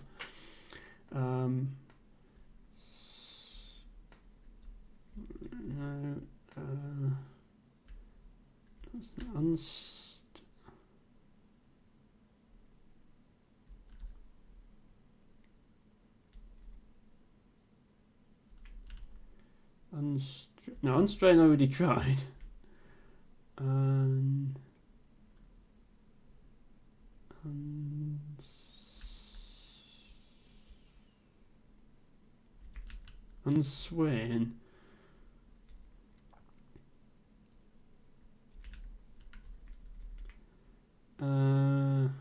No, unstrain I already tried. Unsworn. No,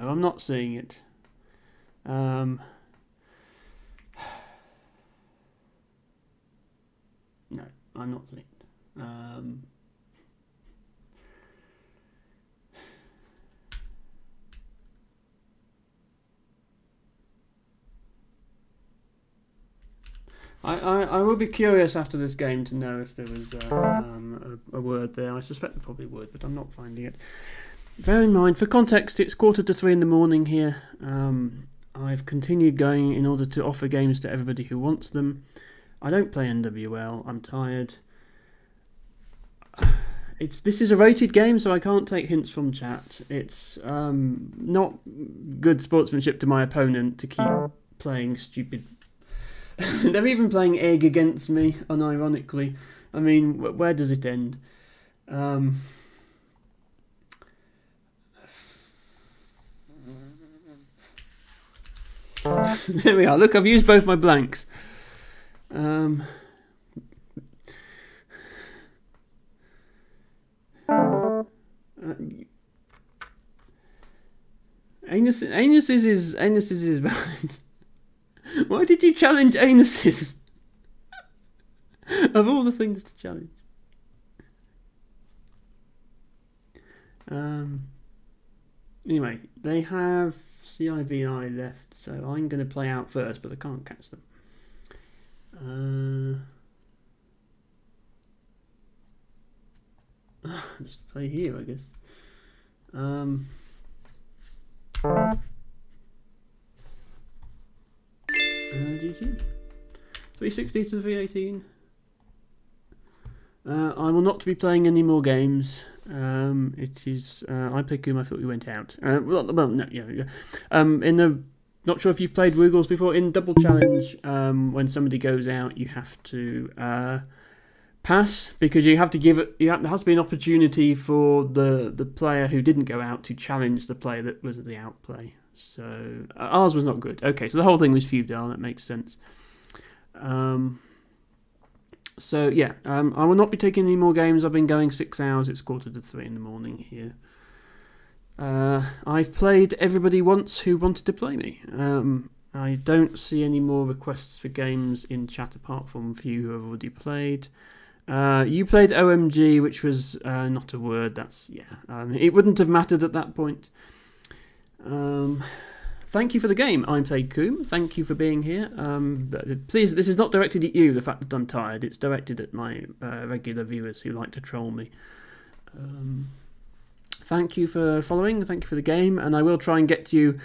I'm not seeing it. No, I'm not seeing it. I will be curious after this game to know if there was a word there. I suspect there probably would, but I'm not finding it. Bear in mind, for context, it's 2:45 in the morning here. I've continued going in order to offer games to everybody who wants them. I don't play NWL. I'm tired. This is a rated game, so I can't take hints from chat. It's not good sportsmanship to my opponent to keep playing stupid. They're even playing egg against me, unironically. I mean, where does it end? There we are. Look, I've used both my blanks. Anuses is valid. Why did you challenge anuses? Of all the things to challenge. Anyway, they have CIVI left, so I'm going to play out first, but I can't catch them. Just play here, I guess. GG. 360 to 318. I will not be playing any more games. It is. I played Goom. I thought we went out. Well, no, yeah. Not sure if you've played Wiggles before. In Double Challenge, when somebody goes out, you have to pass because you have to give it. There has to be an opportunity for the player who didn't go out to challenge the player that was at the outplay. So ours was not good. Okay, so the whole thing was feudal. That makes sense. So yeah, I will not be taking any more games. I've been going 6 hours. It's 2:45 in the morning here. I've played everybody once who wanted to play me. I don't see any more requests for games in chat apart from a few who have already played. You played OMG, which was not a word. That's it wouldn't have mattered at that point. Thank you for the game. I played Coom. Thank you for being here. Please, this is not directed at you, the fact that I'm tired. It's directed at my regular viewers who like to troll me. Thank you for following. Thank you for the game. And I will try and get to you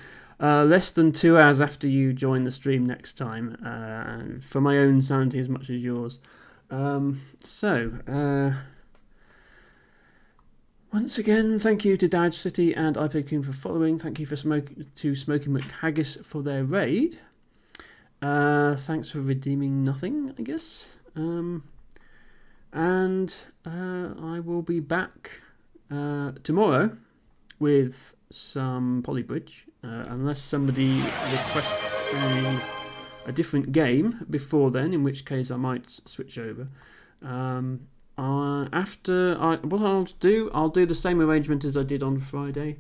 less than 2 hours after you join the stream next time, for my own sanity as much as yours. Once again, thank you to Dodge City and iPlayCoon for following. Thank you to Smoking McHaggis for their raid. Thanks for redeeming nothing, I guess. And I will be back tomorrow with some Polybridge, unless somebody requests a different game before then, in which case I might switch over. What I'll do the same arrangement as I did on Friday.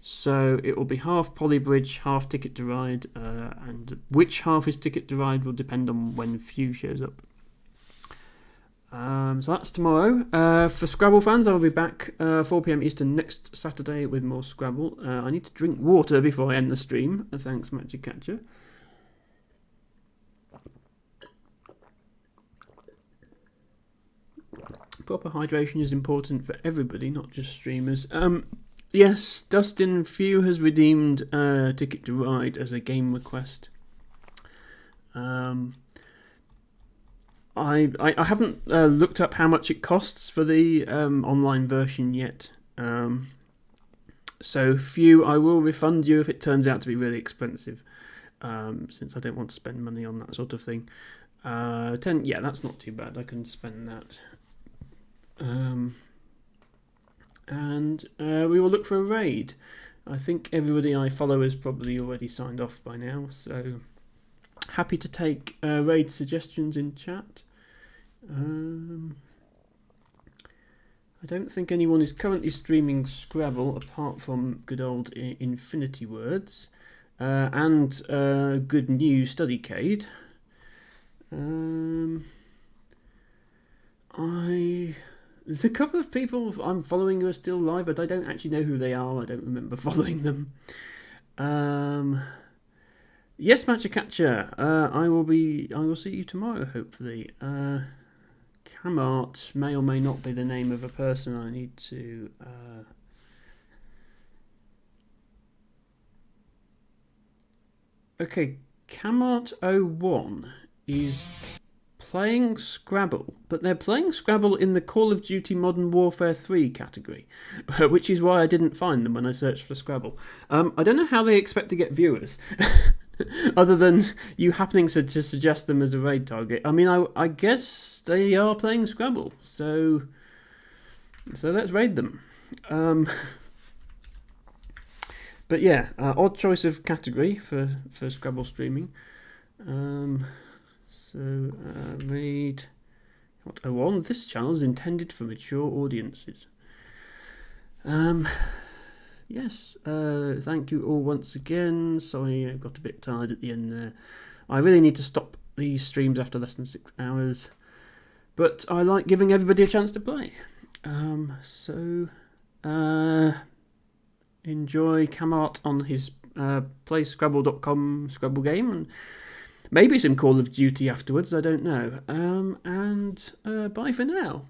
So it will be half Polybridge, half Ticket to Ride, and which half is Ticket to Ride will depend on when Few shows up. So that's tomorrow. For Scrabble fans, I'll be back 4 PM Eastern next Saturday with more Scrabble. I need to drink water before I end the stream. Thanks, Magic Catcher. Proper hydration is important for everybody, not just streamers. Yes, Dustin Few has redeemed Ticket to Ride as a game request. I haven't looked up how much it costs for the online version yet. So Few, I will refund you if it turns out to be really expensive, since I don't want to spend money on that sort of thing. 10, yeah, that's not too bad. I can spend that. And we will look for a raid. I think everybody I follow has probably already signed off by now, so happy to take raid suggestions in chat. I don't think anyone is currently streaming Scrabble apart from good old Infinity Words and good new Studycade. There's a couple of people I'm following who are still live, but I don't actually know who they are. I don't remember following them. Yes, Matcha Catcher. I will see you tomorrow, hopefully. Camart may or may not be the name of a person I need to. Okay, Camart01 is playing Scrabble, but they're playing Scrabble in the Call of Duty Modern Warfare 3 category, which is why I didn't find them when I searched for Scrabble. I don't know how they expect to get viewers, other than you happening to suggest them as a raid target. I mean, I guess they are playing Scrabble, so let's raid them. But yeah, odd choice of category for Scrabble streaming. Raid 01. This channel is intended for mature audiences. Yes, thank you all once again. Sorry I got a bit tired at the end there. I really need to stop these streams after less than 6 hours. But I like giving everybody a chance to play. Enjoy Camart on his playscrabble.com Scrabble game, and maybe some Call of Duty afterwards, I don't know. Bye for now.